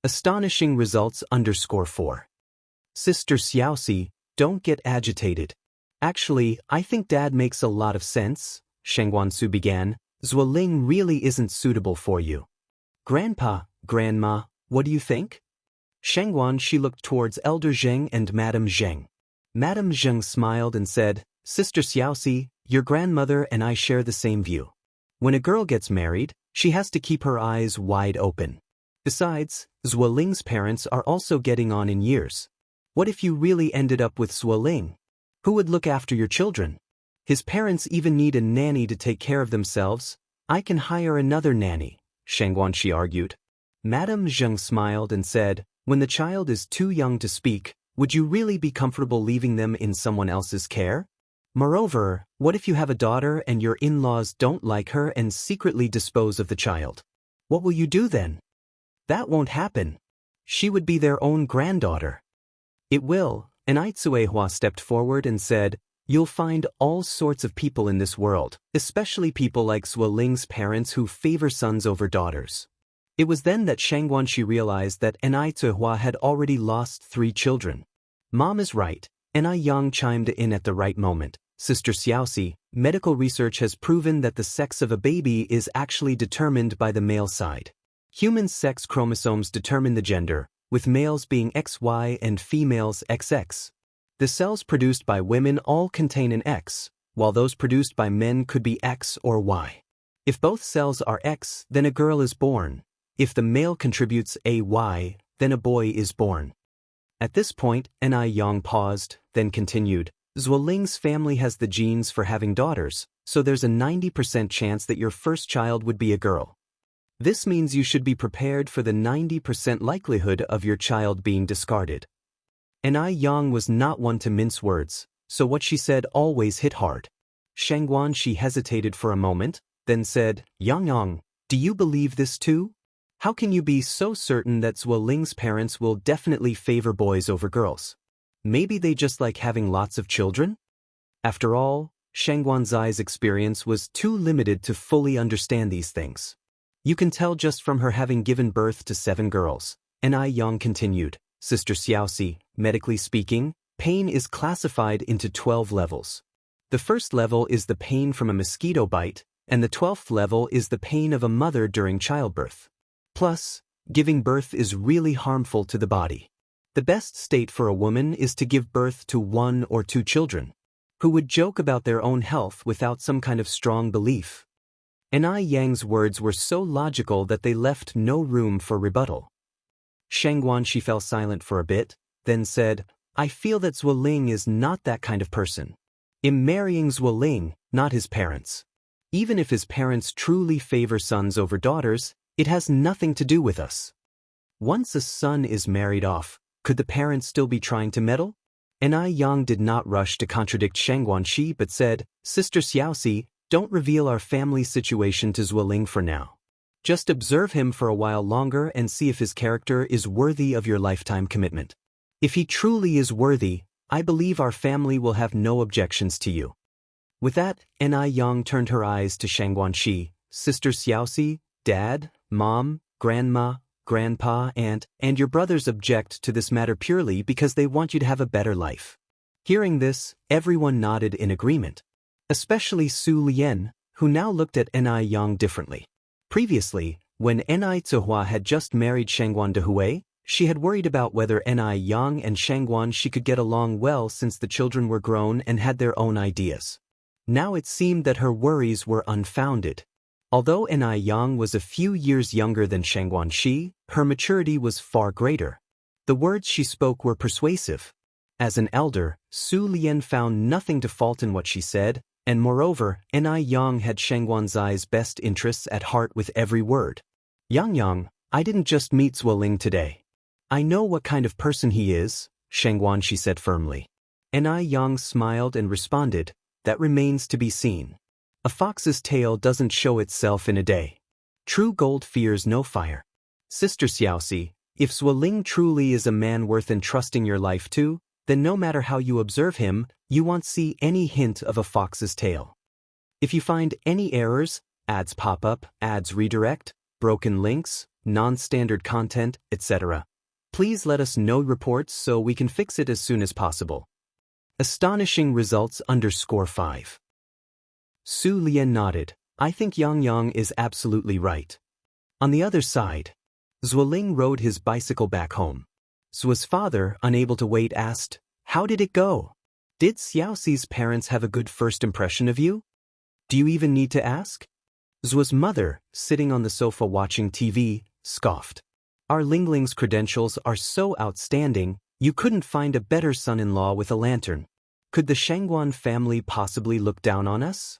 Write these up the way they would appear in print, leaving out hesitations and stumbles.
Astonishing results _4. Sister Xiaoxi, don't get agitated. Actually, I think Dad makes a lot of sense, Sheng Guansu began. Zuoling really isn't suitable for you. Grandpa, Grandma, what do you think? Sheng Guanxi looked towards Elder Zheng and Madame Zheng. Madame Zheng smiled and said, Sister Xiaoxi, your grandmother and I share the same view. When a girl gets married, she has to keep her eyes wide open. Besides, Zuoling's parents are also getting on in years. What if you really ended up with Zuoling? Who would look after your children? His parents even need a nanny to take care of themselves. I can hire another nanny, Sheng Guanxi argued. Madame Zheng smiled and said, when the child is too young to speak, would you really be comfortable leaving them in someone else's care? Moreover, what if you have a daughter and your in-laws don't like her and secretly dispose of the child? What will you do then? That won't happen. She would be their own granddaughter. It will, and Aitsuehua stepped forward and said, you'll find all sorts of people in this world, especially people like Zuoling's parents who favor sons over daughters. It was then that Sheng Guanxi realized that Aitsuehua had already lost 3 children. Mom is right, Enai Yang chimed in at the right moment. Sister Xiaoxi, medical research has proven that the sex of a baby is actually determined by the male side. Human sex chromosomes determine the gender, with males being XY and females XX. The cells produced by women all contain an X, while those produced by men could be X or Y. If both cells are X, then a girl is born. If the male contributes a Y, then a boy is born. At this point, Enai Yang paused, then continued, Zuoling's family has the genes for having daughters, so there's a 90% chance that your first child would be a girl. This means you should be prepared for the 90% likelihood of your child being discarded. Enai Yang was not one to mince words, so what she said always hit hard. Sheng Guanxi hesitated for a moment, then said, Yang, do you believe this too? How can you be so certain that Zuoling's parents will definitely favor boys over girls? Maybe they just like having lots of children? After all, Sheng Guanzai's experience was too limited to fully understand these things. You can tell just from her having given birth to 7 girls. Enai Yang continued, Sister Xiaoxi, medically speaking, pain is classified into 12 levels. The first level is the pain from a mosquito bite, and the 12th level is the pain of a mother during childbirth. Plus, giving birth is really harmful to the body. The best state for a woman is to give birth to 1 or 2 children, who would joke about their own health without some kind of strong belief. Enai Yang's words were so logical that they left no room for rebuttal. Sheng Guanxi fell silent for a bit, then said, I feel that Zuoling is not that kind of person. I'm marrying Zuoling, not his parents. Even if his parents truly favor sons over daughters, it has nothing to do with us. Once a son is married off, could the parents still be trying to meddle? Enai Yang did not rush to contradict Sheng Guanxi but said, Sister Xiaoxi, don't reveal our family situation to Zuoling for now. Just observe him for a while longer and see if his character is worthy of your lifetime commitment. If he truly is worthy, I believe our family will have no objections to you. With that, Enai Yang turned her eyes to Sheng Guanxi, Sister Xiaoxi, Dad, Mom, Grandma, Grandpa, and your brothers object to this matter purely because they want you to have a better life. Hearing this, everyone nodded in agreement. Especially Su Lian, who now looked at Enai Yang differently. Previously, when Enai Zihua had just married Shengguan Dehui, she had worried about whether Enai Yang and Sheng Guanxi could get along well since the children were grown and had their own ideas. Now it seemed that her worries were unfounded. Although Enai Yang was a few years younger than Sheng Guanxi, her maturity was far greater. The words she spoke were persuasive. As an elder, Su Lian found nothing to fault in what she said, and moreover, Enai Yang had Sheng Guanzai's best interests at heart with every word. Yang, I didn't just meet Zuoling today. I know what kind of person he is, Sheng Guanxi said firmly. Enai Yang smiled and responded, that remains to be seen. A fox's tail doesn't show itself in a day. True gold fears no fire. Sister Xiaoxi, if Zuoling truly is a man worth entrusting your life to, then no matter how you observe him, you won't see any hint of a fox's tail. If you find any errors, ads pop up, ads redirect, broken links, non-standard content, etc. Please let us know reports so we can fix it as soon as possible. Astonishing results _5. Su Lian nodded. I think Yang Yang is absolutely right. On the other side, Zuoling rode his bicycle back home. Zuo's father, unable to wait, asked, "How did it go? Did Xiaoxi's parents have a good first impression of you? Do you even need to ask?" Zuo's mother, sitting on the sofa watching TV, scoffed. "Our Lingling's credentials are so outstanding, you couldn't find a better son-in-law with a lantern. Could the Shangguan family possibly look down on us?"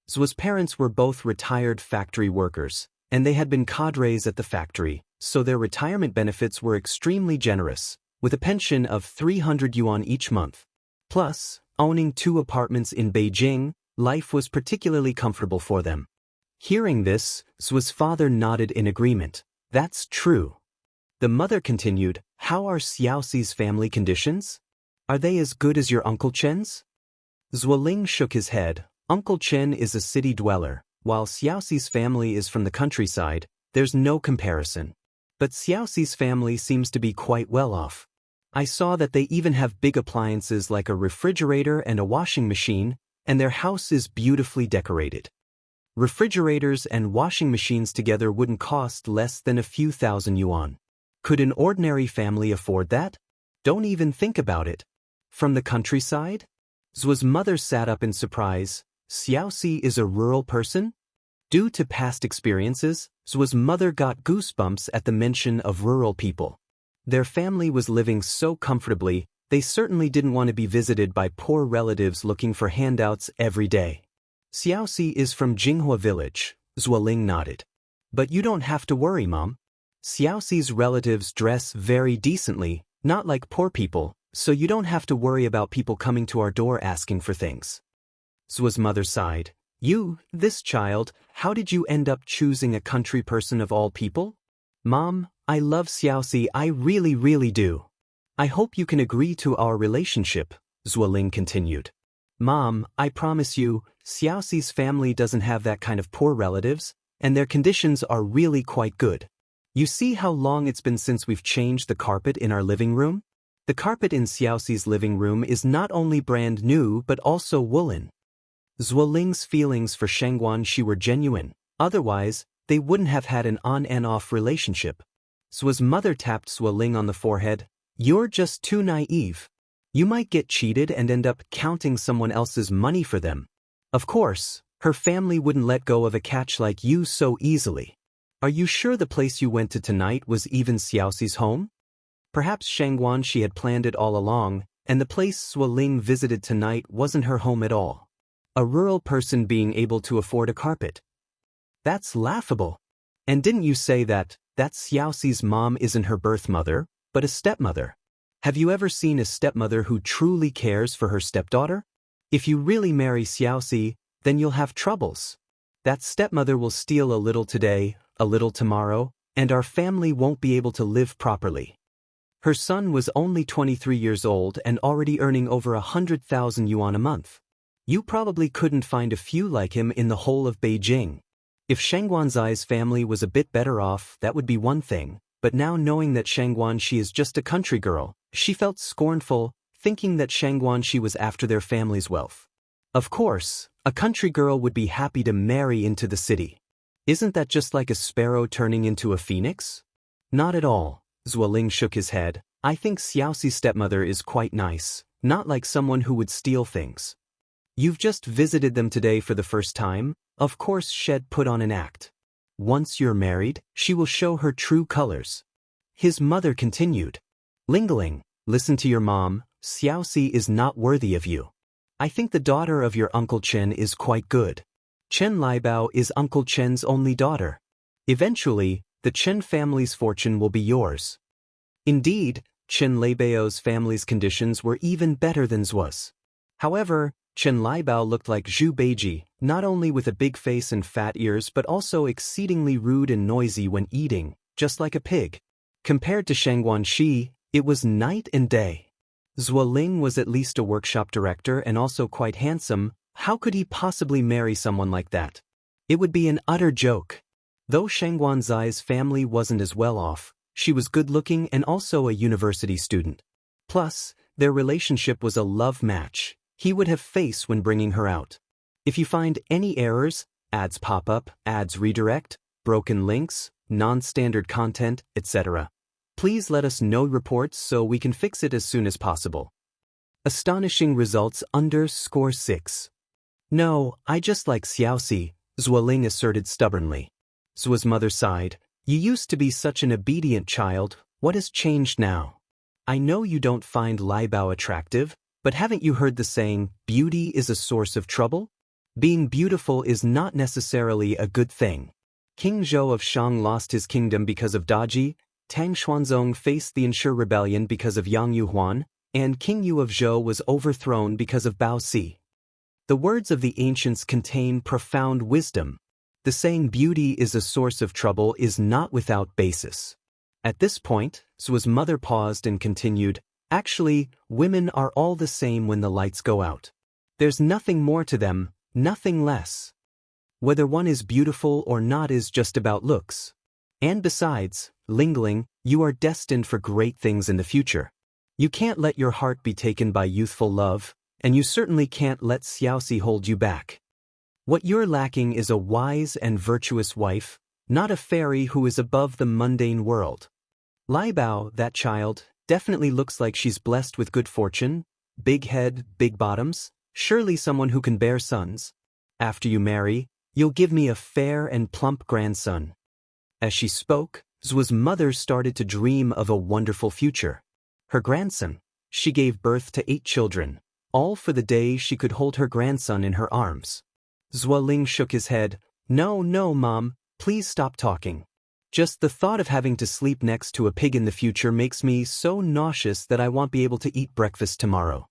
Zuo's parents were both retired factory workers, and they had been cadres at the factory, so their retirement benefits were extremely generous, with a pension of 300 yuan each month. Plus, owning 2 apartments in Beijing, life was particularly comfortable for them. Hearing this, Zuo's father nodded in agreement. That's true. The mother continued, "How are Xiaoxi's family conditions? Are they as good as your Uncle Chen's?" Zuoling shook his head. Uncle Chen is a city dweller, while Xiaoxi's family is from the countryside. There's no comparison. But Xiaoxi's family seems to be quite well off. I saw that they even have big appliances like a refrigerator and a washing machine, and their house is beautifully decorated. Refrigerators and washing machines together wouldn't cost less than a few thousand yuan. Could an ordinary family afford that? Don't even think about it. From the countryside? Zuo's mother sat up in surprise. Xiaoxi is a rural person? Due to past experiences, Zuo's mother got goosebumps at the mention of rural people. Their family was living so comfortably, they certainly didn't want to be visited by poor relatives looking for handouts every day. Xiaoxi is from Jinghua village, Zuoling nodded. But you don't have to worry, Mom. Xiaoxi's relatives dress very decently, not like poor people, so you don't have to worry about people coming to our door asking for things. Zuo's mother sighed. This child, how did you end up choosing a country person of all people? Mom, I love Xiaoxi, I really do. I hope you can agree to our relationship, Zuoling continued. Mom, I promise you, Xiaoxi's family doesn't have that kind of poor relatives, and their conditions are really quite good. You see how long it's been since we've changed the carpet in our living room? The carpet in Xiaoxi's living room is not only brand new but also woolen. Zuoling's feelings for Shangguan Shi were genuine, otherwise, they wouldn't have had an on and off relationship. Zuo's mother tapped Zuoling on the forehead. You're just too naive. You might get cheated and end up counting someone else's money for them. Of course, her family wouldn't let go of a catch like you so easily. Are you sure the place you went to tonight was even Xiaoxi's home? Perhaps Shangguan Shi had planned it all along, and the place Zuoling visited tonight wasn't her home at all. A rural person being able to afford a carpet. That's laughable. And didn't you say that Xiaoxi's mom isn't her birth mother, but a stepmother? Have you ever seen a stepmother who truly cares for her stepdaughter? If you really marry Xiaoxi, then you'll have troubles. That stepmother will steal a little today, a little tomorrow, and our family won't be able to live properly. Her son was only 23 years old and already earning over 100,000 yuan a month. You probably couldn't find a few like him in the whole of Beijing. If Shangguan Zai's family was a bit better off, that would be one thing, but now knowing that Shangguan Shi is just a country girl, she felt scornful, thinking that Shangguan Shi was after their family's wealth. Of course, a country girl would be happy to marry into the city. Isn't that just like a sparrow turning into a phoenix? Not at all, Zuoling shook his head. I think Xiaoxi's stepmother is quite nice, not like someone who would steal things. You've just visited them today for the first time, of course Shed put on an act. Once you're married, she will show her true colors. His mother continued. Lingling, listen to your mom, Xiaoxi is not worthy of you. I think the daughter of your Uncle Chen is quite good. Chen Liebao is Uncle Chen's only daughter. Eventually, the Chen family's fortune will be yours. Indeed, Chen Leibao's family's conditions were even better than Zuo's. However, Chen Liebao looked like Zhu Beiji, not only with a big face and fat ears but also exceedingly rude and noisy when eating, just like a pig. Compared to Shangguan Shi, it was night and day. Zuoling was at least a workshop director and also quite handsome. How could he possibly marry someone like that? It would be an utter joke. Though Shangguan Zai's family wasn't as well off, she was good-looking and also a university student. Plus, their relationship was a love match he would have faced when bringing her out. If you find any errors, ads pop up, ads redirect, broken links, non-standard content, etc., please let us know reports so we can fix it as soon as possible. Astonishing results _6. No, I just like Xiaoxi, Zuoling asserted stubbornly. Zuo's mother sighed. You used to be such an obedient child, what has changed now? I know you don't find Lai Bao attractive, but haven't you heard the saying, beauty is a source of trouble? Being beautiful is not necessarily a good thing. King Zhou of Shang lost his kingdom because of Daji, Tang Xuanzong faced the Ensure rebellion because of Yang Yuhuan, and King Yu of Zhou was overthrown because of Bao Si. The words of the ancients contain profound wisdom. The saying beauty is a source of trouble is not without basis. At this point, Zuo's mother paused and continued, actually, women are all the same when the lights go out. There's nothing more to them, nothing less. Whether one is beautiful or not is just about looks. And besides, Lingling, you are destined for great things in the future. You can't let your heart be taken by youthful love, and you certainly can't let Xiaoxi hold you back. What you're lacking is a wise and virtuous wife, not a fairy who is above the mundane world. Lai Bao, that child, definitely looks like she's blessed with good fortune, big head, big bottoms, surely someone who can bear sons. After you marry, you'll give me a fair and plump grandson. As she spoke, Zuo's mother started to dream of a wonderful future. Her grandson. She gave birth to 8 children, all for the day she could hold her grandson in her arms. Zuoling shook his head. No, Mom, please stop talking. Just the thought of having to sleep next to a pig in the future makes me so nauseous that I won't be able to eat breakfast tomorrow.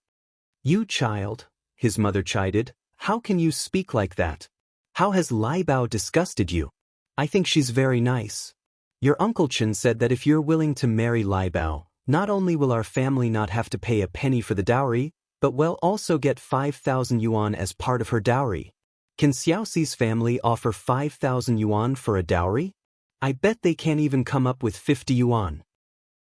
You child, his mother chided, how can you speak like that? How has Lai Bao disgusted you? I think she's very nice. Your Uncle Chen said that if you're willing to marry Lai Bao, not only will our family not have to pay a penny for the dowry, but we'll also get 5,000 yuan as part of her dowry. Can Xiaoxi's family offer 5,000 yuan for a dowry? I bet they can't even come up with 50 yuan.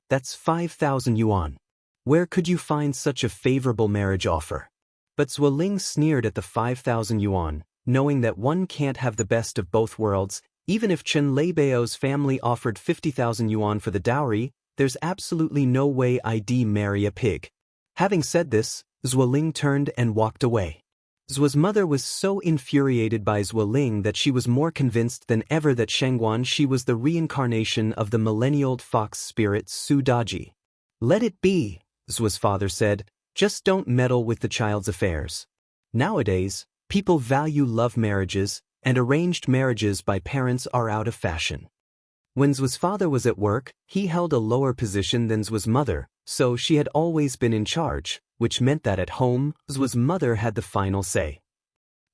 That's 5,000 yuan. Where could you find such a favorable marriage offer? But Zuoling sneered at the 5,000 yuan, knowing that one can't have the best of both worlds. Even if Chen Leibao's family offered 50,000 yuan for the dowry, there's absolutely no way I'd marry a pig. Having said this, Zuoling turned and walked away. Zuo's mother was so infuriated by Zuoling that she was more convinced than ever that Shangguan Shi was the reincarnation of the millennial fox spirit Su Daji. Let it be, Zuo's father said, just don't meddle with the child's affairs. Nowadays, people value love marriages, and arranged marriages by parents are out of fashion. When Zuo's father was at work, he held a lower position than Zuo's mother, so she had always been in charge, which meant that at home, Zuo's mother had the final say.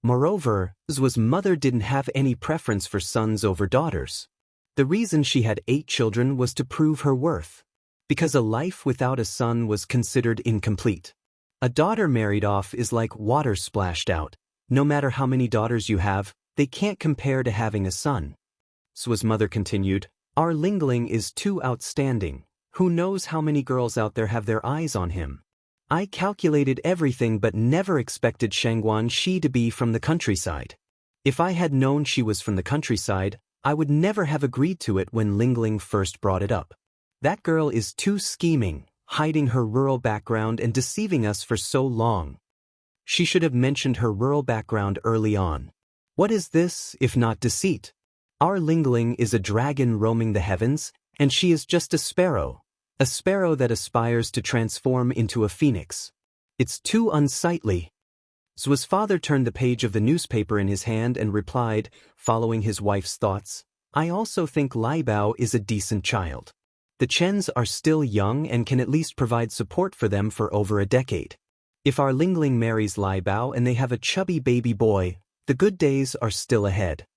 Moreover, Zuo's mother didn't have any preference for sons over daughters. The reason she had 8 children was to prove her worth. Because a life without a son was considered incomplete. A daughter married off is like water splashed out. No matter how many daughters you have, they can't compare to having a son. Zuo's mother continued, our Lingling is too outstanding. Who knows how many girls out there have their eyes on him? I calculated everything but never expected Shangguan Shi to be from the countryside. If I had known she was from the countryside, I would never have agreed to it when Lingling first brought it up. That girl is too scheming, hiding her rural background and deceiving us for so long. She should have mentioned her rural background early on. What is this, if not deceit? Our Lingling is a dragon roaming the heavens, and she is just a sparrow that aspires to transform into a phoenix. It's too unsightly. Zuo's father turned the page of the newspaper in his hand and replied, following his wife's thoughts, I also think Lai Bao is a decent child. The Chens are still young and can at least provide support for them for over a decade. If our Lingling marries Lai Bao and they have a chubby baby boy, the good days are still ahead.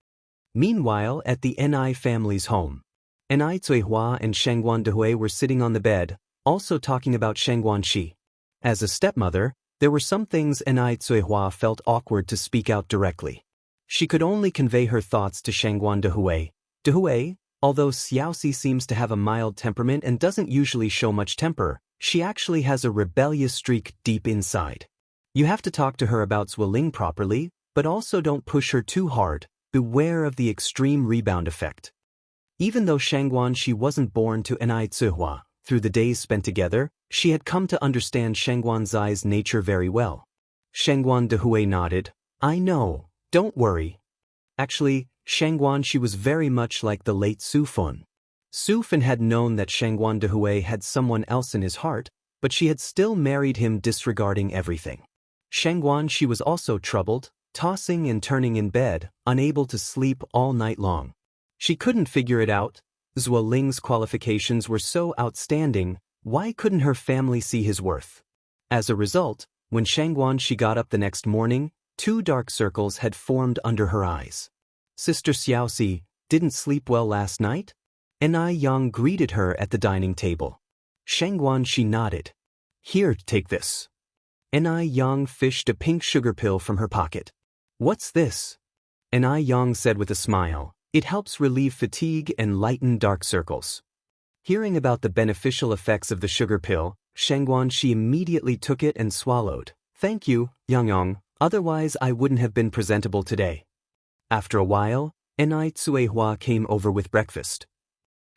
Meanwhile, at the Ni family's home, Ni Zuihua and Shangguan Dehui were sitting on the bed, also talking about Shangguan Shi. As a stepmother, there were some things Ni Zuihua felt awkward to speak out directly. She could only convey her thoughts to Shangguan Dehui, Dehui, although Xiaoxi seems to have a mild temperament and doesn't usually show much temper, she actually has a rebellious streak deep inside. You have to talk to her about Zueling properly, but also don't push her too hard. Beware of the extreme rebound effect. Even though Shangguan she wasn't born to Enai Zihua, through the days spent together, she had come to understand Shangguan Zai's nature very well. Shangguan Dehui nodded. I know, don't worry. Actually, Shangguan she was very much like the late Su Fun. Su Fun had known that Shangguan Dehui had someone else in his heart, but she had still married him disregarding everything. Shangguan she was also troubled, tossing and turning in bed, unable to sleep all night long. She couldn't figure it out. Zueling's qualifications were so outstanding, why couldn't her family see his worth? As a result, when Shangguan she got up the next morning, 2 dark circles had formed under her eyes. Sister Xiaoxi, didn't sleep well last night? Enai Yang greeted her at the dining table. Shangguan she nodded. Here, take this. Enai Yang fished a pink sugar pill from her pocket. What's this? Enai Yang said with a smile. It helps relieve fatigue and lighten dark circles. Hearing about the beneficial effects of the sugar pill, Shangguan she immediately took it and swallowed. Thank you, Yang, otherwise I wouldn't have been presentable today. After a while, Enai Tsuehua came over with breakfast.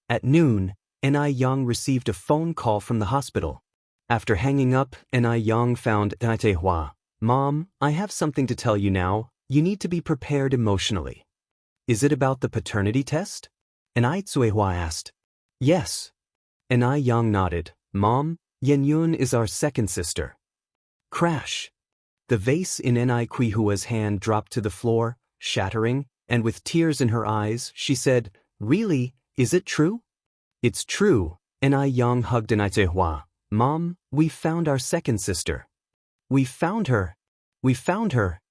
At noon, Enai Yang received a phone call from the hospital. After hanging up, Enai Yang found Enai Tsuehua. Mom, I have something to tell you now. You need to be prepared emotionally. Is it about the paternity test? Enai Tsuehua asked. Yes. Enai Yang nodded. Mom, Yenyun is our second sister. Crash. The vase in Enai Kuihua's hand dropped to the floor, shattering, and with tears in her eyes, she said, Really, is it true? It's true. Enai Yang hugged Enai Tsuehua. Mom, we found our second sister. We found her. We found her.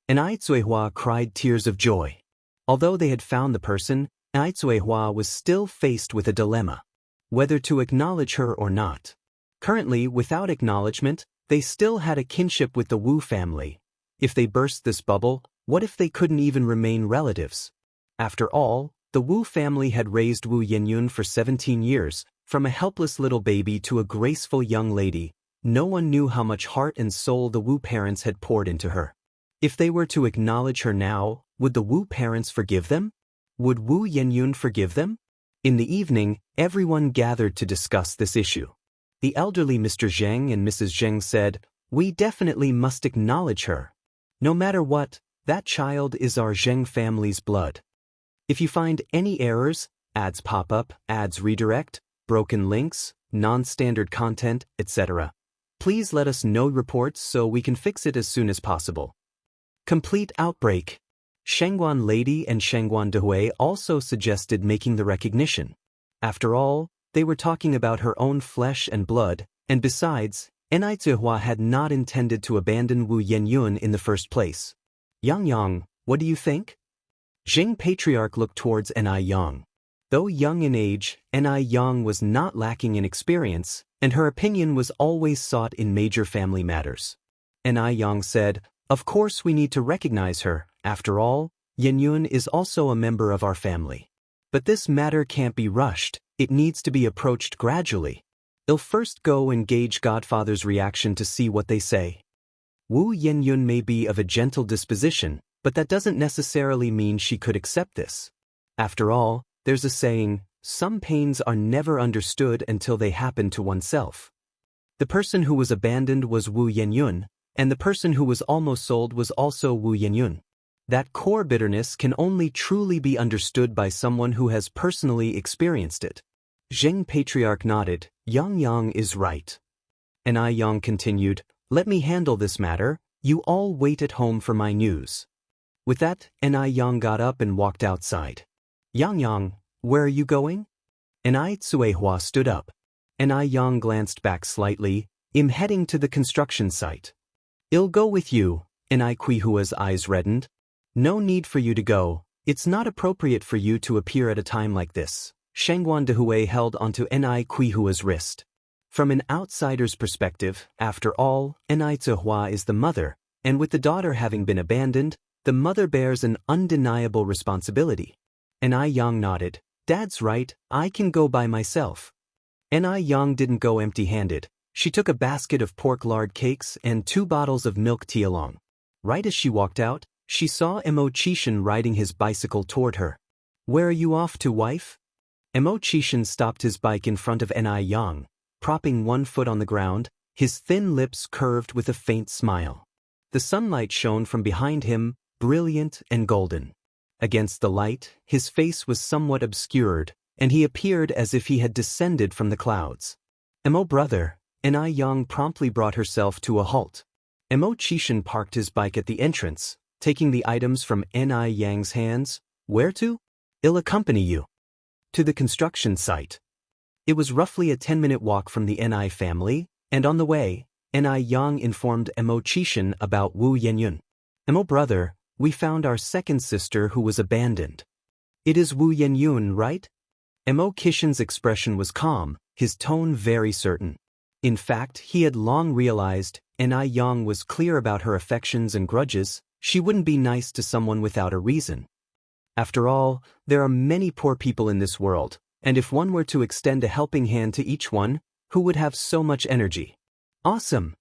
Enai Tsuehua cried tears of joy. Although they had found the person, Enai Tsuehua was still faced with a dilemma. Whether to acknowledge her or not. Currently, without acknowledgement, they still had a kinship with the Wu family. If they burst this bubble, what if they couldn't even remain relatives? After all, the Wu family had raised Wu Yenyun for 17 years, from a helpless little baby to a graceful young lady. No one knew how much heart and soul the Wu parents had poured into her. If they were to acknowledge her now, would the Wu parents forgive them? Would Wu Yenyun forgive them? In the evening, everyone gathered to discuss this issue. The elderly Mr. Zheng and Mrs. Zheng said, We definitely must acknowledge her. No matter what, that child is our Zheng family's blood. If you find any errors, ads pop up, ads redirect, broken links, non-standard content, etc., please let us know reports so we can fix it as soon as possible. Complete outbreak. Shangguan Lady and Shangguan Dehui also suggested making the recognition. After all, they were talking about her own flesh and blood, and besides, Enai Zihua had not intended to abandon Wu Yenyun in the first place. Yang, what do you think? Jing Patriarch looked towards Enai Yang. Though young in age, Enai Yang was not lacking in experience, and her opinion was always sought in major family matters. Enai Yang said, Of course we need to recognize her. After all, Yenyun is also a member of our family. But this matter can't be rushed, it needs to be approached gradually. They'll first go and gauge Godfather's reaction to see what they say. Wu Yenyun may be of a gentle disposition, but that doesn't necessarily mean she could accept this. After all, there's a saying, some pains are never understood until they happen to oneself. The person who was abandoned was Wu Yenyun, and the person who was almost sold was also Wu Yenyun. That core bitterness can only truly be understood by someone who has personally experienced it. Zheng Patriarch nodded. Yang is right. Enai Yang continued, Let me handle this matter, you all wait at home for my news. With that, Enai Yang got up and walked outside. Yang, where are you going? Enai Tsuehua stood up. Enai Yang glanced back slightly. I'm heading to the construction site. I'll go with you. Enai Kuihua's eyes reddened. No need for you to go. It's not appropriate for you to appear at a time like this. Shangguan Dehui held onto Enai Kuihua's wrist. From an outsider's perspective, after all, Enai Zihua is the mother, and with the daughter having been abandoned, the mother bears an undeniable responsibility. Ni Yang nodded. Dad's right, I can go by myself. Ni Yang didn't go empty-handed. She took a basket of pork lard cakes and 2 bottles of milk tea along. Right as she walked out, she saw Emo Chishan riding his bicycle toward her. Where are you off to, wife? Emo Chishan stopped his bike in front of Ni Yang, propping one foot on the ground, his thin lips curved with a faint smile. The sunlight shone from behind him, brilliant and golden. Against the light, his face was somewhat obscured, and he appeared as if he had descended from the clouds. Emo brother, Ni Yang promptly brought herself to a halt. Emo Chishan parked his bike at the entrance, taking the items from Ni Yang's hands. Where to? I'll accompany you. To the construction site. It was roughly a 10-minute walk from the Ni family, and on the way, Ni Yang informed Emo Chishan about Wu Yenyun. Emo brother, we found our second sister who was abandoned. It is Wu Yenyun, right? Emo Chishan's expression was calm, his tone very certain. In fact, he had long realized, Ni Yang was clear about her affections and grudges. She wouldn't be nice to someone without a reason. After all, there are many poor people in this world, and if one were to extend a helping hand to each one, who would have so much energy? Awesome!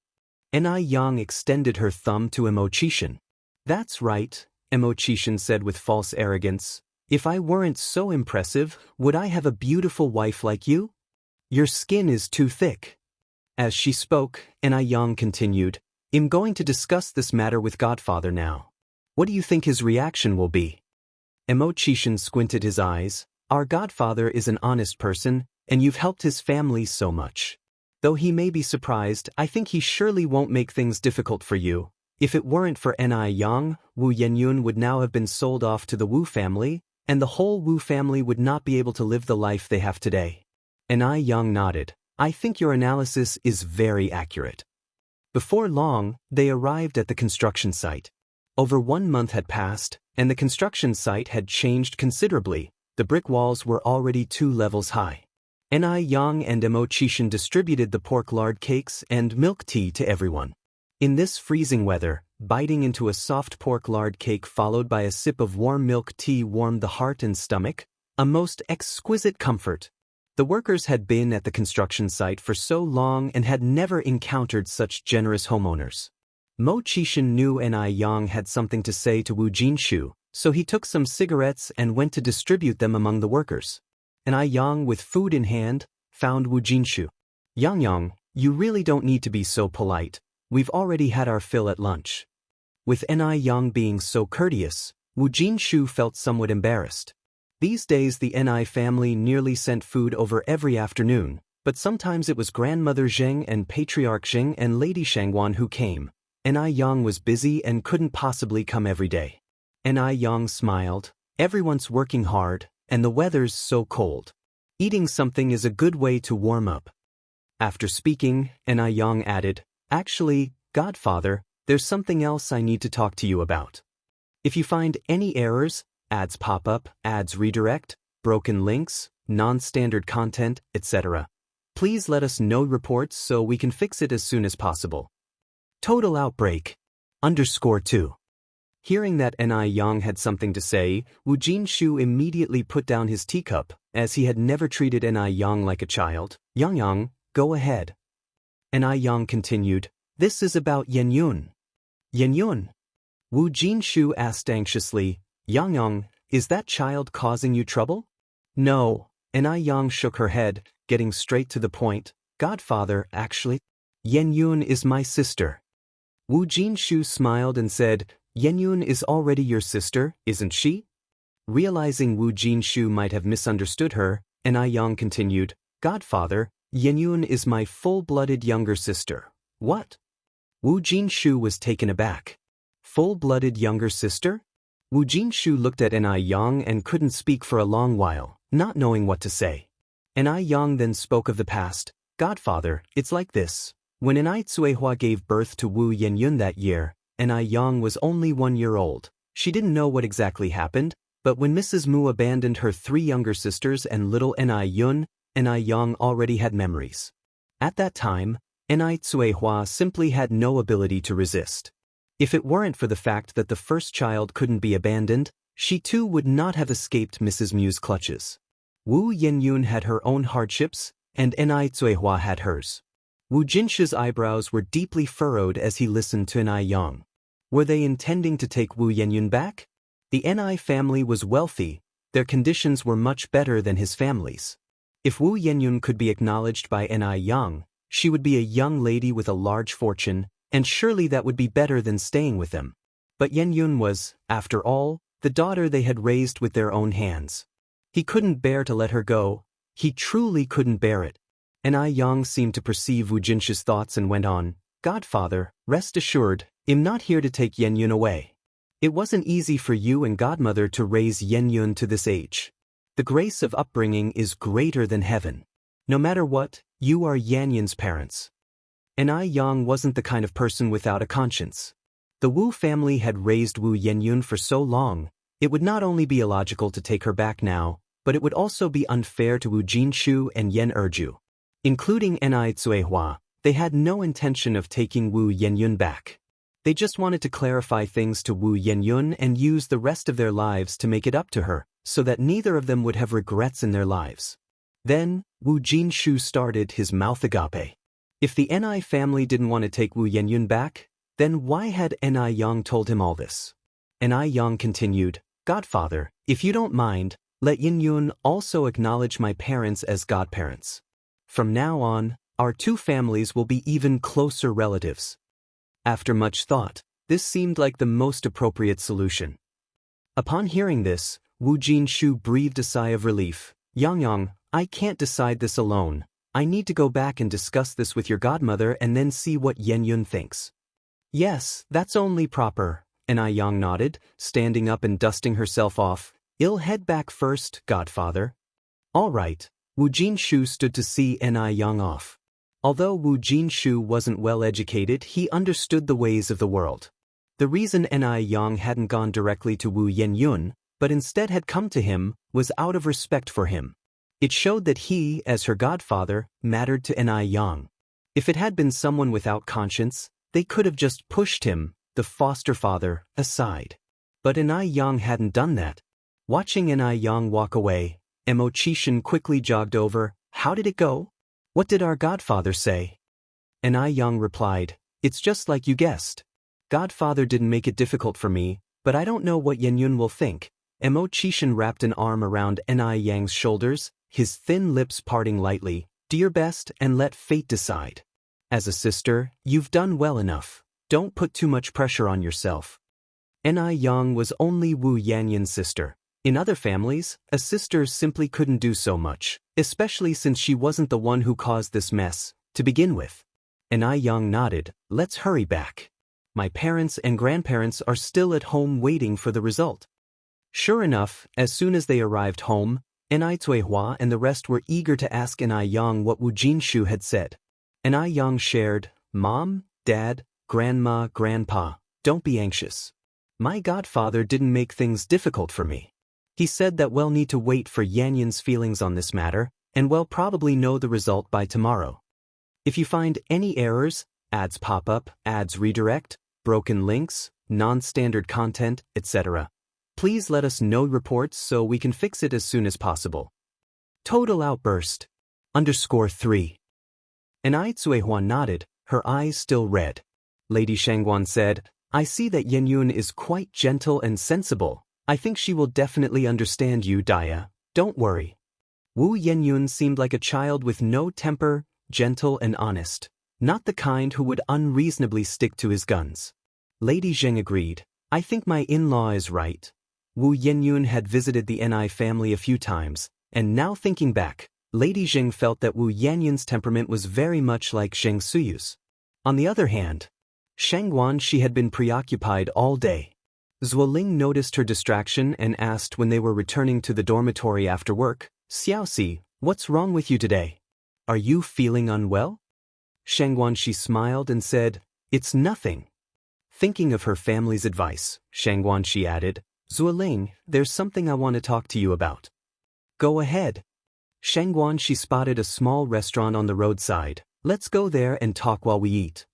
Ni Yang extended her thumb to Emo Chishan. That's right, Emo Chishan said with false arrogance. If I weren't so impressive, would I have a beautiful wife like you? Your skin is too thick. As she spoke, Ni Yang continued, I'm going to discuss this matter with Godfather now. What do you think his reaction will be? Emo Chishan squinted his eyes. Our Godfather is an honest person, and you've helped his family so much. Though he may be surprised, I think he surely won't make things difficult for you. If it weren't for Ni Yang, Wu Yenyun would now have been sold off to the Wu family, and the whole Wu family would not be able to live the life they have today. Ni Yang nodded. I think your analysis is very accurate. Before long, they arrived at the construction site. Over 1 month had passed, and the construction site had changed considerably. The brick walls were already 2 levels high. Ni Yang and Emo Chishan distributed the pork lard cakes and milk tea to everyone. In this freezing weather, biting into a soft pork lard cake followed by a sip of warm milk tea warmed the heart and stomach, a most exquisite comfort. The workers had been at the construction site for so long and had never encountered such generous homeowners. Mo Chishan knew Ni Yang had something to say to Wu Jinshu, so he took some cigarettes and went to distribute them among the workers. Ni Yang, with food in hand, found Wu Jinshu. Yang, you really don't need to be so polite. We've already had our fill at lunch. With Ni Yang being so courteous, Wu Jinshu felt somewhat embarrassed. These days the Ni family nearly sent food over every afternoon, but sometimes it was Grandmother Zheng and Patriarch Zheng and Lady Shangwan who came. Ni Yang was busy and couldn't possibly come every day. Ni Yang smiled. Everyone's working hard, and the weather's so cold. Eating something is a good way to warm up. After speaking, Ni Yang added, Actually, Godfather, there's something else I need to talk to you about. If you find any errors, ads pop up, ads redirect, broken links, non-standard content, etc., please let us know reports so we can fix it as soon as possible. Total outbreak. _2. Hearing that Ni Yang had something to say, Wu Jinshu immediately put down his teacup, as he had never treated Ni Yang like a child. Yang, go ahead. Ni Yang continued, This is about Yenyun. Yenyun? Wu Jinshu asked anxiously, Yang, is that child causing you trouble? No. Ni Yang shook her head, getting straight to the point. Godfather, actually, Yenyun is my sister. Wu Jinshu smiled and said, Yenyun is already your sister, isn't she? Realizing Wu Jinshu might have misunderstood her, Ni Yang continued, Godfather, Yenyun is my full-blooded younger sister. What? Wu Jinshu was taken aback. Full-blooded younger sister? Wu Jinshu looked at Ni Yang and couldn't speak for a long while, not knowing what to say. Ni Yang then spoke of the past. Godfather, it's like this. When Ni Tsuehua gave birth to Wu Yenyun that year, Ni Yang was only 1 year old. She didn't know what exactly happened, but when Mrs. Mu abandoned her 3 younger sisters and little Ni Yun, Ni Yang already had memories. At that time, Ni Tsuehua simply had no ability to resist. If it weren't for the fact that the first child couldn't be abandoned, she too would not have escaped Mrs. Mu's clutches. Wu Yenyun had her own hardships, and Enai Cuihua had hers. Wu Jinshi's eyebrows were deeply furrowed as he listened to Enai Yang. Were they intending to take Wu Yenyun back? The Enai family was wealthy, their conditions were much better than his family's. If Wu Yenyun could be acknowledged by Enai Yang, she would be a young lady with a large fortune, and surely that would be better than staying with them. But Yenyun was, after all, the daughter they had raised with their own hands. He couldn't bear to let her go, he truly couldn't bear it. Enai Yang seemed to perceive Wu Jinshi's thoughts and went on, "Godfather, rest assured, I'm not here to take Yenyun away. It wasn't easy for you and Godmother to raise Yenyun to this age. The grace of upbringing is greater than heaven. No matter what, you are Yenyun's parents." Enai Yang wasn't the kind of person without a conscience. The Wu family had raised Wu Yenyun for so long, it would not only be illogical to take her back now, but it would also be unfair to Wu Jinshu and Yen Erju. Including Enai Cuihua, they had no intention of taking Wu Yenyun back. They just wanted to clarify things to Wu Yenyun and use the rest of their lives to make it up to her, so that neither of them would have regrets in their lives. Then, Wu Jinshu started his mouth agape. If the Enai family didn't want to take Wu Yenyun back, then why had Enai Yang told him all this? Enai Yang continued, "Godfather, if you don't mind, let Yenyun also acknowledge my parents as godparents. From now on, our two families will be even closer relatives." After much thought, this seemed like the most appropriate solution. Upon hearing this, Wu Jinshu breathed a sigh of relief. "Yang, I can't decide this alone. I need to go back and discuss this with your godmother and then see what Yenyun thinks." "Yes, that's only proper," Enai Yang nodded, standing up and dusting herself off. "I'll head back first, godfather." "All right." Wu Jinshu stood to see Enai Yang off. Although Wu Jinshu wasn't well educated, he understood the ways of the world. The reason Enai Yang hadn't gone directly to Wu Yenyun, but instead had come to him, was out of respect for him. It showed that he, as her godfather, mattered to Enai Yang. If it had been someone without conscience, they could have just pushed him, the foster father, aside. But Enai Yang hadn't done that. Watching Enai Yang walk away, Mo Chishan quickly jogged over. "How did it go? What did our godfather say?" Enai Yang replied, "It's just like you guessed. Godfather didn't make it difficult for me, but I don't know what Yenyun will think." Mo Chishan wrapped an arm around Enai Yang's shoulders, his thin lips parting lightly. "Do your best and let fate decide. As a sister, you've done well enough. Don't put too much pressure on yourself." Enai Yang was only Wu Yenyun's sister. In other families, a sister simply couldn't do so much, especially since she wasn't the one who caused this mess, to begin with. Enai Yang nodded. "Let's hurry back. My parents and grandparents are still at home waiting for the result." Sure enough, as soon as they arrived home, Enai Cuihua and the rest were eager to ask Enai Yang what Wu Jinshu had said. Enai Yang shared, "Mom, Dad, Grandma, Grandpa, don't be anxious. My godfather didn't make things difficult for me. He said that we'll need to wait for Yenyun's feelings on this matter, and we'll probably know the result by tomorrow. If you find any errors, ads pop up, ads redirect, broken links, non-standard content, etc., please let us know reports so we can fix it as soon as possible. Total outburst. _3. Enai Cuihua nodded, her eyes still red. Lady Shangguan said, "I see that Yenyun is quite gentle and sensible. I think she will definitely understand you, Daya. Don't worry." Wu Yenyun seemed like a child with no temper, gentle and honest, not the kind who would unreasonably stick to his guns. Lady Zheng agreed. "I think my in-law is right." Wu Yenyun had visited the Enai family a few times, and now thinking back, Lady Zheng felt that Wu Yenyun's temperament was very much like Zheng Suyu's. On the other hand, Shangguan she had been preoccupied all day. Zuoling noticed her distraction and asked when they were returning to the dormitory after work, "Xiaoxi, what's wrong with you today? Are you feeling unwell?" Shangguan she smiled and said, "It's nothing." Thinking of her family's advice, Shangguan she added, "Zuoling, there's something I want to talk to you about." "Go ahead." Shangguan she spotted a small restaurant on the roadside. "Let's go there and talk while we eat."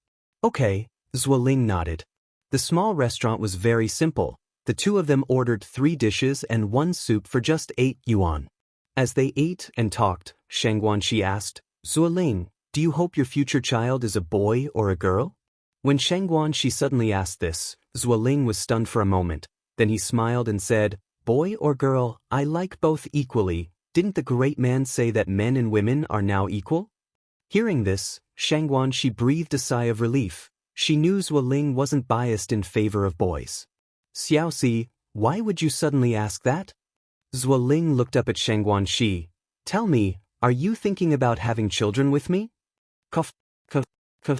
"Okay," Zuoling nodded. The small restaurant was very simple, The two of them ordered 3 dishes and 1 soup for just 8 yuan. As they ate and talked, Shang Guanxi asked, Zuoling, do you hope your future child is a boy or a girl? When Shang Guanxi suddenly asked this, Zuoling was stunned for a moment. Then he smiled and said, Boy or girl, I like both equally. Didn't the great man say that men and women are now equal? Hearing this, Shang Guanxi breathed a sigh of relief. She knew Zuoling wasn't biased in favor of boys. Xiaoxi, why would you suddenly ask that? Zuoling looked up at Shang Guanxi. Tell me, are you thinking about having children with me? Cough, cough, cough.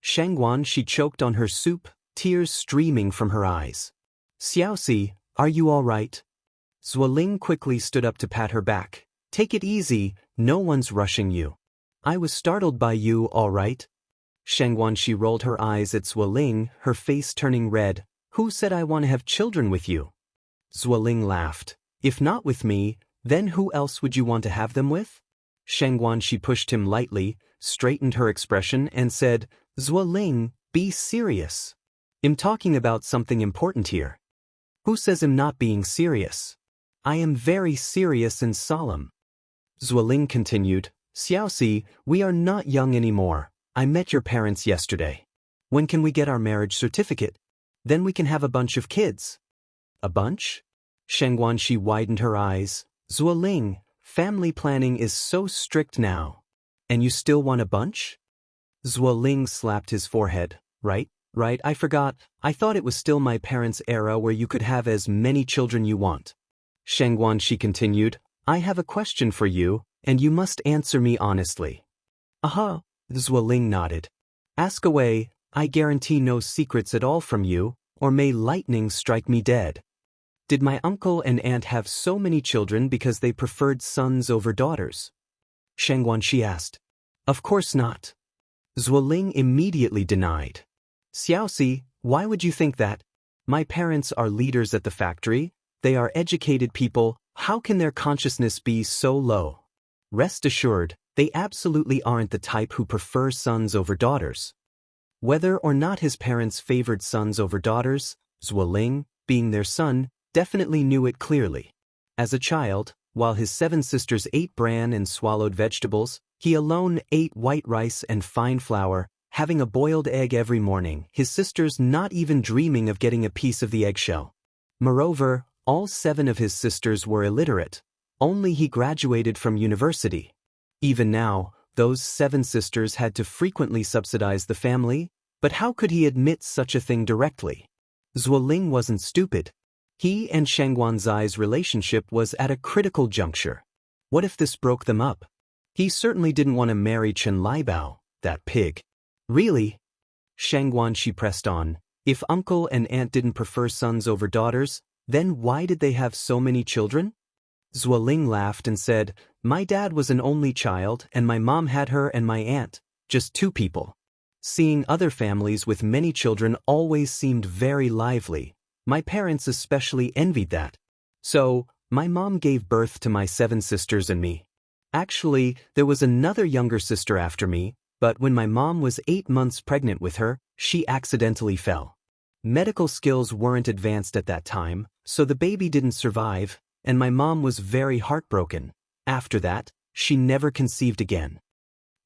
Shang Guanxi choked on her soup, tears streaming from her eyes. Xiaoxi, are you all right? Zuoling quickly stood up to pat her back. Take it easy, no one's rushing you. I was startled by you, all right? Shang Guanxi rolled her eyes at Zuoling, her face turning red. Who said I want to have children with you? Zuoling laughed. If not with me, then who else would you want to have them with? Shang Guanxi pushed him lightly, straightened her expression and said, Zuoling, be serious. I'm talking about something important here. Who says I'm not being serious? I am very serious and solemn. Zuoling continued, Xiaoxi, we are not young anymore. I met your parents yesterday. When can we get our marriage certificate? Then we can have a bunch of kids. A bunch? Shang Guanxi widened her eyes. Zuoling, family planning is so strict now. And you still want a bunch? Zuoling slapped his forehead. Right, I forgot. I thought it was still my parents' era where you could have as many children you want. Shang Guanxi continued, I have a question for you, and you must answer me honestly. Aha, Zuoling nodded. Ask away, I guarantee no secrets at all from you, or may lightning strike me dead. Did my uncle and aunt have so many children because they preferred sons over daughters? Shang Guanxi asked. Of course not. Zuoling immediately denied. Xiaoxi, why would you think that? My parents are leaders at the factory, they are educated people, how can their consciousness be so low? Rest assured, they absolutely aren't the type who prefer sons over daughters. Whether or not his parents favored sons over daughters, Zuoling, being their son, definitely knew it clearly. As a child, while his 7 sisters ate bran and swallowed vegetables, he alone ate white rice and fine flour, having a boiled egg every morning, his sisters not even dreaming of getting a piece of the eggshell. Moreover, all 7 of his sisters were illiterate. Only he graduated from university. Even now, those 7 sisters had to frequently subsidize the family, but how could he admit such a thing directly? Zuoling wasn't stupid. He and Shang Guanxi's relationship was at a critical juncture. What if this broke them up? He certainly didn't want to marry Chen Liebao, that pig. Really? Shang Guanxi pressed on. If uncle and aunt didn't prefer sons over daughters, then why did they have so many children? Zuoling laughed and said, My dad was an only child and my mom had her and my aunt, just 2 people. Seeing other families with many children always seemed very lively. My parents especially envied that. So, my mom gave birth to my 7 sisters and me. Actually, there was another younger sister after me, but when my mom was 8 months pregnant with her, she accidentally fell. Medical skills weren't advanced at that time, so the baby didn't survive, and my mom was very heartbroken. After that, she never conceived again.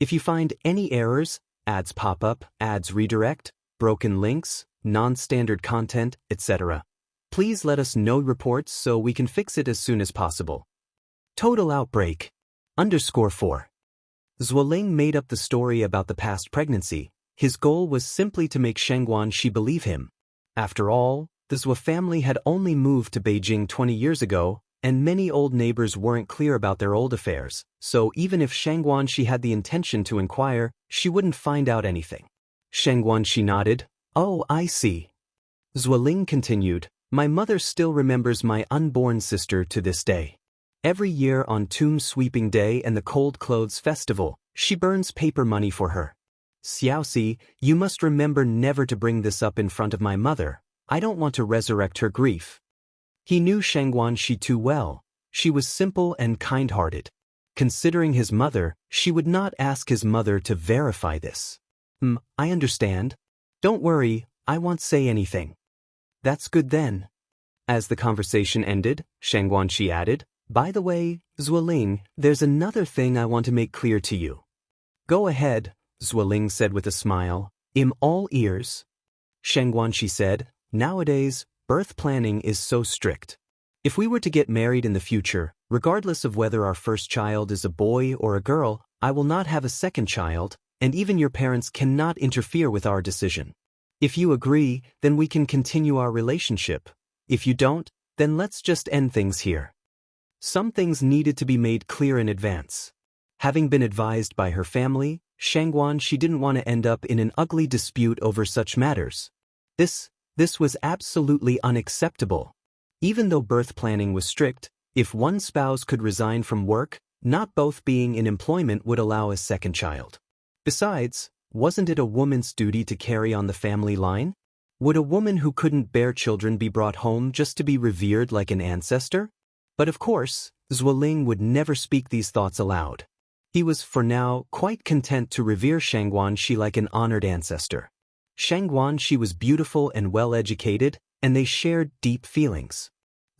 If you find any errors, ads pop up, ads redirect, broken links, non-standard content, etc., please let us know reports so we can fix it as soon as possible. Total outbreak. _4. Zuoling made up the story about the past pregnancy. His goal was simply to make Shang Guanxi believe him. After all, the Zhuo family had only moved to Beijing 20 years ago, and many old neighbors weren't clear about their old affairs, so even if Shang Guanxi had the intention to inquire, she wouldn't find out anything. Shang Guanxi nodded. Oh, I see. Zuoling continued, My mother still remembers my unborn sister to this day. Every year on Tomb Sweeping Day and the Cold Clothes Festival, she burns paper money for her. Xiaoxi, you must remember never to bring this up in front of my mother. I don't want to resurrect her grief. He knew Shang Guanxi too well. She was simple and kind-hearted. Considering his mother, she would not ask his mother to verify this. I understand. Don't worry, I won't say anything. That's good then. As the conversation ended, Shang Guanxi added, "By the way, Zuoling, there's another thing I want to make clear to you." "Go ahead," Zuoling said with a smile. "I'm all ears." Shang Guanxi said, "Nowadays, birth planning is so strict. If we were to get married in the future, regardless of whether our first child is a boy or a girl, I will not have a second child, and even your parents cannot interfere with our decision. If you agree, then we can continue our relationship. If you don't, then let's just end things here." Some things needed to be made clear in advance. Having been advised by her family, she didn't want to end up in an ugly dispute over such matters. This was absolutely unacceptable. Even though birth planning was strict, if one spouse could resign from work, not both being in employment would allow a second child. Besides, wasn't it a woman's duty to carry on the family line? Would a woman who couldn't bear children be brought home just to be revered like an ancestor? But of course, Zuoling would never speak these thoughts aloud. He was, for now, quite content to revere Shang Guanxi like an honored ancestor. Shang Guanxi was beautiful and well-educated, and they shared deep feelings.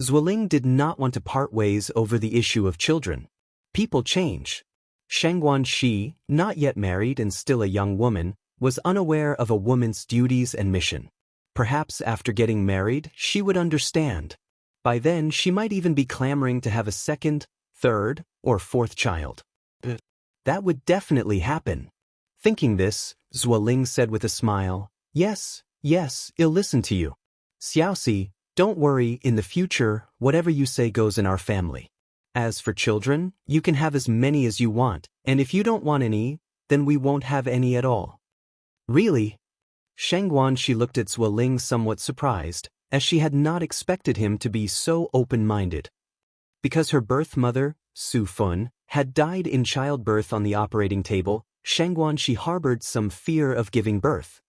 Zuoling did not want to part ways over the issue of children. People change. Shang Guanxi, not yet married and still a young woman, was unaware of a woman's duties and mission. Perhaps after getting married, she would understand. By then, she might even be clamoring to have a second, third, or fourth child. That would definitely happen. Thinking this, Zuoling said with a smile, Yes, I'll listen to you. Xiaoxi, don't worry, in the future, whatever you say goes in our family. As for children, you can have as many as you want, and if you don't want any, then we won't have any at all." "Really?" Shang Guanxi looked at Zuoling somewhat surprised, as she had not expected him to be so open-minded. Because her birth mother, Su Fun, had died in childbirth on the operating table, Shang Guanxi harbored some fear of giving birth.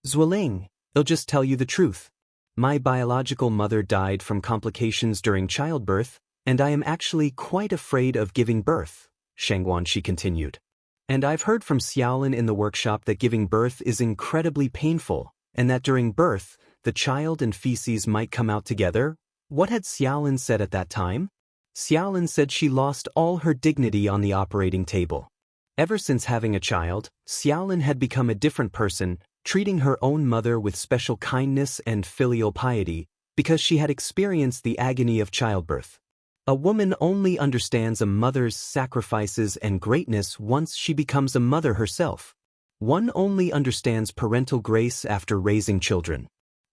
"Zuoling, I'll just tell you the truth. My biological mother died from complications during childbirth, and I am actually quite afraid of giving birth," Shang Guanxi continued. "And I've heard from Xiaolin in the workshop that giving birth is incredibly painful, and that during birth, the child and feces might come out together." What had Xiaolin said at that time? Xiaolin said she lost all her dignity on the operating table. Ever since having a child, Xiaolin had become a different person, treating her own mother with special kindness and filial piety, because she had experienced the agony of childbirth. A woman only understands a mother's sacrifices and greatness once she becomes a mother herself. One only understands parental grace after raising children.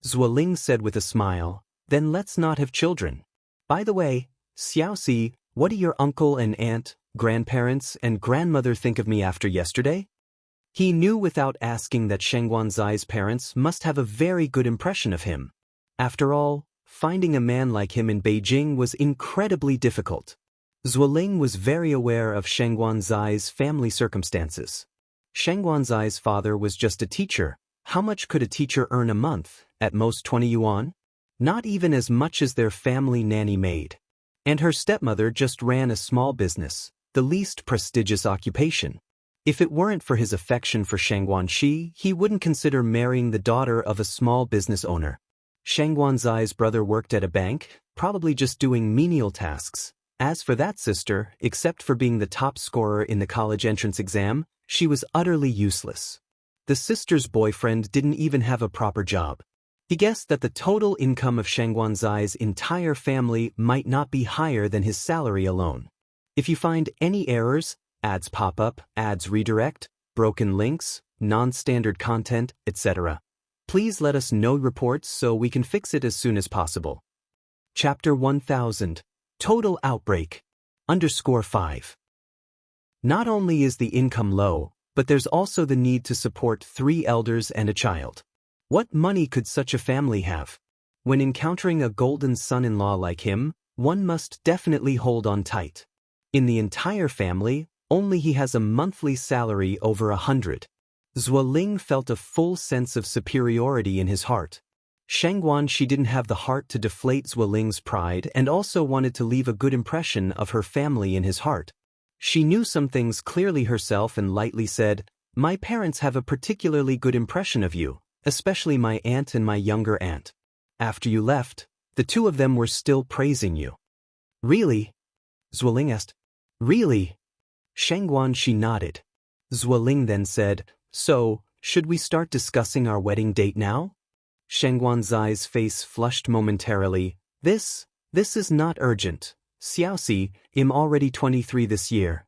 Zuoling said with a smile, "Then let's not have children. By the way, Xiaoxi, what do your uncle and aunt, grandparents, and grandmother think of me after yesterday?" He knew without asking that Shang Guanxi's parents must have a very good impression of him. After all, finding a man like him in Beijing was incredibly difficult. Zuoling was very aware of Shang Guanxi's family circumstances. Shang Guanxi's father was just a teacher. How much could a teacher earn a month? At most 20 yuan? Not even as much as their family nanny maid. And her stepmother just ran a small business, the least prestigious occupation. If it weren't for his affection for Shang Guanxi, he wouldn't consider marrying the daughter of a small business owner. Shang Guanxi's brother worked at a bank, probably just doing menial tasks. As for that sister, except for being the top scorer in the college entrance exam, she was utterly useless. The sister's boyfriend didn't even have a proper job. He guessed that the total income of Shang Guanxi's entire family might not be higher than his salary alone. If you find any errors, ads pop up, ads redirect, broken links, non-standard content, etc., please let us know reports so we can fix it as soon as possible. Chapter 1000. Total Outbreak. _5. Not only is the income low, but there's also the need to support 3 elders and a child. What money could such a family have? When encountering a golden son-in-law like him, one must definitely hold on tight. In the entire family, only he has a monthly salary over 100. Zuoling felt a full sense of superiority in his heart. Shang Guanxi didn't have the heart to deflate Zuoling's pride and also wanted to leave a good impression of her family in his heart. She knew some things clearly herself and lightly said, "My parents have a particularly good impression of you, especially my aunt and my younger aunt. After you left, The two of them were still praising you. Really? Zuoling asked. Really? Shang Guanxi nodded. Zuoling then said, So, should we start discussing our wedding date now? Shang Guanxi's face flushed momentarily. This is not urgent. Xiaoxi, I'm already 23 this year.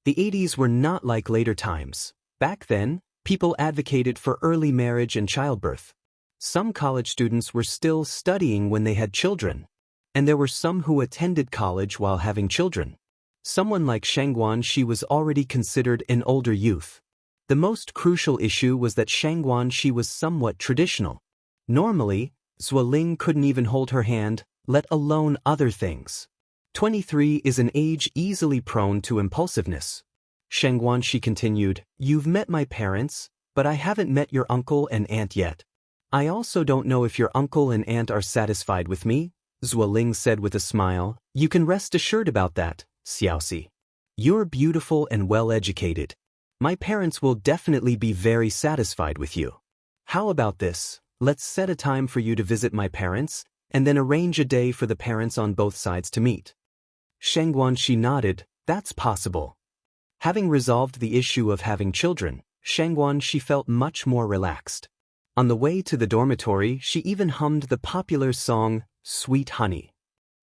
The 80s were not like later times. Back then, people advocated for early marriage and childbirth. Some college students were still studying when they had children. And there were some who attended college while having children. Someone like Shang Guanxi was already considered an older youth. The most crucial issue was that Shang Guanxi was somewhat traditional. Normally, Zuoling couldn't even hold her hand, let alone other things. 23 is an age easily prone to impulsiveness. Shang Guanxi continued, You've met my parents, but I haven't met your uncle and aunt yet. I also don't know if your uncle and aunt are satisfied with me, Zuoling said with a smile. You can rest assured about that, Xiaoxi. You're beautiful and well-educated. My parents will definitely be very satisfied with you. How about this? Let's set a time for you to visit my parents, and then arrange a day for the parents on both sides to meet. Shang Guanxi nodded. That's possible. Having resolved the issue of having children, Shang Guanxi felt much more relaxed. On the way to the dormitory, she even hummed the popular song, Sweet Honey.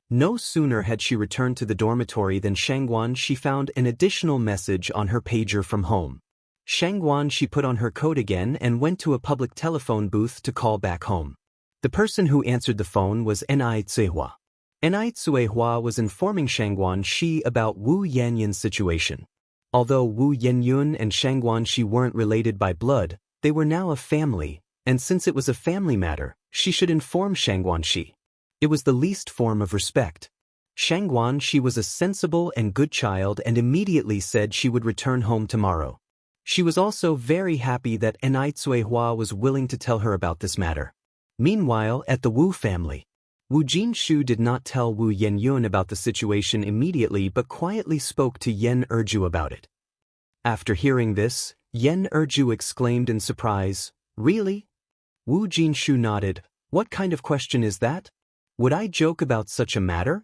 No sooner had she returned to the dormitory than Shang Guanxi found an additional message on her pager from home. Shang Guanxi put on her coat again and went to a public telephone booth to call back home. The person who answered the phone was Ni Cuihua. Ni Cuihua was informing Shang Guanxi about Wu Yanyan's situation. Although Wu Yenyun and Shang Guanxi weren't related by blood, they were now a family, and since it was a family matter, she should inform Shang Guanxi. It was the least form of respect. Shang Guanxi was a sensible and good child and immediately said she would return home tomorrow. She was also very happy that Ni Cuihua was willing to tell her about this matter. Meanwhile, at the Wu family, Wu Jinshu did not tell Wu Yenyun about the situation immediately but quietly spoke to Yen Erju about it. After hearing this, Yen Erju exclaimed in surprise, Really? Wu Jinshu nodded. What kind of question is that? Would I joke about such a matter?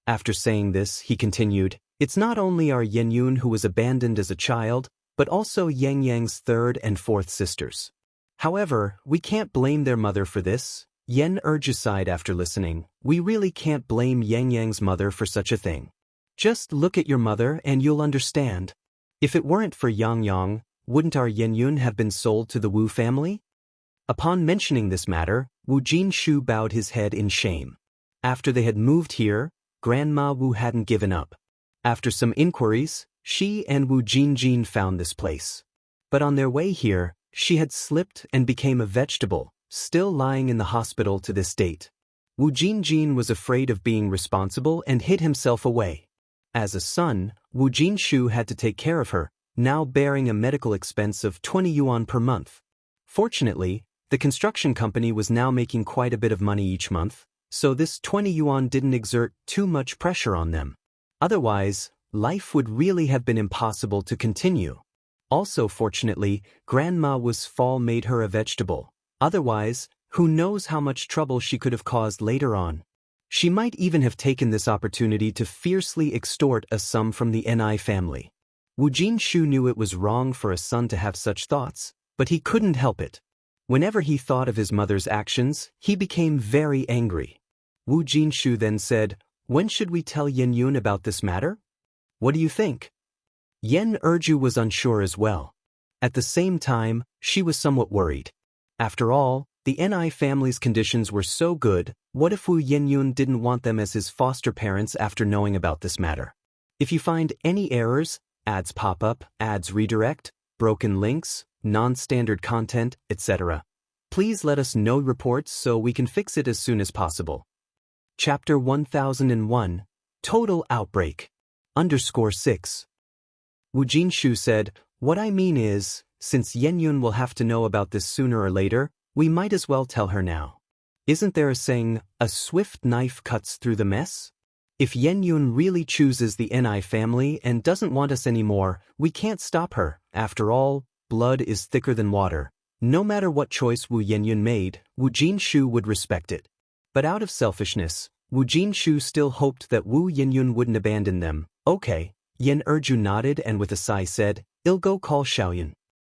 After saying this, he continued, It's not only our Yenyun who was abandoned as a child, but also Yang Yang's third and fourth sisters. However, we can't blame their mother for this. Yen Erju sighed after listening. We really can't blame Yang Yang's mother for such a thing. Just look at your mother and you'll understand. If it weren't for Yang Yang, wouldn't our Yenyun have been sold to the Wu family? Upon mentioning this matter, Wu Jinshu bowed his head in shame. After they had moved here, Grandma Wu hadn't given up. After some inquiries, she and Wu Jinjin found this place. But on their way here, she had slipped and became a vegetable, still lying in the hospital to this date. Wu Jinjin was afraid of being responsible and hid himself away. As a son, Wu Jinshu had to take care of her, now bearing a medical expense of 20 yuan per month. Fortunately, the construction company was now making quite a bit of money each month, so this 20 yuan didn't exert too much pressure on them. Otherwise, life would really have been impossible to continue. Also fortunately, Grandma Wu's fall made her a vegetable. Otherwise, who knows how much trouble she could have caused later on. She might even have taken this opportunity to fiercely extort a sum from the Ni family. Wu Jinshu knew it was wrong for a son to have such thoughts, but he couldn't help it. Whenever he thought of his mother's actions, he became very angry. Wu Jinshu then said, When should we tell Yenyun about this matter? What do you think? Yen Erju was unsure as well. At the same time, she was somewhat worried. After all, the Ni family's conditions were so good, what if Wu Yenyun didn't want them as his foster parents after knowing about this matter? If you find any errors, ads pop up, ads redirect, broken links, non-standard content, etc., please let us know reports so we can fix it as soon as possible. Chapter 1001, Total Outbreak. _6. Wu Jinshu said, What I mean is, since Yenyun will have to know about this sooner or later, we might as well tell her now. Isn't there a saying, a swift knife cuts through the mess? If Yenyun really chooses the Ni family and doesn't want us anymore, we can't stop her. After all, blood is thicker than water. No matter what choice Wu Yenyun made, Wu Jinshu would respect it. But out of selfishness, Wu Jinshu still hoped that Wu Yinyun wouldn't abandon them. Okay, Yen Erju nodded and with a sigh said, "I'll go call Xiaoyan."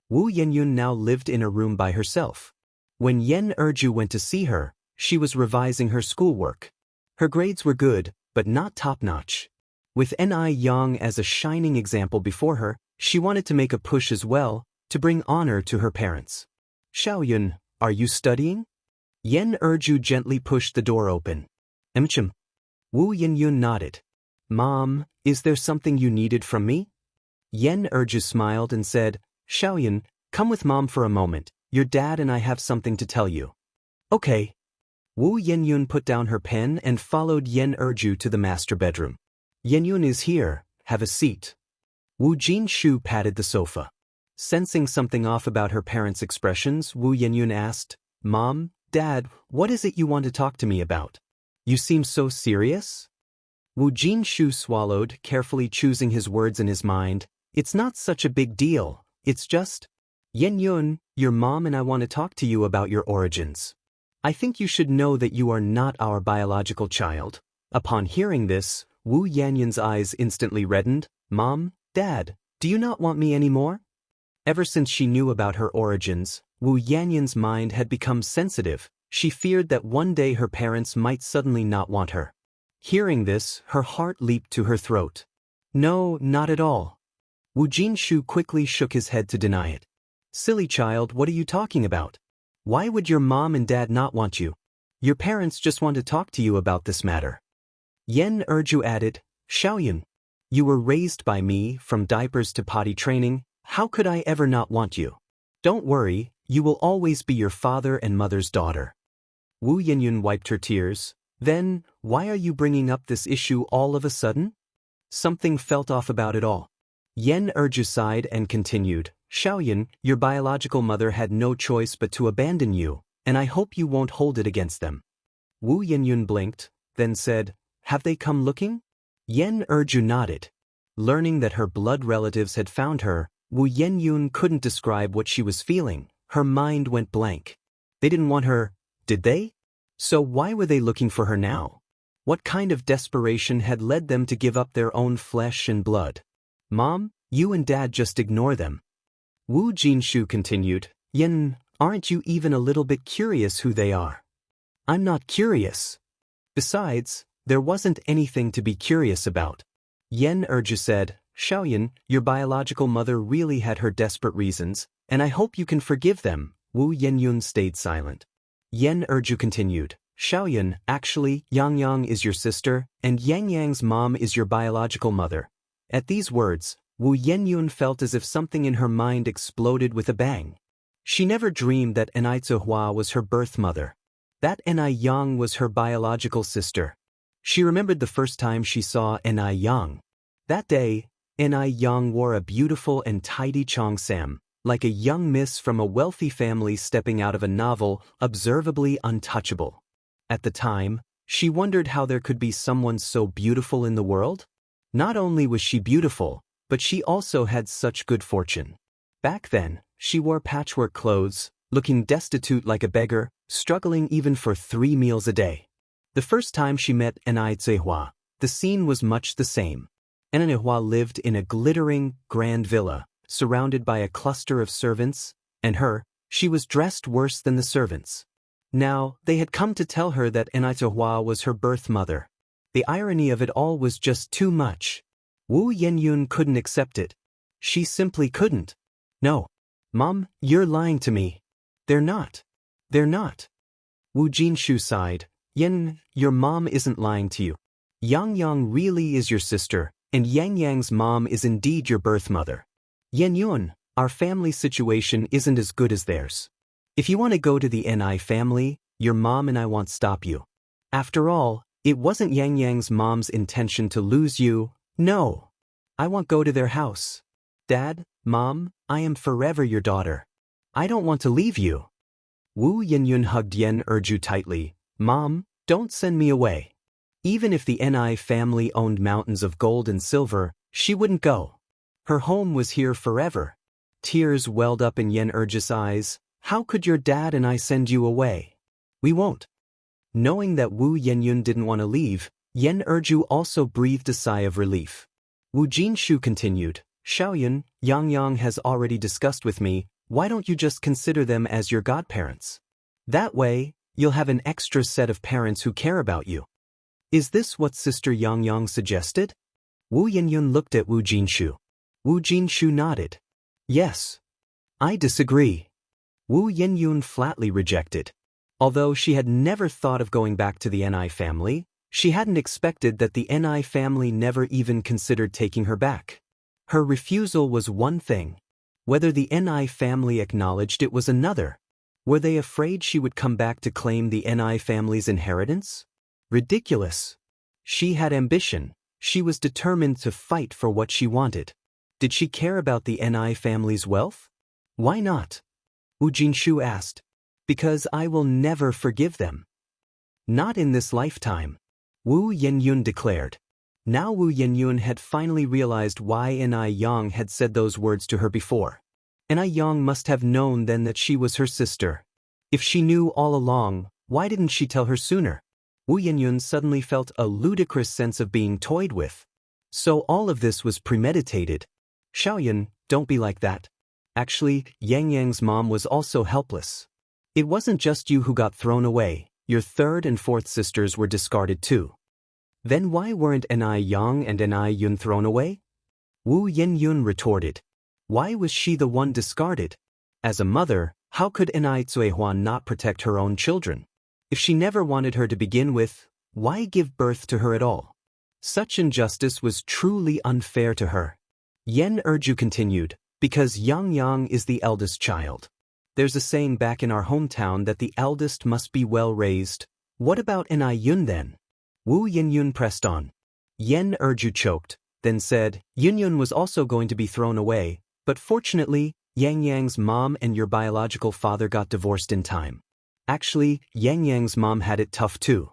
Wu Yinyun now lived in a room by herself. When Yen Erju went to see her, she was revising her schoolwork. Her grades were good, but not top-notch. With Ni Yang as a shining example before her, she wanted to make a push as well, to bring honor to her parents. "Xiaoyan, are you studying?" Yen Erju gently pushed the door open. "Emchim." Wu Yinyun nodded. "Mom, is there something you needed from me?" Yen Erju smiled and said, "Xiaoyan, come with Mom for a moment. Your dad and I have something to tell you." "Okay." Wu Yinyun put down her pen and followed Yen Erju to the master bedroom. "Yinyun is here, have a seat." Wu Jinshu patted the sofa. Sensing something off about her parents' expressions, Wu Yinyun asked, "Mom, Dad, what is it you want to talk to me about? You seem so serious?" Wu Jinshu swallowed, carefully choosing his words in his mind. "It's not such a big deal, it's just, Yinyun, your mom and I want to talk to you about your origins. I think you should know that you are not our biological child." Upon hearing this, Wu Yanyun's eyes instantly reddened. "Mom, Dad, do you not want me anymore?" Ever since she knew about her origins, Wu Yanyun's mind had become sensitive. She feared that one day her parents might suddenly not want her. Hearing this, her heart leaped to her throat. "No, not at all." Wu Jinshu quickly shook his head to deny it. "Silly child, what are you talking about? Why would your mom and dad not want you? Your parents just want to talk to you about this matter." Yen Erju added, "Xiaoyan, you were raised by me, from diapers to potty training. How could I ever not want you? Don't worry, you will always be your father and mother's daughter." Wu Yinyun wiped her tears. "Then, why are you bringing up this issue all of a sudden?" Something felt off about it all. Yen Erju sighed and continued, "Xiaoyan, your biological mother had no choice but to abandon you, and I hope you won't hold it against them." Wu Yinyun blinked, then said, "Have they come looking?" Yen Erju nodded. Learning that her blood relatives had found her, Wu Yinyun couldn't describe what she was feeling. Her mind went blank. They didn't want her, did they? So why were they looking for her now? What kind of desperation had led them to give up their own flesh and blood? "Mom, you and Dad just ignore them." Wu Jinshu continued, "Yen, aren't you even a little bit curious who they are?" "I'm not curious. Besides, there wasn't anything to be curious about." Yen Erju said, "Xiaoyan, your biological mother really had her desperate reasons, and I hope you can forgive them." Wu Yinyun stayed silent. Yen Erju continued, "Xiaoyan, actually, Yang Yang is your sister, and Yang Yang's mom is your biological mother." At these words, Wu Yinyun felt as if something in her mind exploded with a bang. She never dreamed that Ni Hua was her birth mother. That Ni Yang was her biological sister. She remembered the first time she saw Ni Yang. That day, Ni Yang wore a beautiful and tidy cheongsam, like a young miss from a wealthy family stepping out of a novel, observably untouchable. At the time, she wondered how there could be someone so beautiful in the world. Not only was she beautiful, but she also had such good fortune. Back then, she wore patchwork clothes, looking destitute like a beggar, struggling even for 3 meals a day. The first time she met Ni Hua, the scene was much the same. Ni Hua lived in a glittering, grand villa, surrounded by a cluster of servants, and she was dressed worse than the servants. Now, they had come to tell her that Ni Hua was her birth mother. The irony of it all was just too much. Wu Yinyun couldn't accept it. She simply couldn't. "No. Mom, you're lying to me." They're not. They're not." Wu Jinshu sighed. "Yen, your mom isn't lying to you. Yang Yang really is your sister, and Yang Yang's mom is indeed your birth mother. Yen Yun, our family situation isn't as good as theirs. If you want to go to the Ni family, your mom and I won't stop you. After all, it wasn't Yang Yang's mom's intention to lose you. No. I won't go to their house. Dad, Mom, I am forever your daughter. I don't want to leave you." Wu Yinyun hugged Yen Erju tightly. "Mom, don't send me away." Even if the Ni family owned mountains of gold and silver, she wouldn't go. Her home was here forever. Tears welled up in Yen Erju's eyes. "How could your dad and I send you away? We won't." Knowing that Wu Yenyun didn't want to leave, Yen Erju also breathed a sigh of relief. Wu Jinshu continued, Xiaoyun, Yang has already discussed with me, why don't you just consider them as your godparents? That way, you'll have an extra set of parents who care about you. Is this what Sister Yang suggested? Wu Yenyun looked at Wu Jinshu. Wu Jinshu nodded. Yes. I disagree. Wu Yenyun flatly rejected. Although she had never thought of going back to the Ni family, she hadn't expected that the Ni family never even considered taking her back. Her refusal was one thing. Whether the Ni family acknowledged it was another. Were they afraid she would come back to claim the Ni family's inheritance? Ridiculous. She had ambition. She was determined to fight for what she wanted. Did she care about the Ni family's wealth? Why not? Wu Jinshu asked. Because I will never forgive them. Not in this lifetime. Wu Yenyun declared. Now Wu Yenyun had finally realized why Ni Yang had said those words to her before. Ni Yang must have known then that she was her sister. If she knew all along, why didn't she tell her sooner? Wu Yenyun suddenly felt a ludicrous sense of being toyed with. So all of this was premeditated. Xiaoyun, don't be like that. Actually, Yang's mom was also helpless. It wasn't just you who got thrown away, your third and fourth sisters were discarded too. Then why weren't Ni Yang and Ni Yun thrown away? Wu Yenyun retorted. Why was she the one discarded? As a mother, how could Ni Zuihuan not protect her own children? If she never wanted her to begin with, why give birth to her at all? Such injustice was truly unfair to her. Yen Erju continued, because Yang is the eldest child. There's a saying back in our hometown that the eldest must be well raised. What about Ni Yun then? Wu Yenyun pressed on. Yen Erju choked, then said, Yunyun was also going to be thrown away, but fortunately, Yang's mom and your biological father got divorced in time. Actually, Yang's mom had it tough too.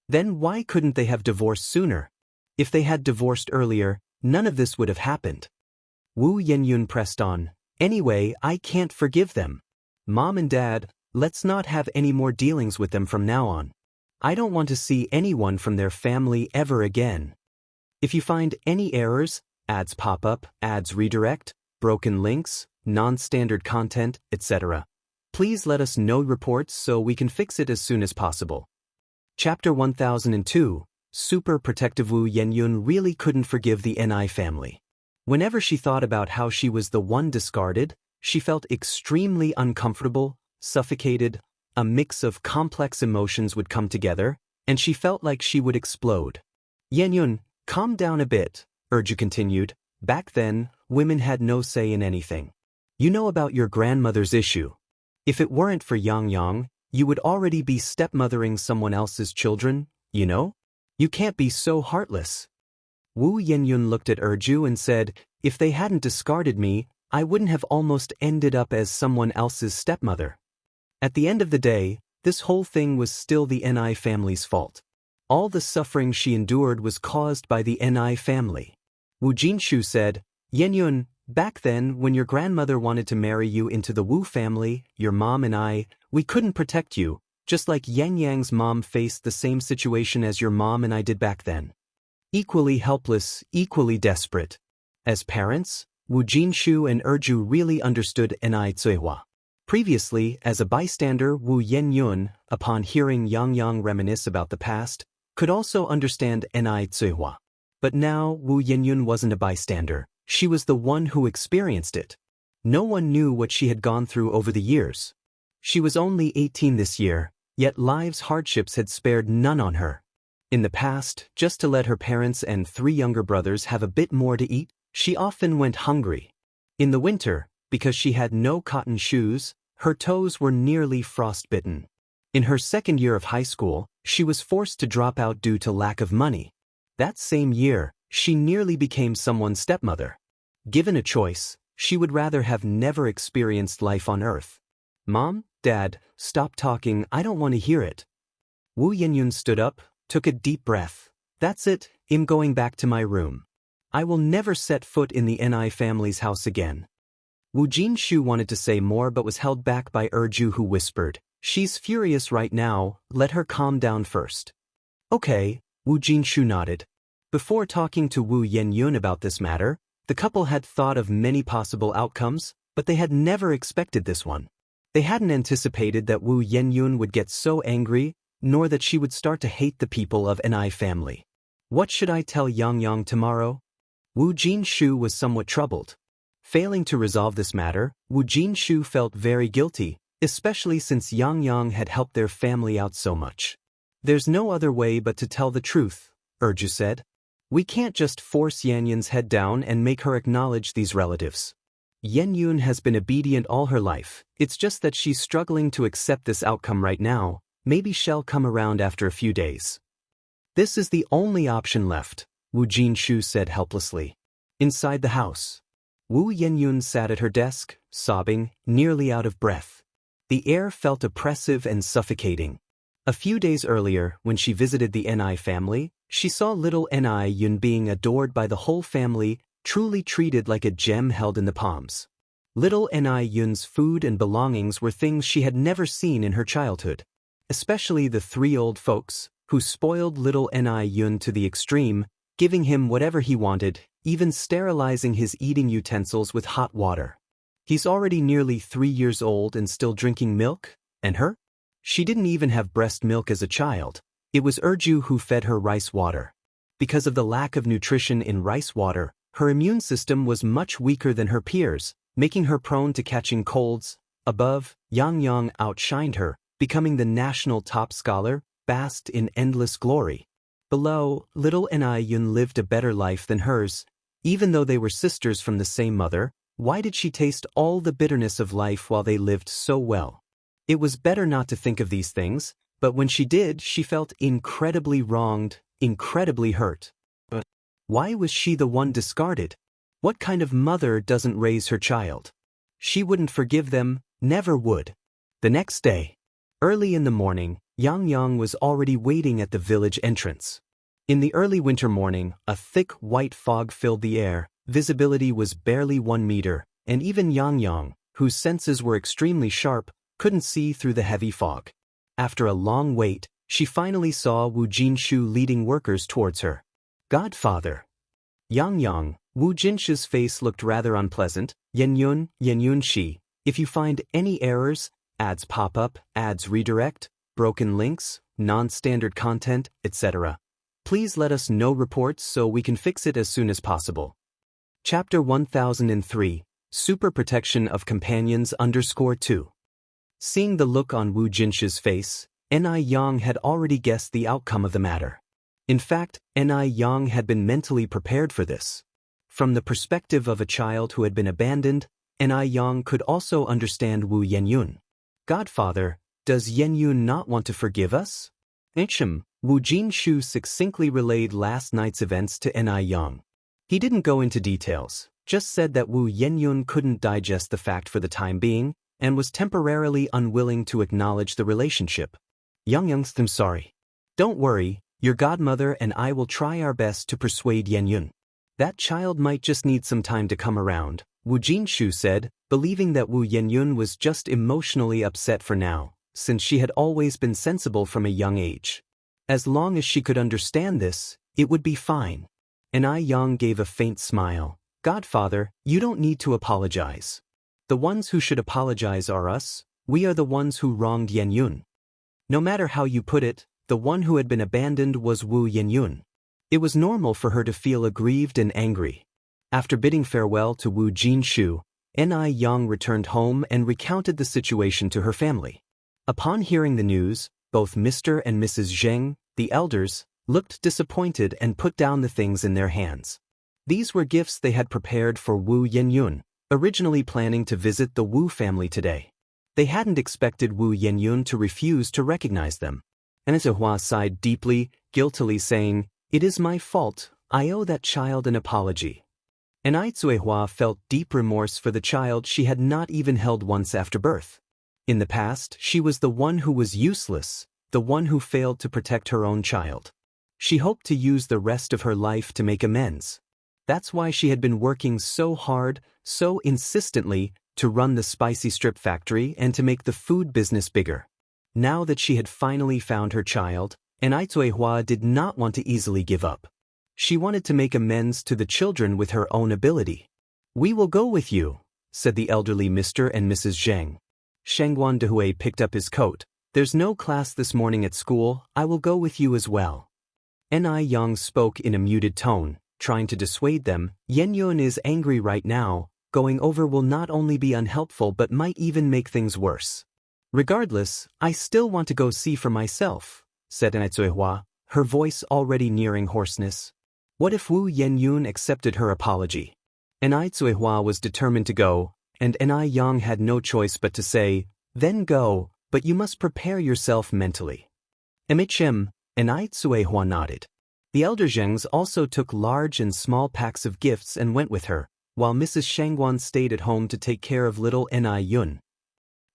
Then why couldn't they have divorced sooner? If they had divorced earlier, none of this would have happened. Wu Yenyun pressed on. Anyway, I can't forgive them. Mom and Dad, let's not have any more dealings with them from now on. I don't want to see anyone from their family ever again. If you find any errors, ads pop up, ads redirect, broken links, non-standard content, etc., please let us know reports so we can fix it as soon as possible. Chapter 1002, Super Protective. Wu Yenyun really couldn't forgive the Ni family. Whenever she thought about how she was the one discarded, she felt extremely uncomfortable, suffocated, a mix of complex emotions would come together, and she felt like she would explode. Yenyun, calm down a bit, Erju continued. Back then, women had no say in anything. You know about your grandmother's issue. If it weren't for Yang, you would already be stepmothering someone else's children, you know? You can't be so heartless. Wu Yenyun looked at Erju and said, if they hadn't discarded me, I wouldn't have almost ended up as someone else's stepmother. At the end of the day, this whole thing was still the Ni family's fault. All the suffering she endured was caused by the Ni family. Wu Jinshu said, Yenyun, back then when your grandmother wanted to marry you into the Wu family, your mom and I, we couldn't protect you, just like Yang's mom faced the same situation as your mom and I did back then. Equally helpless, equally desperate. As parents, Wu Jinshu and Erju really understood Ni Zuihua. Previously, as a bystander, Wu Yenyun, upon hearing Yang reminisce about the past, could also understand Ni Zuihua. But now, Wu Yenyun wasn't a bystander, she was the one who experienced it. No one knew what she had gone through over the years. She was only 18 this year, yet life's hardships had spared none on her. In the past, just to let her parents and 3 younger brothers have a bit more to eat, she often went hungry. In the winter, because she had no cotton shoes, her toes were nearly frostbitten. In her second year of high school, she was forced to drop out due to lack of money. That same year, she nearly became someone's stepmother. Given a choice, she would rather have never experienced life on Earth. Mom, Dad, stop talking, I don't want to hear it. Wu Yenyun stood up, took a deep breath. That's it, I'm going back to my room. I will never set foot in the Ni family's house again. Wu Jinshu wanted to say more but was held back by Erju, who whispered, She's furious right now, let her calm down first. Okay, Wu Jinshu nodded. Before talking to Wu Yenyun about this matter, the couple had thought of many possible outcomes, but they had never expected this one. They hadn't anticipated that Wu Yenyun would get so angry, nor that she would start to hate the people of Ni family. What should I tell Yang Yang tomorrow? Wu Jinshu was somewhat troubled. Failing to resolve this matter, Wu Jinshu felt very guilty, especially since Yang Yang had helped their family out so much. There's no other way but to tell the truth, Erju said. We can't just force Yanyun's head down and make her acknowledge these relatives. Yenyun has been obedient all her life, it's just that she's struggling to accept this outcome right now, maybe she'll come around after a few days. This is the only option left, Wu Jinshu said helplessly. Inside the house, Wu Yenyun sat at her desk, sobbing, nearly out of breath. The air felt oppressive and suffocating. A few days earlier, when she visited the Ni family, she saw little Ni Yun being adored by the whole family, truly treated like a gem held in the palms. Little Ni Yun's food and belongings were things she had never seen in her childhood. Especially the three old folks, who spoiled little Ni Yun to the extreme, giving him whatever he wanted, even sterilizing his eating utensils with hot water. He's already nearly 3 years old and still drinking milk, and her? She didn't even have breast milk as a child. It was Erju who fed her rice water. Because of the lack of nutrition in rice water, her immune system was much weaker than her peers, making her prone to catching colds. Above, Yang Yang outshined her, becoming the national top scholar, basked in endless glory. Below, little Ni Yun lived a better life than hers. Even though they were sisters from the same mother, why did she taste all the bitterness of life while they lived so well? It was better not to think of these things, but when she did, she felt incredibly wronged, incredibly hurt. But why was she the one discarded? What kind of mother doesn't raise her child? She wouldn't forgive them, never would. The next day, early in the morning, Yang Yang was already waiting at the village entrance. In the early winter morning, a thick white fog filled the air, visibility was barely 1 meter, and even Yang Yang, whose senses were extremely sharp, couldn't see through the heavy fog. After a long wait, she finally saw Wu Jinshu leading workers towards her. Godfather. Yang Yang, Wu Jinshu's face looked rather unpleasant. Yenyun Shi, if you find any errors, ads pop up, ads redirect, broken links, non-standard content, etc. Please let us know reports so we can fix it as soon as possible. Chapter 1003, Super Protection of Companions _2. Seeing the look on Wu Jinshu's face, Ni Yang had already guessed the outcome of the matter. In fact, Ni Yang had been mentally prepared for this. From the perspective of a child who had been abandoned, Ni Yang could also understand Wu Yenyun. Godfather, does Yenyun not want to forgive us? Wu Jinshu succinctly relayed last night's events to Ni Yang. He didn't go into details, just said that Wu Yenyun couldn't digest the fact for the time being, and was temporarily unwilling to acknowledge the relationship. I'm sorry. Don't worry, your godmother and I will try our best to persuade Yenyun. That child might just need some time to come around, Wu Jinshu said, believing that Wu Yenyun was just emotionally upset for now, since she had always been sensible from a young age. As long as she could understand this, it would be fine. Ni Yang gave a faint smile. Godfather, you don't need to apologize. The ones who should apologize are us, we are the ones who wronged Yenyun. No matter how you put it, the one who had been abandoned was Wu Yenyun. It was normal for her to feel aggrieved and angry. After bidding farewell to Wu Jinshu, Ni Yang returned home and recounted the situation to her family. Upon hearing the news, both Mr. and Mrs. Zheng, the elders, looked disappointed and put down the things in their hands. These were gifts they had prepared for Wu Yenyun, originally planning to visit the Wu family today. They hadn't expected Wu Yenyun to refuse to recognize them. Anizahua sighed deeply, guiltily saying, "It is my fault, I owe that child an apology." And Aizuehua felt deep remorse for the child she had not even held once after birth. In the past, she was the one who was useless, the one who failed to protect her own child. She hoped to use the rest of her life to make amends. That's why she had been working so hard, so insistently, to run the spicy strip factory and to make the food business bigger. Now that she had finally found her child, Hua did not want to easily give up. She wanted to make amends to the children with her own ability. "We will go with you," said the elderly Mr. and Mrs. Zheng. Shangguan Dehui picked up his coat. "There's no class this morning at school, I will go with you as well." Yang spoke in a muted tone, trying to dissuade them. "Yan Yun is angry right now, going over will not only be unhelpful but might even make things worse. Regardless, I still want to go see for myself," said Hua, her voice already nearing hoarseness. What if Wu Yenyun accepted her apology? Hua was determined to go, and Yang had no choice but to say, "Then go, but you must prepare yourself mentally." "MHM," Hua nodded. The elder Zhengs also took large and small packs of gifts and went with her, while Mrs. Shangguan stayed at home to take care of little Yun.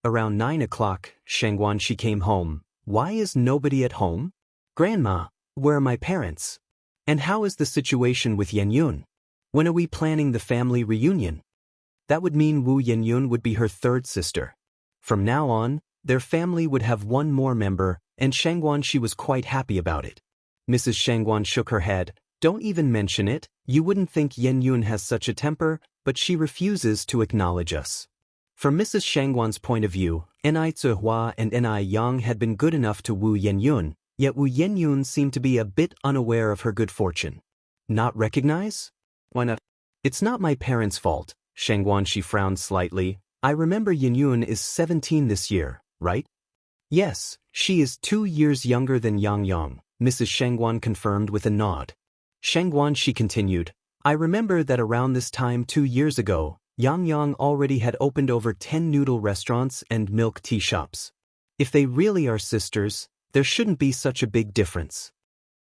Around 9 o'clock, Shangguan she came home. "Why is nobody at home? Grandma, where are my parents? And how is the situation with Yun? When are we planning the family reunion?" That would mean Wu Yenyun would be her third sister. From now on, their family would have one more member, and Shangguan she was quite happy about it. Mrs. Shangguan shook her head. "Don't even mention it, you wouldn't think Yenyun has such a temper, but she refuses to acknowledge us." From Mrs. Shangguan's point of view, Hua and Yang had been good enough to Wu Yenyun, yet Wu Yenyun seemed to be a bit unaware of her good fortune. "Not recognize? Why not?" "It's not my parents' fault," Shangguan she frowned slightly. "I remember Yenyun is 17 this year, right?" "Yes, she is 2 years younger than Yang," Mrs. Shangguan confirmed with a nod. Shangguan she continued, "I remember that around this time 2 years ago, Yang already had opened over 10 noodle restaurants and milk tea shops. If they really are sisters, there shouldn't be such a big difference."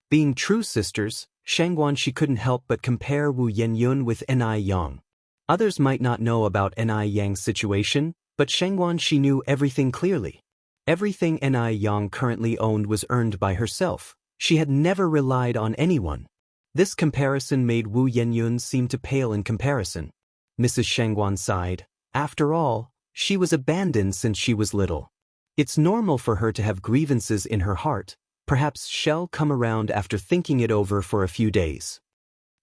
Being true sisters, Shangguan she couldn't help but compare Wu Yenyun with Yang. Others might not know about Yang's situation, but Shangguan she knew everything clearly. Everything Yang currently owned was earned by herself. She had never relied on anyone. This comparison made Wu Yenyun seem to pale in comparison. Mrs. Shangguan sighed. After all, she was abandoned since she was little. It's normal for her to have grievances in her heart. Perhaps she'll come around after thinking it over for a few days.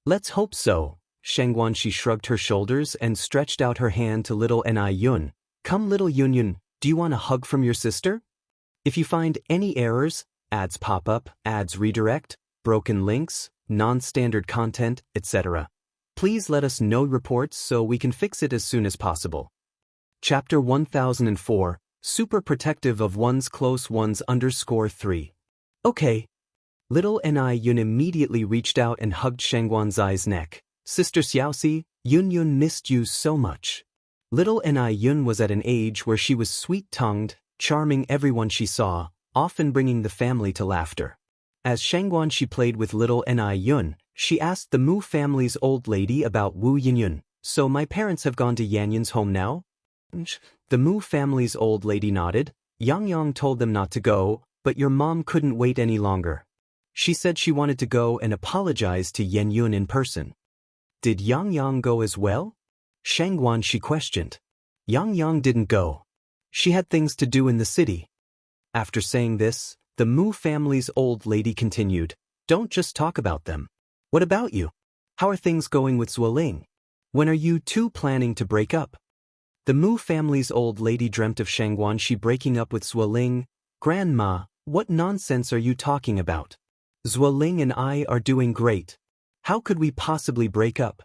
"Let's hope so." Shangguan she shrugged her shoulders and stretched out her hand to little Yun. "Come little Yun, do you want a hug from your sister? If you find any errors, ads pop up, ads redirect, broken links, non-standard content, etc. please let us know reports so we can fix it as soon as possible." Chapter 1004, Super Protective of One's Close Ones _3. "Okay." Little Yun immediately reached out and hugged Shangguan's neck. "Sister Xiaoxi, Yun missed you so much." Little Yun was at an age where she was sweet-tongued, charming everyone she saw, often bringing the family to laughter. As Shangguan she played with little Yun, she asked the Mu family's old lady about Wu Yenyun. "So my parents have gone to Yanyun's home now?" The Mu family's old lady nodded. Yang told them not to go, but your mom couldn't wait any longer. She said she wanted to go and apologize to Yenyun in person. "Did Yang go as well?" Shangguan she questioned. Yang didn't go. She had things to do in the city. After saying this, the Mu family's old lady continued, "Don't just talk about them. What about you? How are things going with Zuoling? When are you two planning to break up?" The Mu family's old lady dreamt of Shangguan she breaking up with Zuoling. "Grandma, what nonsense are you talking about? Zuoling and I are doing great. How could we possibly break up?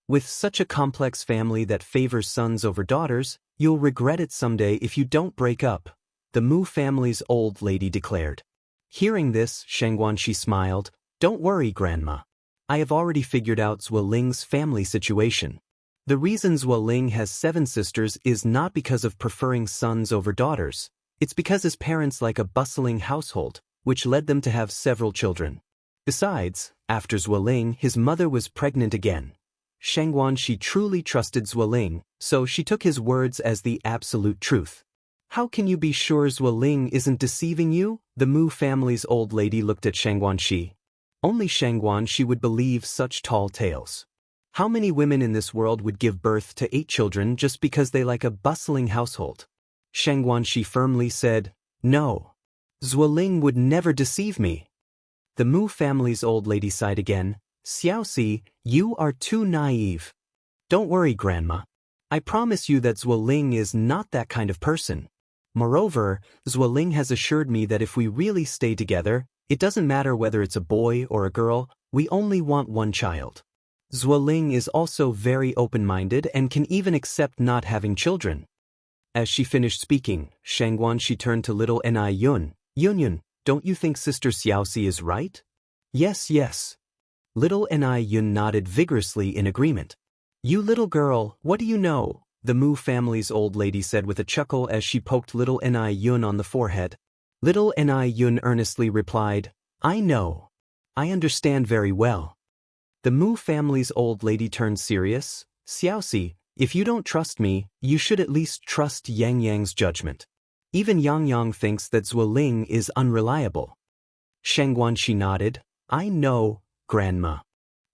With such a complex family that favors sons over daughters, you'll regret it someday if you don't break up," the Mu family's old lady declared. Hearing this, Shangguan she smiled. "Don't worry, Grandma. I have already figured out Zuoling's family situation. The reason Zuoling has 7 sisters is not because of preferring sons over daughters. It's because his parents like a bustling household, which led them to have several children. Besides, after Zuoling, his mother was pregnant again. Shangguan she truly trusted Zuoling, so she took his words as the absolute truth." "How can you be sure Zuoling isn't deceiving you?" The Mu family's old lady looked at Shangguan she. Only Shangguan she would believe such tall tales. How many women in this world would give birth to 8 children just because they like a bustling household? Shangguan she firmly said, No. Zuoling would never deceive me. The Mu family's old lady sighed again. Xiaoxi, you are too naive. Don't worry, Grandma. I promise you that Zuoling is not that kind of person. Moreover, Zuoling has assured me that if we really stay together, it doesn't matter whether it's a boy or a girl, we only want one child. Zuoling is also very open-minded and can even accept not having children. As she finished speaking, Shangguan she turned to little Ni Yun. Yun, don't you think Sister Xiaoxi is right? Yes, yes. Little Ni Yun nodded vigorously in agreement. You little girl, what do you know? The Mu family's old lady said with a chuckle as she poked little Ni Yun on the forehead. Little Ni Yun earnestly replied, I know. I understand very well. The Mu family's old lady turned serious. Xiaoxi, if you don't trust me, you should at least trust Yang Yang's judgment. Even Yang Yang thinks that Zuoling is unreliable. Shangguan she nodded. I know, Grandma.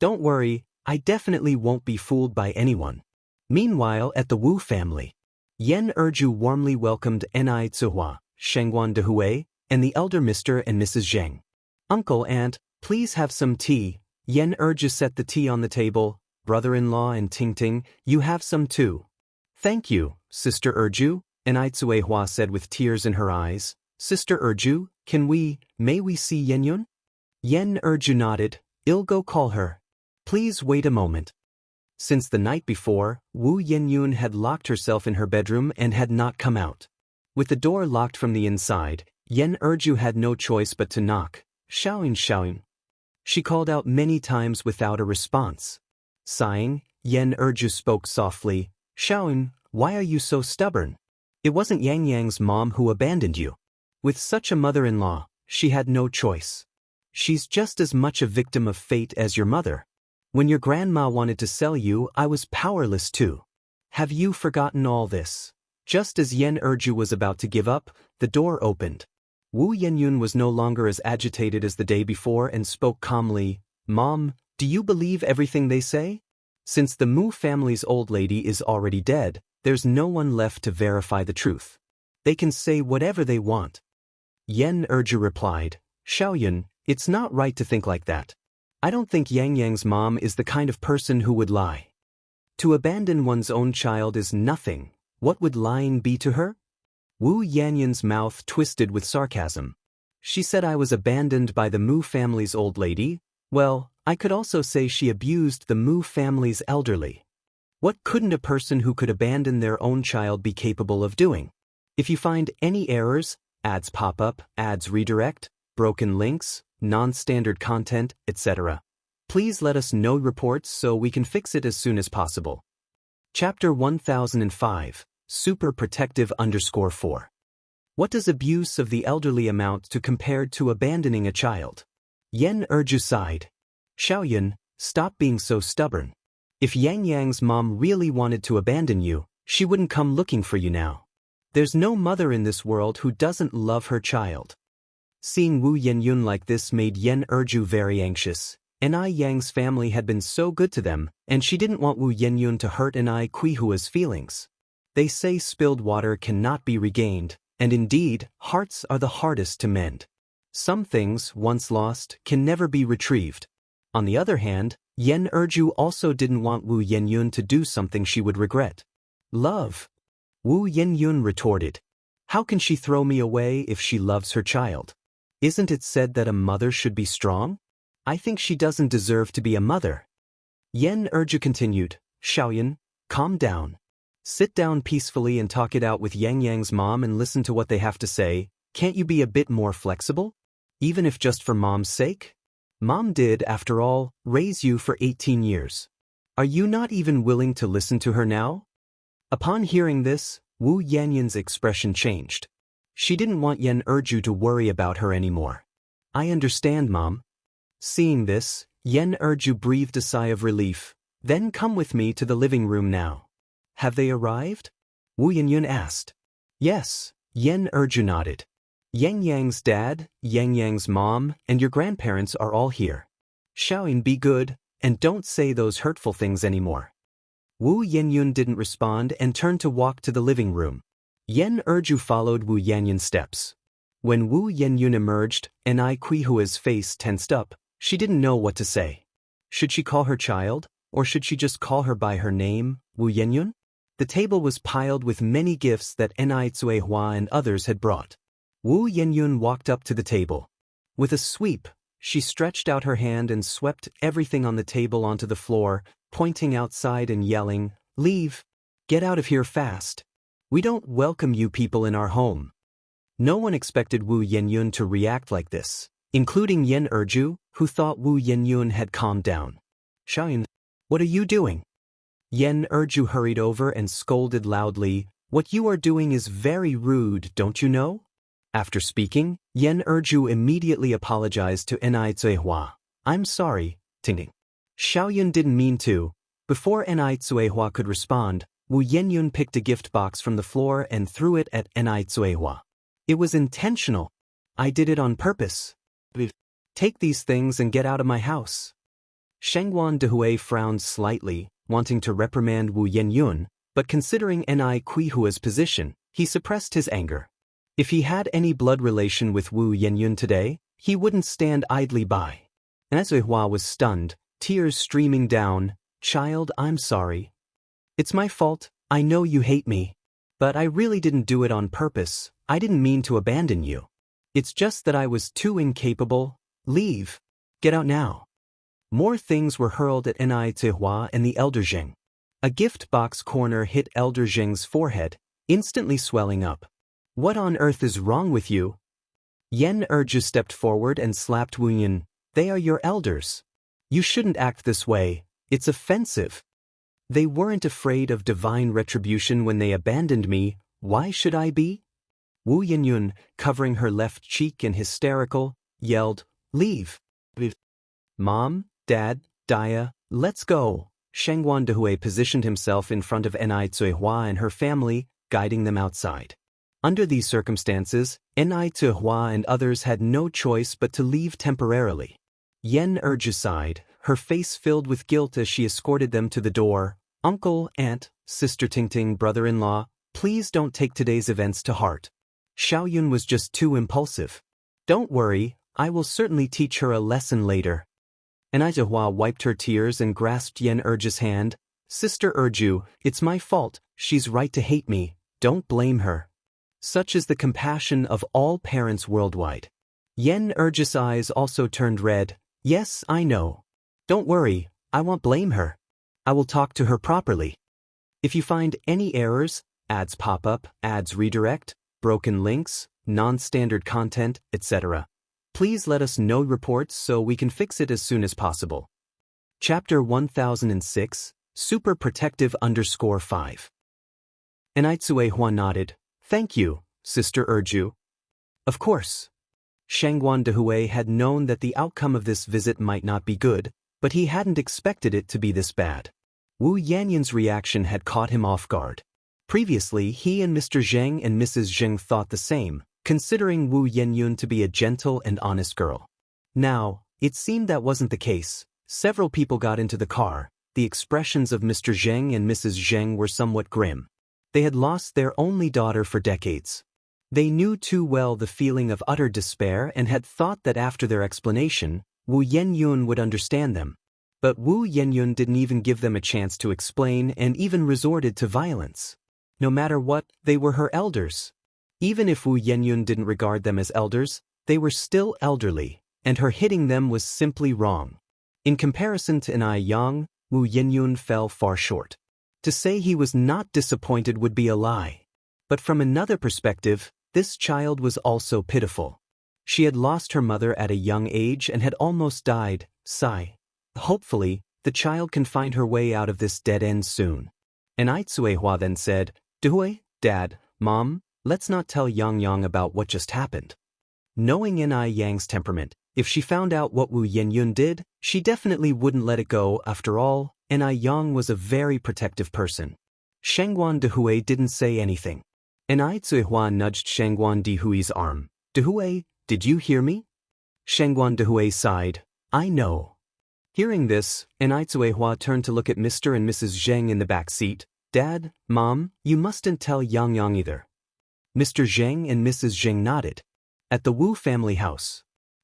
Don't worry, I definitely won't be fooled by anyone. Meanwhile, at the Wu family, Yan Erju warmly welcomed Ni Zihua, Shangguan Dehui, and the elder Mr. and Mrs. Zheng. Uncle, aunt, please have some tea. Yan Erju set the tea on the table. Brother-in-law and Ting, you have some too. Thank you, Sister Erju, Ni Zuehua said with tears in her eyes. Sister Erju, may we see Yan Yun? Yan Erju nodded. I'll go call her. Please wait a moment. Since the night before, Wu Yenyun had locked herself in her bedroom and had not come out. With the door locked from the inside, Yan Erju had no choice but to knock. Shaoyin. She called out many times without a response. Sighing, Yan Erju spoke softly. Shaoyin, why are you so stubborn? It wasn't Yang Yang's mom who abandoned you. With such a mother-in-law, she had no choice. She's just as much a victim of fate as your mother. When your grandma wanted to sell you, I was powerless too. Have you forgotten all this? Just as Yan Erju was about to give up, the door opened. Wu Yenyun was no longer as agitated as the day before and spoke calmly. Mom, do you believe everything they say? Since the Mu family's old lady is already dead, there's no one left to verify the truth. They can say whatever they want. Yan Erju replied, Shaoyun, it's not right to think like that. I don't think Yang Yang's mom is the kind of person who would lie. To abandon one's own child is nothing. What would lying be to her? Wu Yanyun's mouth twisted with sarcasm. She said I was abandoned by the Mu family's old lady. Well, I could also say she abused the Mu family's elderly. What couldn't a person who could abandon their own child be capable of doing? If you find any errors, ads pop up, ads redirect, broken links, non-standard content, etc., please let us know reports so we can fix it as soon as possible. Chapter 1005, Super Protective _4. What does abuse of the elderly amount to compared to abandoning a child? Yan Erju sighed. Shaoyun, stop being so stubborn. If Yang Yang's mom really wanted to abandon you, she wouldn't come looking for you now. There's no mother in this world who doesn't love her child. Seeing Wu Yenyun like this made Yan Erju very anxious. Ni Yang's family had been so good to them, and she didn't want Wu Yenyun to hurt Ni Qihua's feelings. They say spilled water cannot be regained, and indeed, hearts are the hardest to mend. Some things, once lost, can never be retrieved. On the other hand, Yan Erju also didn't want Wu Yenyun to do something she would regret. Love. Wu Yenyun retorted. How can she throw me away if she loves her child? Isn't it said that a mother should be strong? I think she doesn't deserve to be a mother. Yan Erju continued. Shaoyun, calm down. Sit down peacefully and talk it out with Yang Yang's mom and listen to what they have to say. Can't you be a bit more flexible? Even if just for mom's sake? Mom did, after all, raise you for 18 years. Are you not even willing to listen to her now? Upon hearing this, Wu Yanyun's expression changed. She didn't want Yan Erju to worry about her anymore. I understand, Mom. Seeing this, Yan Erju breathed a sigh of relief. Then come with me to the living room now. Have they arrived? Wu Yenyun asked. Yes, Yan Erju nodded. Yang Yang's dad, Yang Yang's mom, and your grandparents are all here. Shaoyin, be good, and don't say those hurtful things anymore. Wu Yenyun didn't respond and turned to walk to the living room. Yan Erju followed Wu Yanyun's steps. When Wu Yenyun emerged, Enai Quihua's face tensed up. She didn't know what to say. Should she call her child, or should she just call her by her name, Wu Yenyun? The table was piled with many gifts that Enai Cuihua and others had brought. Wu Yenyun walked up to the table. With a sweep, she stretched out her hand and swept everything on the table onto the floor, pointing outside and yelling, "Leave! Get out of here fast! We don't welcome you people in our home." No one expected Wu Yenyun to react like this, including Yen Erju, who thought Wu Yenyun had calmed down. "Xiaoyun, what are you doing?" Yen Erju hurried over and scolded loudly, "What you are doing is very rude, don't you know?" After speaking, Yen Erju immediately apologized to Enai Cuihua. "I'm sorry, Tingting. Xiaoyun didn't mean to." Before Enai Cuihua could respond, Wu Yenyun picked a gift box from the floor and threw it at Enai Cuihua. "It was intentional. I did it on purpose. Take these things and get out of my house." Shengguan Dehui frowned slightly, wanting to reprimand Wu Yenyun, but considering Enai Quihua's position, he suppressed his anger. If he had any blood relation with Wu Yenyun today, he wouldn't stand idly by. Enai Cuihua was stunned, tears streaming down. "Child, I'm sorry. It's my fault. I know you hate me. But I really didn't do it on purpose. I didn't mean to abandon you. It's just that I was too incapable. Leave. Get out now." More things were hurled at Enai Cuihua and the Elder Zheng. A gift box corner hit Elder Zheng's forehead, instantly swelling up. "What on earth is wrong with you?" Yen Erju stepped forward and slapped Wu Yin. "They are your elders. You shouldn't act this way. It's offensive. They weren't afraid of divine retribution when they abandoned me. Why should I be?" Wu Yenyun, covering her left cheek and hysterical, yelled, "Leave! Mom, Dad, Dia, let's go." Shengguan Dehui positioned himself in front of Enai Cuihua and her family, guiding them outside. Under these circumstances, Enai Cuihua and others had no choice but to leave temporarily. Yen Erju sighed, her face filled with guilt as she escorted them to the door. "Uncle, Aunt, Sister Tingting, brother-in-law, please don't take today's events to heart. Xiaoyun was just too impulsive. Don't worry, I will certainly teach her a lesson later." Enai Cuihua wiped her tears and grasped Yen Erju's hand. "Sister Erju, it's my fault. She's right to hate me. Don't blame her." Such is the compassion of all parents worldwide. Yen Erju's eyes also turned red. "Yes, I know. Don't worry, I won't blame her. I will talk to her properly. If you find any errors, ads pop up, ads redirect, broken links, non-standard content, etc., please let us know reports so we can fix it as soon as possible." Chapter 1006, Super Protective _5. Enai Cuihua nodded. "Thank you, Sister Erju." "Of course." Shengguan Dehui had known that the outcome of this visit might not be good, but he hadn't expected it to be this bad. Wu Yanyun's reaction had caught him off guard. Previously, he and Mr. Zheng and Mrs. Zheng thought the same, considering Wu Yenyun to be a gentle and honest girl. Now, it seemed that wasn't the case. Several people got into the car. The expressions of Mr. Zheng and Mrs. Zheng were somewhat grim. They had lost their only daughter for decades. They knew too well the feeling of utter despair and had thought that after their explanation, Wu Yenyun would understand them. But Wu Yenyun didn't even give them a chance to explain and even resorted to violence. No matter what, they were her elders. Even if Wu Yenyun didn't regard them as elders, they were still elderly, and her hitting them was simply wrong. In comparison to Enai Yang, Wu Yenyun fell far short. To say he was not disappointed would be a lie. But from another perspective, this child was also pitiful. She had lost her mother at a young age and had almost died. Sigh. Hopefully, the child can find her way out of this dead end soon. Enai Cuihua then said, "Dehui, Dad, Mom, let's not tell Yang Yang about what just happened." Knowing Enai Yang's temperament, if she found out what Wu Yenyun did, she definitely wouldn't let it go. After all, Enai Yang was a very protective person. Shengguan Dehui didn't say anything. Enai Cuihua nudged Shengguan Dehui's arm. "Dehui, did you hear me?" Shengguan Dehui sighed. "I know." Hearing this, Enai Cuihua turned to look at Mr. and Mrs. Zheng in the back seat. "Dad, Mom, you mustn't tell Yang Yang either." Mr. Zheng and Mrs. Zheng nodded. At the Wu family house.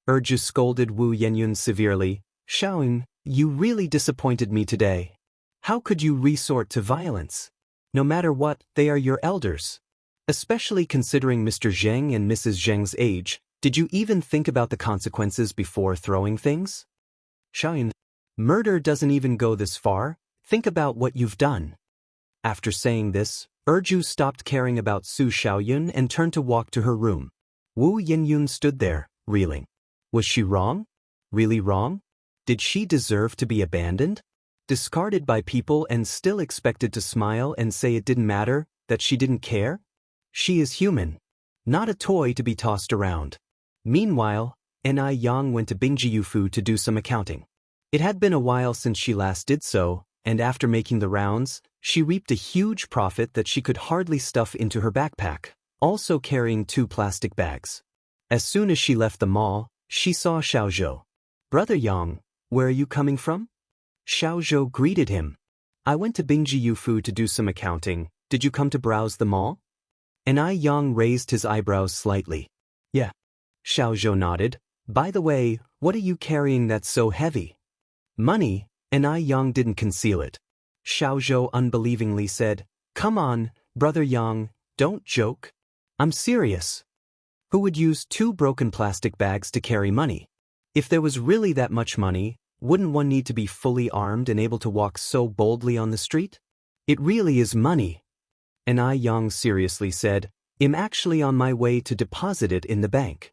Erju scolded Wu Yenyun severely. Xiaoyun, you really disappointed me today. How could you resort to violence? No matter what, they are your elders. Especially considering Mr. Zheng and Mrs. Zheng's age, did you even think about the consequences before throwing things? Xiaoyun, murder doesn't even go this far. Think about what you've done. After saying this, Erju stopped caring about Su Xiaoyun and turned to walk to her room. Wu Yenyun stood there, reeling. Was she wrong? Really wrong? Did she deserve to be abandoned? Discarded by people and still expected to smile and say it didn't matter, that she didn't care? She is human. Not a toy to be tossed around. Meanwhile, Ni Yang went to Bingjiyufu to do some accounting. It had been a while since she last did so, and after making the rounds, she reaped a huge profit that she could hardly stuff into her backpack, also carrying 2 plastic bags. As soon as she left the mall, she saw Xiaozhou. Brother Yang, where are you coming from? Xiaozhou greeted him. I went to Bingjiyufu to do some accounting. Did you come to browse the mall? Ni Yang raised his eyebrows slightly. Yeah. Xiaozhou nodded. By the way, what are you carrying that's so heavy? Money, Ni Yang didn't conceal it. Xiaozhou unbelievingly said, Come on, Brother Yang, don't joke. I'm serious. Who would use 2 broken plastic bags to carry money? If there was really that much money, wouldn't one need to be fully armed and able to walk so boldly on the street? It really is money. Ni Yang seriously said, I'm actually on my way to deposit it in the bank.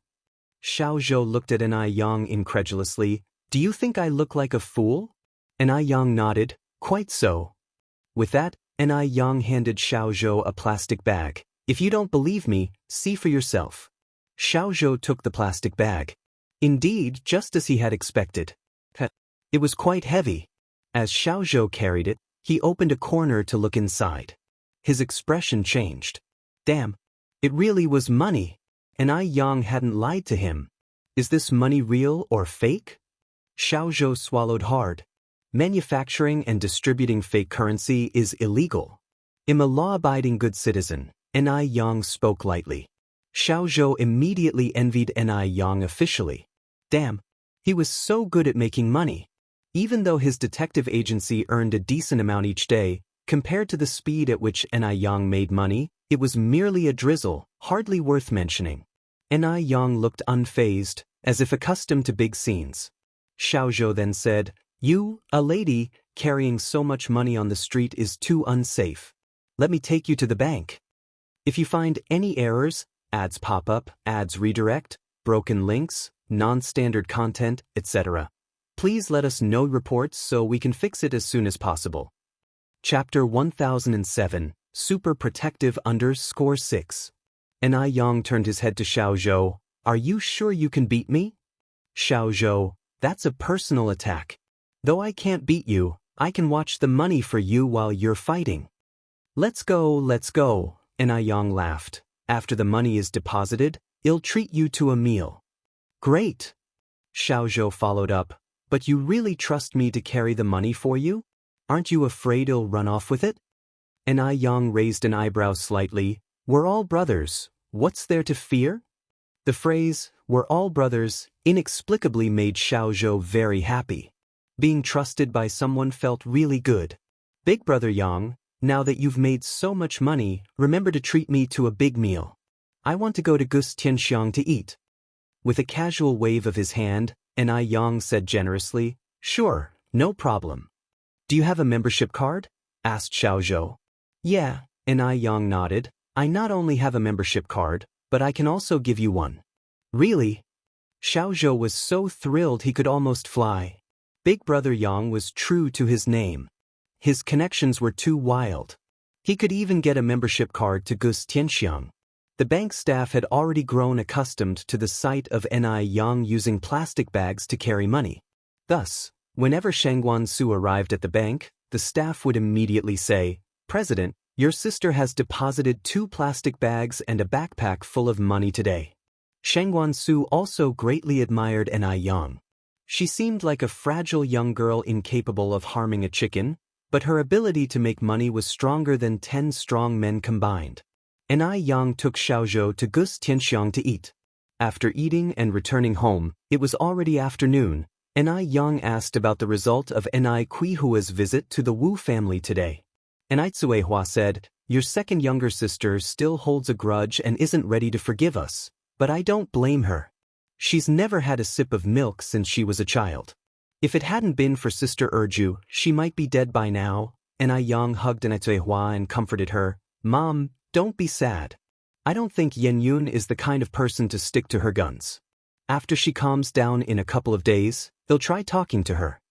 Xiaozhou looked at Ni Yang incredulously. Do you think I look like a fool? Ni Yang nodded. Quite so. With that, Ni Yang handed Xiaozhou a plastic bag. If you don't believe me, see for yourself. Xiaozhou took the plastic bag. Indeed, just as he had expected. It was quite heavy. As Xiaozhou carried it, he opened a corner to look inside. His expression changed. Damn, it really was money. Ni Yang hadn't lied to him. Is this money real or fake? Xiaozhou swallowed hard. Manufacturing and distributing fake currency is illegal. I'm a law-abiding good citizen, Ni Yang spoke lightly. Xiaozhou immediately envied Ni Yang officially. Damn, he was so good at making money. Even though his detective agency earned a decent amount each day, compared to the speed at which Ni Yang made money, it was merely a drizzle, hardly worth mentioning. Ni Yang looked unfazed, as if accustomed to big scenes. Xiaozhou then said, You, a lady, carrying so much money on the street is too unsafe. Let me take you to the bank. If you find any errors, ads pop up, ads redirect, broken links, non-standard content, etc., please let us know reports so we can fix it as soon as possible. Chapter 1007, Super Protective _6. Ni Yang turned his head to Xiaozhou. Are you sure you can beat me? Xiaozhou, that's a personal attack. Though I can't beat you, I can watch the money for you while you're fighting. Let's go, Ni Yang laughed. After the money is deposited, I'll treat you to a meal. Great. Xiaozhou followed up. But you really trust me to carry the money for you? Aren't you afraid I'll run off with it? Ni Yang raised an eyebrow slightly. We're all brothers. What's there to fear? The phrase, we're all brothers, inexplicably made Xiaozhou very happy. Being trusted by someone felt really good. Big Brother Yang, now that you've made so much money, remember to treat me to a big meal. I want to go to Gus Tianxiang to eat. With a casual wave of his hand, Ni Yang said generously, Sure, no problem. Do you have a membership card? Asked Xiaozhou. Yeah, Ni Yang nodded. I not only have a membership card, but I can also give you one. Really? Xiaozhou was so thrilled he could almost fly. Big Brother Yang was true to his name. His connections were too wild. He could even get a membership card to Gus Tianxiang. The bank staff had already grown accustomed to the sight of Ni Yang using plastic bags to carry money. Thus, whenever Shangguan Su arrived at the bank, the staff would immediately say, President, your sister has deposited 2 plastic bags and a backpack full of money today. Shangguan Su also greatly admired Ni Yang. She seemed like a fragile young girl incapable of harming a chicken, but her ability to make money was stronger than 10 strong men combined. Ni Yang took Xiaozhou to Gus Tianxiang to eat. After eating and returning home, it was already afternoon, and Yang asked about the result of Kuihua's visit to the Wu family today. And Tsuehua said, "Your second younger sister still holds a grudge and isn't ready to forgive us, but I don't blame her. She's never had a sip of milk since she was a child. If it hadn't been for Sister Urju, she might be dead by now." And Yang hugged Tsuehua and comforted her. "Mom, don't be sad. I don't think Yenyun is the kind of person to stick to her guns. After she calms down in a couple of days, they'll try talking to her.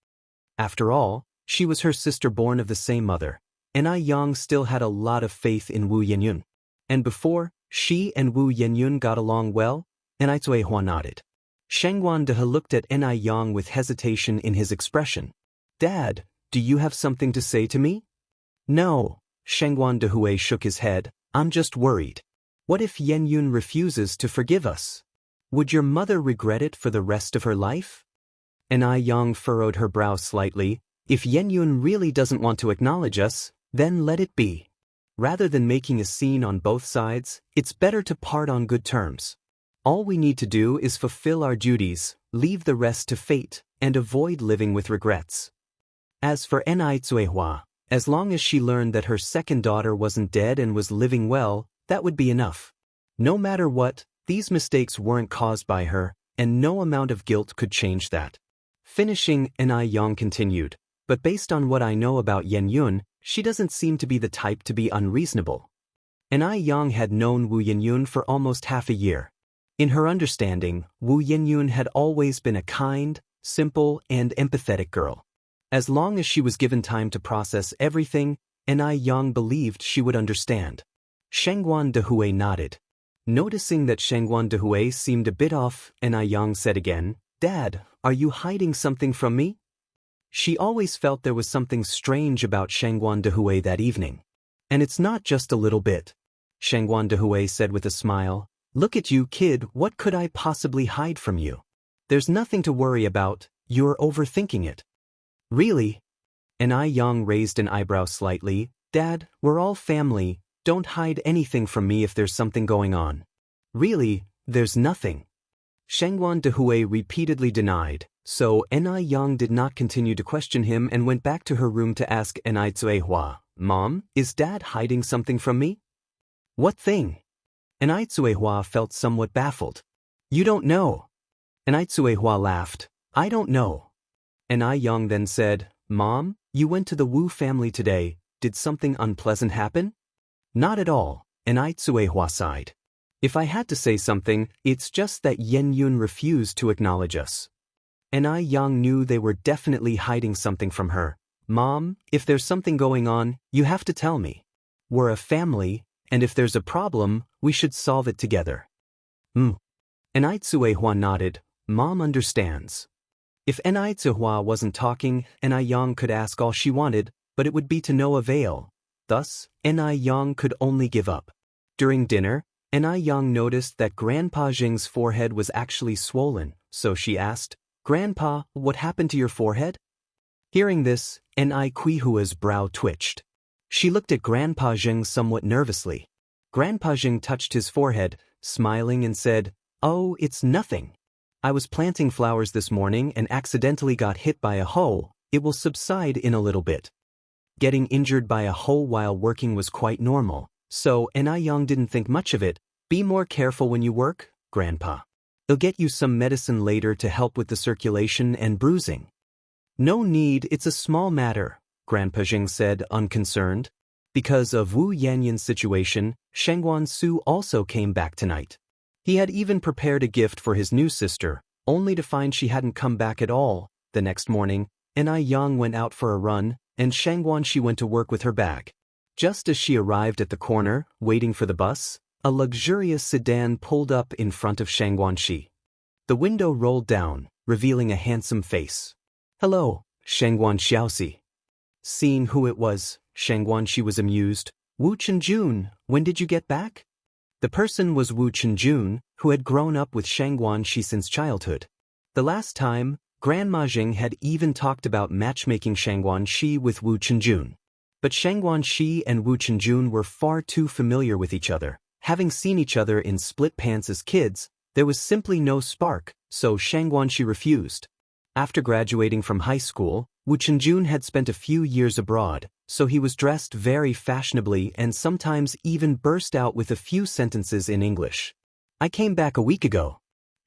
After all, she was her sister born of the same mother, and Yang still had a lot of faith in Wu Yenyun. And before, she and Wu Yenyun got along well?" And Tsuehua nodded. Shengwan Dehe looked at Yang with hesitation in his expression. "Dad, do you have something to say to me?" "No," Shengwan Dehue shook his head, "I'm just worried. What if Yenyun refuses to forgive us? Would your mother regret it for the rest of her life?" And Yang furrowed her brow slightly. "If Yenyun really doesn't want to acknowledge us, then let it be. Rather than making a scene on both sides, it's better to part on good terms. All we need to do is fulfill our duties, leave the rest to fate, and avoid living with regrets." As for Tsuehua, as long as she learned that her second daughter wasn't dead and was living well, that would be enough. No matter what, these mistakes weren't caused by her, and no amount of guilt could change that. Finishing, Yang continued, "But based on what I know about Yenyun, she doesn't seem to be the type to be unreasonable." And Yang had known Wu Yenyun for almost half a year. In her understanding, Wu Yenyun had always been a kind, simple, and empathetic girl. As long as she was given time to process everything, Yang believed she would understand. Shengwan Dehue nodded. Noticing that Shengwan Dehue seemed a bit off, Yang said again, "Dad, are you hiding something from me?" She always felt there was something strange about Shengwan Dehue that evening. "And it's not just a little bit," Shengwan Dehue said with a smile. "Look at you, kid, what could I possibly hide from you? There's nothing to worry about, you're overthinking it." "Really?" And Yang raised an eyebrow slightly. "Dad, we're all family, don't hide anything from me if there's something going on." "Really, there's nothing." Shengwan Dehue repeatedly denied, so Yang did not continue to question him and went back to her room to ask Tsuehua, "Mom, is Dad hiding something from me?" "What thing?" Tsuehua felt somewhat baffled. "You don't know." Tsuehua laughed. "I don't know." Yang then said, "Mom, you went to the Wu family today, did something unpleasant happen?" "Not at all," Tsuehua sighed. "If I had to say something, it's just that Yenyun refused to acknowledge us." Yang knew they were definitely hiding something from her. "Mom, if there's something going on, you have to tell me. We're a family, and if there's a problem, we should solve it together." Tsuehua nodded. "Mom understands." If Tsuehua wasn't talking, Yang could ask all she wanted, but it would be to no avail. Thus, Yang could only give up. During dinner, Yang noticed that Grandpa Jing's forehead was actually swollen, so she asked, "Grandpa, what happened to your forehead?" Hearing this, Kuihua's brow twitched. She looked at Grandpa Jing somewhat nervously. Grandpa Jing touched his forehead, smiling and said, "Oh, it's nothing. I was planting flowers this morning and accidentally got hit by a hoe. It will subside in a little bit." Getting injured by a hoe while working was quite normal, so Yang didn't think much of it. "Be more careful when you work, Grandpa. They'll get you some medicine later to help with the circulation and bruising." "No need, it's a small matter," Grandpa Jing said, unconcerned. Because of Wu Yanyun's situation, Shengwan Su also came back tonight. He had even prepared a gift for his new sister, only to find she hadn't come back at all. The next morning, Yang went out for a run, and Shengwan Shi went to work with her bag. Just as she arrived at the corner, waiting for the bus, a luxurious sedan pulled up in front of Shengwan Shi. The window rolled down, revealing a handsome face. "Hello, Shengwan Xiaoxi." Seeing who it was, Shengwan Shi was amused. "Wu Chenjun, when did you get back?" The person was Wu Chenjun, who had grown up with Shengwan Shi since childhood. The last time, Grandma Jing had even talked about matchmaking Shengwan Shi with Wu Chenjun. But Shengwan Shi and Wu Chenjun were far too familiar with each other, having seen each other in split pants as kids, There was simply no spark, so Shang Guanxi refused. After graduating from high school, Wu Chenjun had spent a few years abroad, so he was dressed very fashionably and sometimes even burst out with a few sentences in English. I came back a week ago.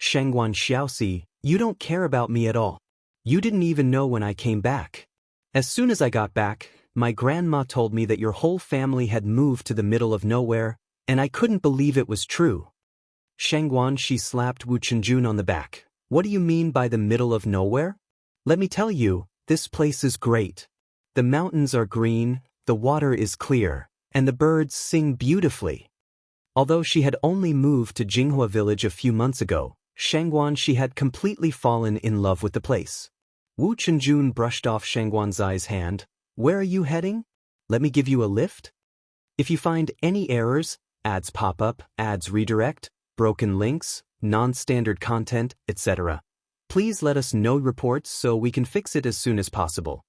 Shangguan Xiaoxi, you don't care about me at all. You didn't even know when I came back. As soon as I got back, my grandma told me that your whole family had moved to the middle of nowhere, and I couldn't believe it was true. Shangguan Shi slapped Wu Chenjun on the back. What do you mean by the middle of nowhere? Let me tell you, this place is great. The mountains are green, the water is clear, and the birds sing beautifully. Although she had only moved to Jinghua village a few months ago, Shangguan Shi had completely fallen in love with the place. Wu Chenjun brushed off Shangguan Zai's hand. Where are you heading? Let me give you a lift? If you find any errors, ads pop up, ads redirect, broken links, non-standard content, etc., please let us know reports so we can fix it as soon as possible.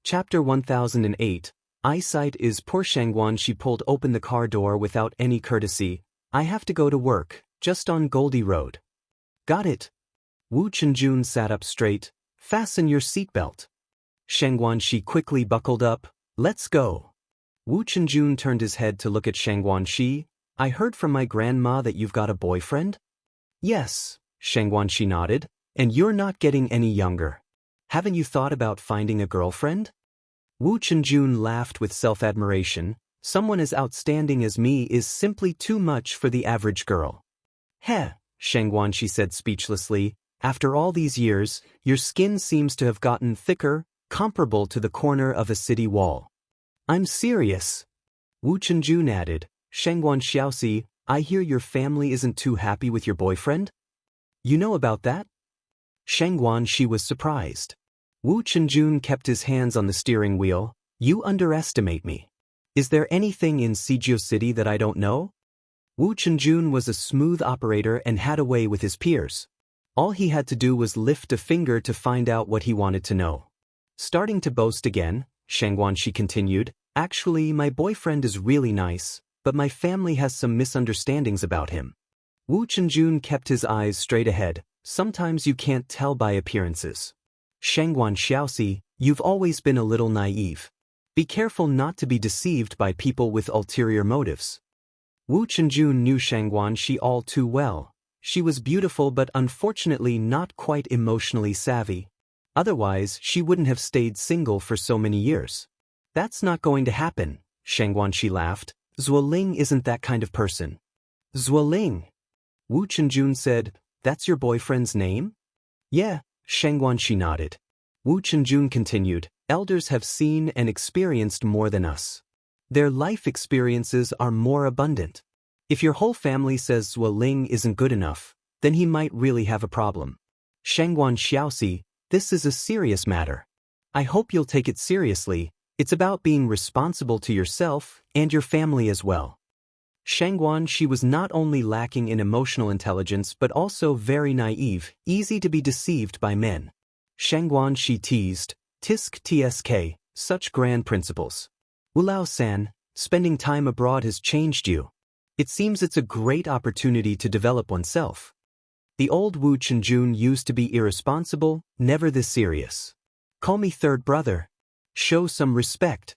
Chapter 1008. Eyesight is poor. Shangguan Shi pulled open the car door without any courtesy. I have to go to work, just on Goldie Road. Got it. Wu Chenjun sat up straight. Fasten your seatbelt. Shangguan Shi quickly buckled up. Let's go. Wu Chenjun turned his head to look at Shangguan Shi. I heard from my grandma that you've got a boyfriend? Yes, Shangguan Shi nodded. And you're not getting any younger. Haven't you thought about finding a girlfriend? Wu Chenjun laughed with self-admiration. Someone as outstanding as me is simply too much for the average girl. Heh, Shangguan Shi said speechlessly. After all these years, your skin seems to have gotten thicker, comparable to the corner of a city wall. I'm serious. Wu Chenjun added. Shangguan Xiaoxi, I hear your family isn't too happy with your boyfriend? You know about that? Shangguan Shi was surprised. Wu Chenjun kept his hands on the steering wheel. You underestimate me. Is there anything in Sijio City that I don't know? Wu Chenjun was a smooth operator and had a way with his peers. All he had to do was lift a finger to find out what he wanted to know. Starting to boast again, Shangguan Shi continued, actually my boyfriend is really nice, but my family has some misunderstandings about him. Wu Chenjun kept his eyes straight ahead. Sometimes you can't tell by appearances. Shangguan Xiaoxi, you've always been a little naive. Be careful not to be deceived by people with ulterior motives. Wu Chenjun knew Shangguan Shi all too well. She was beautiful but unfortunately not quite emotionally savvy. Otherwise, she wouldn't have stayed single for so many years. That's not going to happen, Shangguan Shi laughed. Zuoling isn't that kind of person. Zuoling? Wu Chenjun said, that's your boyfriend's name? Yeah, Shangguan Shi nodded. Wu Chenjun continued, elders have seen and experienced more than us. Their life experiences are more abundant. If your whole family says Zuoling isn't good enough, then he might really have a problem. Shangguan Xiaoxi, this is a serious matter. I hope you'll take it seriously. It's about being responsible to yourself and your family as well. Shangguan Shi was not only lacking in emotional intelligence but also very naive, easy to be deceived by men. Shangguan Shi teased, Tisk tsk, such grand principles. Wulao-san, spending time abroad has changed you. It seems it's a great opportunity to develop oneself. The old Wu Chenjun used to be irresponsible, never this serious. Call me third brother. Show some respect.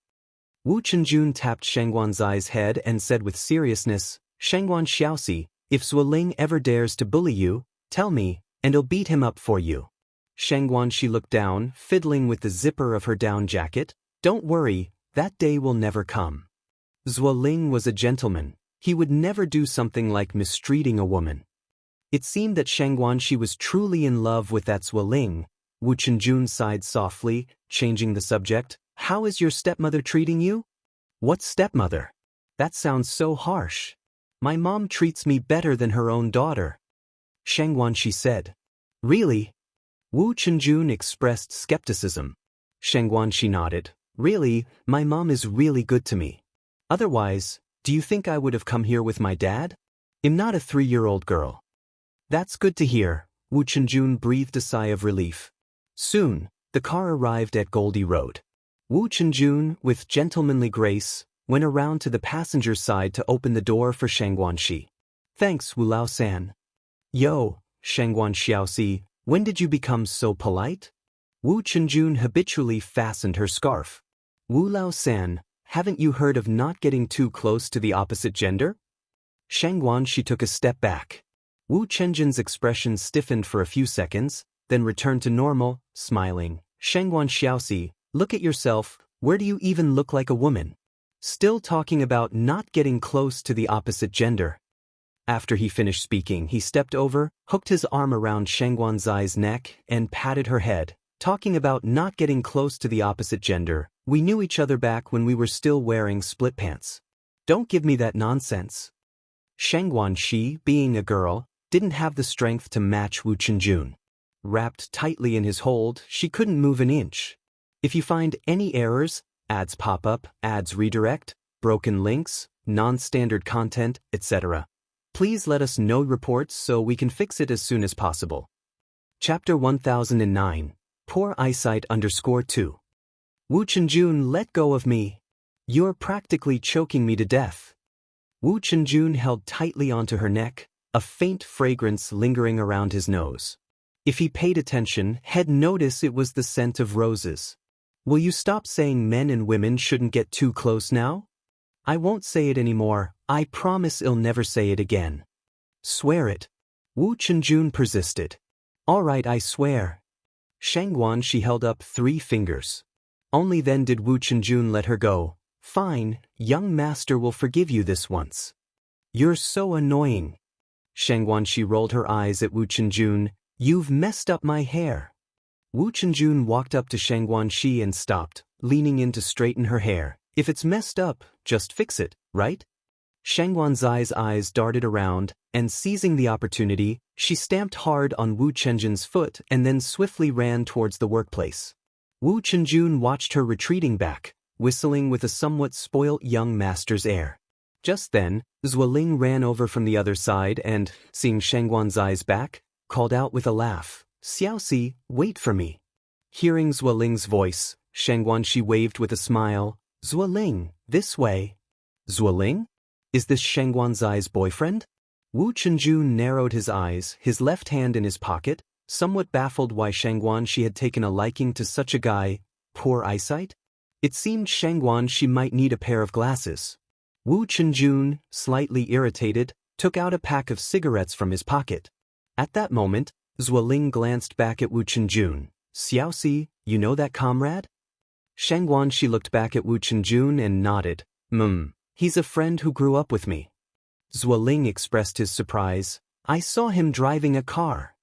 Wu Chenjun tapped Shangguan Zai's head and said with seriousness, Shangguan Xiaoxi, if Zuoling ever dares to bully you, tell me, and I'll beat him up for you. Shangguan Shi looked down, fiddling with the zipper of her down jacket. Don't worry, that day will never come. Zuoling was a gentleman. He would never do something like mistreating a woman. It seemed that Shangguan Shi was truly in love with that Zuoling. Wu Chenjun sighed softly, changing the subject. How is your stepmother treating you? What stepmother? That sounds so harsh. My mom treats me better than her own daughter. Shangguan Shi said. Really? Wu Chenjun expressed skepticism. Shangguan Shi nodded. Really, my mom is really good to me. Otherwise, do you think I would have come here with my dad? I'm not a 3-year-old girl. That's good to hear. Wu Chenjun breathed a sigh of relief. Soon, the car arrived at Goldie Road. Wu Chenjun, with gentlemanly grace, went around to the passenger side to open the door for Shangguan Shi. Thanks, Wulao-san. Yo, Shangguan Xiaoxi, when did you become so polite? Wu Chenjun habitually fastened her scarf. Wu Lao-san, haven't you heard of not getting too close to the opposite gender? Shangguan she took a step back. Wu Chenjun's expression stiffened for a few seconds, then returned to normal, smiling. Shangguan Xiaoxi, look at yourself, where do you even look like a woman? Still talking about not getting close to the opposite gender. After he finished speaking, he stepped over, hooked his arm around Shangguan Zai's neck, and patted her head. Talking about not getting close to the opposite gender, we knew each other back when we were still wearing split pants. Don't give me that nonsense. Shangguan Shi, being a girl, didn't have the strength to match Wu Chenjun. Wrapped tightly in his hold, she couldn't move an inch. If you find any errors, ads pop up, ads redirect, broken links, non-standard content, etc., please let us know reports so we can fix it as soon as possible. Chapter 1009. Poor eyesight _2. Wu Chenjun, let go of me. You're practically choking me to death. Wu Chenjun held tightly onto her neck, a faint fragrance lingering around his nose. If he paid attention, he'd notice it was the scent of roses. Will you stop saying men and women shouldn't get too close now? I won't say it anymore, I promise I'll never say it again. Swear it. Wu Chenjun persisted. All right, I swear. Shangguan she held up 3 fingers. Only then did Wu Chenjun let her go. Fine, young master will forgive you this once. You're so annoying. Shangguan she rolled her eyes at Wu Chenjun. You've messed up my hair. Wu Chenjun walked up to Shangguan Shi and stopped, leaning in to straighten her hair. If it's messed up, just fix it, right? Shangguan Zai's eyes darted around, and seizing the opportunity, she stamped hard on Wu Chenjun's foot and then swiftly ran towards the workplace. Wu Chenjun watched her retreating back, whistling with a somewhat spoilt young master's air. Just then, Zuoling ran over from the other side and, seeing Shangguan Zai's back, called out with a laugh, Xiaoxi, wait for me. Hearing Zuoling's voice, Shangguan Shi waved with a smile, Zuoling, this way. Zuoling? Is this Shangguan Zai's boyfriend? Wu Chenjun narrowed his eyes, his left hand in his pocket, somewhat baffled why Shangguan Shi had taken a liking to such a guy. Poor eyesight? It seemed Shangguan Shi might need a pair of glasses. Wu Chenjun, slightly irritated, took out a pack of cigarettes from his pocket. At that moment, Zuoling glanced back at Wu Chenjun. Xiaoxi, you know that comrade? Shangguan Shi looked back at Wu Chenjun and nodded. He's a friend who grew up with me. Zuoling expressed his surprise. I saw him driving a car.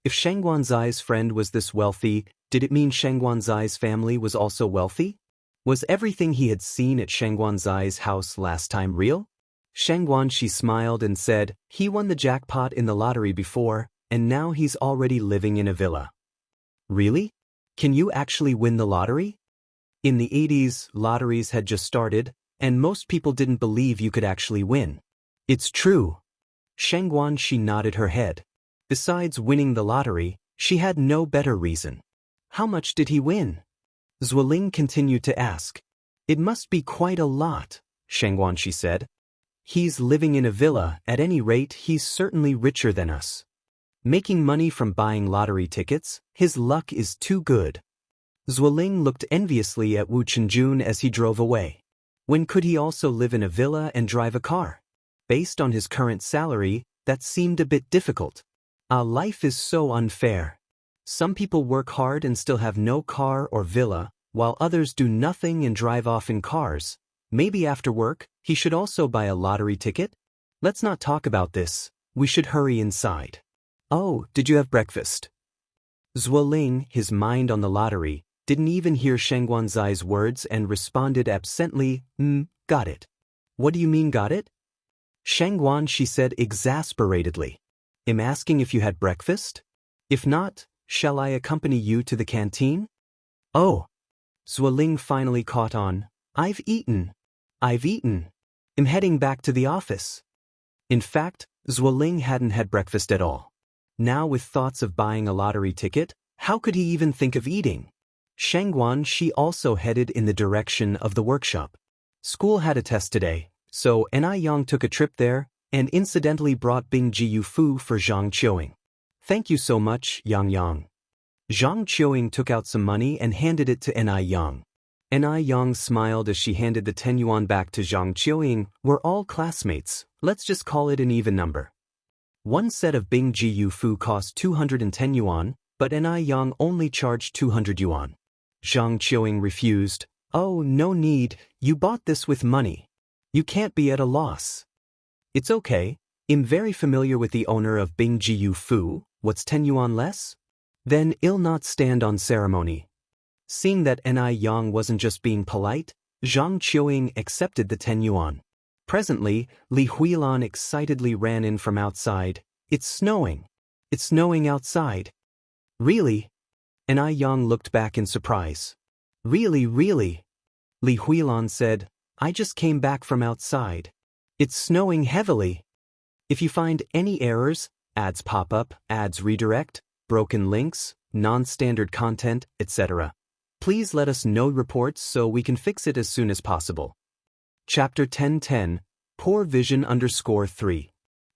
If Shangguan Zai's friend was this wealthy, did it mean Shangguan Zai's family was also wealthy? Was everything he had seen at Shangguan Zai's house last time real? Shangguan Shi smiled and said, he won the jackpot in the lottery before, and now he's already living in a villa. Really? Can you actually win the lottery? In the 80s, lotteries had just started, and most people didn't believe you could actually win. It's true. Shangguan Shi nodded her head. Besides winning the lottery, she had no better reason. How much did he win? Zuoling continued to ask. It must be quite a lot, Shangguan Shi said. He's living in a villa, at any rate he's certainly richer than us. Making money from buying lottery tickets, his luck is too good. Zuoling looked enviously at Wu Chenjun as he drove away. When could he also live in a villa and drive a car? Based on his current salary, that seemed a bit difficult. Life is so unfair. Some people work hard and still have no car or villa, while others do nothing and drive off in cars. Maybe after work, he should also buy a lottery ticket? Let's not talk about this. We should hurry inside. Oh, did you have breakfast? Zuoling, his mind on the lottery, didn't even hear Shangguan Zai's words and responded absently, got it. What do you mean got it? Shangguan, she said exasperatedly. I'm asking if you had breakfast? If not, shall I accompany you to the canteen? Oh. Zuoling finally caught on. I've eaten. I'm heading back to the office. In fact, Zuoling hadn't had breakfast at all. Now with thoughts of buying a lottery ticket, how could he even think of eating? Shangguan, she also headed in the direction of the workshop. School had a test today, so Yang took a trip there, and incidentally brought Bing Jiu Fu for Zhang Qiuing. Thank you so much, Yang Yang. Zhang Qiuing took out some money and handed it to Ni Yang. Ni Yang smiled as she handed the 10 yuan back to Zhang Qiuing. We're all classmates, let's just call it an even number. One set of Bing Jiu Fu cost 210 yuan, but Ni Yang only charged 200 yuan. Zhang Qiuing refused. Oh, no need, you bought this with money. You can't be at a loss. It's okay, I'm very familiar with the owner of Bing Jiu Fu, what's 10 yuan less? Then I'll not stand on ceremony. Seeing that Ni Yang wasn't just being polite, Zhang Qiuing accepted the 10 yuan. Presently, Li Huilan excitedly ran in from outside. It's snowing. It's snowing outside. Really? Ni Yang looked back in surprise. Really, really? Li Huilan said, I just came back from outside. It's snowing heavily. If you find any errors, ads pop up, ads redirect, broken links, non-standard content, etc., please let us know reports so we can fix it as soon as possible. Chapter 1010, Poor Vision _3.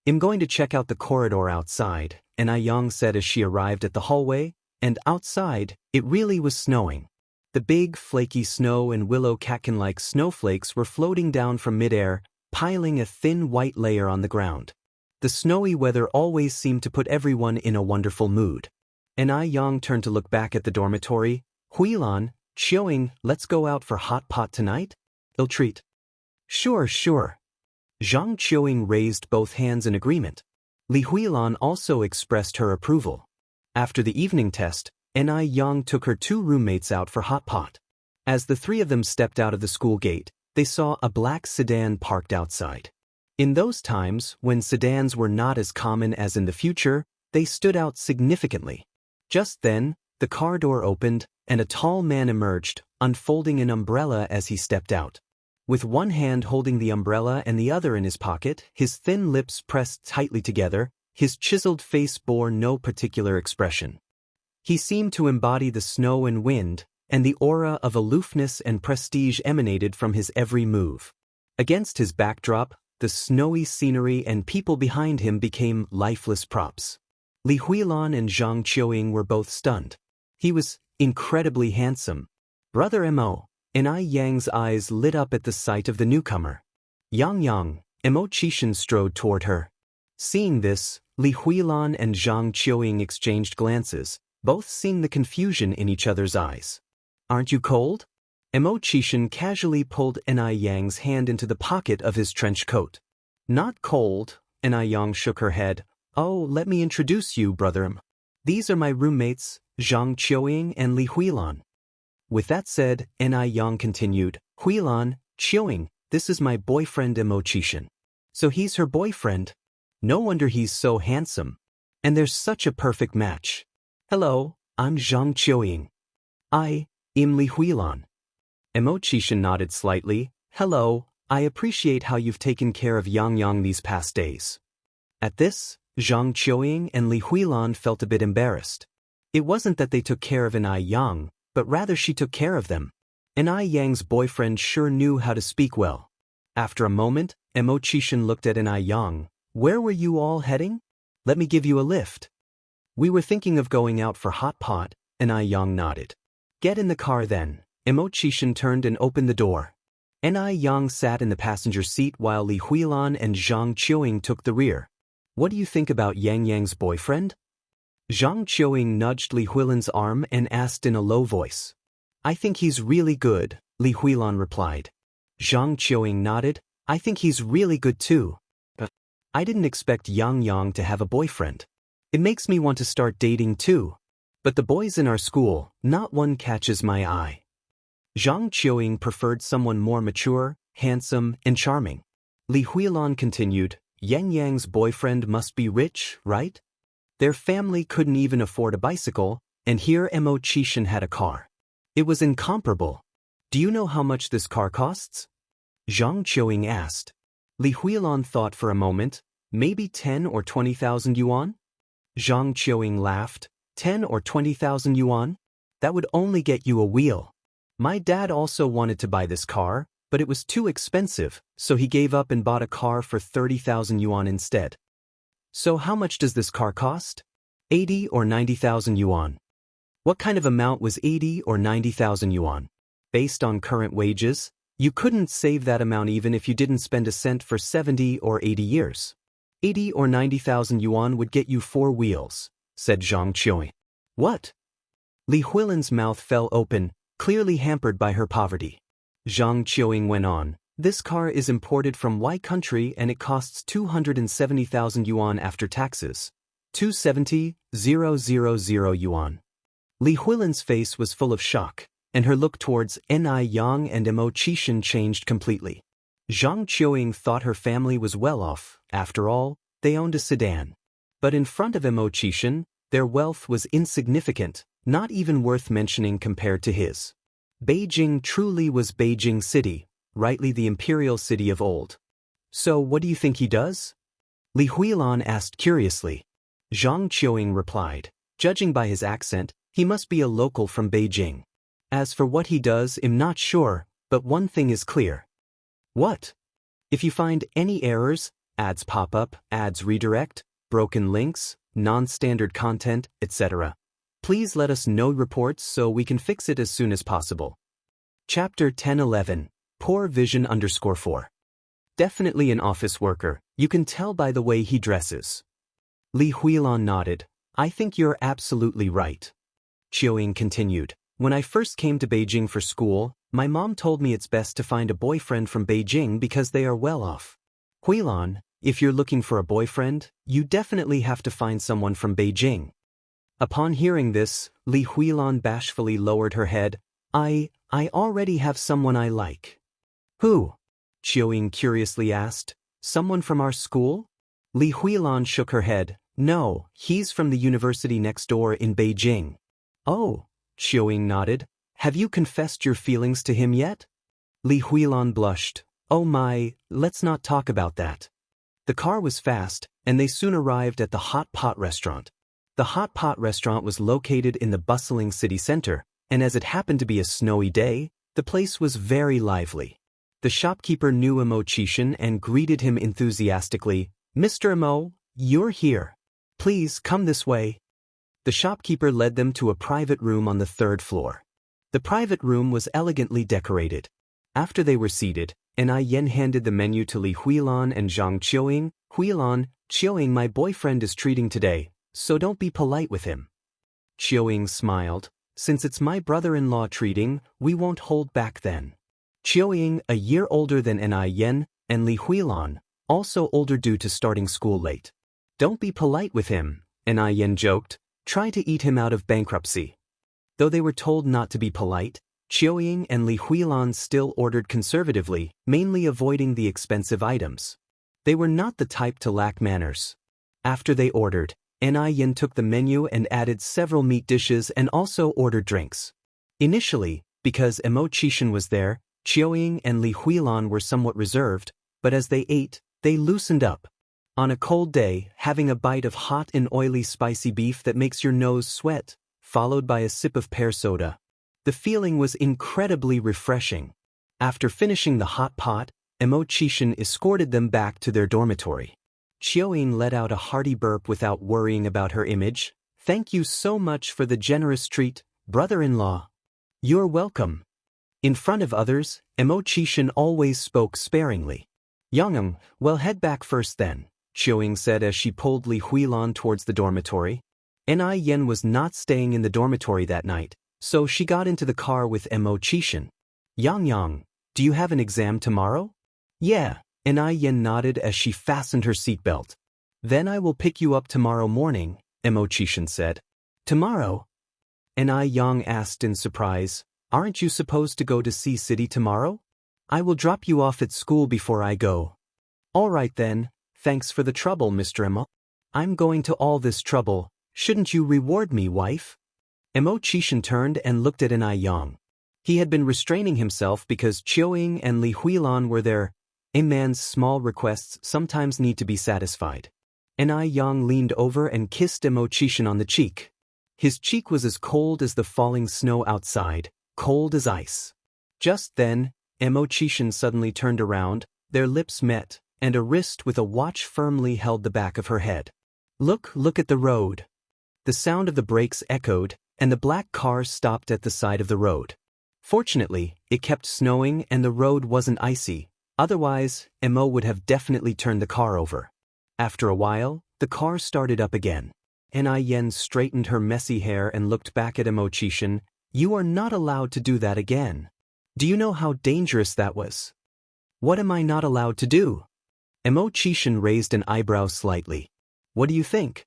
I'm going to check out the corridor outside, Ni Yang said as she arrived at the hallway, and outside, it really was snowing. The big, flaky snow and willow catkin-like snowflakes were floating down from midair, piling a thin white layer on the ground. The snowy weather always seemed to put everyone in a wonderful mood. Ni Yang turned to look back at the dormitory. Huilan, Qiuing, let's go out for hot pot tonight? Ill treat. Sure, sure. Zhang Qiuing raised both hands in agreement. Li Huilan also expressed her approval. After the evening test, Ni Yang took her 2 roommates out for hot pot. As the 3 of them stepped out of the school gate, they saw a black sedan parked outside. In those times, when sedans were not as common as in the future, they stood out significantly. Just then, the car door opened, and a tall man emerged, unfolding an umbrella as he stepped out. With one hand holding the umbrella and the other in his pocket, his thin lips pressed tightly together, his chiseled face bore no particular expression. He seemed to embody the snow and wind, and the aura of aloofness and prestige emanated from his every move. Against his backdrop, the snowy scenery and people behind him became lifeless props. Li Huilan and Zhang Qiuing were both stunned. He was incredibly handsome. Brother Mo. Ni Yang's eyes lit up at the sight of the newcomer. Yang Yang, Mo Qishan strode toward her. Seeing this, Li Huilan and Zhang Qiuing exchanged glances, both seeing the confusion in each other's eyes. Aren't you cold? Mo Qishan casually pulled Ni Yang's hand into the pocket of his trench coat. Not cold, Ni Yang shook her head. Oh, let me introduce you, brother M. These are my roommates, Zhang Qiuing and Li Huilan. With that said, Ni Yang continued, Huilan, Qiuing, this is my boyfriend Mo Qishan. So he's her boyfriend. No wonder he's so handsome. And there's such a perfect match. Hello, I'm Zhang Qiuing. I'm Li Huilan. Mo Qishan nodded slightly. Hello, I appreciate how you've taken care of Yang Yang these past days. At this, Zhang Qiuing and Li Huilan felt a bit embarrassed. It wasn't that they took care of Ni Yang, but rather she took care of them. Ni Yang's boyfriend sure knew how to speak well. After a moment, Mo Qishan looked at Ni Yang. Where were you all heading? Let me give you a lift. We were thinking of going out for hot pot, Ni Yang nodded. Get in the car then. Mo Qishan turned and opened the door. Ni Yang sat in the passenger seat while Li Huilan and Zhang Qiuing took the rear. What do you think about Yang Yang's boyfriend? Zhang Qiuing nudged Li Huilan's arm and asked in a low voice. I think he's really good, Li Huilan replied. Zhang Qiuing nodded. I think he's really good too. But I didn't expect Yang Yang to have a boyfriend. It makes me want to start dating too. But the boys in our school, not one catches my eye. Zhang Qiuing preferred someone more mature, handsome, and charming. Li Huilan continued, Yang Yang's boyfriend must be rich, right? Their family couldn't even afford a bicycle, and here Mo Qishan had a car. It was incomparable. Do you know how much this car costs? Zhang Qiuing asked. Li Huilan thought for a moment, maybe 10 or 20,000 yuan? Zhang Qiuing laughed. 10 or 20,000 yuan? That would only get you a wheel. My dad also wanted to buy this car, but it was too expensive, so he gave up and bought a car for 30,000 yuan instead. So how much does this car cost? 80 or 90,000 yuan. What kind of amount was 80 or 90,000 yuan? Based on current wages, you couldn't save that amount even if you didn't spend a cent for 70 or 80 years. 80 or 90,000 yuan would get you 4 wheels, said Zhang Qiuing. What? Li Huilan's mouth fell open, clearly hampered by her poverty. Zhang Qiuing went on, this car is imported from Y country and it costs 270,000 yuan after taxes. 270,000 yuan. Li Huilan's face was full of shock, and her look towards Ni Yang and Mo Qishan changed completely. Zhang Qiuing thought her family was well off, after all, they owned a sedan. But in front of Mo Qishan, their wealth was insignificant, not even worth mentioning compared to his. Beijing truly was Beijing City, rightly the imperial city of old. So what do you think he does? Li Huilan asked curiously. Zhang Qiuing replied, judging by his accent, he must be a local from Beijing. As for what he does, I'm not sure, but one thing is clear. What? If you find any errors, ads pop up, ads redirect, broken links, non-standard content, etc., please let us know reports so we can fix it as soon as possible. Chapter 10-11, Poor Vision _4. Definitely an office worker, you can tell by the way he dresses. Li Huilan nodded. I think you're absolutely right. Qiuing continued. When I first came to Beijing for school, my mom told me it's best to find a boyfriend from Beijing because they are well off. Huilan, if you're looking for a boyfriend, you definitely have to find someone from Beijing. Upon hearing this, Li Huilan bashfully lowered her head. I already have someone I like. Who? Qiuing curiously asked. Someone from our school? Li Huilan shook her head. No, he's from the university next door in Beijing. Oh, Qiuing nodded. Have you confessed your feelings to him yet? Li Huilan blushed. Oh my, let's not talk about that. The car was fast, and they soon arrived at the Hot Pot restaurant. The Hot Pot restaurant was located in the bustling city center, and as it happened to be a snowy day, the place was very lively. The shopkeeper knew Mo Qishan and greeted him enthusiastically. Mr. Mo, you're here. Please come this way. The shopkeeper led them to a private room on the 3rd floor. The private room was elegantly decorated. After they were seated, Ni Yen handed the menu to Li Huilan and Zhang Qiuing. Huilan, Qiuing my boyfriend is treating today, so don't be polite with him. Qiuing smiled. Since it's my brother-in-law treating, we won't hold back then. Qiuing, a year older than Ni Yen, and Li Huilan, also older due to starting school late. Don't be polite with him, Ni Yen joked. Try to eat him out of bankruptcy. Though they were told not to be polite, Qiuing and Li Huilan still ordered conservatively, mainly avoiding the expensive items. They were not the type to lack manners. After they ordered, Ni Yen took the menu and added several meat dishes and also ordered drinks. Initially, because Mo Qishan was there, Qiuing and Li Huilan were somewhat reserved, but as they ate, they loosened up. On a cold day, having a bite of hot and oily spicy beef that makes your nose sweat, followed by a sip of pear soda. The feeling was incredibly refreshing. After finishing the hot pot, Mo Qishan escorted them back to their dormitory. Qiuing let out a hearty burp without worrying about her image. Thank you so much for the generous treat, brother-in-law. You're welcome. In front of others, Mo Qishan always spoke sparingly. Yang, well, head back first then, Qiuing said as she pulled Li Huilan towards the dormitory. Ni Yen was not staying in the dormitory that night, so she got into the car with Mo Qishan. Yang, do you have an exam tomorrow? Yeah, Ni Yen nodded as she fastened her seatbelt. Then I will pick you up tomorrow morning, Mo Qishan said. Tomorrow? Ni Yang asked in surprise. Aren't you supposed to go to Sea City tomorrow? I will drop you off at school before I go. All right then, thanks for the trouble, Mr. Mo. I'm going to all this trouble, shouldn't you reward me, wife? Mo Qishan turned and looked at Ni Yang. He had been restraining himself because Qiuing and Li Huilan were there. A man's small requests sometimes need to be satisfied. Ni Yang leaned over and kissed Mo Qishan on the cheek. His cheek was as cold as the falling snow outside, cold as ice. Just then, Mo Chishan suddenly turned around, their lips met, and a wrist with a watch firmly held the back of her head. Look at the road. The sound of the brakes echoed, and the black car stopped at the side of the road. Fortunately, it kept snowing and the road wasn't icy, otherwise, Mo would have definitely turned the car over. After a while, the car started up again. Yen straightened her messy hair and looked back at Mo Chishan. You are not allowed to do that again. Do you know how dangerous that was? What am I not allowed to do? Mo Chishan raised an eyebrow slightly. What do you think?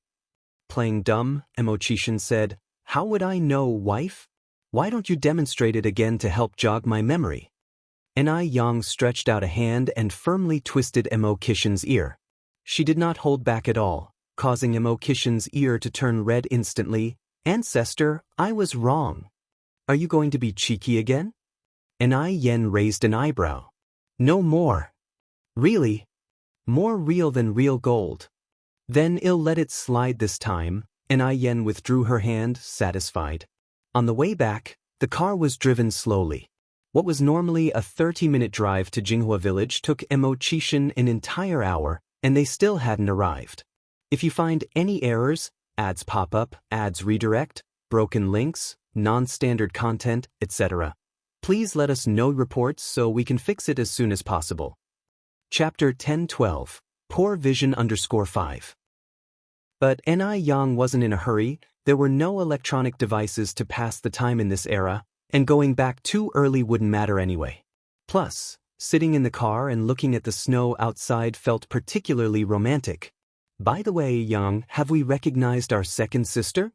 Playing dumb, Mo Chishan said. How would I know, wife? Why don't you demonstrate it again to help jog my memory? Yang stretched out a hand and firmly twisted Mo Chishan's ear. She did not hold back at all, causing Mo Chishan's ear to turn red instantly. Ancestor, I was wrong. Are you going to be cheeky again? Yen raised an eyebrow. No more. Really? More real than real gold. Then I'll let it slide this time. Yen withdrew her hand, satisfied. On the way back, the car was driven slowly. What was normally a 30-minute drive to Jinghua village took Mo Chishan an entire hour, and they still hadn't arrived. If you find any errors, ads pop up, ads redirect, broken links, non-standard content, etc., please let us know reports so we can fix it as soon as possible. Chapter 10-12, Poor Vision _5. But Yang wasn't in a hurry. There were no electronic devices to pass the time in this era, and going back too early wouldn't matter anyway. Plus, sitting in the car and looking at the snow outside felt particularly romantic. By the way, Yang, have we recognized our second sister?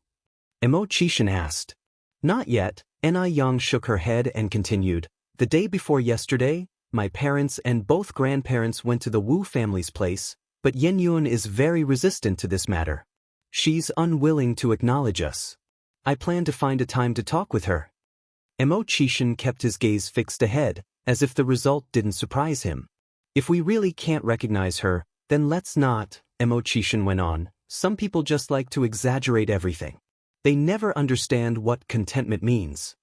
Mo Chishan asked. Not yet. Yang shook her head and continued. The day before yesterday, my parents and both grandparents went to the Wu family's place, but Yenyun is very resistant to this matter. She's unwilling to acknowledge us. I plan to find a time to talk with her. Mo Chishan kept his gaze fixed ahead, as if the result didn't surprise him. If we really can't recognize her, then let's not, Mo Chishan went on. Some people just like to exaggerate everything. They never understand what contentment means.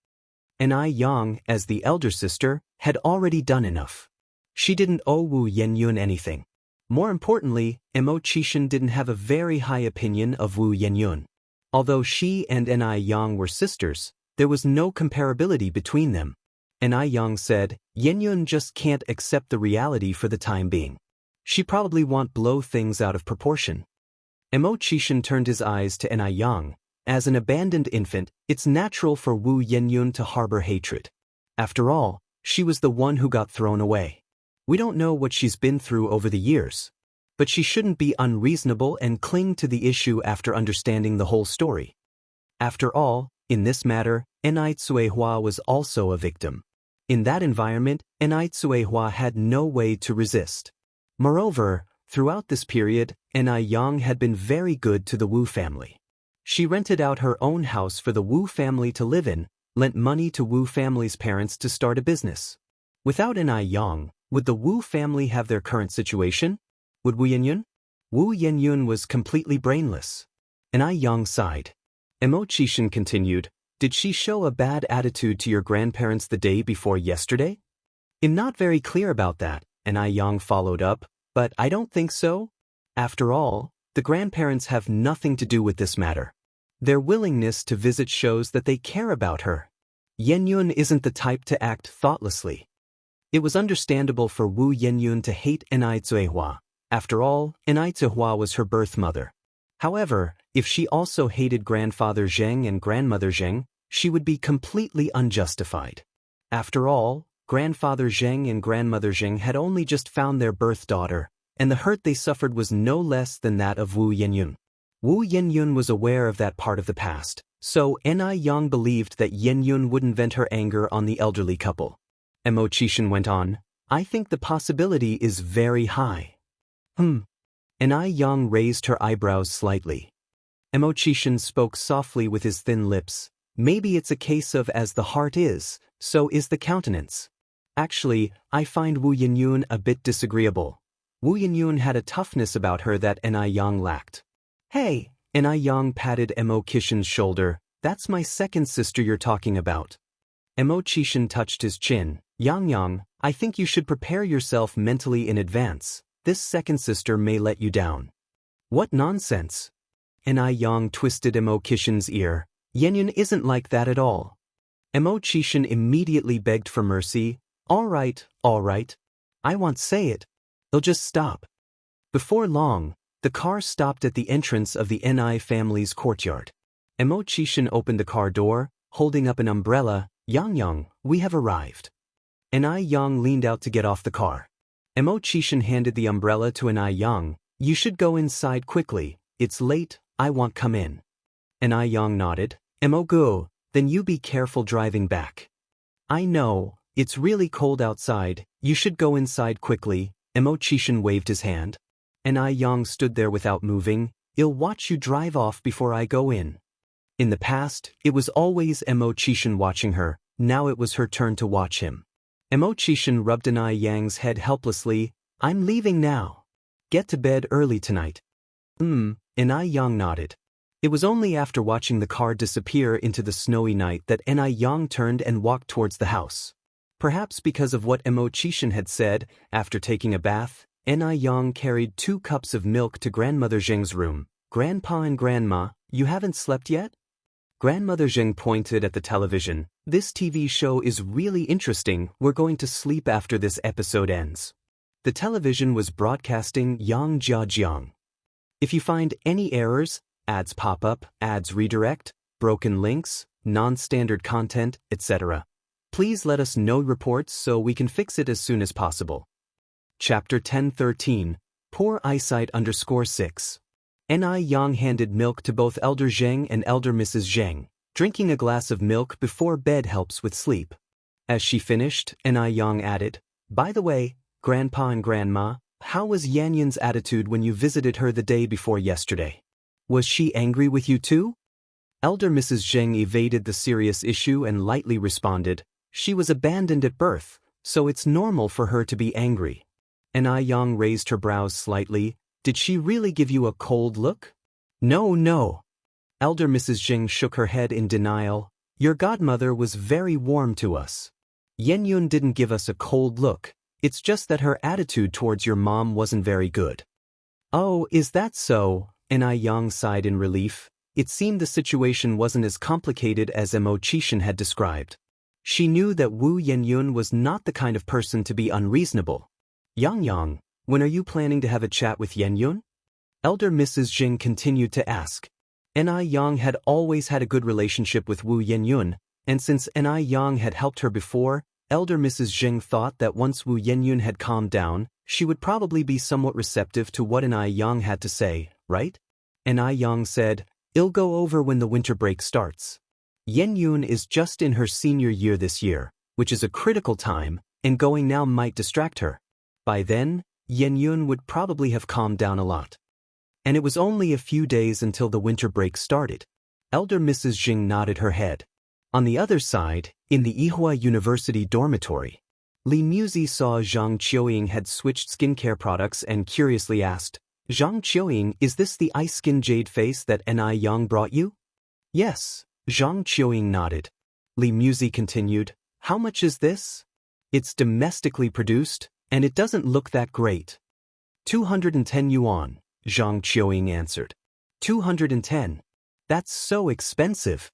Yang, as the elder sister, had already done enough. She didn't owe Wu Yenyun anything. More importantly, Mo Chishan didn't have a very high opinion of Wu Yenyun. Although she and Yang were sisters, there was no comparability between them. Yang said, Yenyun just can't accept the reality for the time being. She probably won't blow things out of proportion. Mo Chishan turned his eyes to Yang. As an abandoned infant, it's natural for Wu Yenyun to harbor hatred. After all, she was the one who got thrown away. We don't know what she's been through over the years. But she shouldn't be unreasonable and cling to the issue after understanding the whole story. After all, in this matter, Enai was also a victim. In that environment, Enai had no way to resist. Moreover, throughout this period, Yang had been very good to the Wu family. She rented out her own house for the Wu family to live in, lent money to Wu family's parents to start a business. Without Yang, would the Wu family have their current situation? Would Wu Yenyun? Wu Yenyun was completely brainless. Yang sighed. Mo Chishan continued, did she show a bad attitude to your grandparents the day before yesterday? I'm not very clear about that, Yang followed up, but I don't think so. After all, the grandparents have nothing to do with this matter. Their willingness to visit shows that they care about her. Yenyun isn't the type to act thoughtlessly. It was understandable for Wu Yenyun to hate Enai. After all, Enai was her birth mother. However, if she also hated grandfather Zheng and grandmother Zheng, she would be completely unjustified. After all, grandfather Zheng and grandmother Zheng had only just found their birth daughter, and the hurt they suffered was no less than that of Wu Yenyun. Wu Yenyun was aware of that part of the past, so Yang believed that Yenyun wouldn't vent her anger on the elderly couple. Mo Chishan went on, I think the possibility is very high. Yang raised her eyebrows slightly. Mo Chishan spoke softly with his thin lips. Maybe it's a case of as the heart is, so is the countenance. Actually, I find Wu Yenyun a bit disagreeable. Wu Yenyun had a toughness about her that Yang lacked. Hey, Yang patted Mo Chishan's shoulder, that's my second sister you're talking about. Mo Chishan touched his chin. Yang, I think you should prepare yourself mentally in advance. This second sister may let you down. What nonsense. Ni Yang twisted Emo Kishin's ear. Yenyun isn't like that at all. Emo Chishin immediately begged for mercy. All right. I won't say it. They'll just stop. Before long, the car stopped at the entrance of the Ni family's courtyard. Emo Chishin opened the car door, holding up an umbrella. Yang, we have arrived. Ni Yang leaned out to get off the car. Emo Chishin handed the umbrella to Ni Yang. You should go inside quickly. It's late, I won't come in. Ni Yang nodded. Emo go, then you be careful driving back. I know, it's really cold outside, you should go inside quickly. Emo Chishin waved his hand. Ni Yang stood there without moving. I'll watch you drive off before I go in. In the past, it was always Emo Chishin watching her, now it was her turn to watch him. Emo Chishin rubbed Ni Yang's head helplessly. I'm leaving now. Get to bed early tonight. Ni Yang nodded. It was only after watching the car disappear into the snowy night that Ni Yang turned and walked towards the house. Perhaps because of what Emo Chishin had said, after taking a bath, Ni Yang carried 2 cups of milk to Grandmother Zheng's room. Grandpa and Grandma, you haven't slept yet? Grandmother Zheng pointed at the television. This TV show is really interesting, we're going to sleep after this episode ends. The television was broadcasting Yang Jia Jiang. If you find any errors, ads pop up, ads redirect, broken links, non-standard content, etc., please let us know reports so we can fix it as soon as possible. Chapter 1013, Poor Eyesight _6. Ni Yang handed milk to both Elder Zheng and Elder Mrs. Zheng. Drinking a glass of milk before bed helps with sleep. As she finished, Ni Yang added, by the way, Grandpa and Grandma, how was Yanyun's attitude when you visited her the day before yesterday? Was she angry with you too? Elder Mrs. Zheng evaded the serious issue and lightly responded, she was abandoned at birth, so it's normal for her to be angry. Ni Yang raised her brows slightly. Did she really give you a cold look? No. Elder Mrs. Zheng shook her head in denial. Your godmother was very warm to us. Yenyun didn't give us a cold look. It's just that her attitude towards your mom wasn't very good. Oh, is that so? Ni Yang sighed in relief. It seemed the situation wasn't as complicated as Emo Chishin had described. She knew that Wu Yenyun was not the kind of person to be unreasonable. Yang, when are you planning to have a chat with Yenyun? Elder Mrs. Zheng continued to ask. Ni Yang had always had a good relationship with Wu Yenyun, and since Ni Yang had helped her before, Elder Mrs. Zheng thought that once Wu Yenyun had calmed down, she would probably be somewhat receptive to what Ni Yang had to say, right? Ni Yang said, I'll go over when the winter break starts. Yenyun is just in her senior year this year, which is a critical time, and going now might distract her. By then, Yenyun would probably have calmed down a lot. And it was only a few days until the winter break started. Elder Mrs. Zheng nodded her head. On the other side, in the Yihua University dormitory, Li Muzi saw Zhang Qiuying had switched skincare products and curiously asked, Zhang Qiuying, is this the ice skin jade face that Ni Yang brought you? Yes, Zhang Qiuying nodded. Li Muzi continued, how much is this? It's domestically produced, and it doesn't look that great. 210 yuan, Zhang Qiuying answered. 210? That's so expensive.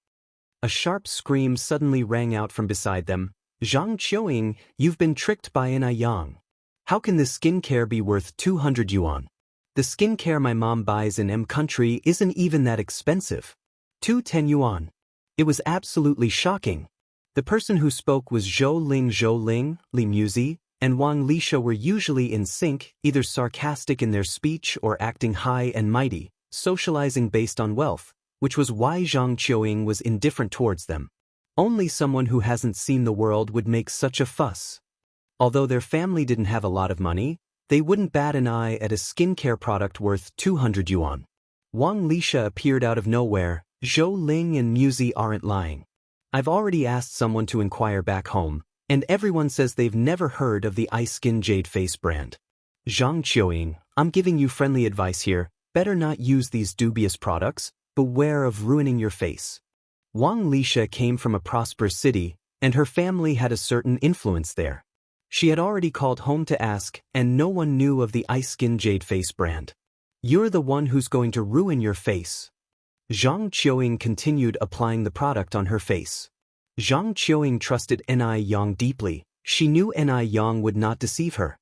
A sharp scream suddenly rang out from beside them. Zhang Qiuying, you've been tricked by Ni Yang. How can this skincare be worth 200 yuan? The skincare my mom buys in M country isn't even that expensive. 210 yuan. It was absolutely shocking. The person who spoke was Zhou Ling, Li Muzi, and Wang Lisha were usually in sync, either sarcastic in their speech or acting high and mighty, socializing based on wealth, which was why Zhang Qiuying was indifferent towards them. Only someone who hasn't seen the world would make such a fuss. Although their family didn't have a lot of money, they wouldn't bat an eye at a skincare product worth 200 yuan. Wang Lisha appeared out of nowhere. Zhou Ling and Muzi aren't lying. I've already asked someone to inquire back home, and everyone says they've never heard of the Ice Skin Jade Face brand. Zhang Qiuying, I'm giving you friendly advice here, better not use these dubious products, beware of ruining your face. Wang Lisha came from a prosperous city, and her family had a certain influence there. She had already called home to ask, and no one knew of the Ice Skin Jade Face brand. You're the one who's going to ruin your face. Zhang Qiuying continued applying the product on her face. Zhang Qiuying trusted Ni Yang deeply. She knew Ni Yang would not deceive her.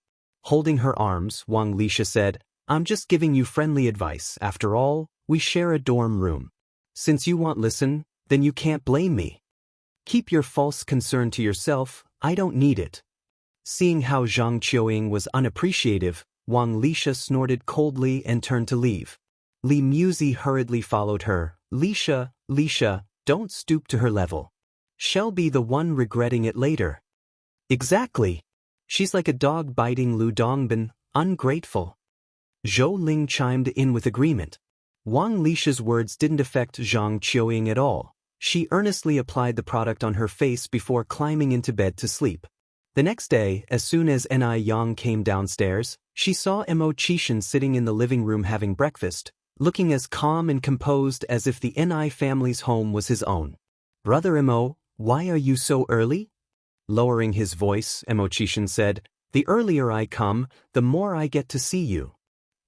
Holding her arms, Wang Lisha said, I'm just giving you friendly advice. After all, we share a dorm room. Since you won't listen, then you can't blame me. Keep your false concern to yourself, I don't need it. Seeing how Zhang Qiuying was unappreciative, Wang Lisha snorted coldly and turned to leave. Li Muzi hurriedly followed her. Lisha, don't stoop to her level. She'll be the one regretting it later. Exactly. She's like a dog biting Lu Dongbin, ungrateful. Zhou Ling chimed in with agreement. Wang Lisha's words didn't affect Zhang Qiuying at all. She earnestly applied the product on her face before climbing into bed to sleep. The next day, as soon as Ni Yang came downstairs, she saw Mo Qishan sitting in the living room having breakfast, looking as calm and composed as if the Ni family's home was his own. Brother Mo, why are you so early? Lowering his voice, Mo Qishan said, the earlier I come, the more I get to see you.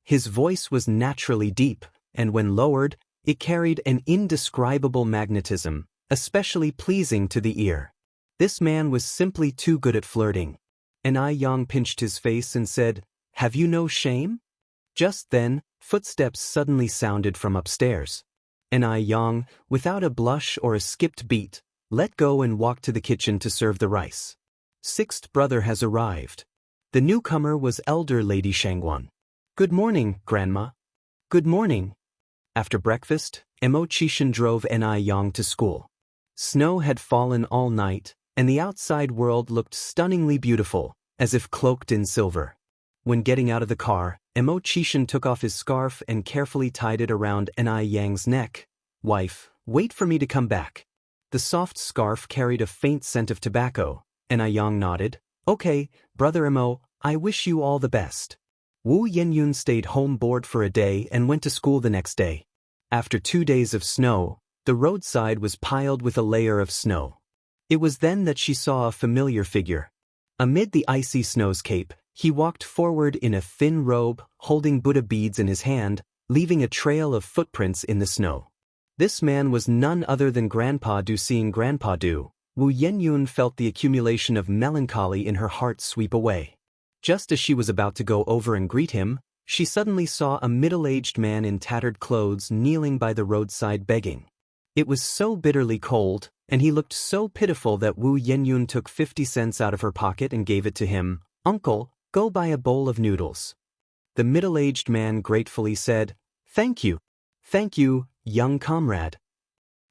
His voice was naturally deep, and when lowered, it carried an indescribable magnetism, especially pleasing to the ear. This man was simply too good at flirting. Ni Yang pinched his face and said, have you no shame? Just then, footsteps suddenly sounded from upstairs. Ni Yang, without a blush or a skipped beat, let go and walked to the kitchen to serve the rice. Sixth brother has arrived. The newcomer was elder Lady Shangguan. Good morning, Grandma. Good morning. After breakfast, Mo Qishan drove Ni Yang to school. Snow had fallen all night, and the outside world looked stunningly beautiful, as if cloaked in silver. When getting out of the car, Mo Qishan took off his scarf and carefully tied it around Ni Yang's neck. Wife, wait for me to come back. The soft scarf carried a faint scent of tobacco. Ni Yang nodded. Okay, Brother Mo, I wish you all the best. Wu Yenyun stayed home bored for a day and went to school the next day. After 2 days of snow, the roadside was piled with a layer of snow. It was then that she saw a familiar figure. Amid the icy snowscape, he walked forward in a thin robe, holding Buddha beads in his hand, leaving a trail of footprints in the snow. This man was none other than Grandpa Du. Seeing Grandpa Du, Wu Yenyun felt the accumulation of melancholy in her heart sweep away. Just as she was about to go over and greet him, she suddenly saw a middle-aged man in tattered clothes kneeling by the roadside begging. It was so bitterly cold, and he looked so pitiful that Wu Yenyun took 50 cents out of her pocket and gave it to him. Uncle, go buy a bowl of noodles. The middle-aged man gratefully said, Thank you, young comrade.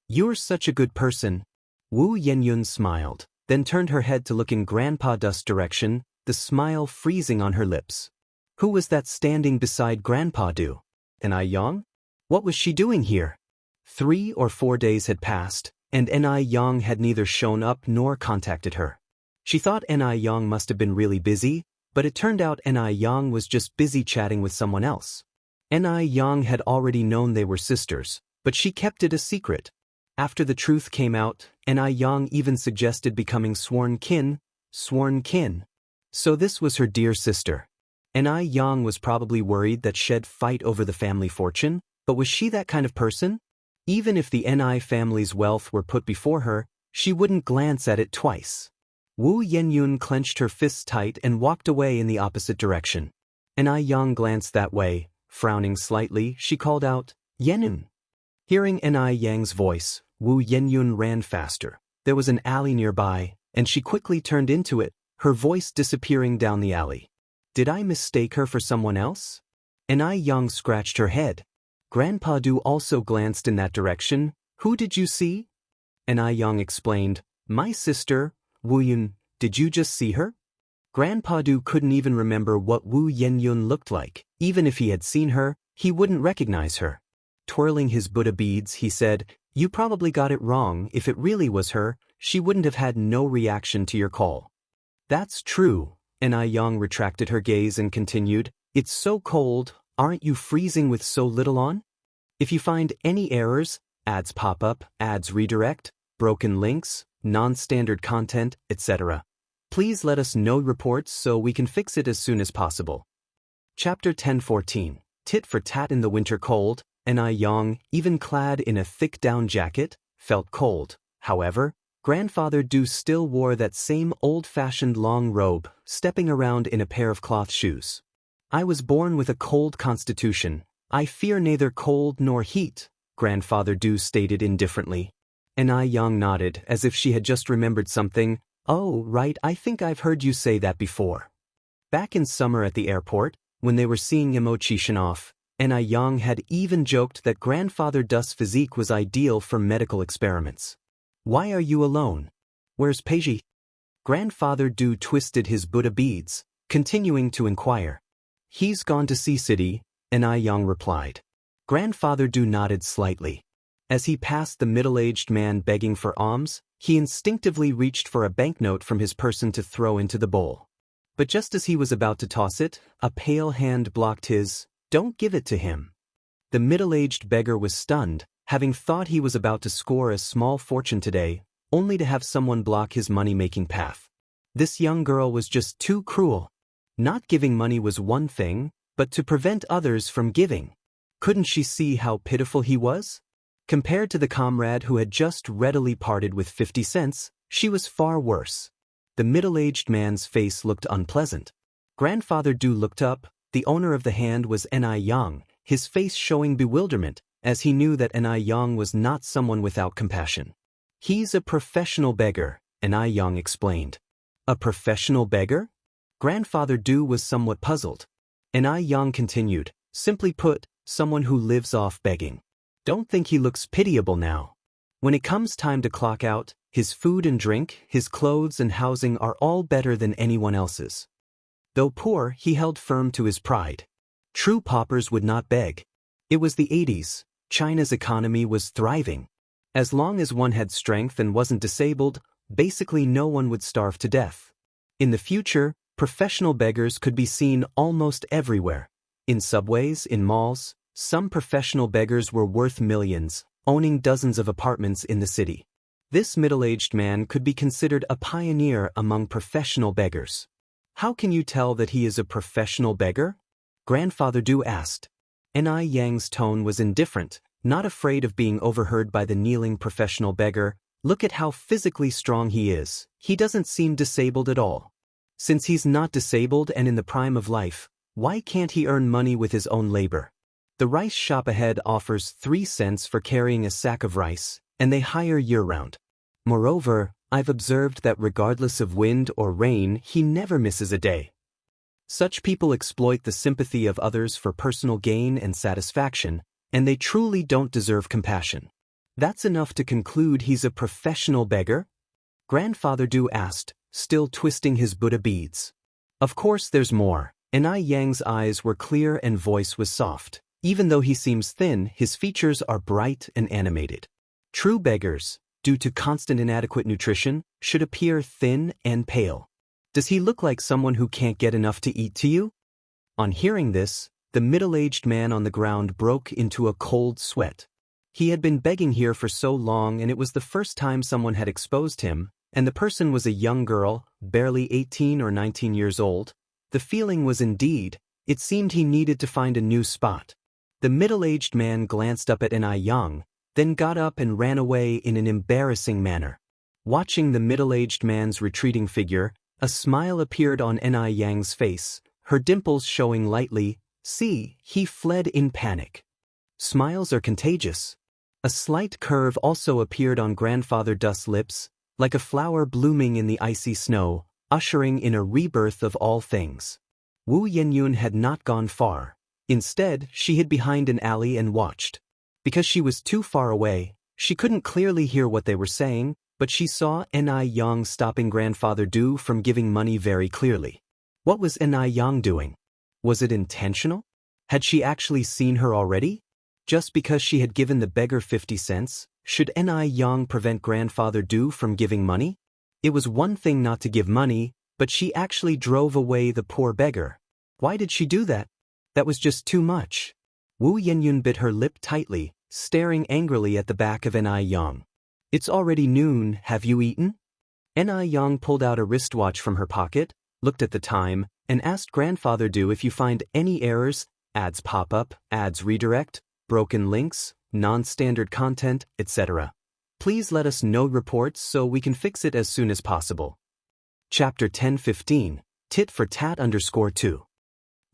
You're such a good person. Wu Yenyun smiled, then turned her head to look in Grandpa Du's direction, the smile freezing on her lips. Who was that standing beside Grandpa Du? Ni Yang? What was she doing here? 3 or 4 days had passed, and Ni Yang had neither shown up nor contacted her. She thought Ni Yang must have been really busy, but it turned out Ni Yang was just busy chatting with someone else. Ni Yang had already known they were sisters, but she kept it a secret. After the truth came out, Ni Yang even suggested becoming sworn kin. So this was her dear sister. Ni Yang was probably worried that she'd fight over the family fortune, but was she that kind of person? Even if the Ni family's wealth were put before her, she wouldn't glance at it twice. Wu Yenyun clenched her fists tight and walked away in the opposite direction. Ni Yang glanced that way. Frowning slightly, she called out, Yenyun. Hearing Ni Yang's voice, Wu Yenyun ran faster. There was an alley nearby, and she quickly turned into it, her voice disappearing down the alley. Did I mistake her for someone else? Ni Yang scratched her head. Grandpa Du also glanced in that direction. Who did you see? Ni Yang explained, My sister, Wu Yun. Did you just see her? Grandpa Du couldn't even remember what Wu Yenyun looked like. Even if he had seen her, he wouldn't recognize her. Twirling his Buddha beads, he said, You probably got it wrong. If it really was her, she wouldn't have had no reaction to your call. That's true. Ni Yang retracted her gaze and continued, It's so cold, aren't you freezing with so little on? If you find any errors, ads pop up, ads redirect, broken links, non-standard content, etc., Please let us know reports so we can fix it as soon as possible. Chapter 10:14. Tit for tat in the winter cold. Ni Yang, even clad in a thick down jacket, felt cold. However, Grandfather Du still wore that same old-fashioned long robe, stepping around in a pair of cloth shoes. I was born with a cold constitution. I fear neither cold nor heat, Grandfather Du stated indifferently. Ni Yang nodded as if she had just remembered something. Oh, right, I think I've heard you say that before. Back in summer at the airport, when they were seeing Imo Chishanov, Ni Yang had even joked that Grandfather Du's physique was ideal for medical experiments. Why are you alone? Where's Peiji? Grandfather Du twisted his Buddha beads, continuing to inquire. He's gone to Sea City, Ni Yang replied. Grandfather Du nodded slightly. As he passed the middle-aged man begging for alms, he instinctively reached for a banknote from his person to throw into the bowl. But just as he was about to toss it, a pale hand blocked his. Don't give it to him. The middle-aged beggar was stunned, having thought he was about to score a small fortune today, only to have someone block his money-making path. This young girl was just too cruel. Not giving money was one thing, but to prevent others from giving. Couldn't she see how pitiful he was? Compared to the comrade who had just readily parted with 50 cents, she was far worse. The middle-aged man's face looked unpleasant. Grandfather Du looked up. The owner of the hand was Ni Yang, his face showing bewilderment, as he knew that Ni Yang was not someone without compassion. He's a professional beggar, Ni Yang explained. A professional beggar? Grandfather Du was somewhat puzzled. Ni Yang continued, simply put, someone who lives off begging. Don't think he looks pitiable now. When it comes time to clock out, his food and drink, his clothes and housing are all better than anyone else's. Though poor, he held firm to his pride. True paupers would not beg. It was the 80s. China's economy was thriving. As long as one had strength and wasn't disabled, basically no one would starve to death. In the future, professional beggars could be seen almost everywhere. In subways, in malls, some professional beggars were worth millions, owning dozens of apartments in the city. This middle-aged man could be considered a pioneer among professional beggars. How can you tell that he is a professional beggar? Grandfather Du asked. Ni Yang's tone was indifferent, not afraid of being overheard by the kneeling professional beggar. Look at how physically strong he is. He doesn't seem disabled at all. Since he's not disabled and in the prime of life, why can't he earn money with his own labor? The rice shop ahead offers 3 cents for carrying a sack of rice, and they hire year-round. Moreover, I've observed that regardless of wind or rain, he never misses a day. Such people exploit the sympathy of others for personal gain and satisfaction, and they truly don't deserve compassion. That's enough to conclude he's a professional beggar? Grandfather Du asked, still twisting his Buddha beads. Of course there's more. Ni Yang's eyes were clear and voice was soft. Even though he seems thin, his features are bright and animated. True beggars, due to constant inadequate nutrition, should appear thin and pale. Does he look like someone who can't get enough to eat to you? On hearing this, the middle-aged man on the ground broke into a cold sweat. He had been begging here for so long, and it was the first time someone had exposed him, and the person was a young girl, barely 18 or 19 years old. The feeling was indeed, it seemed he needed to find a new spot. The middle-aged man glanced up at Ni Yang, then got up and ran away in an embarrassing manner. Watching the middle-aged man's retreating figure, a smile appeared on Ni Yang's face, her dimples showing lightly. See, he fled in panic. Smiles are contagious. A slight curve also appeared on Grandfather Du's lips, like a flower blooming in the icy snow, ushering in a rebirth of all things. Wu Yenyun had not gone far. Instead, she hid behind an alley and watched. Because she was too far away, she couldn't clearly hear what they were saying, but she saw Ni Yang stopping Grandfather Du from giving money very clearly. What was Ni Yang doing? Was it intentional? Had she actually seen her already? Just because she had given the beggar 50 cents, should Ni Yang prevent Grandfather Du from giving money? It was one thing not to give money, but she actually drove away the poor beggar. Why did she do that? That was just too much. Wu Yenyun bit her lip tightly, staring angrily at the back of Ni Yang. It's already noon, have you eaten? Ni Yang pulled out a wristwatch from her pocket, looked at the time, and asked Grandfather Du if you find any errors, ads pop up, ads redirect, broken links, non-standard content, etc. Please let us know reports so we can fix it as soon as possible. Chapter 10:15, Tit for Tat _2.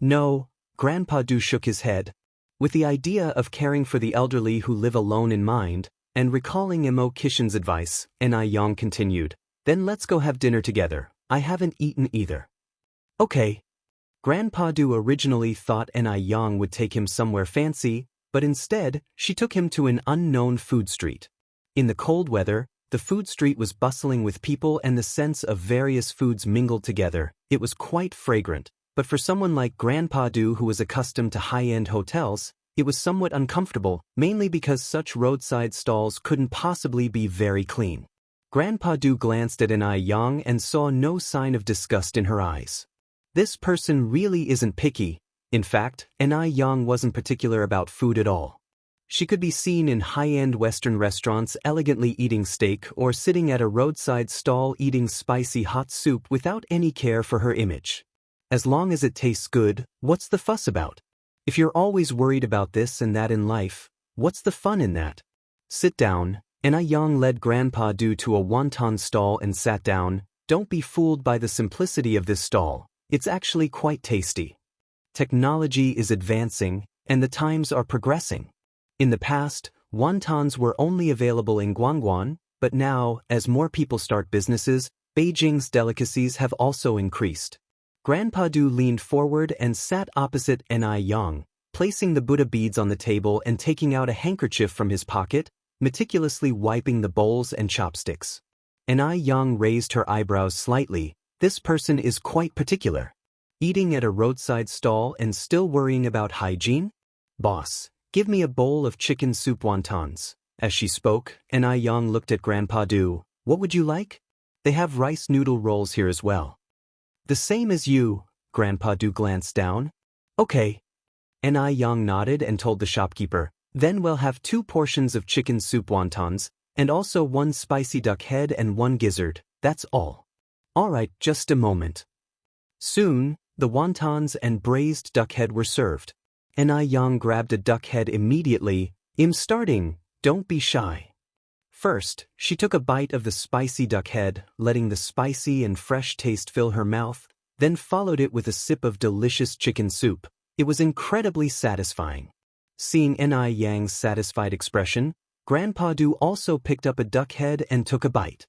No, Grandpa Du shook his head. With the idea of caring for the elderly who live alone in mind, and recalling Mo Kishin's advice, Ni Yang continued, then let's go have dinner together. I haven't eaten either. Okay. Grandpa Du originally thought Ni Yang would take him somewhere fancy, but instead, she took him to an unknown food street. In the cold weather, the food street was bustling with people and the scents of various foods mingled together. It was quite fragrant, but for someone like Grandpa Du who was accustomed to high-end hotels, it was somewhat uncomfortable, mainly because such roadside stalls couldn't possibly be very clean. Grandpa Du glanced at Ni Yang and saw no sign of disgust in her eyes. This person really isn't picky. In fact, Ni Yang wasn't particular about food at all. She could be seen in high-end Western restaurants elegantly eating steak or sitting at a roadside stall eating spicy hot soup without any care for her image. As long as it tastes good, what's the fuss about? If you're always worried about this and that in life, what's the fun in that? Sit down. Ni Yang led Grandpa Du to a wonton stall and sat down. Don't be fooled by the simplicity of this stall. It's actually quite tasty. Technology is advancing, and the times are progressing. In the past, wontons were only available in Guangguan, but now, as more people start businesses, Beijing's delicacies have also increased. Grandpa Du leaned forward and sat opposite Ni Yang, placing the Buddha beads on the table and taking out a handkerchief from his pocket, meticulously wiping the bowls and chopsticks. Ni Yang raised her eyebrows slightly. This person is quite particular. Eating at a roadside stall and still worrying about hygiene? Boss, give me a bowl of chicken soup wontons. As she spoke, Ni Yang looked at Grandpa Du. What would you like? They have rice noodle rolls here as well. The same as you. Grandpa Du glanced down. Okay. Ni Yang nodded and told the shopkeeper, then we'll have 2 portions of chicken soup wontons, and also 1 spicy duck head and 1 gizzard. That's all. All right, just a moment. Soon, the wontons and braised duck head were served. Ni Yang grabbed a duck head immediately. I'm starting, don't be shy. First, she took a bite of the spicy duck head, letting the spicy and fresh taste fill her mouth, then followed it with a sip of delicious chicken soup. It was incredibly satisfying. Seeing Ni Yang's satisfied expression, Grandpa Du also picked up a duck head and took a bite.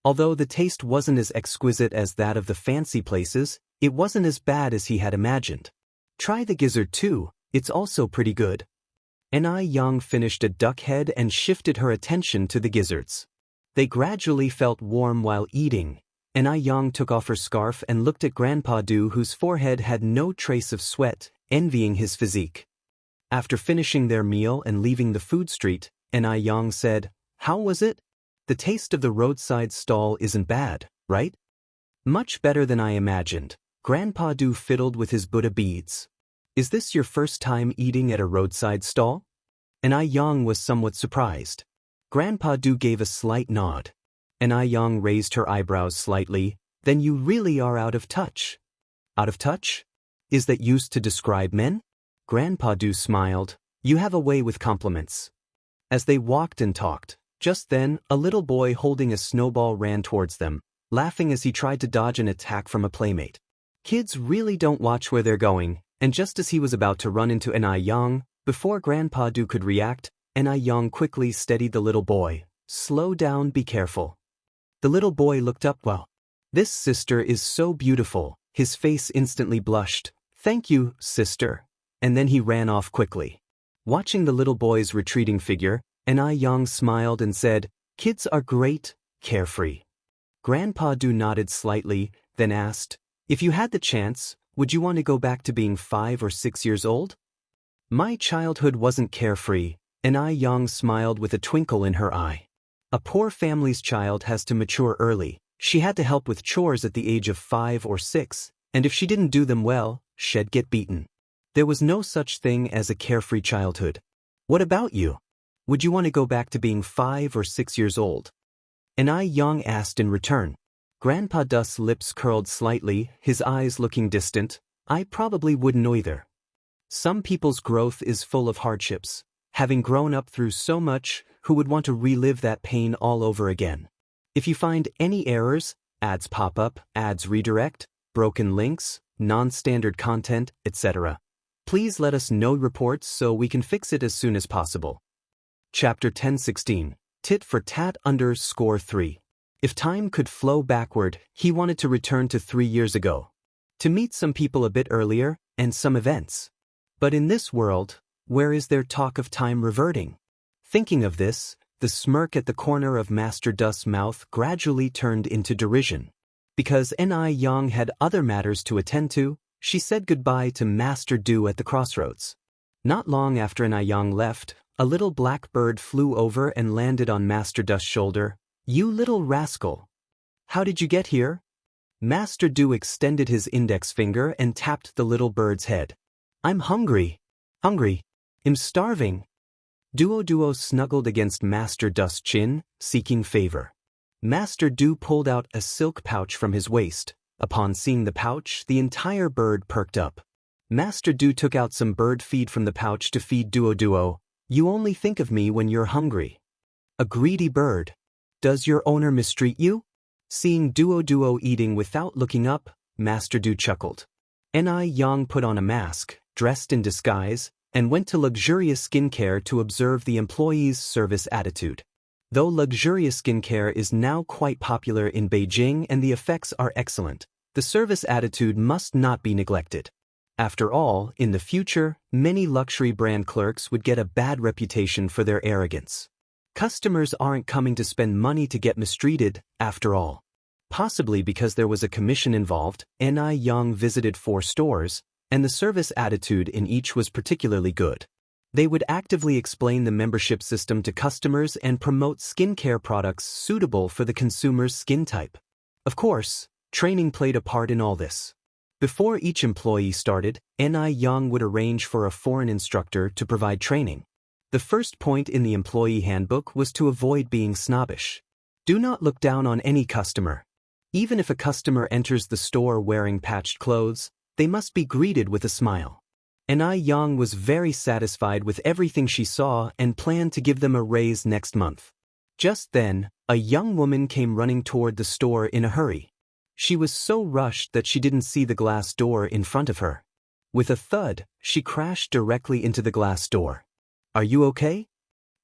Although the taste wasn't as exquisite as that of the fancy places, it wasn't as bad as he had imagined. Try the gizzard too, it's also pretty good. Ni Yang finished a duck head and shifted her attention to the gizzards. They gradually felt warm while eating. Ni Yang took off her scarf and looked at Grandpa Du, whose forehead had no trace of sweat, envying his physique. After finishing their meal and leaving the food street, Ni Yang said, "How was it? The taste of the roadside stall isn't bad, right?" "Much better than I imagined." Grandpa Du fiddled with his Buddha beads. "Is this your first time eating at a roadside stall?" Ni Yang was somewhat surprised. Grandpa Du gave a slight nod. Ni Yang raised her eyebrows slightly. "Then you really are out of touch." "Out of touch? Is that used to describe men?" Grandpa Du smiled. "You have a way with compliments." As they walked and talked, just then, a little boy holding a snowball ran towards them, laughing as he tried to dodge an attack from a playmate. Kids really don't watch where they're going, and just as he was about to run into Ni Yang, before Grandpa Du could react, Ni Yang quickly steadied the little boy. "Slow down, be careful." The little boy looked up. "Well, this sister is so beautiful." His face instantly blushed. "Thank you, sister." And then he ran off quickly. Watching the little boy's retreating figure, Ni Yang smiled and said, "Kids are great, carefree." Grandpa Du nodded slightly, then asked, "If you had the chance, would you want to go back to being 5 or 6 years old?" "My childhood wasn't carefree." Ni Yang smiled with a twinkle in her eye. "A poor family's child has to mature early. She had to help with chores at the age of 5 or 6, and if she didn't do them well, she'd get beaten. There was no such thing as a carefree childhood. What about you? Would you want to go back to being 5 or 6 years old?" Yang asked in return. Grandpa Dust's lips curled slightly, his eyes looking distant. I probably wouldn't either. Some people's growth is full of hardships. Having grown up through so much, who would want to relive that pain all over again? If you find any errors, ads pop up, ads redirect, broken links, non-standard content, etc., please let us know reports so we can fix it as soon as possible. Chapter 1016. Tit for tat _3. If time could flow backward, he wanted to return to 3 years ago. To meet some people a bit earlier, and some events. But in this world, where is there talk of time reverting? Thinking of this, the smirk at the corner of Master Dust's mouth gradually turned into derision. Because Yang had other matters to attend to, she said goodbye to Master Du at the crossroads. Not long after Yang left, a little black bird flew over and landed on Master Dust's shoulder. You little rascal. How did you get here? Master Du extended his index finger and tapped the little bird's head. I'm hungry. Hungry. I'm starving. Duo snuggled against Master Dust's chin, seeking favor. Master Du pulled out a silk pouch from his waist. Upon seeing the pouch, the entire bird perked up. Master Du took out some bird feed from the pouch to feed Duo. You only think of me when you're hungry. A greedy bird. Does your owner mistreat you? Seeing Duo eating without looking up, Master Du chuckled. Yang put on a mask, dressed in disguise, and went to luxurious skincare to observe the employees' service attitude. Though luxurious skincare is now quite popular in Beijing and the effects are excellent, the service attitude must not be neglected. After all, in the future, many luxury brand clerks would get a bad reputation for their arrogance. Customers aren't coming to spend money to get mistreated, after all. Possibly because there was a commission involved, Yang visited 4 stores, and the service attitude in each was particularly good. They would actively explain the membership system to customers and promote skincare products suitable for the consumer's skin type. Of course, training played a part in all this. Before each employee started, Yang would arrange for a foreign instructor to provide training. The first point in the employee handbook was to avoid being snobbish. Do not look down on any customer. Even if a customer enters the store wearing patched clothes, they must be greeted with a smile. Yang was very satisfied with everything she saw and planned to give them a raise next month. Just then, a young woman came running toward the store in a hurry. She was so rushed that she didn't see the glass door in front of her. With a thud, she crashed directly into the glass door. Are you okay?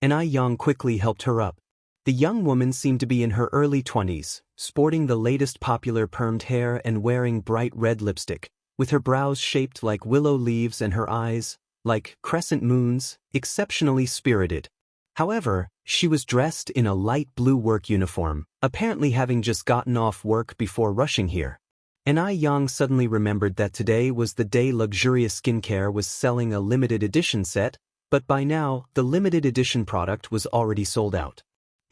Yang quickly helped her up. The young woman seemed to be in her early 20s, sporting the latest popular permed hair and wearing bright red lipstick, with her brows shaped like willow leaves and her eyes, like crescent moons, exceptionally spirited. However, she was dressed in a light blue work uniform, apparently having just gotten off work before rushing here. Yang suddenly remembered that today was the day Luxurious Skincare was selling a limited edition set, but by now, the limited edition product was already sold out.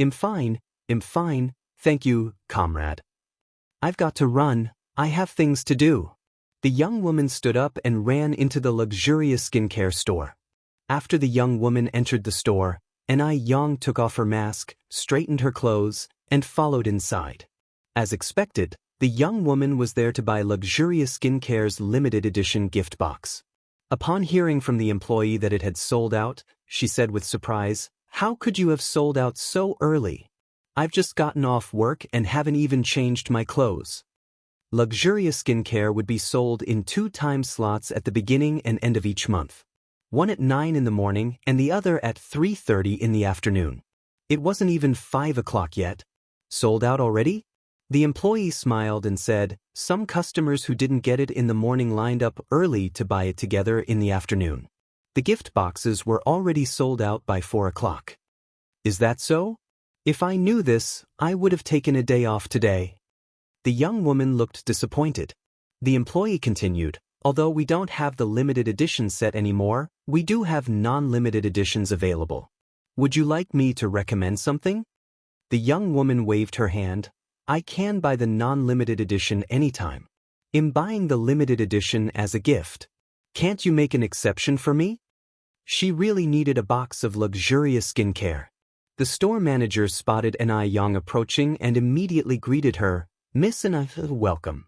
I'm fine, thank you, comrade. I've got to run, I have things to do. The young woman stood up and ran into the Luxurious Skincare store. After the young woman entered the store, Yang took off her mask, straightened her clothes, and followed inside. As expected, the young woman was there to buy Luxurious Skincare's limited edition gift box. Upon hearing from the employee that it had sold out, she said with surprise, "How could you have sold out so early? I've just gotten off work and haven't even changed my clothes." Luxurious Skincare would be sold in 2 time slots at the beginning and end of each month. One at 9 in the morning and the other at 3:30 in the afternoon. It wasn't even 5 o'clock yet. Sold out already? The employee smiled and said, some customers who didn't get it in the morning lined up early to buy it together in the afternoon. The gift boxes were already sold out by 4 o'clock. Is that so? If I knew this, I would have taken a day off today. The young woman looked disappointed. The employee continued, although we don't have the limited edition set anymore, we do have non-limited editions available. Would you like me to recommend something? The young woman waved her hand. I can buy the non-limited edition anytime. I'm buying the limited edition as a gift. Can't you make an exception for me? She really needed a box of Luxurious Skincare. The store manager spotted Ni Yang approaching and immediately greeted her, "Miss Ni, welcome."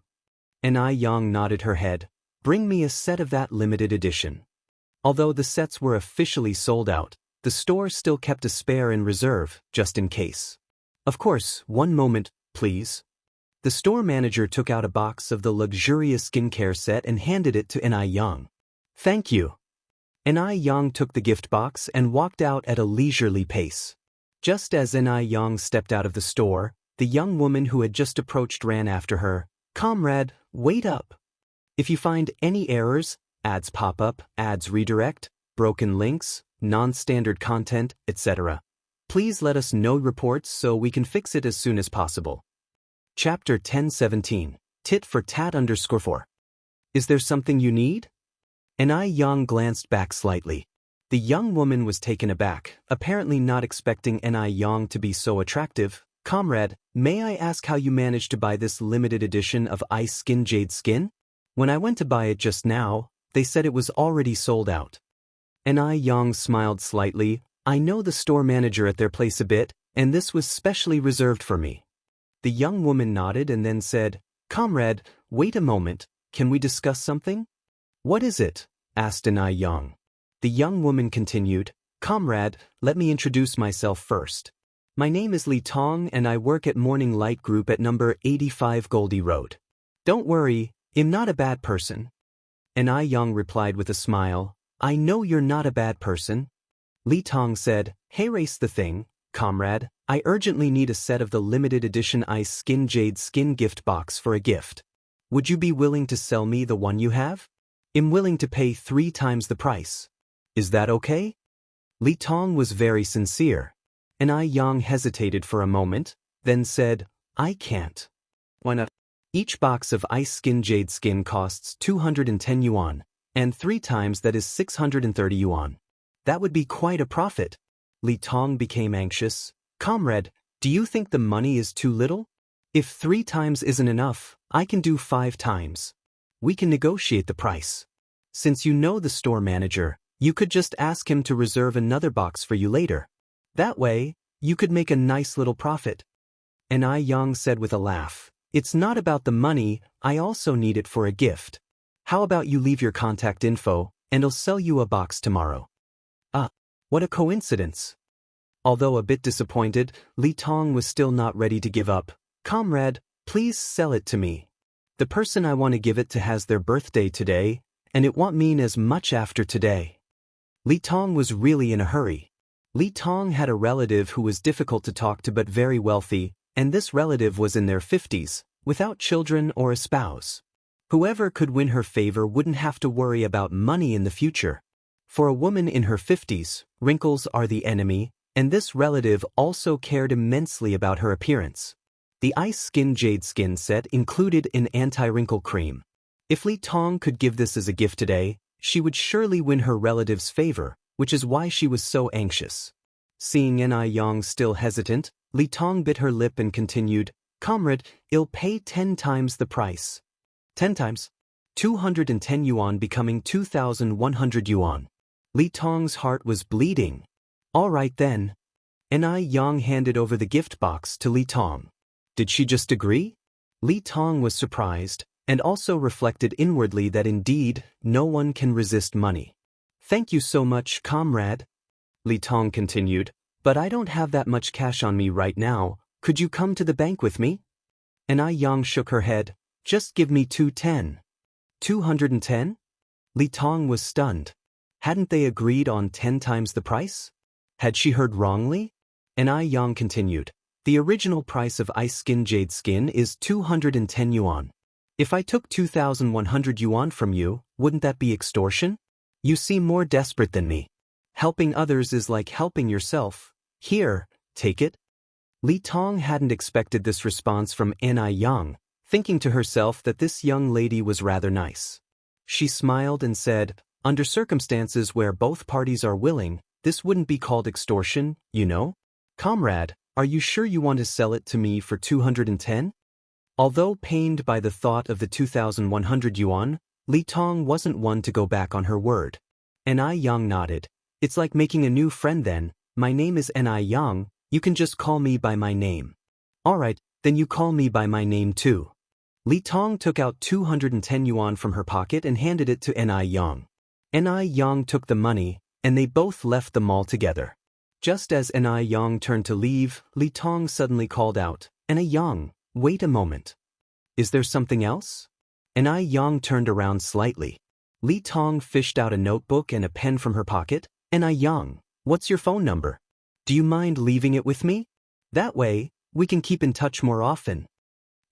Ni Yang nodded her head. "Bring me a set of that limited edition." Although the sets were officially sold out, the store still kept a spare in reserve, just in case. "Of course, one moment, please." The store manager took out a box of the luxurious skincare set and handed it to Ni Yang. "Thank you." Ni Yang took the gift box and walked out at a leisurely pace. Just as Ni Yang stepped out of the store, the young woman who had just approached ran after her. "Comrade, wait up. If you find any errors, ads pop up, ads redirect, broken links, non-standard content, etc., please let us know reports so we can fix it as soon as possible." Chapter 10:17, Tit for Tat _4. "Is there something you need?" Ni Yang glanced back slightly. The young woman was taken aback, apparently not expecting Ni Yang to be so attractive. "Comrade, may I ask how you managed to buy this limited edition of Ice Skin Jade Skin? When I went to buy it just now, they said it was already sold out." Ni Yang smiled slightly. "I know the store manager at their place a bit, and this was specially reserved for me." The young woman nodded and then said, "Comrade, wait a moment, can we discuss something?" "What is it?" asked Ni Yang. The young woman continued, "Comrade, let me introduce myself first. My name is Li Tong and I work at Morning Light Group at number 85 Goldie Road. Don't worry, I'm not a bad person." Ni Yang replied with a smile, "I know you're not a bad person." Li Tong said, "Hey, race the thing, comrade, I urgently need a set of the limited edition Ice Skin Jade Skin gift box for a gift. Would you be willing to sell me the one you have? I'm willing to pay 3 times the price. Is that okay?" Li Tong was very sincere. Ni Yang hesitated for a moment, then said, "I can't." "Why not?" "Each box of Ice Skin Jade Skin costs 210 yuan, and 3 times that is 630 yuan. That would be quite a profit." Li Tong became anxious. "Comrade, do you think the money is too little? If 3 times isn't enough, I can do 5 times. We can negotiate the price. Since you know the store manager, you could just ask him to reserve another box for you later. That way, you could make a nice little profit." Ni Yang said with a laugh, "It's not about the money, I also need it for a gift. How about you leave your contact info, and I'll sell you a box tomorrow." "Ah, what a coincidence." Although a bit disappointed, Li Tong was still not ready to give up. "Comrade, please sell it to me. The person I want to give it to has their birthday today, and it won't mean as much after today." Li Tong was really in a hurry. Li Tong had a relative who was difficult to talk to but very wealthy, and this relative was in their 50s, without children or a spouse. Whoever could win her favor wouldn't have to worry about money in the future. For a woman in her 50s, wrinkles are the enemy, and this relative also cared immensely about her appearance. The Ice Skin Jade Skin set included an anti-wrinkle cream. If Li Tong could give this as a gift today, she would surely win her relative's favor, which is why she was so anxious. Seeing Ni Yang still hesitant, Li Tong bit her lip and continued, "Comrade, I'll pay 10 times the price." 10 times? 210 yuan becoming 2,100 yuan. Li Tong's heart was bleeding. "All right then." Ni Yang handed over the gift box to Li Tong. Did she just agree? Li Tong was surprised, and also reflected inwardly that indeed, no one can resist money. "Thank you so much, comrade." Li Tong continued, "But I don't have that much cash on me right now, could you come to the bank with me?" Ni Yang shook her head, "Just give me 210. 210? Li Tong was stunned. Hadn't they agreed on 10 times the price? Had she heard wrongly? Ni Yang continued, "The original price of Ice Skin Jade Skin is 210 yuan. If I took 2,100 yuan from you, wouldn't that be extortion? You seem more desperate than me. Helping others is like helping yourself. Here, take it." Li Tong hadn't expected this response from Ni Yang, thinking to herself that this young lady was rather nice. She smiled and said, "Under circumstances where both parties are willing, this wouldn't be called extortion, you know? Comrade, are you sure you want to sell it to me for 210? Although pained by the thought of the 2,100 yuan, Li Tong wasn't one to go back on her word. Ni Yang nodded. "It's like making a new friend then. My name is Ni Yang, You can just call me by my name. Alright, then you call me by my name too. Li Tong took out 210 yuan from her pocket and handed it to Ni Yang. Ni Yang took the money, and they both left the mall together. Just as Ni Yang turned to leave, Li Tong suddenly called out, Ni Yang, wait a moment. Is there something else? Ni Yang turned around slightly. Li Tong fished out a notebook and a pen from her pocket. Ni Yang, what's your phone number? Do you mind leaving it with me? That way, we can keep in touch more often.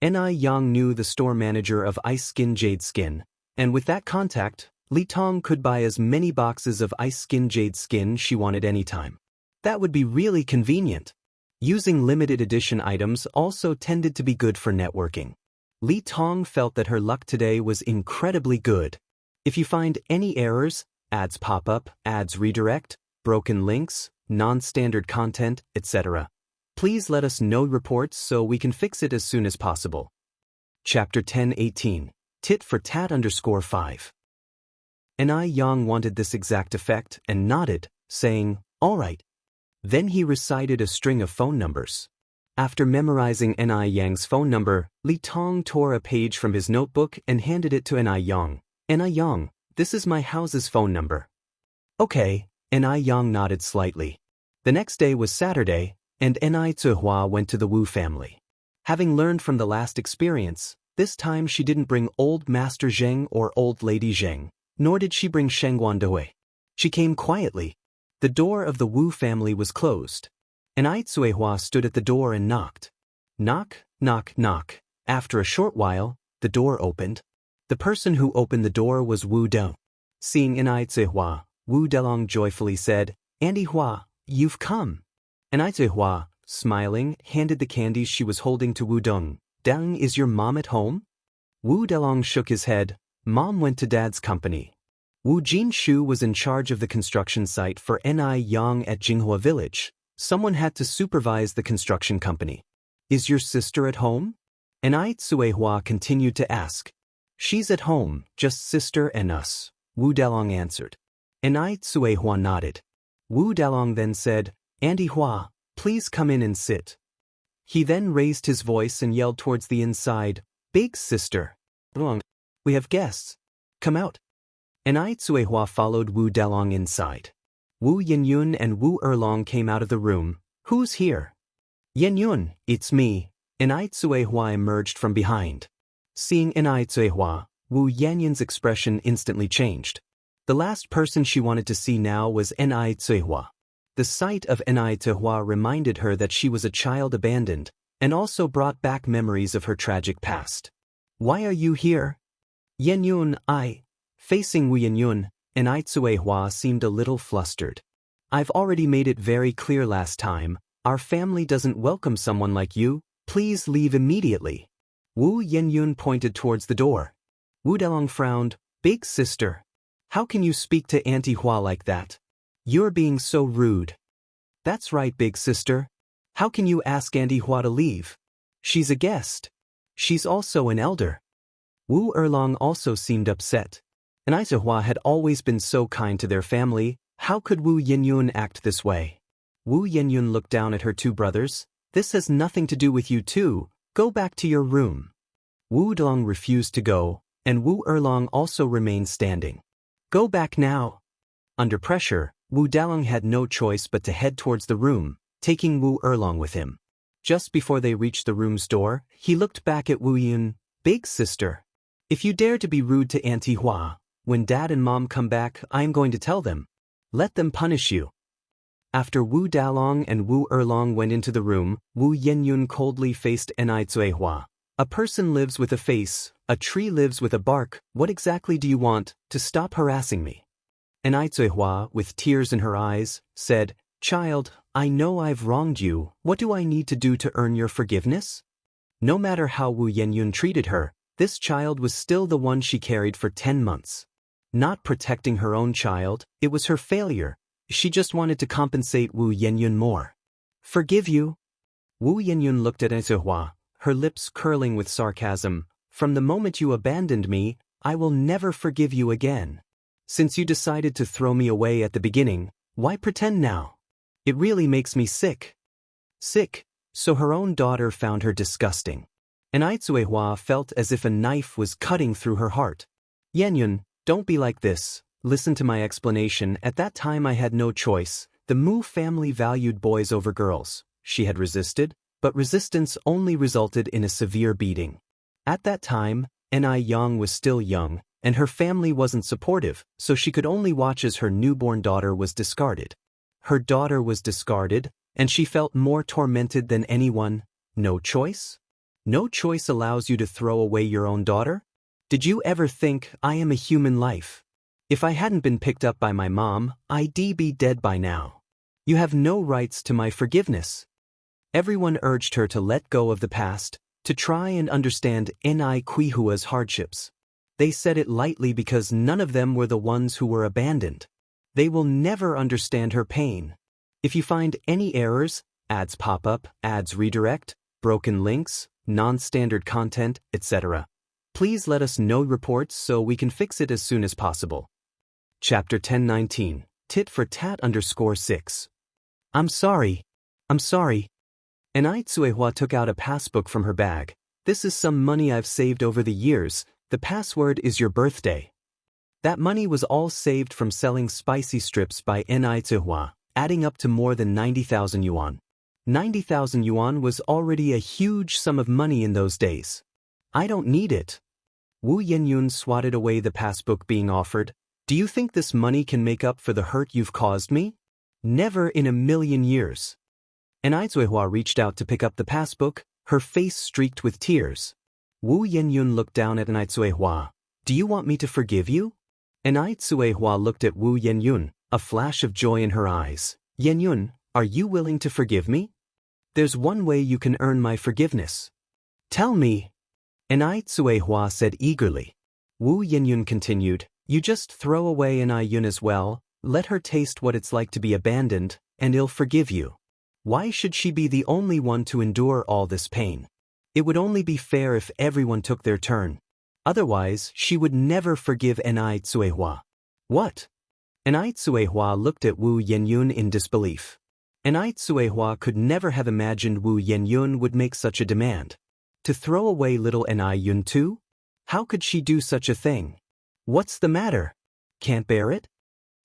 Ni Yang knew the store manager of Ice Skin Jade Skin, and with that contact, Li Tong could buy as many boxes of Ice Skin Jade Skin she wanted anytime. That would be really convenient. Using limited edition items also tended to be good for networking. Li Tong felt that her luck today was incredibly good. If you find any errors, ads pop up, ads redirect, broken links, non-standard content, etc., please let us know reports so we can fix it as soon as possible. Chapter 10:18 Tit for Tat _5. Ni Yang wanted this exact effect and nodded, saying, alright. Then he recited a string of phone numbers. After memorizing Ni Yang's phone number, Li Tong tore a page from his notebook and handed it to Ni Yang. Ni Yang, this is my house's phone number. Okay, Ni Yang nodded slightly. The next day was Saturday, and Ni Zihua went to the Wu family. Having learned from the last experience, this time she didn't bring Old Master Zheng or Old Lady Zheng, nor did she bring Shengguan Dui. She came quietly. The door of the Wu family was closed. Ni Zihua stood at the door and knocked. Knock, knock, knock. After a short while, the door opened. The person who opened the door was Wu Dong. Seeing Ni Zihua, Wu Delong joyfully said, Andy Hua, you've come. Ni Zihua, smiling, handed the candies she was holding to Wu Dong. Dang, is your mom at home? Wu Delong shook his head. Mom went to Dad's company. Wu Jinshu was in charge of the construction site for Ni Yang at Jinghua Village. Someone had to supervise the construction company. Is your sister at home? Ni Zihua continued to ask. She's at home, just sister and us, Wu Delong answered. Ni Zihua nodded. Wu Delong then said, Andy Hua, please come in and sit. He then raised his voice and yelled towards the inside, Big sister. We have guests. Come out. Ni Zihua followed Wu Delong inside. Wu Yenyun and Wu Erlong came out of the room. Who's here? Yenyun, it's me. Ni Zihua emerged from behind. Seeing Ni Zihua, Wu Yenyun's expression instantly changed. The last person she wanted to see now was Ni Zihua. The sight of Ni Zihua reminded her that she was a child abandoned, and also brought back memories of her tragic past. Why are you here? Yenyun, Facing Wu Yenyun, Ni Zihua seemed a little flustered. I've already made it very clear last time, our family doesn't welcome someone like you, please leave immediately. Wu Yenyun pointed towards the door. Wu Delong frowned, Big sister. How can you speak to Auntie Hua like that? You're being so rude. That's right, big sister. How can you ask Auntie Hua to leave? She's a guest. She's also an elder. Wu Erlong also seemed upset. Ni Zihua had always been so kind to their family, how could Wu Yenyun act this way? Wu Yenyun looked down at her two brothers. This has nothing to do with you two, go back to your room. Wu Delong refused to go, and Wu Erlong also remained standing. Go back now. Under pressure, Wu Delong had no choice but to head towards the room, taking Wu Erlong with him. Just before they reached the room's door, he looked back at Wu Yun. Big sister. If you dare to be rude to Auntie Hua, when Dad and Mom come back, I am going to tell them. Let them punish you. After Wu Dalong and Wu Erlong went into the room, Wu Yenyun coldly faced Ni Zihua. A person lives with a face, a tree lives with a bark, what exactly do you want, to stop harassing me? Ni Zihua, with tears in her eyes, said, Child, I know I've wronged you, what do I need to do to earn your forgiveness? No matter how Wu Yenyun treated her, this child was still the one she carried for 10 months. Not protecting her own child, it was her failure. She just wanted to compensate Wu Yenyun more. Forgive you? Wu Yenyun looked at Ni Zihua, her lips curling with sarcasm. From the moment you abandoned me, I will never forgive you again. Since you decided to throw me away at the beginning, why pretend now? It really makes me sick. Sick, so her own daughter found her disgusting. And Ai Zuehua felt as if a knife was cutting through her heart. Yenyun, don't be like this. Listen to my explanation. At that time I had no choice. The Mu family valued boys over girls. She had resisted, but resistance only resulted in a severe beating. At that time, Ni Yang was still young, and her family wasn't supportive, so she could only watch as her newborn daughter was discarded. Her daughter was discarded, and she felt more tormented than anyone. No choice? No choice allows you to throw away your own daughter? Did you ever think, I am a human life? If I hadn't been picked up by my mom, I'd be dead by now. You have no rights to my forgiveness. Everyone urged her to let go of the past, to try and understand Ni Quihua's hardships. They said it lightly because none of them were the ones who were abandoned. They will never understand her pain. If you find any errors, ads pop up, ads redirect, broken links, non-standard content, etc., please let us know reports so we can fix it as soon as possible. Chapter 1019, Tit for Tat _6. I'm sorry. And Ai Zuehua took out a passbook from her bag. This is some money I've saved over the years. The password is your birthday. That money was all saved from selling spicy strips by Ai Zuehua, adding up to more than 90,000 yuan. 90,000 yuan was already a huge sum of money in those days. I don't need it. Wu Yenyun swatted away the passbook being offered. Do you think this money can make up for the hurt you've caused me? Never in a million years. And Ai Zuehua reached out to pick up the passbook, her face streaked with tears. Wu Yenyun looked down at Ai Zuehua. Do you want me to forgive you? And Ai Zuehua looked at Wu Yenyun, a flash of joy in her eyes. Yenyun, are you willing to forgive me? There's one way you can earn my forgiveness. Tell me. And Ai Zuehua said eagerly. Wu Yenyun continued, you just throw away Ai Yun as well, let her taste what it's like to be abandoned, and he'll forgive you. Why should she be the only one to endure all this pain? It would only be fair if everyone took their turn. Otherwise, she would never forgive Ai Zuehua. What? Ai Zuehua looked at Wu Yenyun in disbelief. Ai Zuehua could never have imagined Wu Yenyun would make such a demand. To throw away little Ai Yun too? How could she do such a thing? What's the matter? Can't bear it?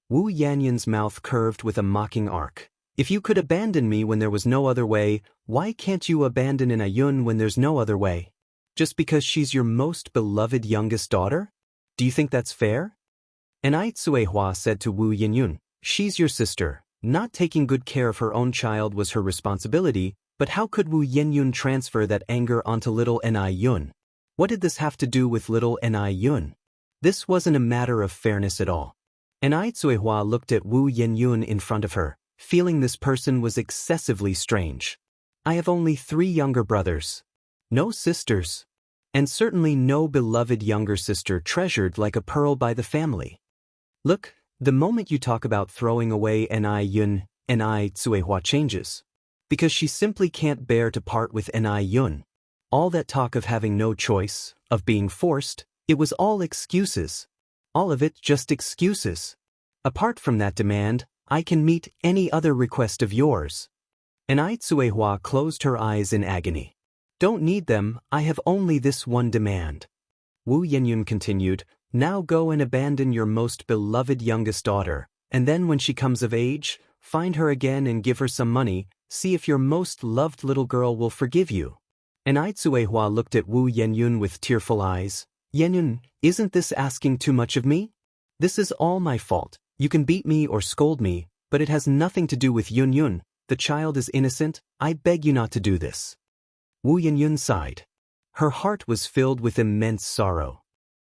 Wu Yenyun's mouth curved with a mocking arc. If you could abandon me when there was no other way, why can't you abandon Ai Yun when there's no other way? Just because she's your most beloved youngest daughter? Do you think that's fair? Ai Zuehua said to Wu Yenyun, she's your sister. Not taking good care of her own child was her responsibility, but how could Wu Yenyun transfer that anger onto little Ai Yun? What did this have to do with little Ai Yun? This wasn't a matter of fairness at all. Ai Zuehua looked at Wu Yenyun in front of her, feeling this person was excessively strange. I have only 3 younger brothers. No sisters. And certainly no beloved younger sister treasured like a pearl by the family. Look, the moment you talk about throwing away Ai Yun, Ai Zuehua changes. Because she simply can't bear to part with Ai Yun. All that talk of having no choice, of being forced, it was all excuses. All of it just excuses. Apart from that demand, I can meet any other request of yours. Ai Zuehua closed her eyes in agony. Don't need them, I have only this one demand. Wu Yenyun continued, now go and abandon your most beloved youngest daughter, and then when she comes of age, find her again and give her some money, see if your most loved little girl will forgive you. Ai Zuehua looked at Wu Yenyun with tearful eyes. Yenyun, isn't this asking too much of me? This is all my fault. You can beat me or scold me, but it has nothing to do with Yun. The child is innocent, I beg you not to do this. Wu Yenyun sighed. Her heart was filled with immense sorrow.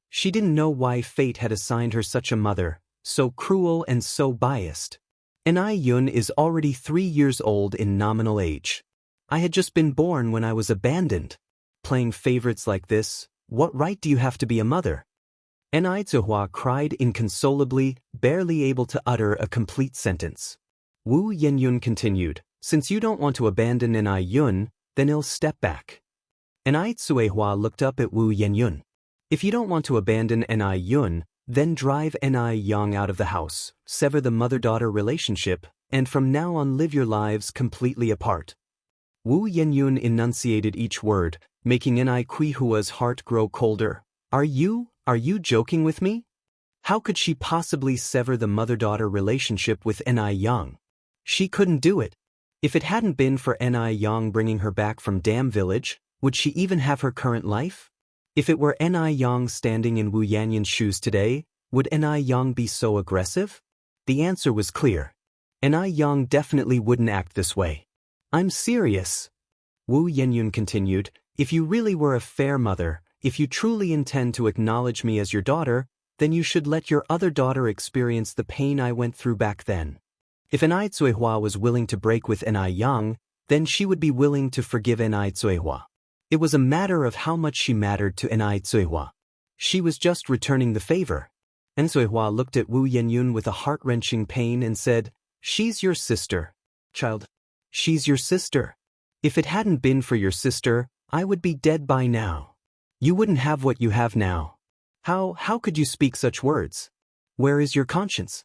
She didn't know why fate had assigned her such a mother, so cruel and so biased. Ai Yun is already 3 years old in nominal age. I had just been born when I was abandoned. Playing favorites like this, what right do you have to be a mother? Ai Zuehua cried inconsolably, barely able to utter a complete sentence. Wu Yenyun continued, since you don't want to abandon Ai Yun, then he'll step back. Ai Zuehua looked up at Wu Yenyun. If you don't want to abandon Ai Yun, then drive Ai Yang out of the house, sever the mother-daughter relationship, and from now on live your lives completely apart. Wu Yenyun enunciated each word, making Ni Hua's heart grow colder. Are you joking with me? How could she possibly sever the mother-daughter relationship with Ni Yang? She couldn't do it. If it hadn't been for Ni Yang bringing her back from Dam Village, would she even have her current life? If it were Ni Yang standing in Wu Yanyan's shoes today, would Ni Yang be so aggressive? The answer was clear. Ni Yang definitely wouldn't act this way. I'm serious. Wu Yenyun continued, if you really were a fair mother, if you truly intend to acknowledge me as your daughter, then you should let your other daughter experience the pain I went through back then. If Ni Zuihua was willing to break with Ni Yang, then she would be willing to forgive Ni Zuihua. It was a matter of how much she mattered to Ni Zuihua. She was just returning the favor. Ni Zuihua looked at Wu Yenyun with a heart-wrenching pain and said, she's your sister. Child. She's your sister. If it hadn't been for your sister, I would be dead by now. You wouldn't have what you have now. How could you speak such words? Where is your conscience?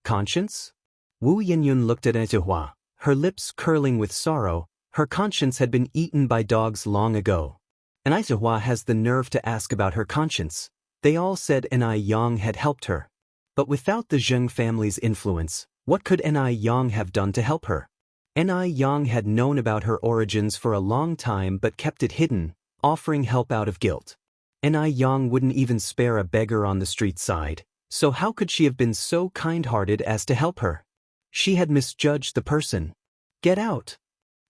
Conscience? Wu Yenyun looked at Ni Zuihua, her lips curling with sorrow. Her conscience had been eaten by dogs long ago. And Ni Zuihua has the nerve to ask about her conscience. They all said Ni Yang had helped her. But without the Zheng family's influence, what could Ni Yang have done to help her? Ni Yang had known about her origins for a long time but kept it hidden, offering help out of guilt. Ni Yang wouldn't even spare a beggar on the street side, so how could she have been so kind-hearted as to help her? She had misjudged the person. Get out.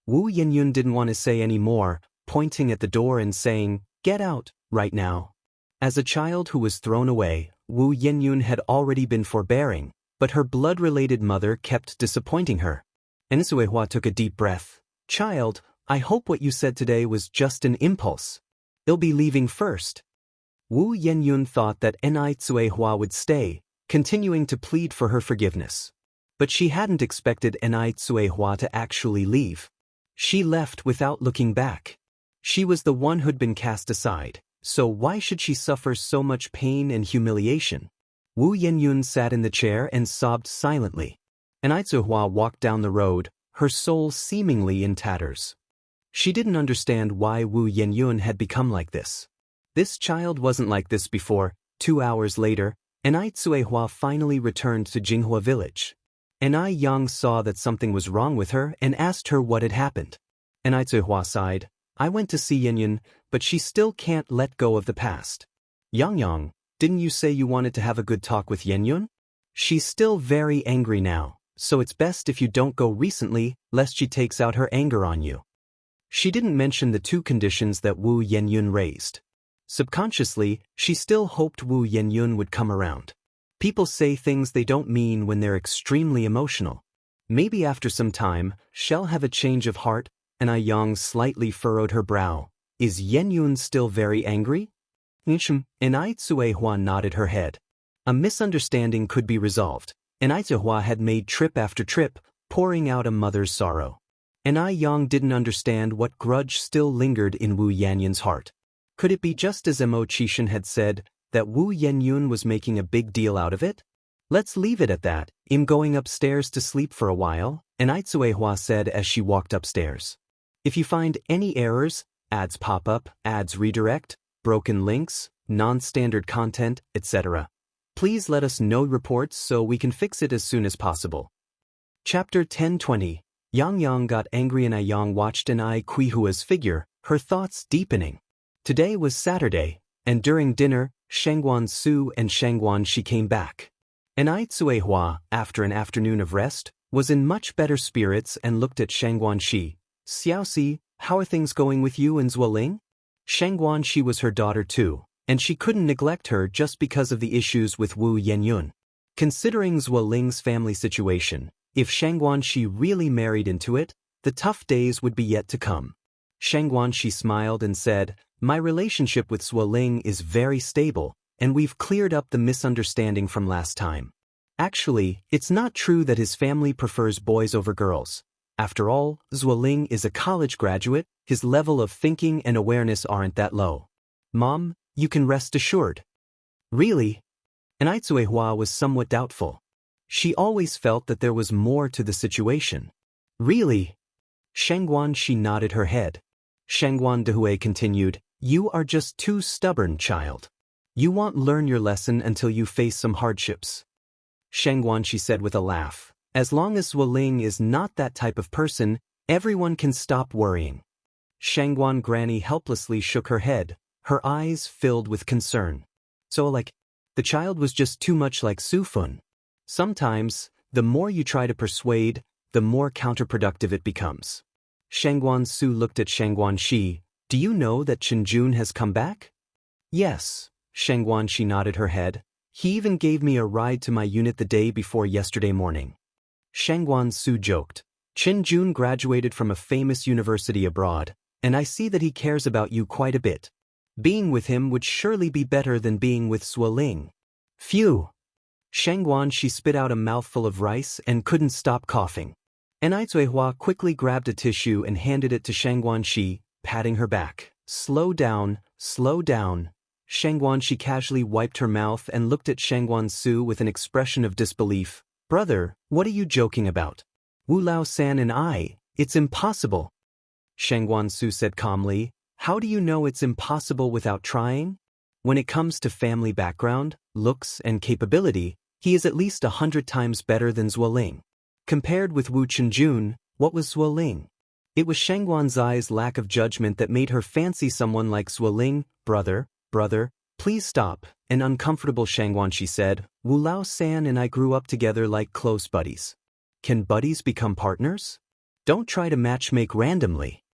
Wu Yenyun didn't want to say any more, pointing at the door and saying, get out, right now. As a child who was thrown away, Wu Yenyun had already been forbearing, but her blood-related mother kept disappointing her. Ni Zuihua took a deep breath. Child, I hope what you said today was just an impulse. They'll be leaving first. Wu Yenyun thought that Ni Zuihua would stay, continuing to plead for her forgiveness. But she hadn't expected Ni Zuihua to actually leave. She left without looking back. She was the one who'd been cast aside, so why should she suffer so much pain and humiliation? Wu Yenyun sat in the chair and sobbed silently. Ni Zuihua walked down the road, her soul seemingly in tatters. She didn't understand why Wu Yenyun had become like this. This child wasn't like this before. 2 hours later, Ni Zuihua finally returned to Jinghua village. Ni Yang saw that something was wrong with her and asked her what had happened. Ni Zuihua sighed. I went to see Yenyun, but she still can't let go of the past. Yang, didn't you say you wanted to have a good talk with Yenyun? She's still very angry now, so it's best if you don't go recently, lest she takes out her anger on you. She didn't mention the 2 conditions that Wu Yenyun raised. Subconsciously, she still hoped Wu Yenyun would come around. People say things they don't mean when they're extremely emotional. Maybe after some time, she'll have a change of heart. Ni Yang slightly furrowed her brow. Is Yenyun still very angry? Ni Zuihua nodded her head. A misunderstanding could be resolved. Ni Zuihua had made trip after trip, pouring out a mother's sorrow. Ni Yang didn't understand what grudge still lingered in Wu Yanyan's heart. Could it be just as Mo Qishan had said, that Wu Yenyun was making a big deal out of it? Let's leave it at that. I'm going upstairs to sleep for a while, Ni Zuihua said as she walked upstairs. If you find any errors, ads pop up, ads redirect, broken links, non-standard content, etc., please let us know reports so we can fix it as soon as possible. Chapter 1020. Yang got angry and Yang watched Ni Hua's figure, her thoughts deepening. Today was Saturday, and during dinner, Shangguan Su and Shangguan Shi came back. Ni Zuihua, after an afternoon of rest, was in much better spirits and looked at Shangguan Shi. Xiaoxi, how are things going with you and Zuoling? Shangguan Shi was her daughter too, and she couldn't neglect her just because of the issues with Wu Yenyun. Considering Zuoling's family situation, if Shangguan Shi really married into it, the tough days would be yet to come. Shangguan Shi smiled and said, my relationship with Zuoling is very stable, and we've cleared up the misunderstanding from last time. Actually, it's not true that his family prefers boys over girls. After all, Zuoling is a college graduate, his level of thinking and awareness aren't that low. Mom, you can rest assured. Really? Ni Zuihua was somewhat doubtful. She always felt that there was more to the situation. Really? Shangguan she nodded her head. Shangguan Dehui continued, "You are just too stubborn, child. You won't learn your lesson until you face some hardships." Shangguan she said with a laugh, "As long as Zuoling is not that type of person, everyone can stop worrying." Shangguan Granny helplessly shook her head, her eyes filled with concern. So the child was just too much like Su Fun. Sometimes, the more you try to persuade, the more counterproductive it becomes. Shangguan Su looked at Shangguan Shi. "Do you know that Chen Jun has come back?" "Yes," Shangguan Shi nodded her head. "He even gave me a ride to my unit the day before yesterday morning." Shangguan Su joked, "Chen Jun graduated from a famous university abroad, and I see that he cares about you quite a bit. Being with him would surely be better than being with Zuoling." "Phew!" Shangguan she spit out a mouthful of rice and couldn't stop coughing. Enai Zuihua quickly grabbed a tissue and handed it to Shangguan Shi, patting her back. Slow down, slow down." Shangguan she casually wiped her mouth and looked at Shangguan Su with an expression of disbelief. "Brother, what are you joking about? Wu Lao-san and it's impossible." Shangguan Su said calmly, "How do you know it's impossible without trying? When it comes to family background, looks, and capability, he is at least 100 times better than Zuoling." Compared with Wu Chenjun, what was Zuoling? It was Shangguan Zai's lack of judgment that made her fancy someone like Zuoling. Brother, please stop." An uncomfortable Shangguan she said, "Wu Lao-san and I grew up together like close buddies. Can buddies become partners? Don't try to matchmake randomly."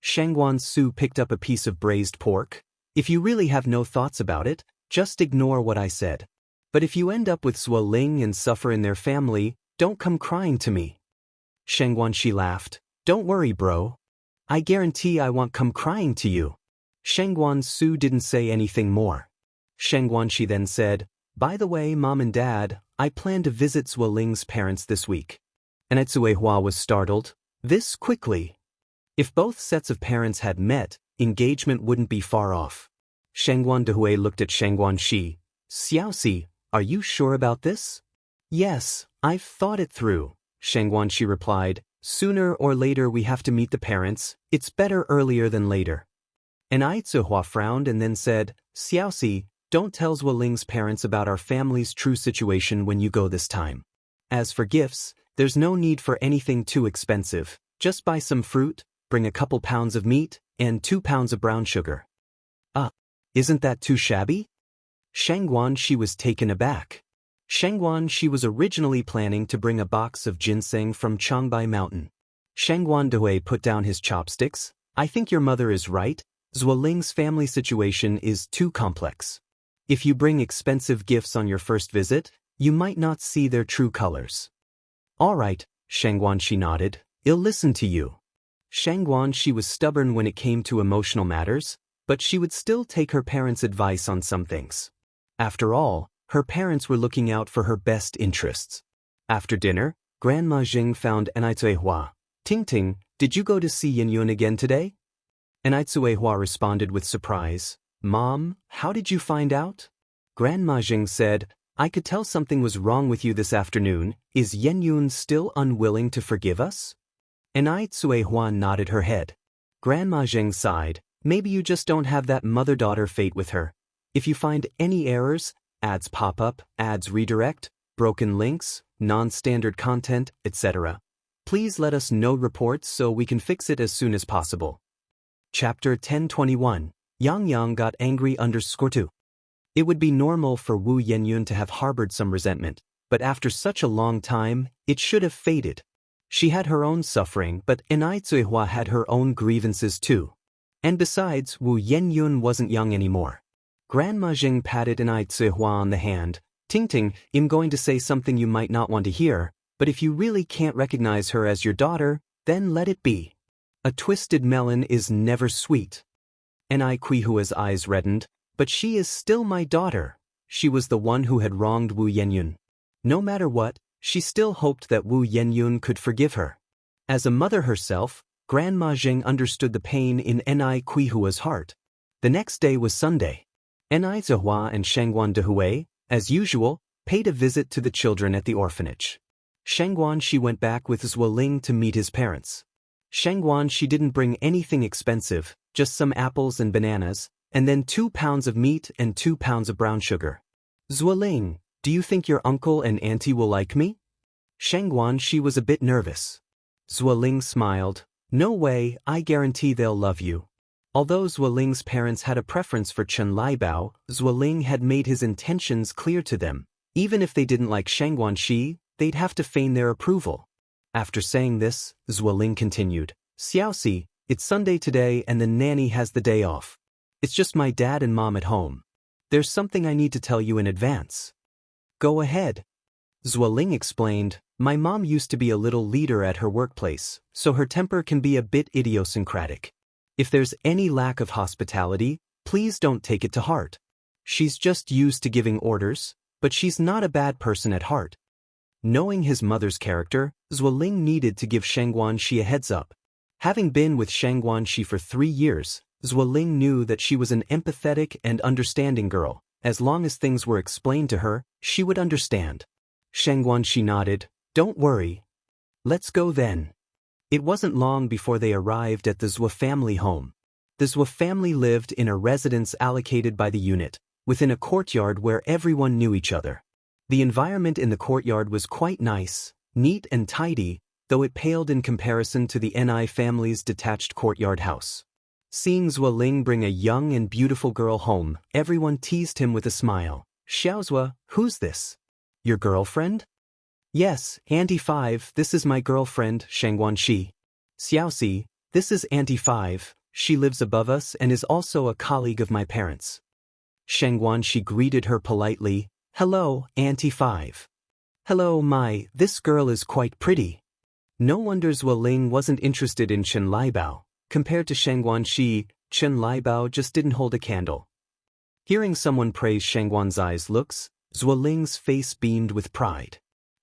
Shangguan Su picked up a piece of braised pork. "If you really have no thoughts about it, just ignore what I said. But if you end up with Zuoling and suffer in their family, don't come crying to me." Shangguan Shi laughed. "Don't worry, bro. I guarantee I won't come crying to you." Shangguan Su didn't say anything more. Shangguan Shi then said, "By the way, Mom and Dad, I plan to visit Zuoling's parents this week." And Zuihua was startled. This quickly? If both sets of parents had met, engagement wouldn't be far off. Shangguan Dehui looked at Shangguan Shi. "Xiaoxi, are you sure about this?" "Yes, I've thought it through," Shangguan Shi replied. "Sooner or later we have to meet the parents. It's better earlier than later." And Zuihua frowned and then said, "Xiaoxi, don't tell Zuoling's parents about our family's true situation when you go this time. As for gifts, there's no need for anything too expensive. Just buy some fruit, bring a couple pounds of meat, and 2 pounds of brown sugar." Isn't that too shabby?" Shangguan she was taken aback. Shangguan she was originally planning to bring a box of ginseng from Changbai Mountain. Shangguan Dehui put down his chopsticks. "I think your mother is right. Zuoling's family situation is too complex. If you bring expensive gifts on your first visit, you might not see their true colors." "All right," Shangguan she nodded. "I'll listen to you." Shangguan she was stubborn when it came to emotional matters, but she would still take her parents' advice on some things. After all, her parents were looking out for her best interests. After dinner, Grandma Jing found Enai Zuihua. "Ting, did you go to see Yin Yun again today?" Enai Zuihua responded with surprise. "Mom, how did you find out?" Grandma Jing said, "I could tell something was wrong with you this afternoon. Is Yen Yun still unwilling to forgive us?" Enai Zuihua nodded her head. Grandma Jing sighed. "Maybe you just don't have that mother-daughter fate with her. If you find any errors, ads pop up, ads redirect, broken links, non-standard content, etc., please let us know reports so we can fix it as soon as possible." Chapter 1021. Yang Yang got angry _2. It would be normal for Wu Yenyun to have harbored some resentment, but after such a long time, it should have faded. She had her own suffering, but Enai Zuihua had her own grievances too. And besides, Wu Yenyun wasn't young anymore. Grandma Jing patted Enai Zuihua on the hand. "Ting, I'm going to say something you might not want to hear, but if you really can't recognize her as your daughter, then let it be. A twisted melon is never sweet." Enai Kuihua's eyes reddened. "But she is still my daughter." She was the one who had wronged Wu Yenyun. No matter what, she still hoped that Wu Yenyun could forgive her. As a mother herself, Grandma Jing understood the pain in Enai Kuihua's heart. The next day was Sunday. Enai Zuihua and Shangguan Dehui, as usual, paid a visit to the children at the orphanage. Shangguan she went back with Zuoling to meet his parents. Shangguan she didn't bring anything expensive, just some apples and bananas, and then 2 pounds of meat and 2 pounds of brown sugar. Zuoling, do you think your uncle and auntie will like me? Shangguan she was a bit nervous. Zuoling smiled. No way, I guarantee they'll love you. Although Zuoling's parents had a preference for Chen Liebao, Zuoling had made his intentions clear to them. Even if they didn't like Shangguan Shi, they'd have to feign their approval. After saying this, Zuoling continued, Xiaoxi, it's Sunday today and the nanny has the day off. It's just my dad and mom at home. There's something I need to tell you in advance. Go ahead. Zuoling explained, my mom used to be a little leader at her workplace, so her temper can be a bit idiosyncratic. If there's any lack of hospitality, please don't take it to heart. She's just used to giving orders, but she's not a bad person at heart. Knowing his mother's character, Zuoling needed to give Shangguan Shi a heads up. Having been with Shangguan Shi for 3 years, Zuoling knew that she was an empathetic and understanding girl. As long as things were explained to her, she would understand. Shangguan Shi nodded, don't worry. Let's go then. It wasn't long before they arrived at the Zhuo family home. The Zhuo family lived in a residence allocated by the unit, within a courtyard where everyone knew each other. The environment in the courtyard was quite nice, neat and tidy, though it paled in comparison to the Ni family's detached courtyard house. Seeing Zuoling bring a young and beautiful girl home, everyone teased him with a smile. Xiaozua, who's this? Your girlfriend? Yes, Auntie 5, this is my girlfriend, Shangguan Shi. Xiaoxi, this is Auntie 5, she lives above us and is also a colleague of my parents. Shangguan Shi greeted her politely, hello, Auntie 5. Hello, this girl is quite pretty. No wonder Zuoling wasn't interested in Chen Liebao. Compared to Shangguan Shi, Chen Liebao just didn't hold a candle. Hearing someone praise Shangguan Zai's looks, Zuoling's face beamed with pride.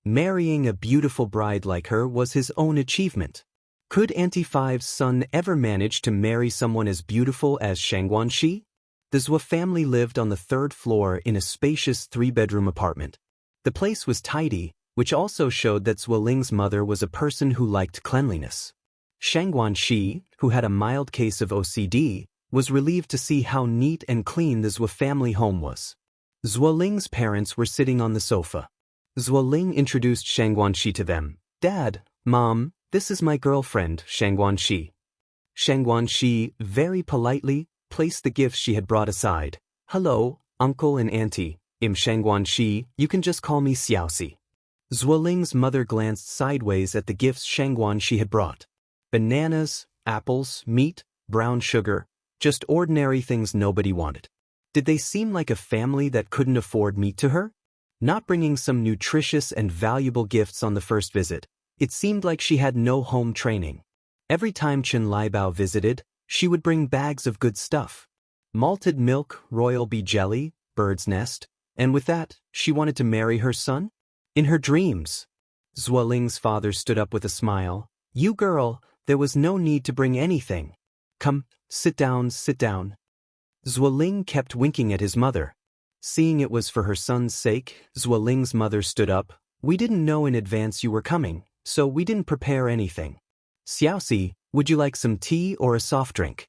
Marrying a beautiful bride like her was his own achievement. Could Auntie 5's son ever manage to marry someone as beautiful as Shangguan Shi? The Zhuo family lived on the 3rd floor in a spacious 3-bedroom apartment. The place was tidy, which also showed that Zuoling's mother was a person who liked cleanliness. Shangguan Shi, who had a mild case of OCD, was relieved to see how neat and clean the Zhuo family home was. Zuoling's parents were sitting on the sofa. Zuoling introduced Shangguan Shi to them. Dad, Mom, this is my girlfriend, Shangguan Shi. Shangguan Shi, very politely, placed the gifts she had brought aside. Hello, Uncle and Auntie. I'm Shangguan Shi, you can just call me Xiaoxi. Zuoling's mother glanced sideways at the gifts Shangguan Shi had brought. Bananas, apples, meat, brown sugar, just ordinary things nobody wanted. Did they seem like a family that couldn't afford meat to her? Not bringing some nutritious and valuable gifts on the first visit, it seemed like she had no home training. Every time Chen Liebao visited, she would bring bags of good stuff. Malted milk, royal bee jelly, bird's nest, and with that, she wanted to marry her son? In her dreams. Zuoling's father stood up with a smile. You girl, there was no need to bring anything. Come, sit down, sit down. Zuoling kept winking at his mother. Seeing it was for her son's sake, Zuoling's mother stood up. We didn't know in advance you were coming, so we didn't prepare anything. Xiaoxi, would you like some tea or a soft drink?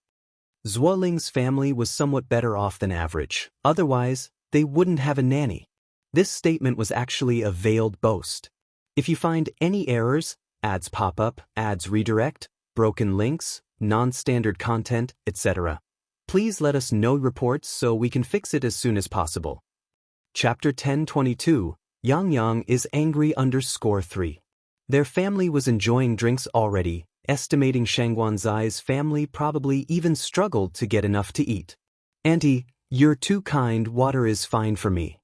Zuoling's family was somewhat better off than average, otherwise, they wouldn't have a nanny. This statement was actually a veiled boast. If you find any errors, ads pop up, ads redirect, broken links, non-standard content, etc., please let us know reports so we can fix it as soon as possible. Chapter 1022, Yang Yang is angry _3. Their family was enjoying drinks already, estimating Shangguan Zai's family probably even struggled to get enough to eat. Auntie, you're too kind, water is fine for me.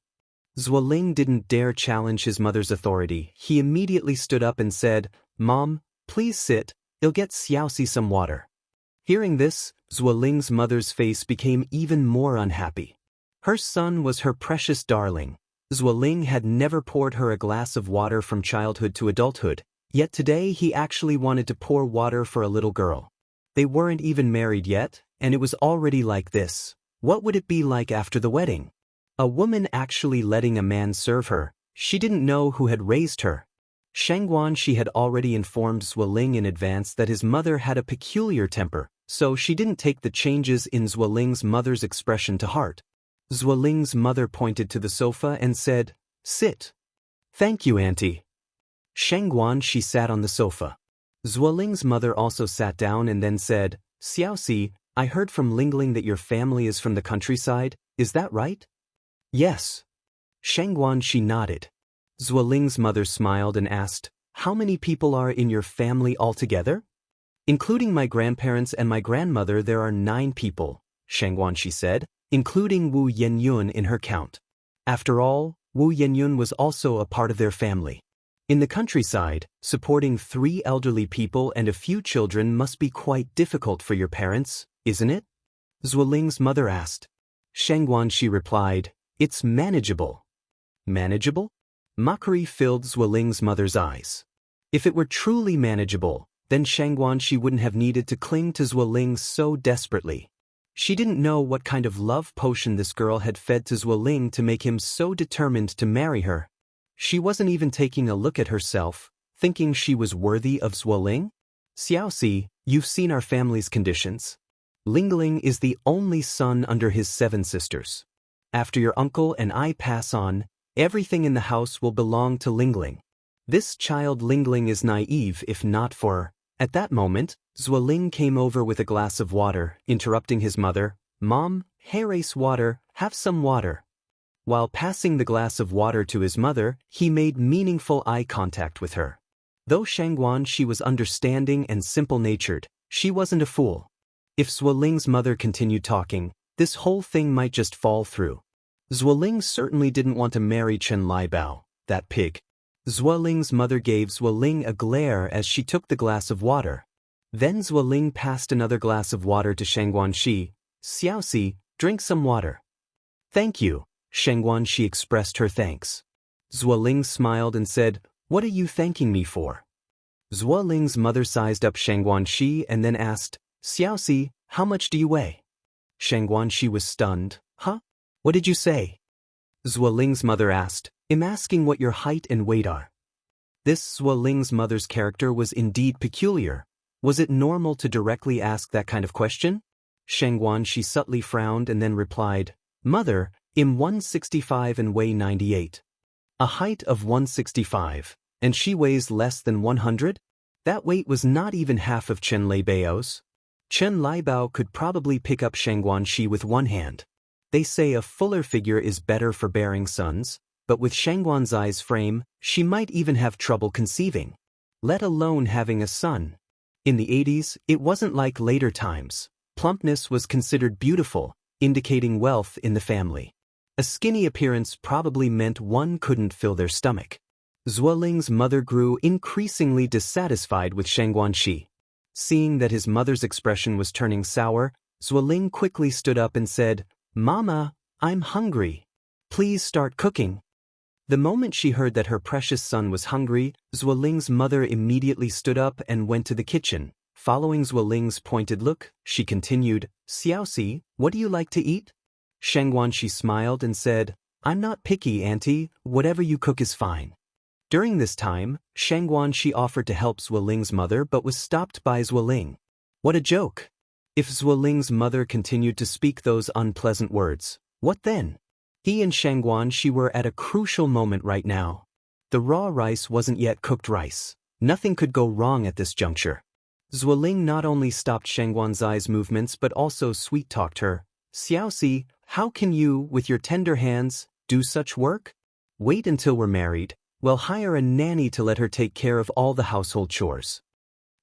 Zuoling didn't dare challenge his mother's authority. He immediately stood up and said, Mom, please sit, I'll get Xiaoxi some water. Hearing this, Zuoling's mother's face became even more unhappy. Her son was her precious darling. Zuoling had never poured her a glass of water from childhood to adulthood, yet today he actually wanted to pour water for a little girl. They weren't even married yet, and it was already like this. What would it be like after the wedding? A woman actually letting a man serve her. She didn't know who had raised her. Shangguan she had already informed Zueling in advance that his mother had a peculiar temper, so she didn't take the changes in Zueling's mother's expression to heart. Zueling's mother pointed to the sofa and said, "Sit." "Thank you, Auntie." Shangguan she sat on the sofa. Zueling's mother also sat down and then said, "Xiaoxi, I heard from Lingling that your family is from the countryside, is that right?" "Yes." Shangguan she nodded. Zueling's mother smiled and asked, "How many people are in your family altogether?" "Including my grandparents and my grandmother there are 9 people," Shangguan she said, including Wu Yenyun in her count. After all, Wu Yenyun was also a part of their family. In the countryside, supporting 3 elderly people and a few children must be quite difficult for your parents, isn't it? Zueling's mother asked. Shangguan she replied, "It's manageable." Manageable? Mockery filled Zueling's mother's eyes. If it were truly manageable, then Shangguan she wouldn't have needed to cling to Zueling so desperately. She didn't know what kind of love potion this girl had fed to Zueling to make him so determined to marry her. She wasn't even taking a look at herself, thinking she was worthy of Zueling. "Xiaoxi, you've seen our family's conditions. Lingling is the only son under his 7 sisters. After your uncle and I pass on, everything in the house will belong to Lingling. This child Lingling is naive if not for..." At that moment, Zueling came over with a glass of water, interrupting his mother, "Mom, here's water, have some water." While passing the glass of water to his mother, he made meaningful eye contact with her. Though Shangguan she was understanding and simple-natured, she wasn't a fool. If Zueling's mother continued talking, this whole thing might just fall through. Zueling certainly didn't want to marry Chen Liebao, that pig. Zueling's mother gave Zueling a glare as she took the glass of water. Then Zueling passed another glass of water to Shangguan shi. "Xiaoxi, drink some water." "Thank you." Shangguan she expressed her thanks. Zueling smiled and said, "What are you thanking me for?" Zueling's mother sized up Shangguan shi and then asked, "Xiaoxi, how much do you weigh?" Shangguan shi was stunned. "Huh? What did you say?" Zueling's mother asked, "I'm asking what your height and weight are." This Zueling's mother's character was indeed peculiar. Was it normal to directly ask that kind of question? Shangguan she subtly frowned and then replied, "Mother, I'm 165 and weigh 98. A height of 165, and she weighs less than 100? That weight was not even half of Chen Libao's. Chen Liebao could probably pick up Shangguan shi with one hand. They say a fuller figure is better for bearing sons, but with Shangguan's eyes frame, she might even have trouble conceiving, let alone having a son. In the 80s, it wasn't like later times. Plumpness was considered beautiful, indicating wealth in the family. A skinny appearance probably meant one couldn't fill their stomach. Zueling's mother grew increasingly dissatisfied with Shangguan shi. Seeing that his mother's expression was turning sour, Zueling quickly stood up and said, "Mama, I'm hungry. Please start cooking." The moment she heard that her precious son was hungry, Zueling's mother immediately stood up and went to the kitchen. Following Zueling's pointed look, she continued, "Xiaoxi, what do you like to eat?" Shangguan she smiled and said, "I'm not picky, Auntie, whatever you cook is fine." During this time, Shangguan she offered to help Zueling's mother but was stopped by Zueling. What a joke! If Zueling's mother continued to speak those unpleasant words, what then? He and Shangguan she were at a crucial moment right now. The raw rice wasn't yet cooked rice. Nothing could go wrong at this juncture. Zueling not only stopped Shangguan's eyes movements but also sweet-talked her. "Xiaoxi, how can you, with your tender hands, do such work? Wait until we're married. We'll hire a nanny to let her take care of all the household chores."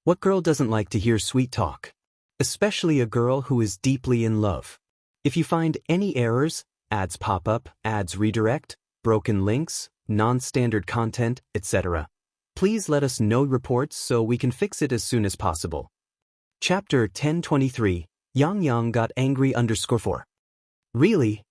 What girl doesn't like to hear sweet talk? Especially a girl who is deeply in love. If you find any errors, ads pop up, ads redirect, broken links, non-standard content, etc., please let us know reports so we can fix it as soon as possible. Chapter 1023, Yang Yang got angry _4. "Really?"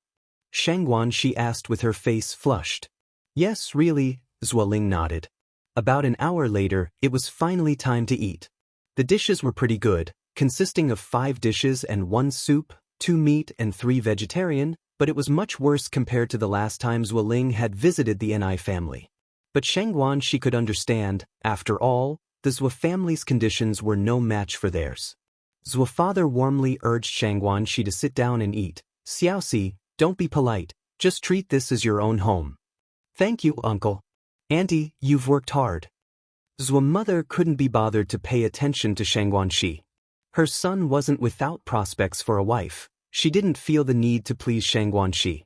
Shangguan she asked with her face flushed. "Yes, really," Zueling nodded. About an hour later, it was finally time to eat. The dishes were pretty good, consisting of 5 dishes and 1 soup, 2 meat and 3 vegetarian, but it was much worse compared to the last time Zueling had visited the Ni family. But Shangguan she could understand, after all, the Zhou family's conditions were no match for theirs. Zhou father warmly urged Shangguan she to sit down and eat. Xiaoxi, don't be polite, just treat this as your own home. Thank you, uncle. Auntie, you've worked hard. Zhou mother couldn't be bothered to pay attention to Shangguan shi. Her son wasn't without prospects for a wife. She didn't feel the need to please Shangguan shi.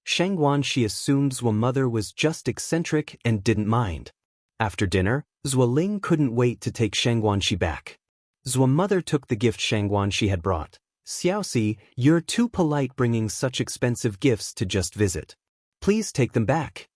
Shangguan shi assumed Zhou mother was just eccentric and didn't mind. After dinner, Zhou Ling couldn't wait to take Shangguan shi back. Zhou mother took the gift Shangguan shi had brought. Xiaoxi, you're too polite bringing such expensive gifts to just visit. Please take them back.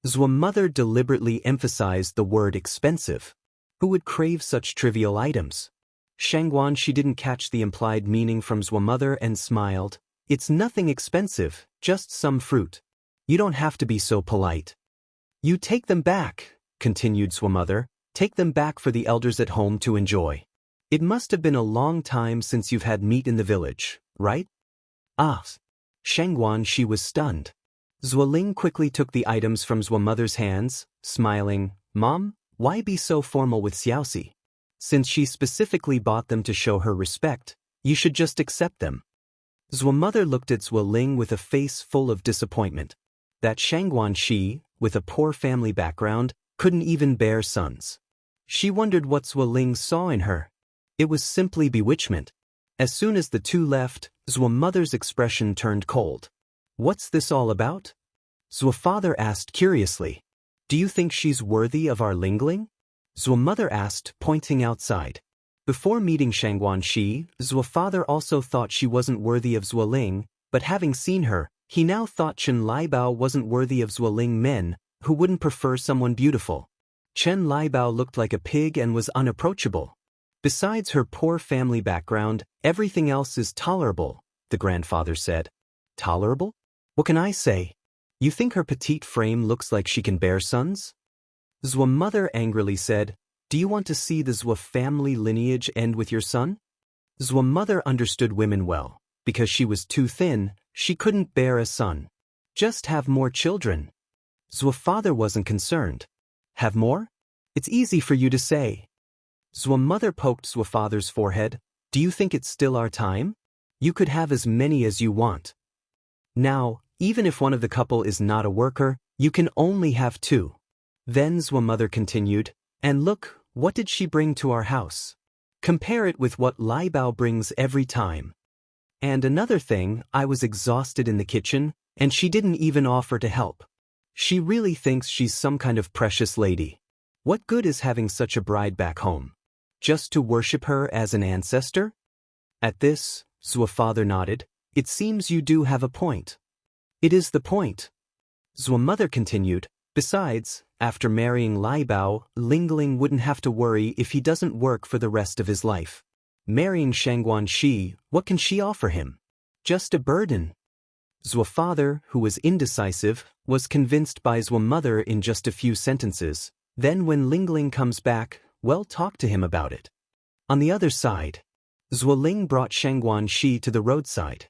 Zhou mother deliberately emphasized the word expensive. Who would crave such trivial items? Shangguan she didn't catch the implied meaning from Zhou mother and smiled. It's nothing expensive, just some fruit. You don't have to be so polite. You take them back, continued Zhou mother. Take them back for the elders at home to enjoy. It must have been a long time since you've had meat in the village, right? Ah. Shangguan she was stunned. Zhou Ling quickly took the items from Zhou mother's hands, smiling. Mom, why be so formal with Xiaoxi? Since she specifically bought them to show her respect, you should just accept them. Zhou mother looked at Zhou Ling with a face full of disappointment. That Shangguan shi, with a poor family background, couldn't even bear sons. She wondered what Zhou Ling saw in her. It was simply bewitchment. As soon as the two left, Zhou mother's expression turned cold. What's this all about? Zhou father asked curiously. Do you think she's worthy of our Lingling? Zhou mother asked, pointing outside. Before meeting Shangguan shi, Zhou father also thought she wasn't worthy of Zhou Ling, but having seen her, he now thought Chen Liebao wasn't worthy of Zhou Ling men, who wouldn't prefer someone beautiful. Chen Liebao looked like a pig and was unapproachable. Besides her poor family background, everything else is tolerable, the grandfather said. Tolerable? What can I say? You think her petite frame looks like she can bear sons? Zhou mother angrily said, do you want to see the Zhou family lineage end with your son? Zhou mother understood women well. Because she was too thin, she couldn't bear a son. Just have more children. Zhou father wasn't concerned. Have more? It's easy for you to say. Zhou mother poked Zhou father's forehead. Do you think it's still our time? You could have as many as you want. Now, even if one of the couple is not a worker, you can only have two. Then Zhou mother continued, and look, what did she bring to our house? Compare it with what Liebao brings every time. And another thing, I was exhausted in the kitchen, and she didn't even offer to help. She really thinks she's some kind of precious lady. What good is having such a bride back home? Just to worship her as an ancestor? At this, Zhou father nodded. It seems you do have a point. It is the point. Zhou mother continued. Besides, after marrying Liebao, Lingling wouldn't have to worry if he doesn't work for the rest of his life. Marrying Shangguan shi, what can she offer him? Just a burden. Zhou father, who was indecisive, was convinced by Zhou mother in just a few sentences. Then when Lingling comes back, well, talk to him about it. On the other side, Zhou Ling brought Shangguan shi to the roadside.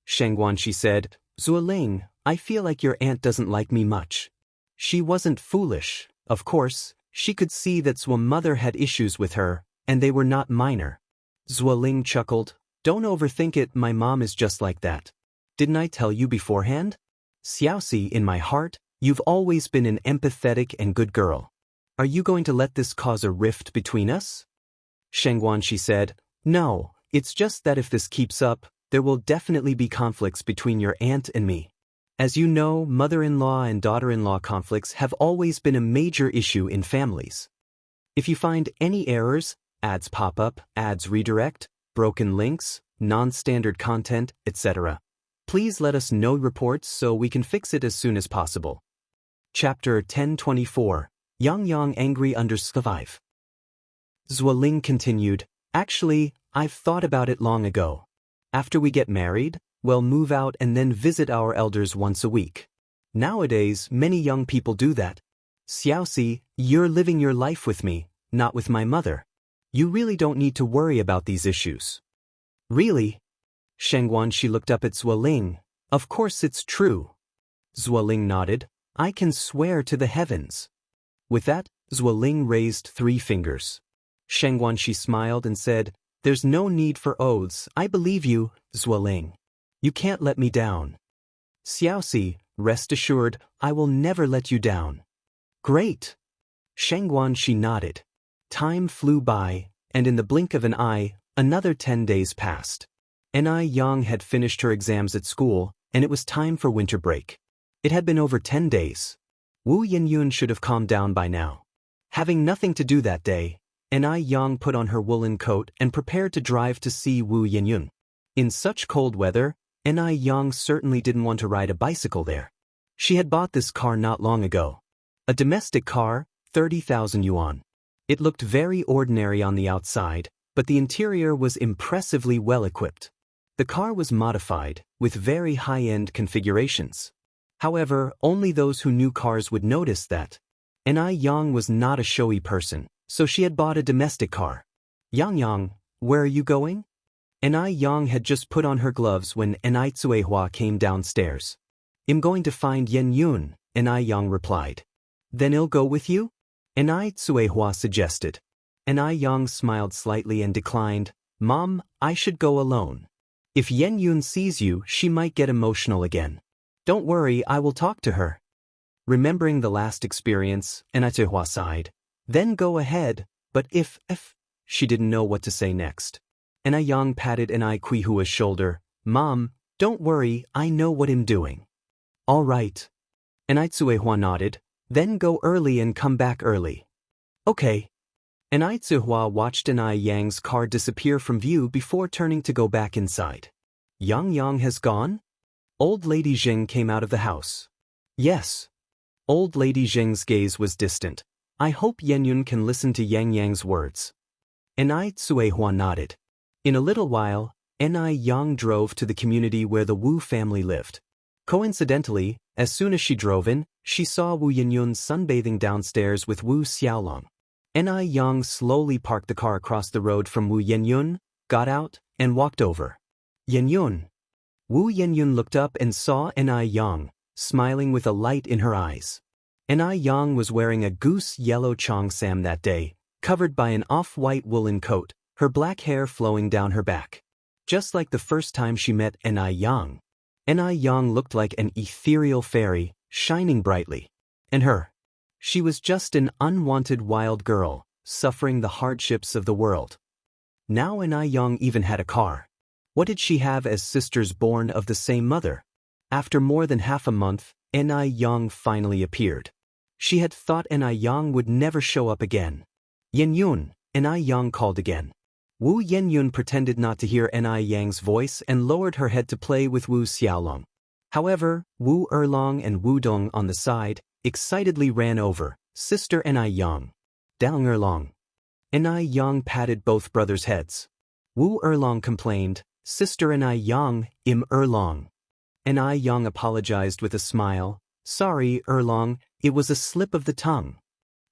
Shangguan shi said, Zhou Ling, I feel like your aunt doesn't like me much. She wasn't foolish. Of course, she could see that Zhou mother had issues with her, and they were not minor. Zhou Ling chuckled. Don't overthink it, my mom is just like that. Didn't I tell you beforehand? Xiaoxi, in my heart, you've always been an empathetic and good girl. Are you going to let this cause a rift between us? Shangguan shi said, no, it's just that if this keeps up, there will definitely be conflicts between your aunt and me. As you know, mother-in-law and daughter-in-law conflicts have always been a major issue in families. If you find any errors, ads pop up, ads redirect, broken links, non-standard content, etc., please let us know reports so we can fix it as soon as possible. Chapter 1024. Yang Yang Angry Under Survive. Zhou Ling continued, actually, I've thought about it long ago. After we get married, we'll move out and then visit our elders once a week. Nowadays, many young people do that. Xiaoxi, you're living your life with me, not with my mother. You really don't need to worry about these issues. Really? Shangguan she looked up at Zhou Ling. Of course it's true. Zhou Ling nodded. I can swear to the heavens. With that, Zuoling raised 3 fingers. Sheng Guanxi smiled and said, "There's no need for oaths, I believe you, Zuoling. You can't let me down." "Xiaoxi, rest assured, I will never let you down." "Great." Sheng Guanxi nodded. Time flew by, and in the blink of an eye, another 10 days passed. Ni Yang had finished her exams at school, and it was time for winter break. It had been over 10 days. Wu Yinyun should have calmed down by now. Having nothing to do that day, Ni Yang put on her woolen coat and prepared to drive to see Wu Yinyun. In such cold weather, Ni Yang certainly didn't want to ride a bicycle there. She had bought this car not long ago. A domestic car, 30,000 yuan. It looked very ordinary on the outside, but the interior was impressively well equipped. The car was modified, with very high-end configurations. However, only those who knew cars would notice that. Ni Yang was not a showy person, so she had bought a domestic car. "Yang, where are you going?" Ni Yang had just put on her gloves when Ni Tsuehua came downstairs. "I'm going to find Yen Yun," Ni Yang replied. "Then I'll go with you?" Ni Tsuehua suggested. Ni Yang smiled slightly and declined, "Mom, I should go alone. If Yen Yun sees you, she might get emotional again." "Don't worry, I will talk to her." Remembering the last experience, Ni Tsuehua sighed. "Then go ahead, but if, she didn't know what to say next. Ni Yang patted Ni Kuihua's shoulder. "Mom, don't worry, I know what I'm doing." "All right." Ni Tsuehua nodded. "Then go early and come back early." "Okay." Ni Tsuehua watched Ni Yang's car disappear from view before turning to go back inside. Yang has gone? Old Lady Zheng came out of the house. "Yes." Old Lady Zheng's gaze was distant. "I hope Yenyun can listen to Yang's words." Ni Tsuehua nodded. In a little while, Ni Yang drove to the community where the Wu family lived. Coincidentally, as soon as she drove in, she saw Wu Yinyun sunbathing downstairs with Wu Xiaolong. Ni Yang slowly parked the car across the road from Wu Yinyun, got out, and walked over. "Yinyun." Wu Yinyun looked up and saw Ni Yang, smiling with a light in her eyes. Ni Yang was wearing a goose yellow cheongsam that day, covered by an off-white woolen coat, her black hair flowing down her back. Just like the first time she met Ni Yang. Ni Yang looked like an ethereal fairy, shining brightly. And her. She was just an unwanted wild girl, suffering the hardships of the world. Now Ni Yang even had a car. What did she have as sisters born of the same mother? After more than half a month, Ni Yang finally appeared. She had thought Ni Yang would never show up again. "Yen Yun," Ni Yang called again. Wu Yenyun pretended not to hear Ni Yang's voice and lowered her head to play with Wu Xiaolong. However, Wu Erlong and Wu Dong on the side excitedly ran over, "Sister Ni Yang." "Dang Erlong." Ni Yang patted both brothers' heads. Wu Erlong complained, "Sister Ni Yang, im Erlong." Ni Yang apologized with a smile. "Sorry, Erlong, it was a slip of the tongue."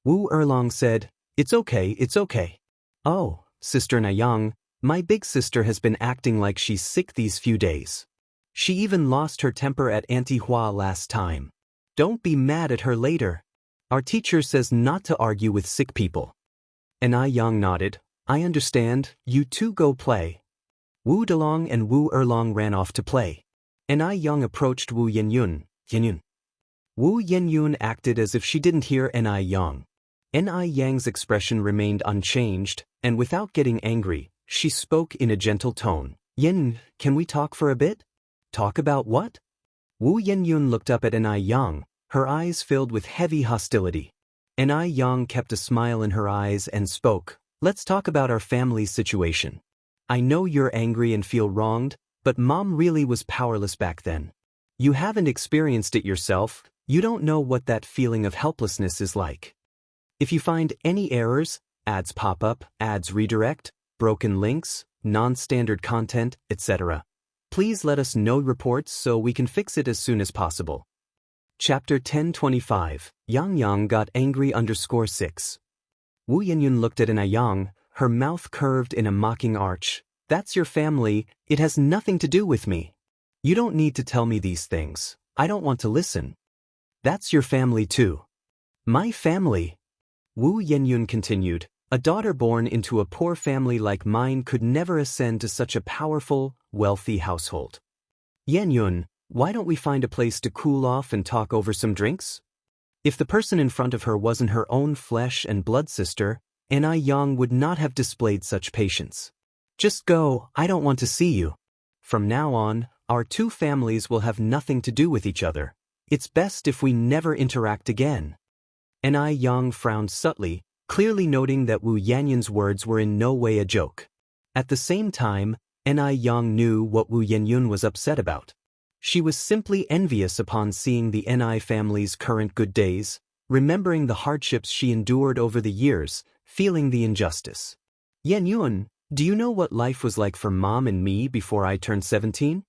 Wu Erlong said, It's okay. "Oh, Sister Ni Yang, my big sister has been acting like she's sick these few days. She even lost her temper at Auntie Hua last time. Don't be mad at her later. Our teacher says not to argue with sick people." Ni Yang nodded. "I understand, you two go play." Wu Delong and Wu Erlong ran off to play. Ni Yang approached Wu Yenyun. Wu Yenyun acted as if she didn't hear Ni Yang. Ni Yang's expression remained unchanged, and without getting angry, she spoke in a gentle tone. "Yen, can we talk for a bit?" "Talk about what?" Wu Yenyun looked up at Ni Yang, her eyes filled with heavy hostility. Ni Yang kept a smile in her eyes and spoke. "Let's talk about our family's situation. I know you're angry and feel wronged, but Mom really was powerless back then. You haven't experienced it yourself, you don't know what that feeling of helplessness is like. If you find any errors, ads pop up, ads redirect, broken links, non-standard content, etc., please let us know reports so we can fix it as soon as possible." Chapter 1025, Yang got angry _6. Wu Yinyun looked at Ni Yang, her mouth curved in a mocking arch. "That's your family, it has nothing to do with me. You don't need to tell me these things, I don't want to listen." "That's your family too." "My family?" Wu Yenyun continued, a daughter born into a poor family like mine could never ascend to such a powerful, wealthy household. Yenyun, why don't we find a place to cool off and talk over some drinks? If the person in front of her wasn't her own flesh and blood sister, Anai Yang would not have displayed such patience. Just go, I don't want to see you. From now on, our two families will have nothing to do with each other. It's best if we never interact again. Anai Yang frowned subtly, clearly noting that Wu Yanyun's words were in no way a joke. At the same time, Anai Yang knew what Wu Yenyun was upset about. She was simply envious upon seeing the Anai family's current good days, remembering the hardships she endured over the years, feeling the injustice. Yenyun, do you know what life was like for Mom and me before I turned 17?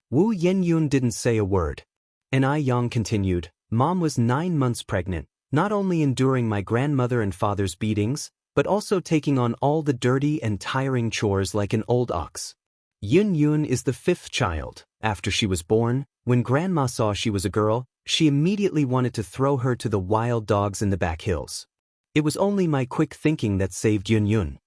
Wu Yenyun didn't say a word. Anai Yang continued, Mom was 9 months pregnant, not only enduring my grandmother and father's beatings, but also taking on all the dirty and tiring chores like an old ox. Yun is the 5th child. After she was born, when Grandma saw she was a girl, she immediately wanted to throw her to the wild dogs in the back hills. It was only my quick thinking that saved Yun.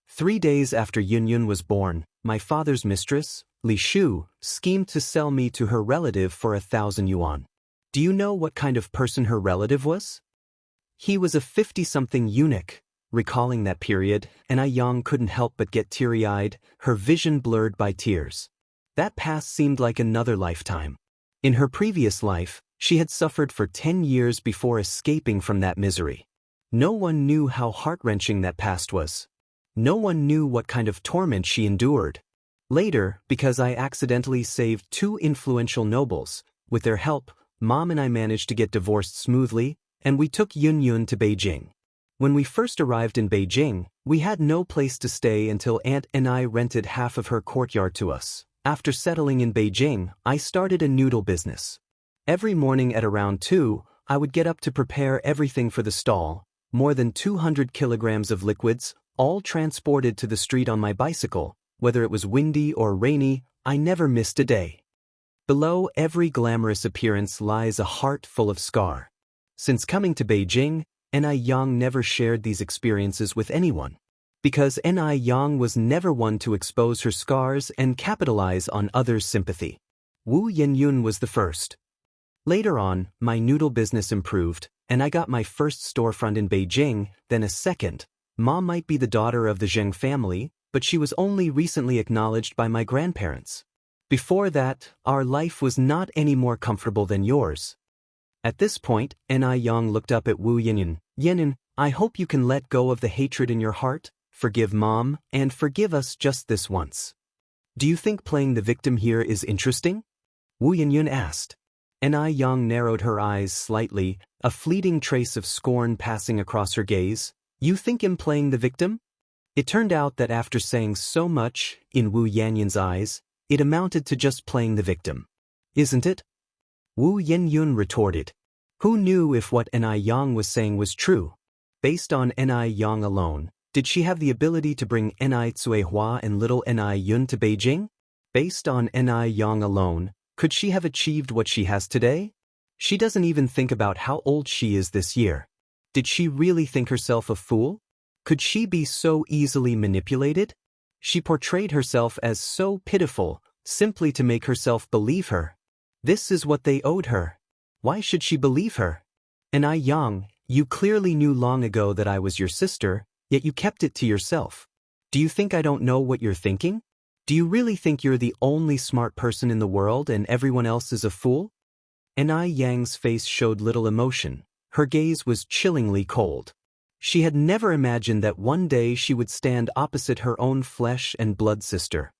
3 days after Yun was born, my father's mistress, Li Shu, schemed to sell me to her relative for 1,000 yuan. Do you know what kind of person her relative was? He was a 50-something eunuch. Recalling that period, Anai Yang couldn't help but get teary-eyed, her vision blurred by tears. That past seemed like another lifetime. In her previous life, she had suffered for 10 years before escaping from that misery. No one knew how heart-wrenching that past was. No one knew what kind of torment she endured. Later, because I accidentally saved 2 influential nobles, with their help, Mom and I managed to get divorced smoothly, and we took Yun to Beijing. When we first arrived in Beijing, we had no place to stay until Aunt and I rented half of her courtyard to us. After settling in Beijing, I started a noodle business. Every morning at around 2, I would get up to prepare everything for the stall, more than 200 kilograms of liquids, all transported to the street on my bicycle. Whether it was windy or rainy, I never missed a day. Below every glamorous appearance lies a heart full of scar. Since coming to Beijing, Anai Yang never shared these experiences with anyone. Because Anai Yang was never one to expose her scars and capitalize on others' sympathy. Wu Yenyun was the first. Later on, my noodle business improved, and I got my first storefront in Beijing, then a second. Mom might be the daughter of the Zheng family, but she was only recently acknowledged by my grandparents. Before that, our life was not any more comfortable than yours. At this point, Anai Yang looked up at Wu Yenyun. Yenyun, I hope you can let go of the hatred in your heart, forgive Mom, and forgive us just this once. Do you think playing the victim here is interesting? Wu Yenyun asked. Anai Yang narrowed her eyes slightly, a fleeting trace of scorn passing across her gaze. You think I'm playing the victim? It turned out that after saying so much, in Wu Yenyun's eyes, it amounted to just playing the victim. Isn't it? Wu Yenyun retorted. Who knew if what Anai Yang was saying was true? Based on Anai Yang alone, did she have the ability to bring Anai Cuihua and little Anai Yun to Beijing? Based on Anai Yang alone, could she have achieved what she has today? She doesn't even think about how old she is this year. Did she really think herself a fool? Could she be so easily manipulated? She portrayed herself as so pitiful, simply to make herself believe her. This is what they owed her. Why should she believe her? Anai Yang, you clearly knew long ago that I was your sister, yet you kept it to yourself. Do you think I don't know what you're thinking? Do you really think you're the only smart person in the world and everyone else is a fool? Anai Yang's face showed little emotion. Her gaze was chillingly cold. She had never imagined that one day she would stand opposite her own flesh and blood sister.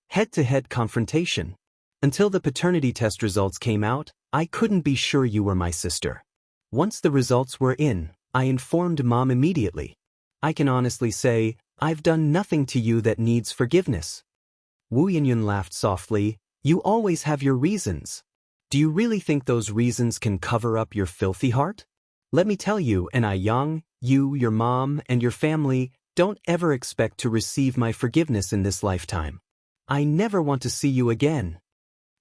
Head-to-head confrontation. Until the paternity test results came out, I couldn't be sure you were my sister. Once the results were in, I informed Mom immediately. I can honestly say, I've done nothing to you that needs forgiveness. Wu Yenyun laughed softly. You always have your reasons. Do you really think those reasons can cover up your filthy heart? Let me tell you, Anai Yang, you, your mom, and your family don't ever expect to receive my forgiveness in this lifetime. I never want to see you again.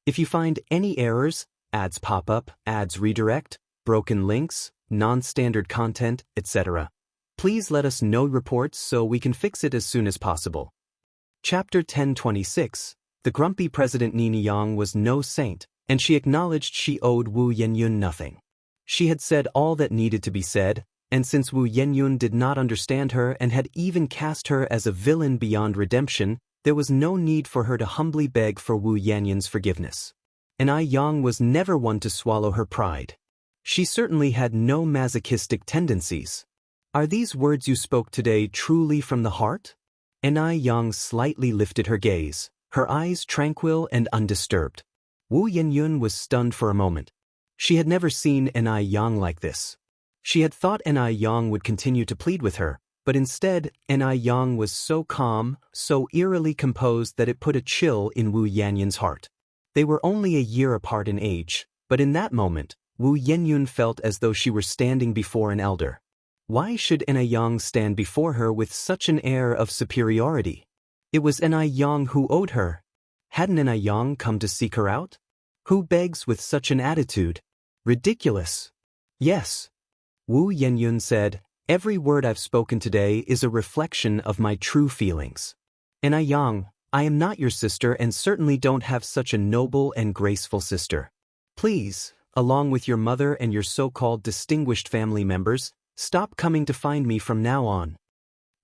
If you find any errors, ads pop up, ads redirect, broken links, non-standard content, etc., Please let us know reports so we can fix it as soon as possible. Chapter 1026. The grumpy President Nini Yang was no saint, and she acknowledged she owed Wu Yenyun nothing. She had said all that needed to be said, and since Wu Yenyun did not understand her and had even cast her as a villain beyond redemption, there was no need for her to humbly beg for Wu Yenyun's forgiveness. Nini Yang was never one to swallow her pride. She certainly had no masochistic tendencies. Are these words you spoke today truly from the heart? Nini Yang slightly lifted her gaze, her eyes tranquil and undisturbed. Wu Yenyun was stunned for a moment. She had never seen Nini Yang like this. She had thought Nini Yang would continue to plead with her, but instead, Nini Yang was so calm, so eerily composed that it put a chill in Wu Yenyun's heart. They were only a year apart in age, but in that moment, Wu Yenyun felt as though she were standing before an elder. Why should Nini Yang stand before her with such an air of superiority? It was Nini Yang who owed her. Hadn't Nini Yang come to seek her out? Who begs with such an attitude? Ridiculous. Yes. Wu Yenyun said, every word I've spoken today is a reflection of my true feelings. Nini Yang, I am not your sister and certainly don't have such a noble and graceful sister. Please, along with your mother and your so-called distinguished family members, stop coming to find me from now on.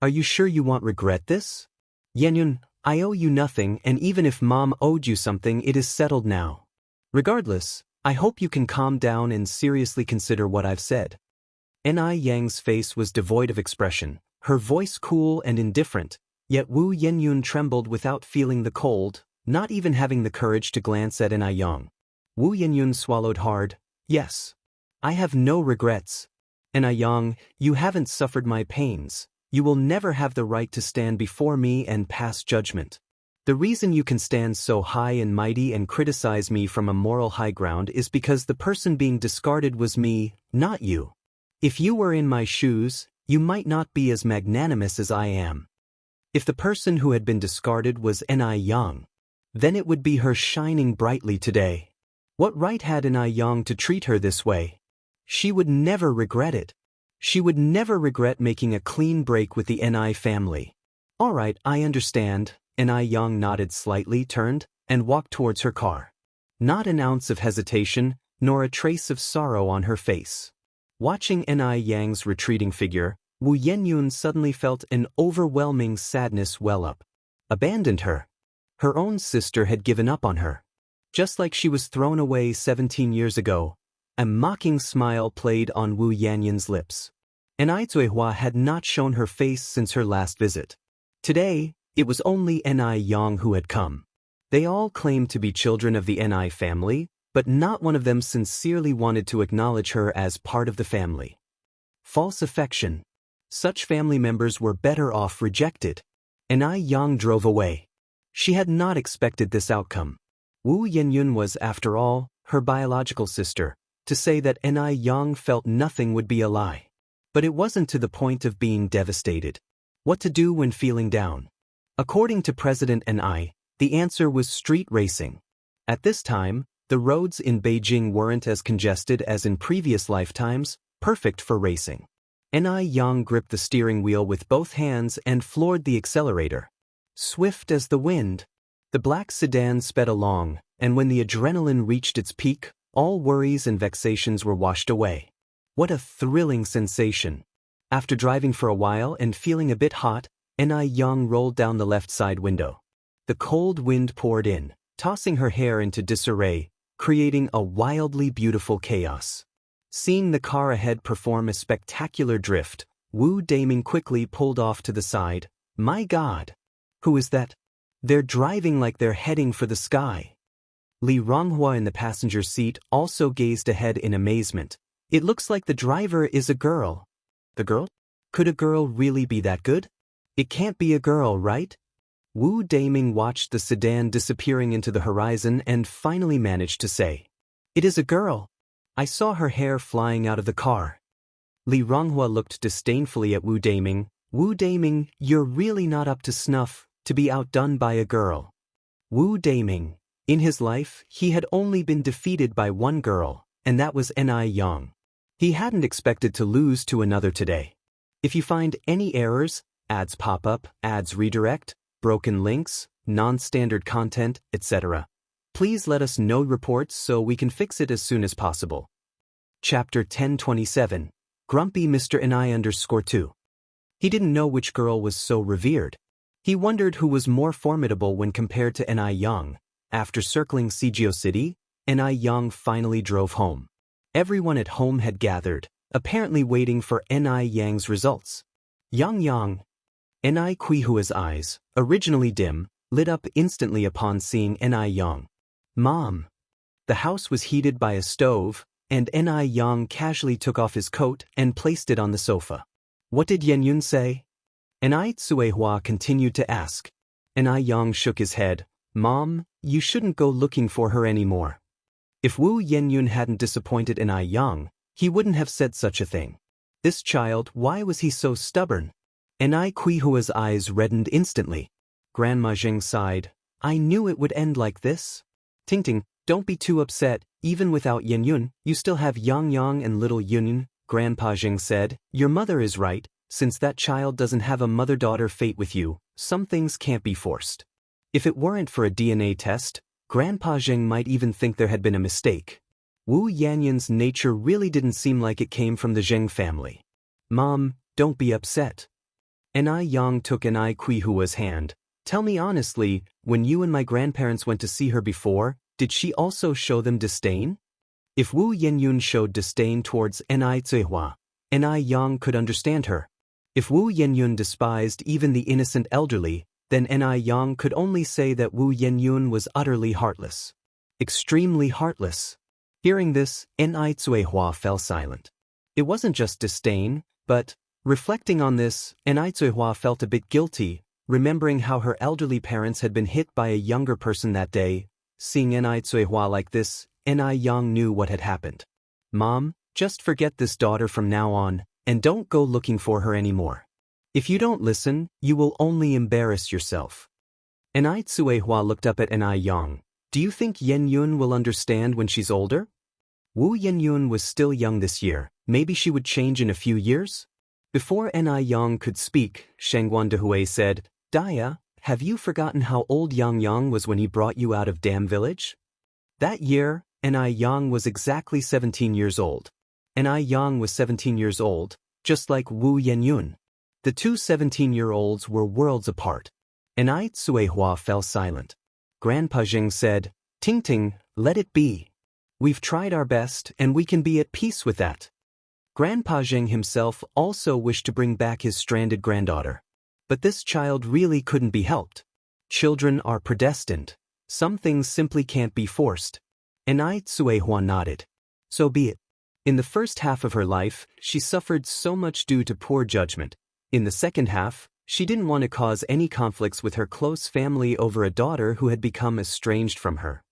Are you sure you won't regret this? Yenyun, I owe you nothing, and even if Mom owed you something, it is settled now. Regardless, I hope you can calm down and seriously consider what I've said. Nini Yang's face was devoid of expression, her voice cool and indifferent, yet Wu Yenyun trembled without feeling the cold, not even having the courage to glance at Nini Yang. Wu Yenyun swallowed hard. Yes. I have no regrets. Nini Yang, you haven't suffered my pains. You will never have the right to stand before me and pass judgment. The reason you can stand so high and mighty and criticize me from a moral high ground is because the person being discarded was me, not you. If you were in my shoes, you might not be as magnanimous as I am. If the person who had been discarded was Nini Yang, then it would be her shining brightly today. What right had Nini Yang to treat her this way? She would never regret it. She would never regret making a clean break with the Nini family. All right, I understand. Nini Yang nodded slightly, turned, and walked towards her car. Not an ounce of hesitation, nor a trace of sorrow on her face. Watching Nini Yang's retreating figure, Wu Yenyun suddenly felt an overwhelming sadness well up. Abandoned her. Her own sister had given up on her. Just like she was thrown away 17 years ago. A mocking smile played on Wu Yenyun's lips. Nini Zuihua had not shown her face since her last visit. Today, it was only Nini Yang who had come. They all claimed to be children of the Nini family, but not one of them sincerely wanted to acknowledge her as part of the family. False affection. Such family members were better off rejected. Nini Yang drove away. She had not expected this outcome. Wu Yenyun was, after all, her biological sister. To say that Nini Yang felt nothing would be a lie. But it wasn't to the point of being devastated. What to do when feeling down? According to President Nini, the answer was street racing. At this time, the roads in Beijing weren't as congested as in previous lifetimes, perfect for racing. Nini Yang gripped the steering wheel with both hands and floored the accelerator. Swift as the wind, the black sedan sped along, and when the adrenaline reached its peak, all worries and vexations were washed away. What a thrilling sensation. After driving for a while and feeling a bit hot, Nini Yang rolled down the left side window. The cold wind poured in, tossing her hair into disarray, creating a wildly beautiful chaos. Seeing the car ahead perform a spectacular drift, Wu Daming quickly pulled off to the side. My God! Who is that? They're driving like they're heading for the sky. Li Ronghua in the passenger seat also gazed ahead in amazement. It looks like the driver is a girl. The girl? Could a girl really be that good? It can't be a girl, right? Wu Daming watched the sedan disappearing into the horizon and finally managed to say, "It is a girl. I saw her hair flying out of the car." Li Ronghua looked disdainfully at Wu Daming. Wu Daming, you're really not up to snuff, to be outdone by a girl. Wu Daming. In his life, he had only been defeated by one girl, and that was Nini Yang. He hadn't expected to lose to another today. If you find any errors, ads pop up, ads redirect, broken links, non-standard content, etc., please let us know reports so we can fix it as soon as possible. Chapter 1027. Grumpy Mr. NI_2. He didn't know which girl was so revered. He wondered who was more formidable when compared to Ni Yang. After circling Sijio City, Ni Yang finally drove home. Everyone at home had gathered, apparently waiting for Ni Yang's results. Yang. Ni Qihua's eyes, originally dim, lit up instantly upon seeing Ni Yang. Mom. The house was heated by a stove, and Ni Yang casually took off his coat and placed it on the sofa. What did Yenyun say? Ni Tsuehua continued to ask. Ni Yang shook his head. Mom, you shouldn't go looking for her anymore. If Wu Yenyun hadn't disappointed Ni Yang, he wouldn't have said such a thing. This child, why was he so stubborn? Ni Qihua's eyes reddened instantly. Grandma Jing sighed. I knew it would end like this. Tingting, don't be too upset. Even without Yenyun, you still have Yang Yang and little Yunyun, Grandpa Jing said. Your mother is right. Since that child doesn't have a mother-daughter fate with you, some things can't be forced. If it weren't for a DNA test, Grandpa Jing might even think there had been a mistake. Wu Yanyun's nature really didn't seem like it came from the Zheng family. Mom, don't be upset. Ni Yang took Ni Qihua's hand. Tell me honestly, when you and my grandparents went to see her before, did she also show them disdain? If Wu Yenyun showed disdain towards Ni Tsuehua, Ni Yang could understand her. If Wu Yenyun despised even the innocent elderly, then Ni Yang could only say that Wu Yenyun was utterly heartless. Extremely heartless. Hearing this, Ni Tsuehua fell silent. It wasn't just disdain, but, reflecting on this, Ni Tsuehua felt a bit guilty, remembering how her elderly parents had been hit by a younger person that day. Seeing Ni Tsuehua like this, Ni Yang knew what had happened. Mom, just forget this daughter from now on, and don't go looking for her anymore. If you don't listen, you will only embarrass yourself. Ni Tsuehua looked up at Ni Yang. Do you think Yenyun will understand when she's older? Wu Yenyun was still young this year. Maybe she would change in a few years? Before Ni Yang could speak, Shengguan Dehui said, Daya, have you forgotten how old Yang Yang was when he brought you out of Dam Village? That year, Ni Yang was exactly 17 years old. Ni Yang was 17 years old, just like Wu Yenyun. The two 17-year-olds were worlds apart. Ni Tsuehua fell silent. Grandpa Jing said, Tingting, let it be. We've tried our best and we can be at peace with that. Grandpa Jing himself also wished to bring back his stranded granddaughter. But this child really couldn't be helped. Children are predestined. Some things simply can't be forced. Ni Tsuehua nodded. So be it. In the first half of her life, she suffered so much due to poor judgment. In the second half, she didn't want to cause any conflicts with her close family over a daughter who had become estranged from her.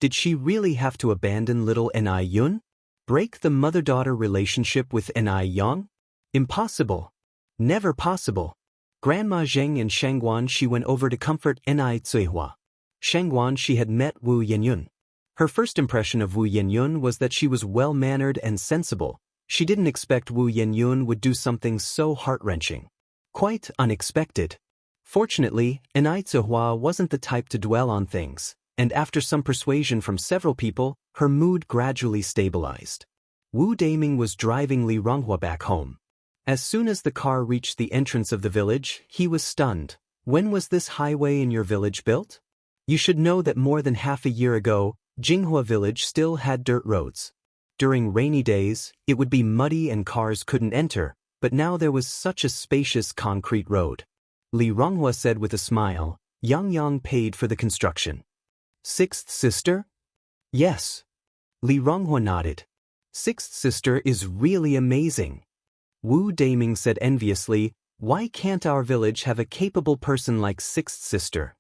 Did she really have to abandon little Ni Yun? Break the mother-daughter relationship with Ni Yang? Impossible. Never possible. Grandma Zheng and Shengguan Shi went over to comfort Ni Tsuehua. Shengguan Shi had met Wu Yenyun. Her first impression of Wu Yenyun was that she was well-mannered and sensible. She didn't expect Wu Yenyun would do something so heart-wrenching. Quite unexpected. Fortunately, Ni Tsuehua wasn't the type to dwell on things, and after some persuasion from several people, her mood gradually stabilized. Wu Daming was driving Li Ronghua back home. As soon as the car reached the entrance of the village, he was stunned. When was this highway in your village built? You should know that more than half a year ago, Jinghua village still had dirt roads. During rainy days, it would be muddy and cars couldn't enter, but now there was such a spacious concrete road. Li Ronghua said with a smile, Yang Yang paid for the construction. Sixth sister? Yes. Li Ronghua nodded. Sixth sister is really amazing. Wu Daming said enviously, why can't our village have a capable person like sixth sister?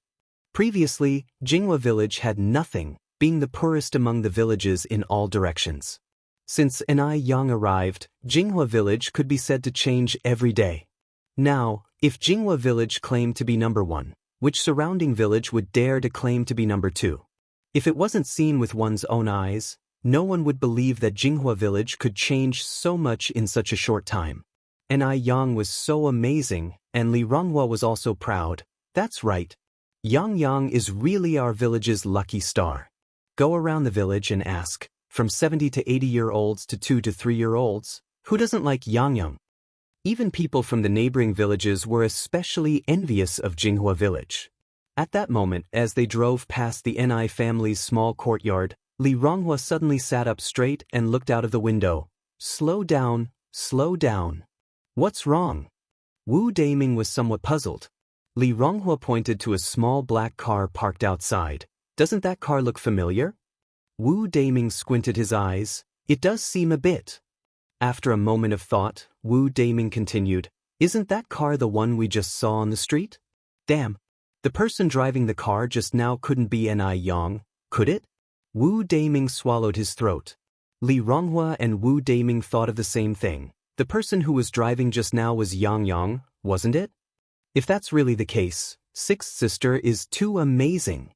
Previously, Jinghua village had nothing, being the poorest among the villages in all directions. Since Ni Yang arrived, Jinghua village could be said to change every day. Now, if Jinghua village claimed to be number one, which surrounding village would dare to claim to be number two? If it wasn't seen with one's own eyes, no one would believe that Jinghua village could change so much in such a short time. And Ai Yang was so amazing, and Li Ronghua was also proud. That's right. Yang Yang is really our village's lucky star. Go around the village and ask, from 70 to 80-year-olds to 2 to 3-year-olds, who doesn't like Yang Yang? Even people from the neighboring villages were especially envious of Jinghua village. At that moment, as they drove past the Ni family's small courtyard, Li Ronghua suddenly sat up straight and looked out of the window. Slow down, slow down. What's wrong? Wu Daming was somewhat puzzled. Li Ronghua pointed to a small black car parked outside. Doesn't that car look familiar? Wu Daming squinted his eyes. It does seem a bit. After a moment of thought, Wu Daming continued, isn't that car the one we just saw on the street? Damn. The person driving the car just now couldn't be Ai Yang, could it? Wu Daming swallowed his throat. Li Ronghua and Wu Daming thought of the same thing. The person who was driving just now was Yang Yang, wasn't it? If that's really the case, Sixth Sister is too amazing.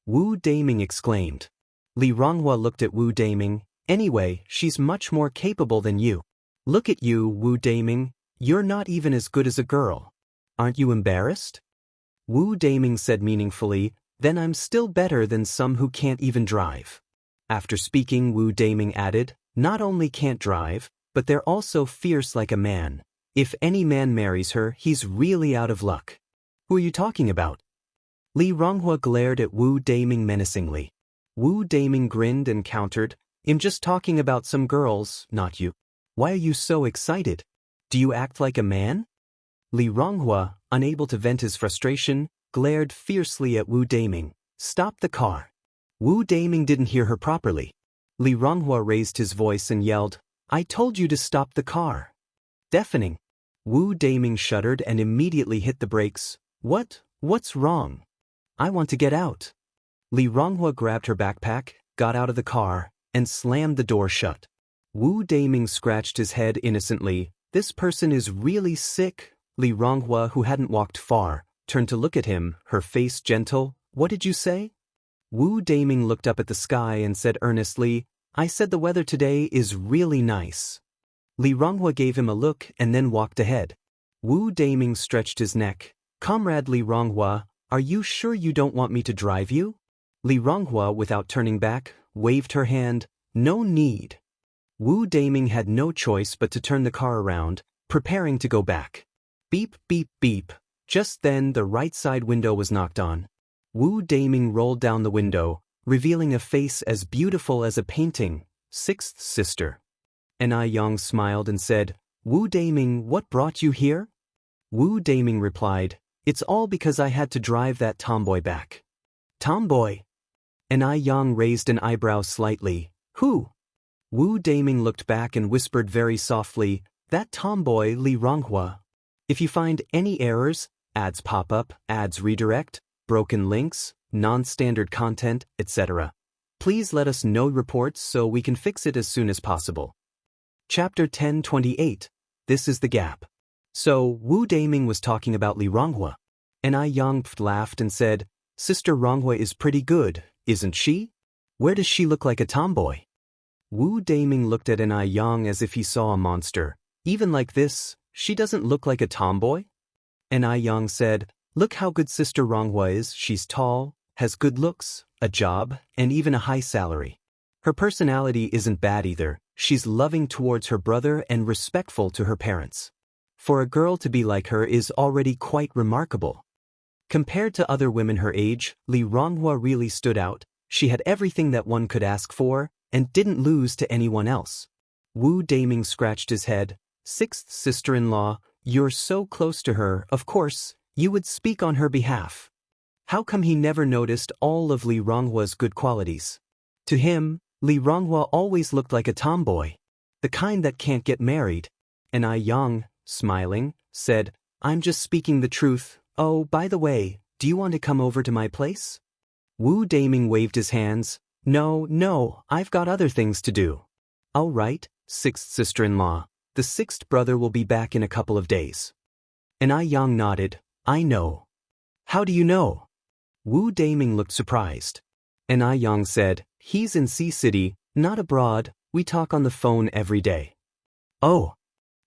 Wu Daming exclaimed. Li Ronghua looked at Wu Daming. Anyway, she's much more capable than you. Look at you, Wu Daming. You're not even as good as a girl. Aren't you embarrassed? Wu Daming said meaningfully, then I'm still better than some who can't even drive. After speaking, Wu Daming added, not only can't drive, but they're also fierce like a man. If any man marries her, he's really out of luck. Who are you talking about? Li Ronghua glared at Wu Daming menacingly. Wu Daming grinned and countered, I'm just talking about some girls, not you. Why are you so excited? Do you act like a man? Li Ronghua, unable to vent his frustration, glared fiercely at Wu Daming. Stop the car. Wu Daming didn't hear her properly. Li Ronghua raised his voice and yelled, I told you to stop the car. Deafening. Wu Daming shuddered and immediately hit the brakes. What's wrong? I want to get out. Li Ronghua grabbed her backpack, got out of the car, and slammed the door shut. Wu Daming scratched his head innocently. This person is really sick. Li Ronghua, who hadn't walked far, turned to look at him, her face gentle. What did you say? Wu Daming looked up at the sky and said earnestly, I said the weather today is really nice. Li Ronghua gave him a look and then walked ahead. Wu Daming stretched his neck. Comrade Li Ronghua, are you sure you don't want me to drive you? Li Ronghua, without turning back, waved her hand. No need. Wu Daming had no choice but to turn the car around, preparing to go back. Beep, beep, beep. Just then the right side window was knocked on. Wu Daming rolled down the window, revealing a face as beautiful as a painting. Sixth Sister. Ai Yang smiled and said, Wu Daming, what brought you here? Wu Daming replied, it's all because I had to drive that tomboy back. Tomboy? Ai Yang raised an eyebrow slightly. Who? Wu Daming looked back and whispered very softly, that tomboy Li Ronghua. If you find any errors, ads pop up, ads redirect, broken links, non-standard content, etc., please let us know reports so we can fix it as soon as possible. Chapter 10:28. This is the gap. So, Wu Daming was talking about Li Ronghua. Ai Yang laughed and said, Sister Ronghua is pretty good, isn't she? Where does she look like a tomboy? Wu Daming looked at Ai Yang as if he saw a monster. Even like this, she doesn't look like a tomboy? Ai Yang said, look how good Sister Ronghua is. She's tall, has good looks, a job, and even a high salary. Her personality isn't bad either. She's loving towards her brother and respectful to her parents. For a girl to be like her is already quite remarkable. Compared to other women her age, Li Ronghua really stood out. She had everything that one could ask for, and didn't lose to anyone else. Wu Daming scratched his head. Sixth sister-in-law, you're so close to her, of course, you would speak on her behalf. How come he never noticed all of Li Ronghua's good qualities? To him, Li Ronghua always looked like a tomboy, the kind that can't get married. Ai Yang, smiling, said, I'm just speaking the truth. Oh, by the way, do you want to come over to my place? Wu Daming waved his hands. No, I've got other things to do. All right, sixth sister-in-law. The sixth brother will be back in a couple of days. Ai Yang nodded. I know. How do you know? Wu Daming looked surprised. Ai Yang said, he's in Sea City, not abroad, we talk on the phone every day. Oh.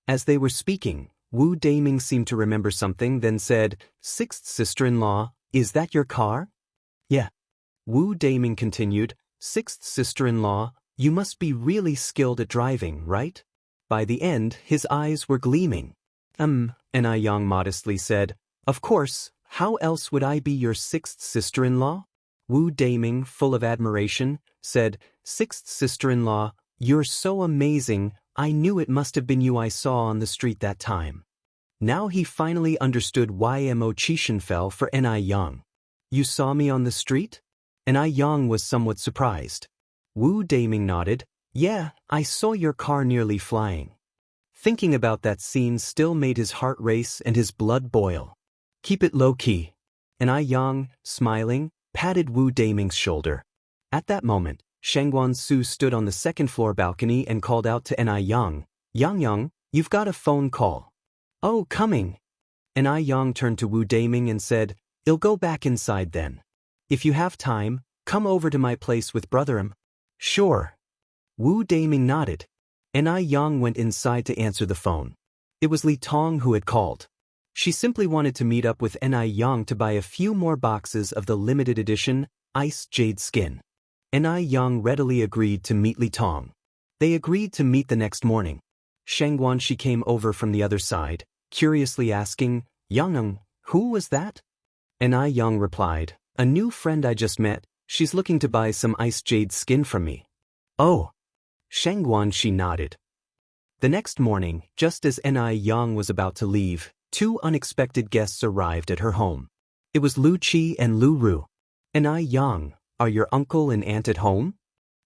As they were speaking, Wu Daming seemed to remember something, then said, "Sixth sister-in-law, is that your car?" "Yeah." Wu Daming continued, "Sixth sister-in-law, you must be really skilled at driving, right?" By the end, his eyes were gleaming. Enai Yang modestly said, "Of course, how else would I be your sixth sister-in-law?" Wu Daming, full of admiration, said, "Sixth sister-in-law, you're so amazing, I knew it must have been you I saw on the street that time." Now he finally understood why Mo Chishan fell for Enai Yang. "You saw me on the street?" Enai Yang was somewhat surprised. Wu Daming nodded, "Yeah, I saw your car nearly flying." Thinking about that scene still made his heart race and his blood boil. "Keep it low-key." Enai Yang, smiling, patted Wu Daming's shoulder. At that moment, Shangguan Su stood on the second-floor balcony and called out to Enai Yang, Yang, you've got a phone call." "Oh, coming." Enai Yang turned to Wu Daming and said, "I'll go back inside then. If you have time, come over to my place with Brotherim." "Sure." Wu Daming nodded. Enai Yang went inside to answer the phone. It was Li Tong who had called. She simply wanted to meet up with Enai Yang to buy a few more boxes of the limited edition Ice Jade Skin. Enai Yang readily agreed to meet Li Tong. They agreed to meet the next morning. Shangguan Shi came over from the other side, curiously asking, "Yang, who was that?" Enai Yang replied, "A new friend I just met, she's looking to buy some Ice Jade Skin from me." "Oh." Shangguan Shi nodded. The next morning, just as Enai Yang was about to leave, two unexpected guests arrived at her home. It was Lu Qi and Lu Ru. "Enai Yang, are your uncle and aunt at home?"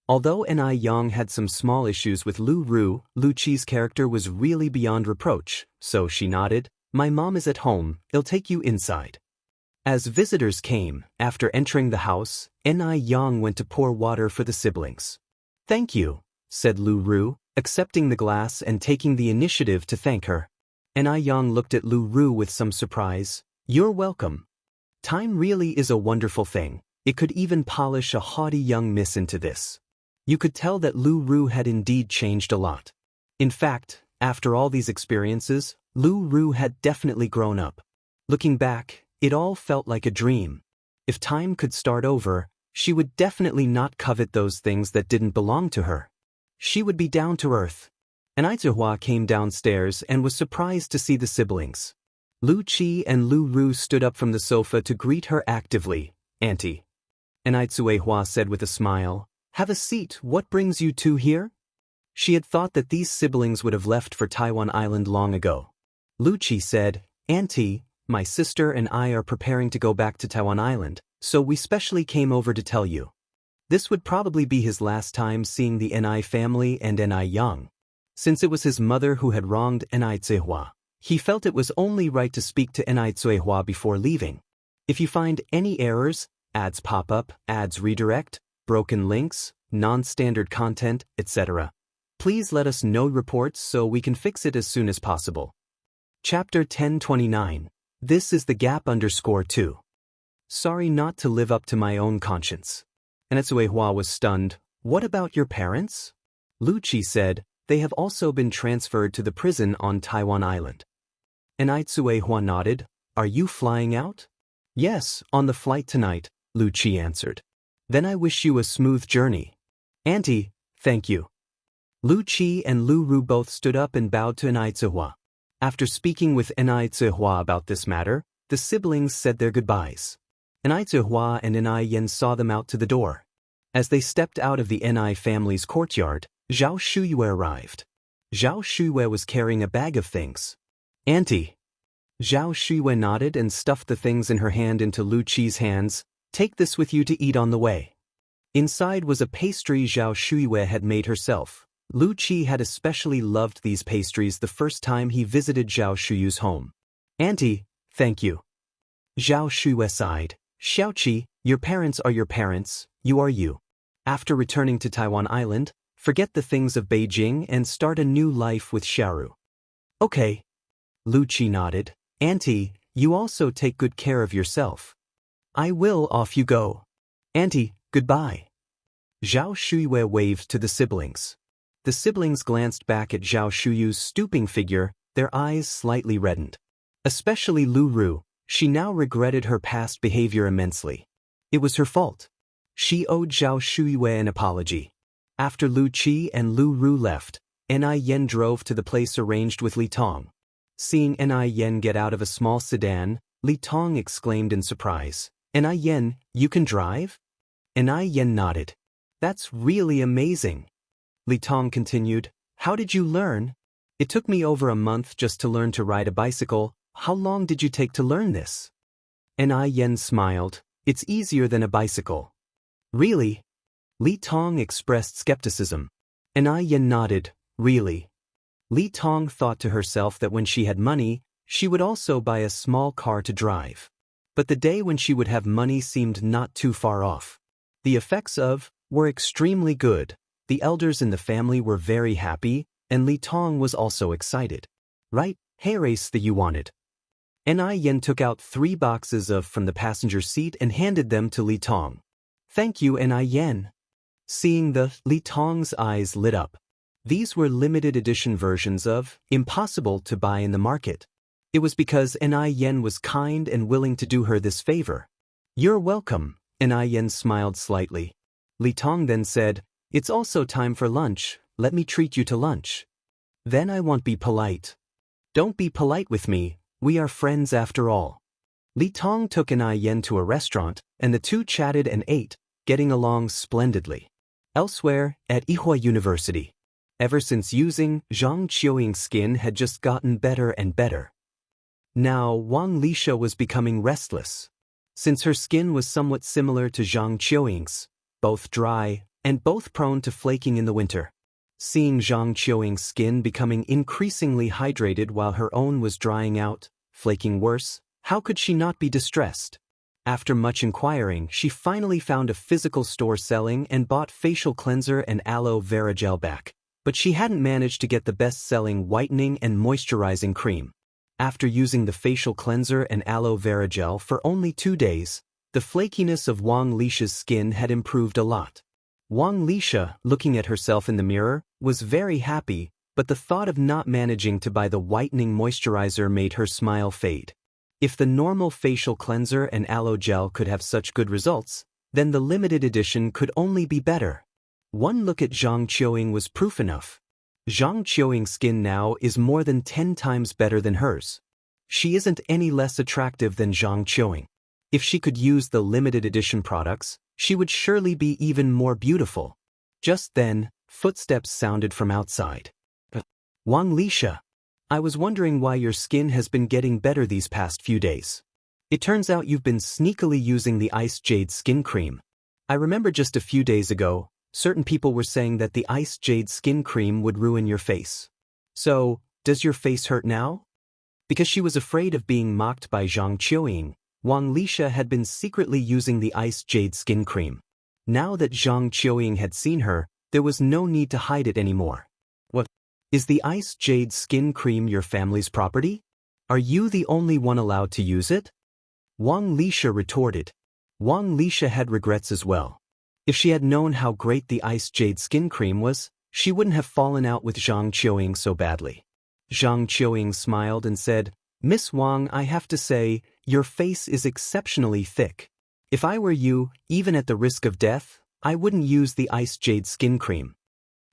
Although Enai Yang had some small issues with Lu Ru, Lu Qi's character was really beyond reproach, so she nodded, "My mom is at home, I'll take you inside." As visitors came, after entering the house, Enai Yang went to pour water for the siblings. "Thank you," said Lu Ru, accepting the glass and taking the initiative to thank her. Enai Yang looked at Lu Ru with some surprise. "You're welcome. Time really is a wonderful thing. It could even polish a haughty young miss into this." You could tell that Lu Ru had indeed changed a lot. In fact, after all these experiences, Lu Ru had definitely grown up. Looking back, it all felt like a dream. If time could start over, she would definitely not covet those things that didn't belong to her. She would be down to earth. Enai Zihua came downstairs and was surprised to see the siblings. Lu Qi and Lu Ru stood up from the sofa to greet her actively. "Auntie." Enai Zihua said with a smile, "Have a seat, what brings you two here?" She had thought that these siblings would have left for Taiwan Island long ago. Lu Qi said, "Auntie, my sister and I are preparing to go back to Taiwan Island, so we specially came over to tell you." This would probably be his last time seeing the Enai family and Enai Yang. Since it was his mother who had wronged Enai Zihua, he felt it was only right to speak to Enai Zihua before leaving. If you find any errors, ads pop up, ads redirect, broken links, non-standard content, etc., please let us know reports so we can fix it as soon as possible. Chapter 1029. This is the gap_2. Sorry not to live up to my own conscience. Enai Zihua was stunned. "What about your parents?" Lu Qi said, "They have also been transferred to the prison on Taiwan Island." Enai Zihua nodded. "Are you flying out?" "Yes, on the flight tonight," Lu Qi answered. "Then I wish you a smooth journey." "Auntie, thank you." Lu Qi and Lu Ru both stood up and bowed to Enai Zihua. After speaking with Enai Zihua about this matter, the siblings said their goodbyes. Enai Zihua and Enai Yen saw them out to the door. As they stepped out of the Enai family's courtyard, Zhao Shuyue arrived. Zhao Shuyue was carrying a bag of things. "Auntie." Zhao Shuyue nodded and stuffed the things in her hand into Lu Qi's hands. "Take this with you to eat on the way." Inside was a pastry Zhao Shuyue had made herself. Lu Qi had especially loved these pastries the first time he visited Zhao Shuyue's home. "Auntie, thank you." Zhao Shuyue sighed. "Xiaoqi, your parents are your parents, you are you. After returning to Taiwan Island, forget the things of Beijing and start a new life with Xiaoru." "Okay." Lu Qi nodded. "Auntie, you also take good care of yourself." "I will. Off you go." "Auntie, goodbye." Zhao Shuyue waved to the siblings. The siblings glanced back at Zhao Shuyu's stooping figure, their eyes slightly reddened. Especially Lu Ru, she now regretted her past behavior immensely. It was her fault. She owed Zhao Shuyu an apology. After Lu Qi and Lu Ru left, Ni Yen drove to the place arranged with Li Tong. Seeing Ni Yen get out of a small sedan, Li Tong exclaimed in surprise, "Ni Yen, you can drive?" Ni Yen nodded. "That's really amazing." Li Tong continued, "How did you learn?" "It took me over a month just to learn to ride a bicycle. How long did you take to learn this?" Ni Yen smiled, "It's easier than a bicycle." "Really?" Li Tong expressed skepticism. Ni Yen nodded, "Really?" Li Tong thought to herself that when she had money, she would also buy a small car to drive. But the day when she would have money seemed not too far off. The effects of were extremely good. The elders in the family were very happy, and Li Tong was also excited. "Right, hey race that you wanted." Ni Yen took out 3 boxes from the passenger seat and handed them to Li Tong. "Thank you, Ni Yen." Seeing Li Tong's eyes lit up. These were limited edition versions of impossible to buy in the market. It was because Ni Yen was kind and willing to do her this favor. "You're welcome," Ni Yen smiled slightly. Li Tong then said, "It's also time for lunch, let me treat you to lunch." "Then I won't be polite." "Don't be polite with me, we are friends after all." Li Tong took Ni Yen to a restaurant, and the two chatted and ate, getting along splendidly. Elsewhere, at Ihua University. Ever since using, Zhang Qiuying's skin had just gotten better and better. Now, Wang Lisha was becoming restless. Since her skin was somewhat similar to Zhang Qiuying's, both dry, and both prone to flaking in the winter. Seeing Zhang Qiuying's skin becoming increasingly hydrated while her own was drying out, flaking worse, how could she not be distressed? After much inquiring, she finally found a physical store selling and bought facial cleanser and aloe vera gel back. But she hadn't managed to get the best-selling whitening and moisturizing cream. After using the facial cleanser and aloe vera gel for only 2 days, the flakiness of Wang Lisha's skin had improved a lot. Wang Lisha, looking at herself in the mirror, was very happy, but the thought of not managing to buy the whitening moisturizer made her smile fade. If the normal facial cleanser and aloe gel could have such good results, then the limited edition could only be better. One look at Zhang Qiuying was proof enough. Zhang Qiuying's skin now is more than 10 times better than hers. She isn't any less attractive than Zhang Qiuying. If she could use the limited edition products, she would surely be even more beautiful. Just then, footsteps sounded from outside. "Wang Lisha, I was wondering why your skin has been getting better these past few days. It turns out you've been sneakily using the Ice Jade skin cream. I remember just a few days ago, certain people were saying that the Ice Jade skin cream would ruin your face. So, does your face hurt now?" Because she was afraid of being mocked by Zhang Qiuying, Wang Lisha had been secretly using the Ice Jade skin cream. Now that Zhang Qiuying had seen her, there was no need to hide it anymore. "What? Is the Ice Jade skin cream your family's property? Are you the only one allowed to use it?" Wang Lisha retorted. Wang Lisha had regrets as well. If she had known how great the Ice Jade skin cream was, she wouldn't have fallen out with Zhang Qiuying so badly. Zhang Qiuying smiled and said, "Miss Wang, I have to say, your face is exceptionally thick. If I were you, even at the risk of death, I wouldn't use the Ice Jade skin cream."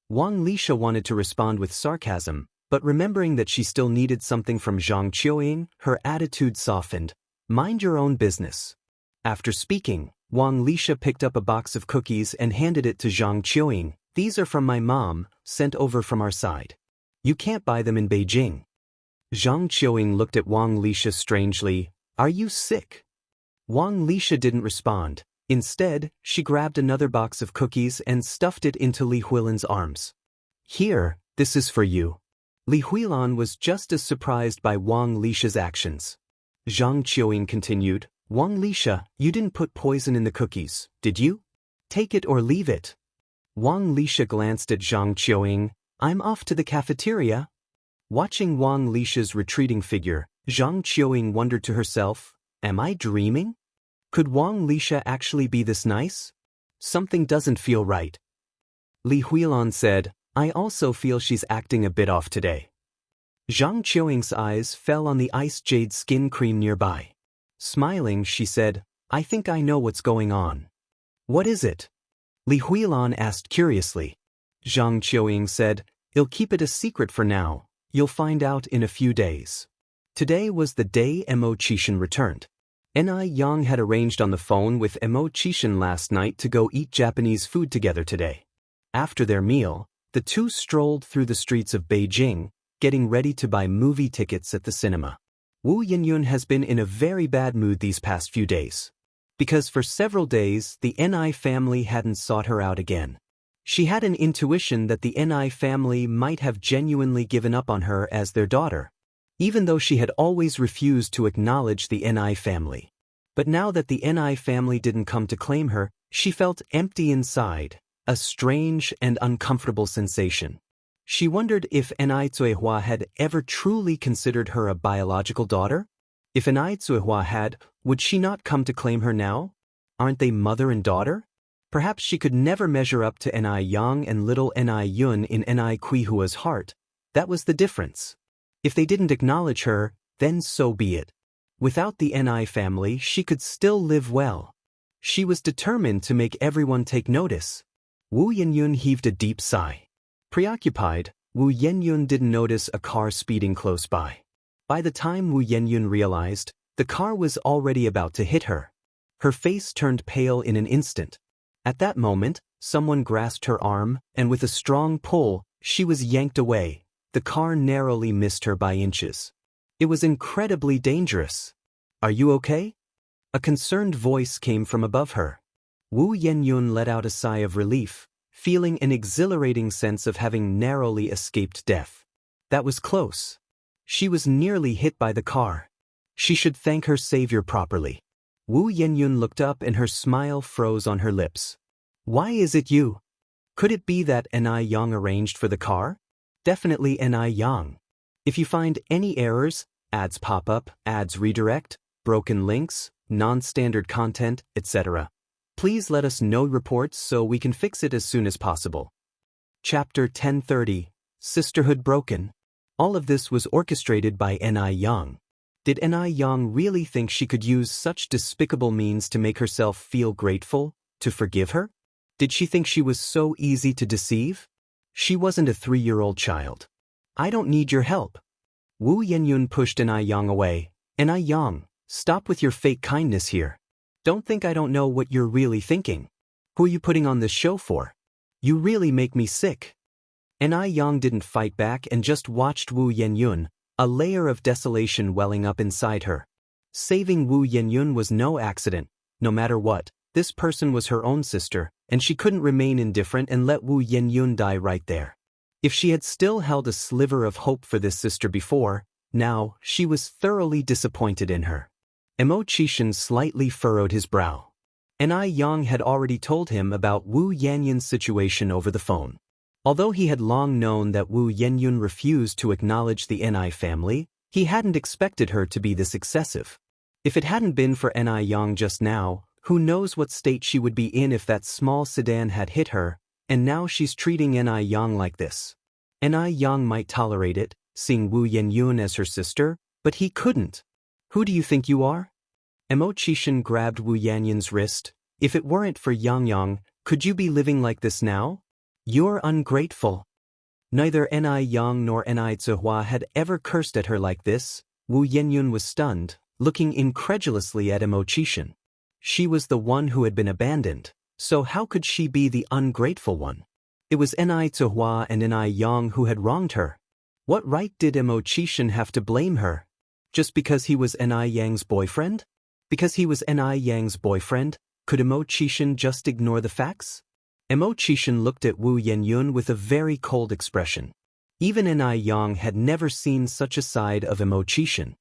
Wang Lisha wanted to respond with sarcasm, but remembering that she still needed something from Zhang Qiuying, her attitude softened. "Mind your own business." After speaking, Wang Lisha picked up a box of cookies and handed it to Zhang Qiuying. "These are from my mom, sent over from our side. You can't buy them in Beijing." Zhang Qiuying looked at Wang Lisha strangely. "Are you sick?" Wang Lisha didn't respond. Instead, she grabbed another box of cookies and stuffed it into Li Huilan's arms. "Here, this is for you." Li Huilan was just as surprised by Wang Lisha's actions. Zhang Qiuying continued, "Wang Lisha, you didn't put poison in the cookies, did you? Take it or leave it." Wang Lisha glanced at Zhang Qiuying. "I'm off to the cafeteria." Watching Wang Lisha's retreating figure, Zhang Qiuying wondered to herself, "Am I dreaming? Could Wang Lisha actually be this nice? Something doesn't feel right." Li Huilan said, I also feel she's acting a bit off today. Zhang Qiuying's eyes fell on the ice jade skin cream nearby. Smiling, she said, I think I know what's going on. What is it? Li Huilan asked curiously. Zhang Qiuying said, I'll keep it a secret for now, you'll find out in a few days. Today was the day Mo Qishan returned. Ni Yang had arranged on the phone with Mo Qishan last night to go eat Japanese food together today. After their meal, the two strolled through the streets of Beijing, getting ready to buy movie tickets at the cinema. Wu Yinyun has been in a very bad mood these past few days. Because for several days, the Ni family hadn't sought her out again. She had an intuition that the Ni family might have genuinely given up on her as their daughter, even though she had always refused to acknowledge the Ni family. But now that the Ni family didn't come to claim her, she felt empty inside, a strange and uncomfortable sensation. She wondered if Ni Zuihua had ever truly considered her a biological daughter? If Ni Zuihua had, would she not come to claim her now? Aren't they mother and daughter? Perhaps she could never measure up to Ni Yang and little Ni Yun in Ni Kuihua's heart. That was the difference. If they didn't acknowledge her, then so be it. Without the Ni family, she could still live well. She was determined to make everyone take notice. Wu Yinyun heaved a deep sigh. Preoccupied, Wu Yinyun didn't notice a car speeding close by. By the time Wu Yinyun realized, the car was already about to hit her. Her face turned pale in an instant. At that moment, someone grasped her arm, and with a strong pull, she was yanked away. The car narrowly missed her by inches. It was incredibly dangerous. Are you okay? A concerned voice came from above her. Wu Yinyun let out a sigh of relief, feeling an exhilarating sense of having narrowly escaped death. That was close. She was nearly hit by the car. She should thank her savior properly. Wu Yinyun looked up and her smile froze on her lips. Why is it you? Could it be that Ni Yang arranged for the car? Definitely Ni Yang. If you find any errors, ads pop up, ads redirect, broken links, non-standard content, etc., please let us know reports so we can fix it as soon as possible. Chapter 1030, Sisterhood Broken. All of this was orchestrated by Ni Yang. Did Ni Yang really think she could use such despicable means to make herself feel grateful, to forgive her? Did she think she was so easy to deceive? She wasn't a 3-year-old child. I don't need your help. Wu Yinyun pushed Ni Yang away. Ni Yang, stop with your fake kindness here. Don't think I don't know what you're really thinking. Who are you putting on this show for? You really make me sick. Ni Yang didn't fight back and just watched Wu Yinyun, a layer of desolation welling up inside her. Saving Wu Yinyun was no accident. No matter what, this person was her own sister, and she couldn't remain indifferent and let Wu Yinyun die right there. If she had still held a sliver of hope for this sister before, now she was thoroughly disappointed in her. Mo Qishan slightly furrowed his brow. Ni Yang had already told him about Wu Yanyun's situation over the phone. Although he had long known that Wu Yinyun refused to acknowledge the Ni family, he hadn't expected her to be this excessive. If it hadn't been for Ni Yang just now, who knows what state she would be in if that small sedan had hit her, and now she's treating Ni Yang like this. Ni Yang might tolerate it, seeing Wu Yinyun as her sister, but he couldn't. Who do you think you are? Mo Qishan grabbed Wu Yanyun's wrist. If it weren't for Yang Yang, could you be living like this now? You're ungrateful. Neither Ni Yang nor Ni Zuihua had ever cursed at her like this. Wu Yinyun was stunned, looking incredulously at Mo Qishan. She was the one who had been abandoned, so how could she be the ungrateful one? It was Ni Zuihua and Ni Yang who had wronged her. What right did Mo Qishan have to blame her? Just because he was Ni Yang's boyfriend? Because he was Ni Yang's boyfriend, could Mo Qishan just ignore the facts? Mo Qishan looked at Wu Yinyun with a very cold expression. Even Ni Yang had never seen such a side of Mo Qishan.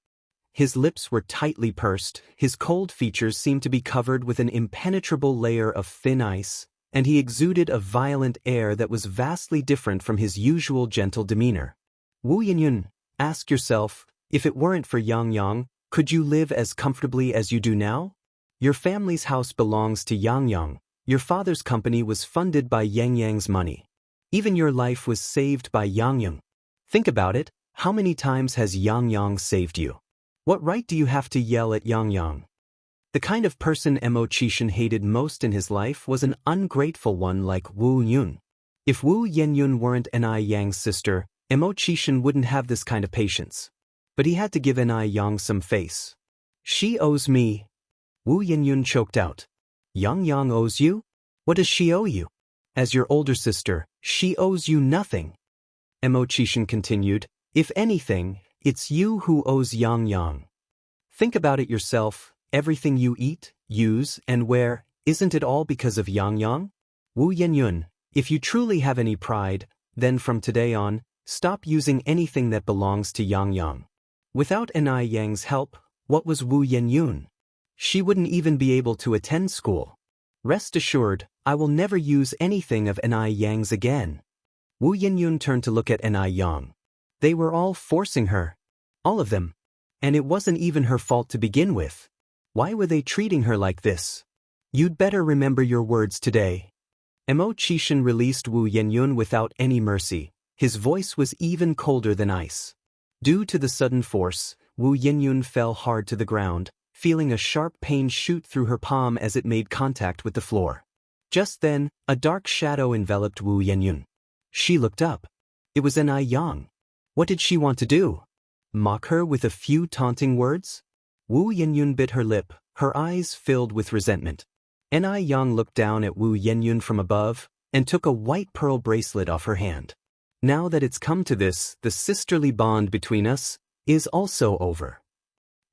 His lips were tightly pursed, his cold features seemed to be covered with an impenetrable layer of thin ice, and he exuded a violent air that was vastly different from his usual gentle demeanor. Wu Yinyun, ask yourself, if it weren't for Yang Yang, could you live as comfortably as you do now? Your family's house belongs to Yang Yang. Your father's company was funded by Yang Yang's money. Even your life was saved by Yang Yang. Think about it, how many times has Yang Yang saved you? What right do you have to yell at Yang Yang? The kind of person Mo Chishan hated most in his life was an ungrateful one like Wu Yun. If Wu Yenyun weren't Ni Yang's sister, Mo Chishan wouldn't have this kind of patience. But he had to give Ni Yang some face. She owes me. Wu Yenyun choked out. Yang Yang owes you? What does she owe you? As your older sister, she owes you nothing. Mo Chishan continued, if anything, it's you who owes Yang Yang. Think about it yourself, everything you eat, use, and wear, isn't it all because of Yang Yang? Wu Yenyun, if you truly have any pride, then from today on, stop using anything that belongs to Yang Yang. Without Ni Yang's help, what was Wu Yenyun? She wouldn't even be able to attend school. Rest assured, I will never use anything of Ni Yang's again. Wu Yenyun turned to look at Ni Yang. They were all forcing her. All of them. And it wasn't even her fault to begin with. Why were they treating her like this? You'd better remember your words today. Mo Chishan released Wu Yenyun without any mercy. His voice was even colder than ice. Due to the sudden force, Wu Yenyun fell hard to the ground, feeling a sharp pain shoot through her palm as it made contact with the floor. Just then, a dark shadow enveloped Wu Yenyun. She looked up. It was Ni Yang. What did she want to do? Mock her with a few taunting words? Wu Yenyun bit her lip, her eyes filled with resentment. Ni Yang looked down at Wu Yenyun from above, and took a white pearl bracelet off her hand. Now that it's come to this, the sisterly bond between us is also over.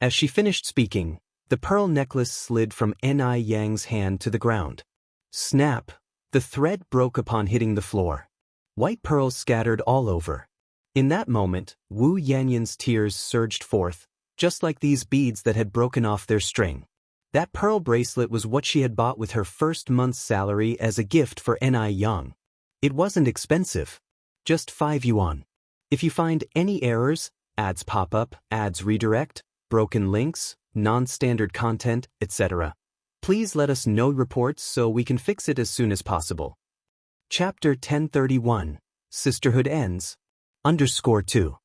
As she finished speaking, the pearl necklace slid from Ni Yang's hand to the ground. Snap! The thread broke upon hitting the floor. White pearls scattered all over. In that moment, Wu Yenyun's tears surged forth, just like these beads that had broken off their string. That pearl bracelet was what she had bought with her first month's salary as a gift for Ni Yang. It wasn't expensive. Just 5 yuan. If you find any errors, ads pop up, ads redirect, broken links, non-standard content, etc., please let us know reports so we can fix it as soon as possible. Chapter 1031. Sisterhood Ends. _2.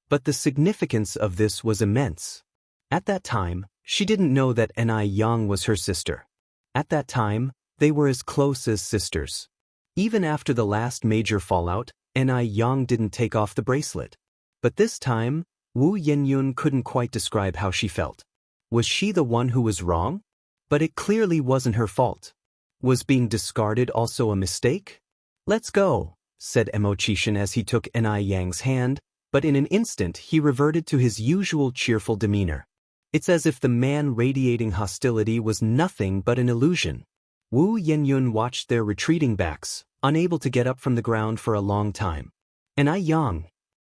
But the significance of this was immense. At that time, she didn't know that Ni Yang was her sister. At that time, they were as close as sisters. Even after the last major fallout, Ni Yang didn't take off the bracelet. But this time, Wu Yenyun couldn't quite describe how she felt. Was she the one who was wrong? But it clearly wasn't her fault. Was being discarded also a mistake? Let's go, said Mo Chishan as he took Ni Yang's hand, but in an instant he reverted to his usual cheerful demeanor. It's as if the man radiating hostility was nothing but an illusion. Wu Yenyun watched their retreating backs, unable to get up from the ground for a long time. Ni Yang!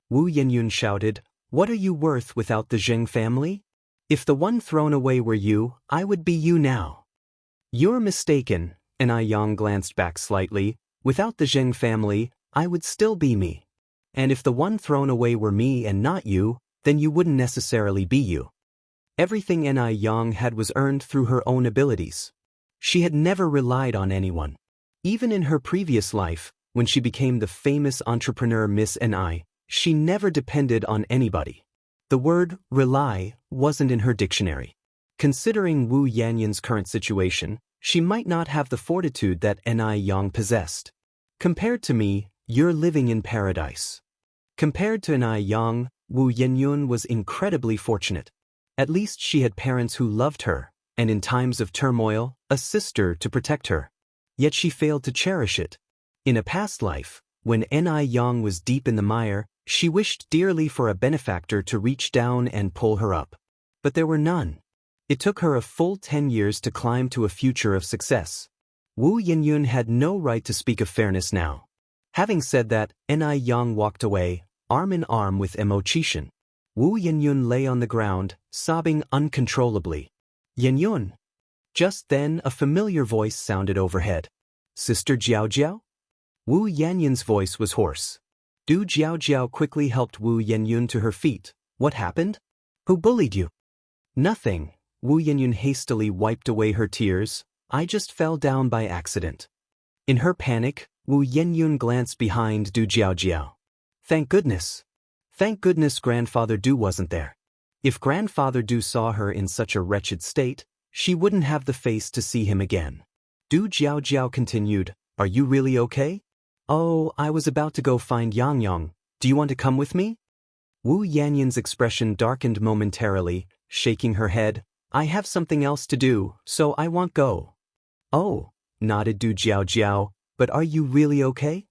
Wu Yenyun shouted, what are you worth without the Zheng family? If the one thrown away were you, I would be you now. You're mistaken, Ni Yang glanced back slightly. Without the Zheng family, I would still be me. And if the one thrown away were me and not you, then you wouldn't necessarily be you. Everything Ni Yang had was earned through her own abilities. She had never relied on anyone. Even in her previous life, when she became the famous entrepreneur Miss Ni, she never depended on anybody. The word rely wasn't in her dictionary. Considering Wu Yenyun's current situation, she might not have the fortitude that Ni Yang possessed. Compared to me, you're living in paradise. Compared to Ni Yang, Wu Yenyun was incredibly fortunate. At least she had parents who loved her, and in times of turmoil, a sister to protect her. Yet she failed to cherish it. In a past life, when Ni Yang was deep in the mire, she wished dearly for a benefactor to reach down and pull her up. But there were none. It took her a full 10 years to climb to a future of success. Wu Yenyun had no right to speak of fairness now. Having said that, Ni Yang walked away, arm in arm with Mo Chishan. Wu Yenyun lay on the ground, sobbing uncontrollably. Yenyun! Just then a familiar voice sounded overhead. Sister Jiao Jiao? Wu Yenyun's voice was hoarse. Du Jiao Jiao quickly helped Wu Yenyun to her feet. What happened? Who bullied you? Nothing. Wu Yenyun hastily wiped away her tears. I just fell down by accident. In her panic, Wu Yenyun glanced behind Du Jiaojiao. Thank goodness. Thank goodness Grandfather Du wasn't there. If Grandfather Du saw her in such a wretched state, she wouldn't have the face to see him again. Du Jiaojiao continued, Are you really okay? Oh, I was about to go find Yang Yang. Do you want to come with me? Wu Yanyun's expression darkened momentarily, shaking her head. I have something else to do, so I won't go. Oh, nodded Du Jiaojiao, but are you really okay?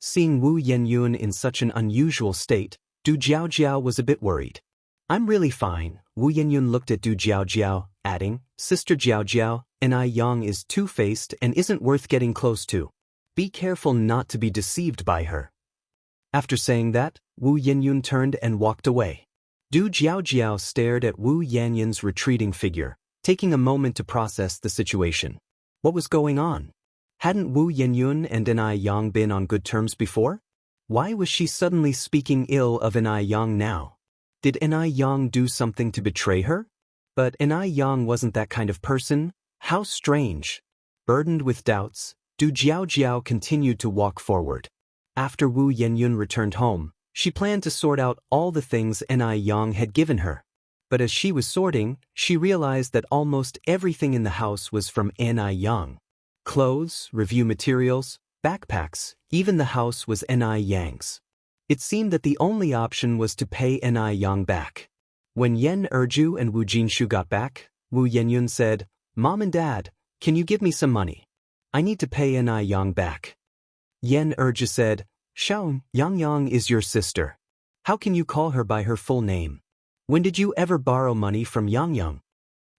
Seeing Wu Yenyun in such an unusual state, Du Jiaojiao was a bit worried. I'm really fine. Wu Yenyun looked at Du Jiaojiao, adding, Sister Jiaojiao, Yang is two-faced and isn't worth getting close to. Be careful not to be deceived by her. After saying that, Wu Yenyun turned and walked away. Du Jiaojiao stared at Wu Yanyun's retreating figure, taking a moment to process the situation. What was going on? Hadn't Wu Yenyun and Yang been on good terms before? Why was she suddenly speaking ill of Yang now? Did Yang do something to betray her? But Yang wasn't that kind of person. How strange. Burdened with doubts, Du Jiaojiao continued to walk forward. After Wu Yenyun returned home, she planned to sort out all the things Yang had given her. But as she was sorting, she realized that almost everything in the house was from Yang. Clothes, review materials, backpacks, even the house was Yang's. It seemed that the only option was to pay Yang back. When Yen Erju and Wu Jinshu got back, Wu Yenyun said, Mom and Dad, can you give me some money? I need to pay Yang back. Yen Erju said, Xiao, Yang is your sister. How can you call her by her full name? When did you ever borrow money from Yang?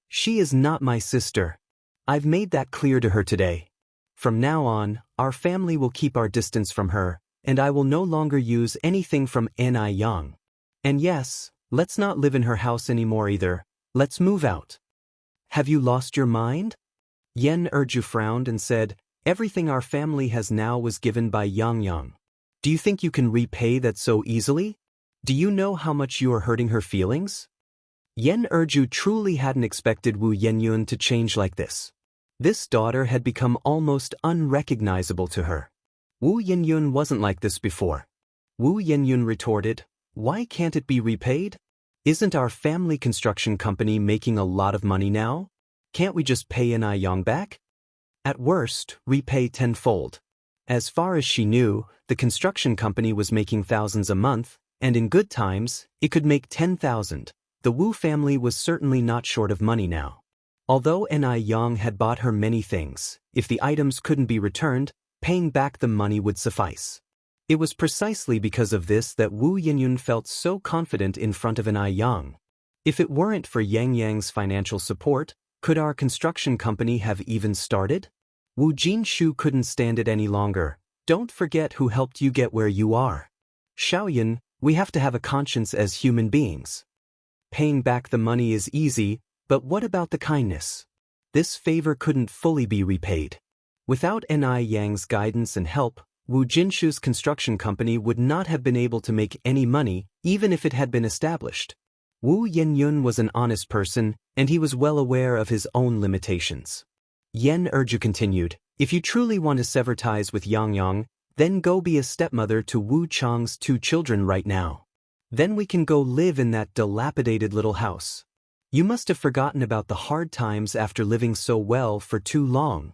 She is not my sister. I've made that clear to her today. From now on, our family will keep our distance from her, and I will no longer use anything from Yang. And yes, let's not live in her house anymore either. Let's move out. Have you lost your mind? Yen Erju frowned and said, Everything our family has now was given by Yang. Do you think you can repay that so easily? Do you know how much you are hurting her feelings? Yen Erju truly hadn't expected Wu Yenyun to change like this. This daughter had become almost unrecognizable to her. Wu Yenyun wasn't like this before. Wu Yenyun retorted, Why can't it be repaid? Isn't our family construction company making a lot of money now? Can't we just pay Yang back? At worst, repay tenfold. As far as she knew, the construction company was making thousands a month, and in good times, it could make 10,000. The Wu family was certainly not short of money now. Although Yang had bought her many things, if the items couldn't be returned, paying back the money would suffice. It was precisely because of this that Wu Yenyun felt so confident in front of Yang. If it weren't for Yang's financial support, could our construction company have even started? Wu Jinshu couldn't stand it any longer. Don't forget who helped you get where you are. Xiaoyan, we have to have a conscience as human beings. Paying back the money is easy, but what about the kindness? This favor couldn't fully be repaid. Without Yang's guidance and help, Wu Jinshu's construction company would not have been able to make any money, even if it had been established. Wu Yenyun was an honest person, and he was well aware of his own limitations. Yen Erju continued, If you truly want to sever ties with Yang, then go be a stepmother to Wu Chang's 2 children right now. Then we can go live in that dilapidated little house. You must have forgotten about the hard times after living so well for too long.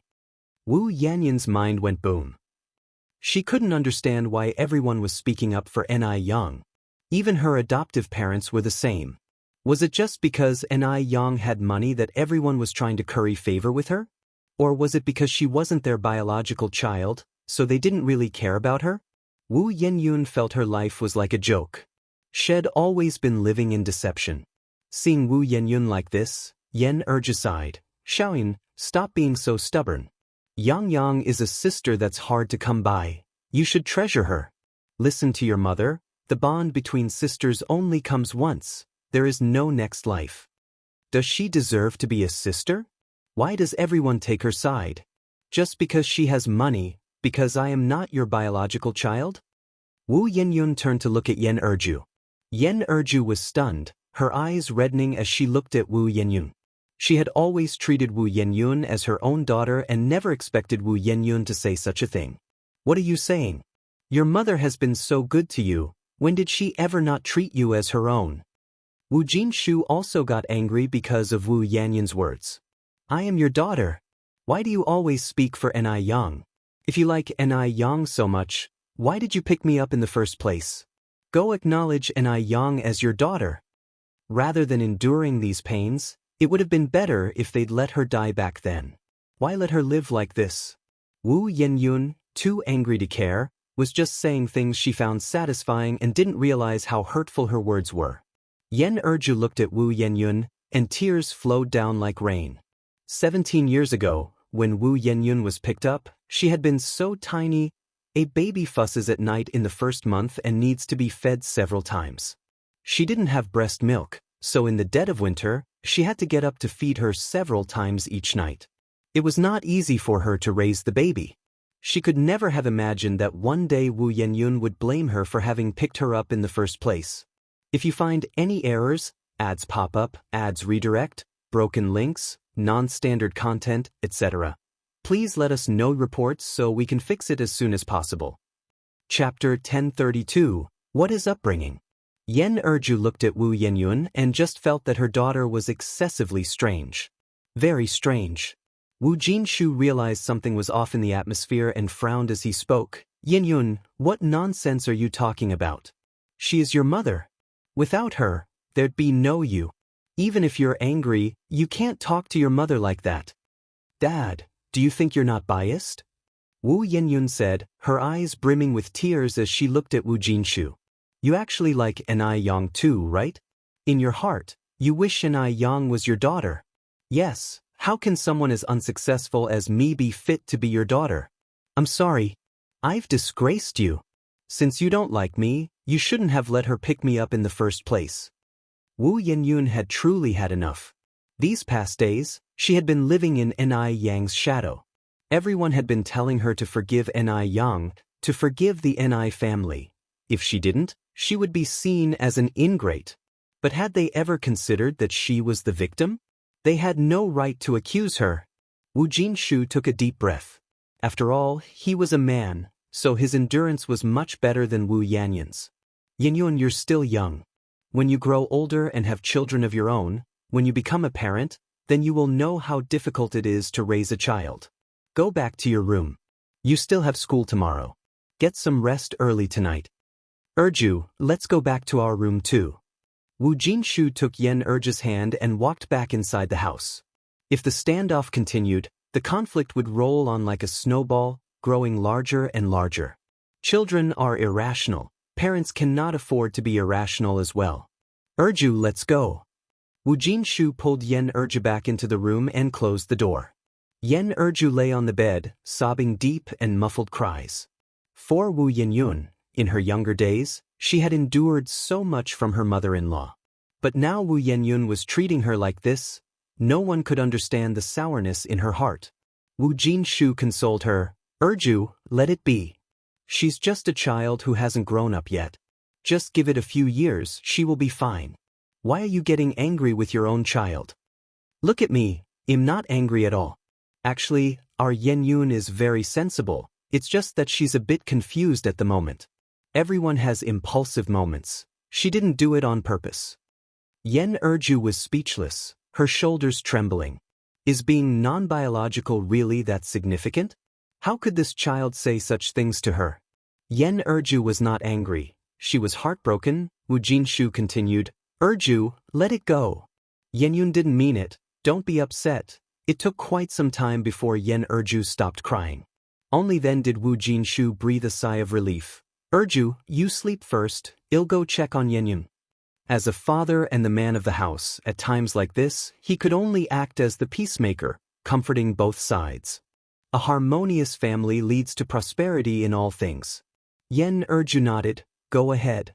Wu Yanyun's mind went boom. She couldn't understand why everyone was speaking up for Yang. Even her adoptive parents were the same. Was it just because Yang had money that everyone was trying to curry favor with her? Or was it because she wasn't their biological child, so they didn't really care about her? Wu Yenyun felt her life was like a joke. She'd always been living in deception. Seeing Wu Yenyun like this, Yen Erju sighed, Xiaoyan, stop being so stubborn. Yang is a sister that's hard to come by. You should treasure her. Listen to your mother, the bond between sisters only comes once. There is no next life. Does she deserve to be a sister? Why does everyone take her side? Just because she has money, because I am not your biological child? Wu Yenyun turned to look at Yen Erju. Yen Erju was stunned, her eyes reddening as she looked at Wu Yenyun. She had always treated Wu Yenyun as her own daughter and never expected Wu Yenyun to say such a thing. What are you saying? Your mother has been so good to you, when did she ever not treat you as her own? Wu Jinshu also got angry because of Wu Yanyun's words. I am your daughter. Why do you always speak for Ni Yang? If you like Ni Yang so much, why did you pick me up in the first place? Go acknowledge Ni Yang as your daughter. Rather than enduring these pains, it would have been better if they'd let her die back then. Why let her live like this? Wu Yenyun, too angry to care, was just saying things she found satisfying and didn't realize how hurtful her words were. Yen Erju looked at Wu Yenyun, and tears flowed down like rain. 17 years ago, when Wu Yenyun was picked up, she had been so tiny. A baby fusses at night in the first month and needs to be fed several times. She didn't have breast milk, so in the dead of winter, she had to get up to feed her several times each night. It was not easy for her to raise the baby. She could never have imagined that one day Wu Yenyun would blame her for having picked her up in the first place. If you find any errors, ads pop up, ads redirect, broken links, non-standard content, etc., please let us know reports so we can fix it as soon as possible. Chapter 1032. What is upbringing? Yen Erju looked at Wu Yenyun and just felt that her daughter was excessively strange. Very strange. Wu Jinshu realized something was off in the atmosphere and frowned as he spoke. Yenyun, what nonsense are you talking about? She is your mother. Without her, there'd be no you. Even if you're angry, you can't talk to your mother like that. Dad, do you think you're not biased? Wu Yenyun said, her eyes brimming with tears as she looked at Wu Jinshu. You actually like Ni Yang too, right? In your heart, you wish Ni Yang was your daughter. Yes, how can someone as unsuccessful as me be fit to be your daughter? I'm sorry. I've disgraced you. Since you don't like me, you shouldn't have let her pick me up in the first place. Wu Yenyun had truly had enough. These past days, she had been living in Ni Yang's shadow. Everyone had been telling her to forgive Ni Yang, to forgive the Ni family. If she didn't, she would be seen as an ingrate. But had they ever considered that she was the victim? They had no right to accuse her. Wu Jinshu took a deep breath. After all, he was a man, so his endurance was much better than Wu Yanyun's. Yenyun, you're still young. When you grow older and have children of your own, when you become a parent, then you will know how difficult it is to raise a child. Go back to your room. You still have school tomorrow. Get some rest early tonight. Erju, let's go back to our room too. Wu Jinshu took Yen Erju's hand and walked back inside the house. If the standoff continued, the conflict would roll on like a snowball, growing larger and larger. Children are irrational. Parents cannot afford to be irrational as well. Erju, let's go. Wu Jinshu pulled Yen Erju back into the room and closed the door. Yen Erju lay on the bed, sobbing deep and muffled cries. For Wu Yenyun, in her younger days, she had endured so much from her mother-in-law. But now Wu Yenyun was treating her like this. No one could understand the sourness in her heart. Wu Jinshu consoled her. Erju, let it be. She's just a child who hasn't grown up yet. Just give it a few years, she will be fine. Why are you getting angry with your own child? Look at me, I'm not angry at all. Actually, our Yenyun is very sensible, it's just that she's a bit confused at the moment. Everyone has impulsive moments. She didn't do it on purpose. Yen Erju was speechless, her shoulders trembling. Is being non-biological really that significant? How could this child say such things to her? Yen Erju was not angry. She was heartbroken. Wu Jinshu continued. Erju, let it go. Yenyun didn't mean it. Don't be upset. It took quite some time before Yen Erju stopped crying. Only then did Wu Jinshu breathe a sigh of relief. Erju, you sleep first. I'll go check on Yenyun. As a father and the man of the house, at times like this, he could only act as the peacemaker, comforting both sides. A harmonious family leads to prosperity in all things. Yen Erju nodded. Go ahead.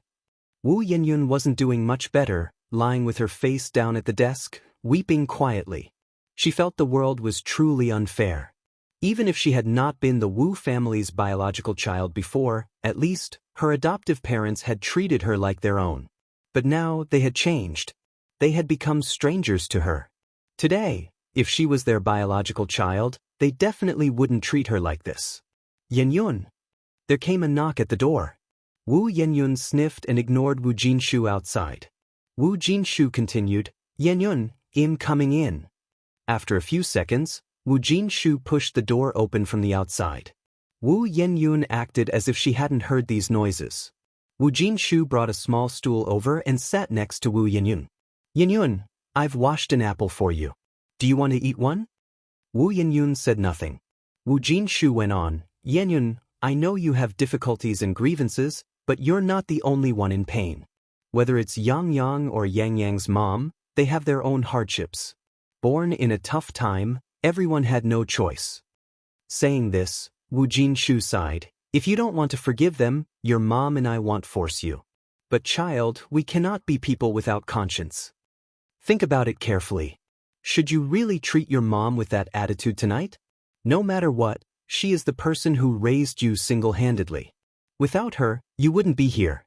Wu Yenyun wasn't doing much better, lying with her face down at the desk, weeping quietly. She felt the world was truly unfair. Even if she had not been the Wu family's biological child before, at least, her adoptive parents had treated her like their own. But now they had changed. They had become strangers to her. Today, if she was their biological child, they definitely wouldn't treat her like this. Yenyun. There came a knock at the door. Wu Yenyun sniffed and ignored Wu Jinshu outside. Wu Jinshu continued, "Yenyun, I'm coming in." After a few seconds, Wu Jinshu pushed the door open from the outside. Wu Yenyun acted as if she hadn't heard these noises. Wu Jinshu brought a small stool over and sat next to Wu Yenyun. "Yenyun, I've washed an apple for you. Do you want to eat one?" Wu Yenyun said nothing. Wu Jinshu went on, "Yenyun, I know you have difficulties and grievances, but you're not the only one in pain. Whether it's Yang Yang or Yang Yang's mom, they have their own hardships. Born in a tough time, everyone had no choice." Saying this, Wu Jinshu sighed, "If you don't want to forgive them, your mom and I won't force you. But child, we cannot be people without conscience. Think about it carefully. Should you really treat your mom with that attitude tonight? No matter what, she is the person who raised you single-handedly. Without her, you wouldn't be here."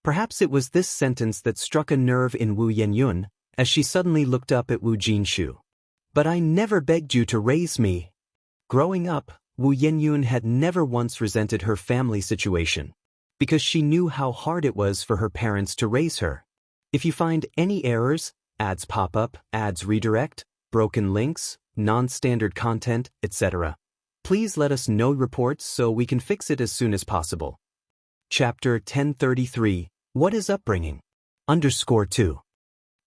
Perhaps it was this sentence that struck a nerve in Wu Yenyun, as she suddenly looked up at Wu Jinshu. "But I never begged you to raise me." Growing up, Wu Yenyun had never once resented her family situation, because she knew how hard it was for her parents to raise her. If you find any errors, ads pop up, ads redirect, broken links, non-standard content, etc., please let us know reports so we can fix it as soon as possible. Chapter 1033, What is Upbringing? _2.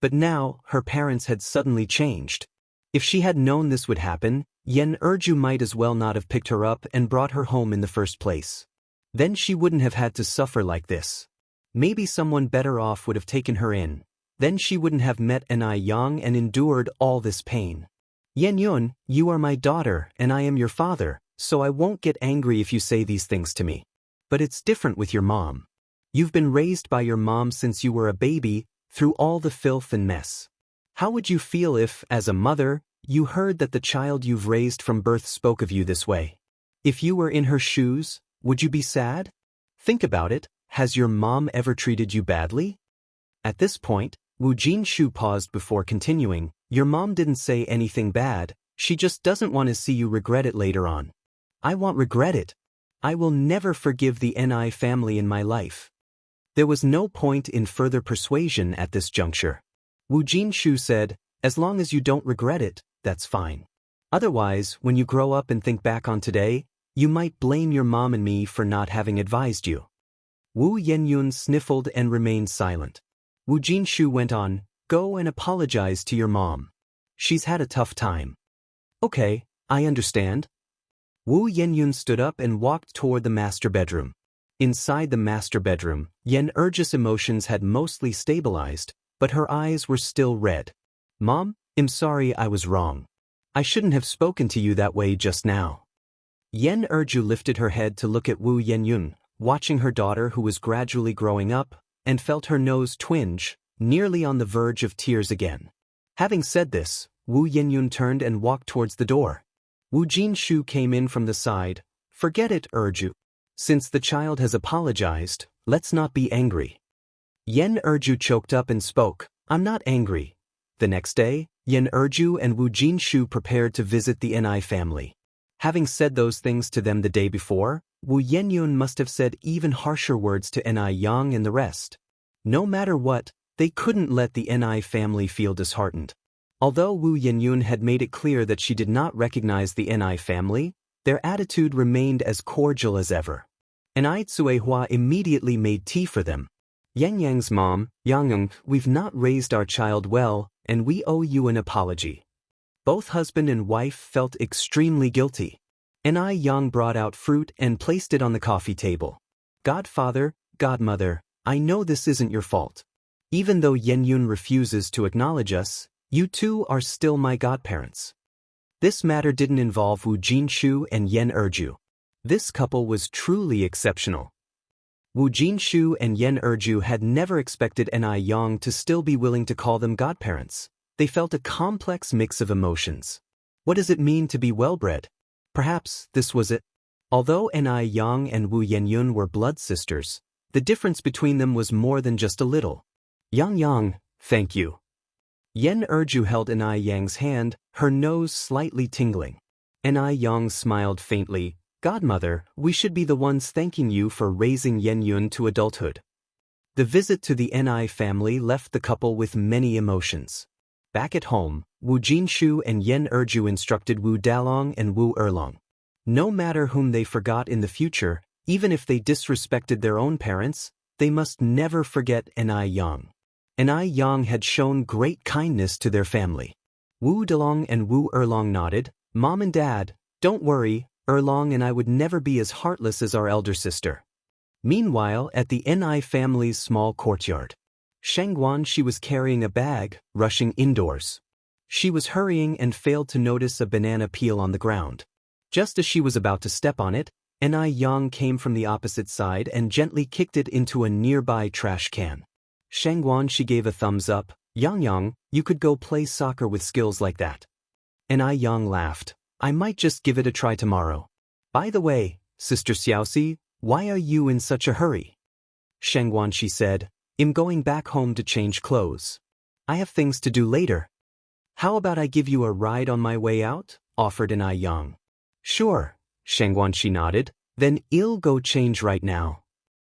But now, her parents had suddenly changed. If she had known this would happen, Yen Erju might as well not have picked her up and brought her home in the first place. Then she wouldn't have had to suffer like this. Maybe someone better off would have taken her in. Then she wouldn't have met Anai Yang and endured all this pain. "Yenyun, you are my daughter and I am your father, so I won't get angry if you say these things to me. But it's different with your mom. You've been raised by your mom since you were a baby, through all the filth and mess. How would you feel if, as a mother, you heard that the child you've raised from birth spoke of you this way? If you were in her shoes, would you be sad? Think about it, has your mom ever treated you badly?" At this point, Wu Jinshu paused before continuing, "Your mom didn't say anything bad, she just doesn't want to see you regret it later on." "I won't regret it. I will never forgive the Ni family in my life." There was no point in further persuasion at this juncture. Wu Jinshu said, "As long as you don't regret it, that's fine. Otherwise, when you grow up and think back on today, you might blame your mom and me for not having advised you." Wu Yenyun sniffled and remained silent. Wu Jinshu went on, "Go and apologize to your mom. She's had a tough time." "Okay, I understand." Wu Yenyun stood up and walked toward the master bedroom. Inside the master bedroom, Yen Erju's emotions had mostly stabilized, but her eyes were still red. "Mom, I'm sorry I was wrong. I shouldn't have spoken to you that way just now." Yen Erju lifted her head to look at Wu Yenyun, watching her daughter who was gradually growing up, and felt her nose twinge, nearly on the verge of tears again. Having said this, Wu Yenyun turned and walked towards the door. Wu Jinshu came in from the side. "Forget it, Erju. Since the child has apologized, let's not be angry." Yen Erju choked up and spoke, "I'm not angry." The next day, Yen Erju and Wu Jinshu prepared to visit the Ni family. Having said those things to them the day before, Wu Yenyun must have said even harsher words to Ni Yang and the rest. No matter what, they couldn't let the Ni family feel disheartened. Although Wu Yenyun had made it clear that she did not recognize the Ni family, their attitude remained as cordial as ever. Ni Tsuehua immediately made tea for them. "Yang Yang's mom, Yang Yang, we've not raised our child well, and we owe you an apology." Both husband and wife felt extremely guilty. Ni Yang brought out fruit and placed it on the coffee table. "Godfather, godmother, I know this isn't your fault. Even though Yenyun refuses to acknowledge us, you two are still my godparents." This matter didn't involve Wu Jinshu and Yen Erju. This couple was truly exceptional. Wu Jinshu and Yen Erju had never expected Ni Yang to still be willing to call them godparents. They felt a complex mix of emotions. What does it mean to be well-bred? Perhaps this was it. Although Ni Yang and Wu Yenyun were blood sisters, the difference between them was more than just a little. "Yang Yang, thank you." Yen Erju held Ni Yang's hand, her nose slightly tingling. Ni Yang smiled faintly. Godmother, we should be the ones thanking you for raising Yen Yun to adulthood. The visit to the Ni family left the couple with many emotions. Back at home, Wu Jinshu and Yen Erju instructed Wu Dalong and Wu Erlong. No matter whom they forgot in the future, even if they disrespected their own parents, they must never forget Ni Yang. Ni Yang had shown great kindness to their family. Wu Dalong and Wu Erlong nodded. Mom and Dad, don't worry, Erlong and I would never be as heartless as our elder sister. Meanwhile, at the Ni family's small courtyard, Shangguan, she was carrying a bag, rushing indoors. She was hurrying and failed to notice a banana peel on the ground. Just as she was about to step on it, Ni Yang came from the opposite side and gently kicked it into a nearby trash can. Shangguan, she gave a thumbs up. Yang, you could go play soccer with skills like that. Ni Yang laughed. I might just give it a try tomorrow. By the way, Sister Xiaoxi, why are you in such a hurry? Shangguan, she said, I'm going back home to change clothes. I have things to do later. How about I give you a ride on my way out? Offered Ni Yang. Sure, Shangguan, she nodded. Then I'll go change right now.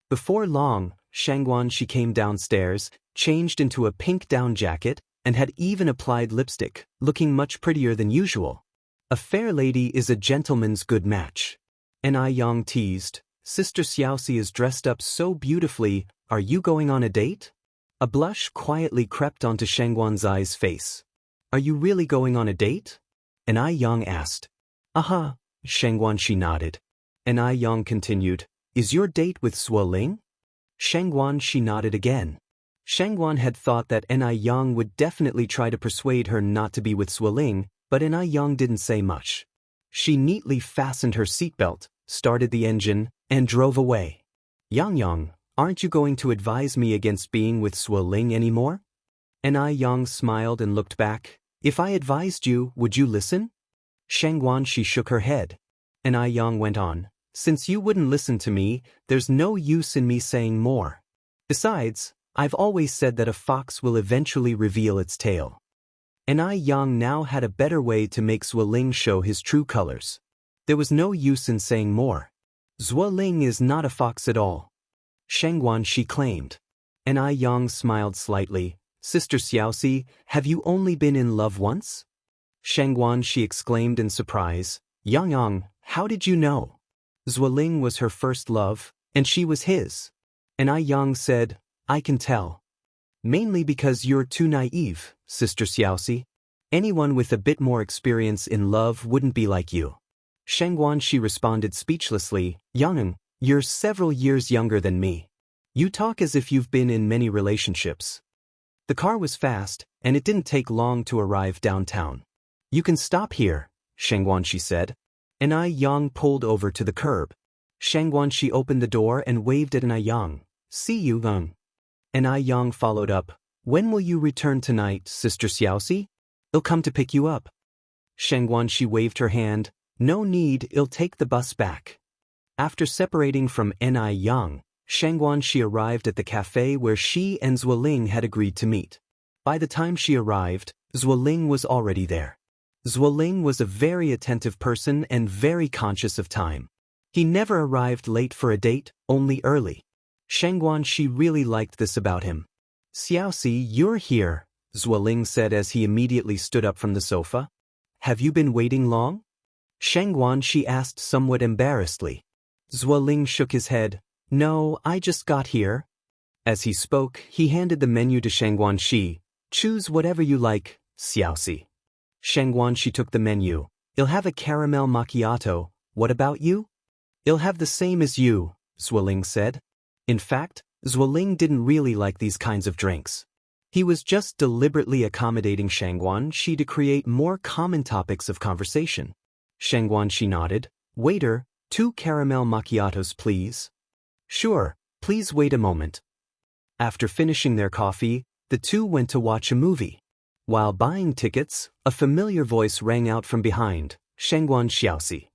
Before long, Shangguan, she came downstairs, changed into a pink down jacket, and had even applied lipstick, looking much prettier than usual. A fair lady is a gentleman's good match. Ni Yang teased. Sister Xiaoxi is dressed up so beautifully, are you going on a date? A blush quietly crept onto Shangguan's eyes face. Are you really going on a date? Ni Yang asked. Aha, Shangguan, she nodded. Ni Yang continued. Is your date with Suoling? Shangguan, she nodded again. Shangguan had thought that Ni Yang would definitely try to persuade her not to be with Suoling, but Ni Yang didn't say much. She neatly fastened her seatbelt, started the engine, and drove away. Yang, aren't you going to advise me against being with Suoling anymore? Ni Yang smiled and looked back. If I advised you, would you listen? Shangguan, she shook her head. Ni Yang went on. Since you wouldn't listen to me, there's no use in me saying more. Besides, I've always said that a fox will eventually reveal its tail. Ni Yang now had a better way to make Suoling show his true colors. There was no use in saying more. Suoling is not a fox at all. Shangguan, she claimed. Ni Yang smiled slightly. Sister Xiaoxi, have you only been in love once? Shangguan, she exclaimed in surprise. Yang, how did you know? Suoling was her first love, and she was his. Ni Yang said, I can tell. Mainly because you're too naive, Sister Xiaoxi. Anyone with a bit more experience in love wouldn't be like you. Shangguan, she responded speechlessly. Yang, you're several years younger than me. You talk as if you've been in many relationships. The car was fast, and it didn't take long to arrive downtown. You can stop here, Shangguan, she said. Ni Yang pulled over to the curb. Shangguan, she opened the door and waved at Ni Yang. See you, Yang. Ni Yang followed up. When will you return tonight, Sister Xiaoxi? I'll come to pick you up. Shangguan, she waved her hand. No need, I'll take the bus back. After separating from Ni Yang, Shangguan, she arrived at the cafe where she and Suoling had agreed to meet. By the time she arrived, Suoling was already there. Suoling was a very attentive person and very conscious of time. He never arrived late for a date, only early. Shangguan, she really liked this about him. Xiaoxi, you're here, Suoling said as he immediately stood up from the sofa. Have you been waiting long? Shangguan, she asked somewhat embarrassedly. Suoling shook his head. No, I just got here. As he spoke, he handed the menu to Shangguan. She, choose whatever you like, Xiaoxi. Shangguan, she took the menu. I'll have a caramel macchiato. What about you? I'll have the same as you, Suoling said. In fact, Suoling didn't really like these kinds of drinks. He was just deliberately accommodating Shangguan she to create more common topics of conversation. Shangguan, she nodded. Waiter, 2 caramel macchiatos, please. Sure, please wait a moment. After finishing their coffee, the two went to watch a movie. While buying tickets, a familiar voice rang out from behind. Shangguan Xiaoxi.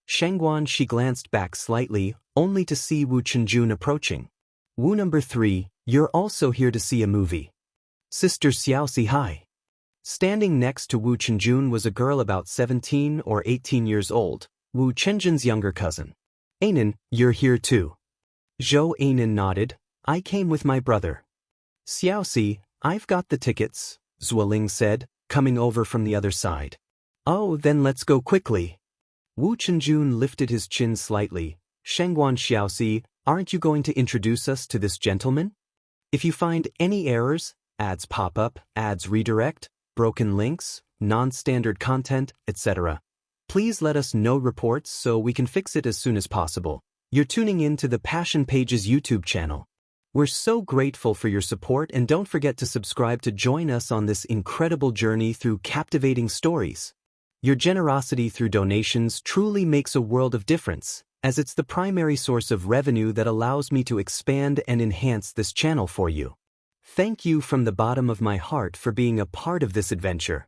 Shangguan, she glanced back slightly, only to see Wu Chenjun approaching. Wu number 3, you're also here to see a movie. Sister Xiaoxi, hi. Standing next to Wu Chenjun was a girl about 17 or 18 years old, Wu Chenjin's younger cousin. Anan, you're here too. Zhou Anan nodded. I came with my brother. Xiaoxi, I've got the tickets, Zuoling said, coming over from the other side. Oh, then let's go quickly. Wu Chenjun lifted his chin slightly. Shengguan Xiaoxi, aren't you going to introduce us to this gentleman? If you find any errors, ads pop up, ads redirect, broken links, non-standard content, etc., please let us know reports so we can fix it as soon as possible. You're tuning in to the Passion Pages YouTube channel. We're so grateful for your support, and don't forget to subscribe to join us on this incredible journey through captivating stories. Your generosity through donations truly makes a world of difference, as it's the primary source of revenue that allows me to expand and enhance this channel for you. Thank you from the bottom of my heart for being a part of this adventure.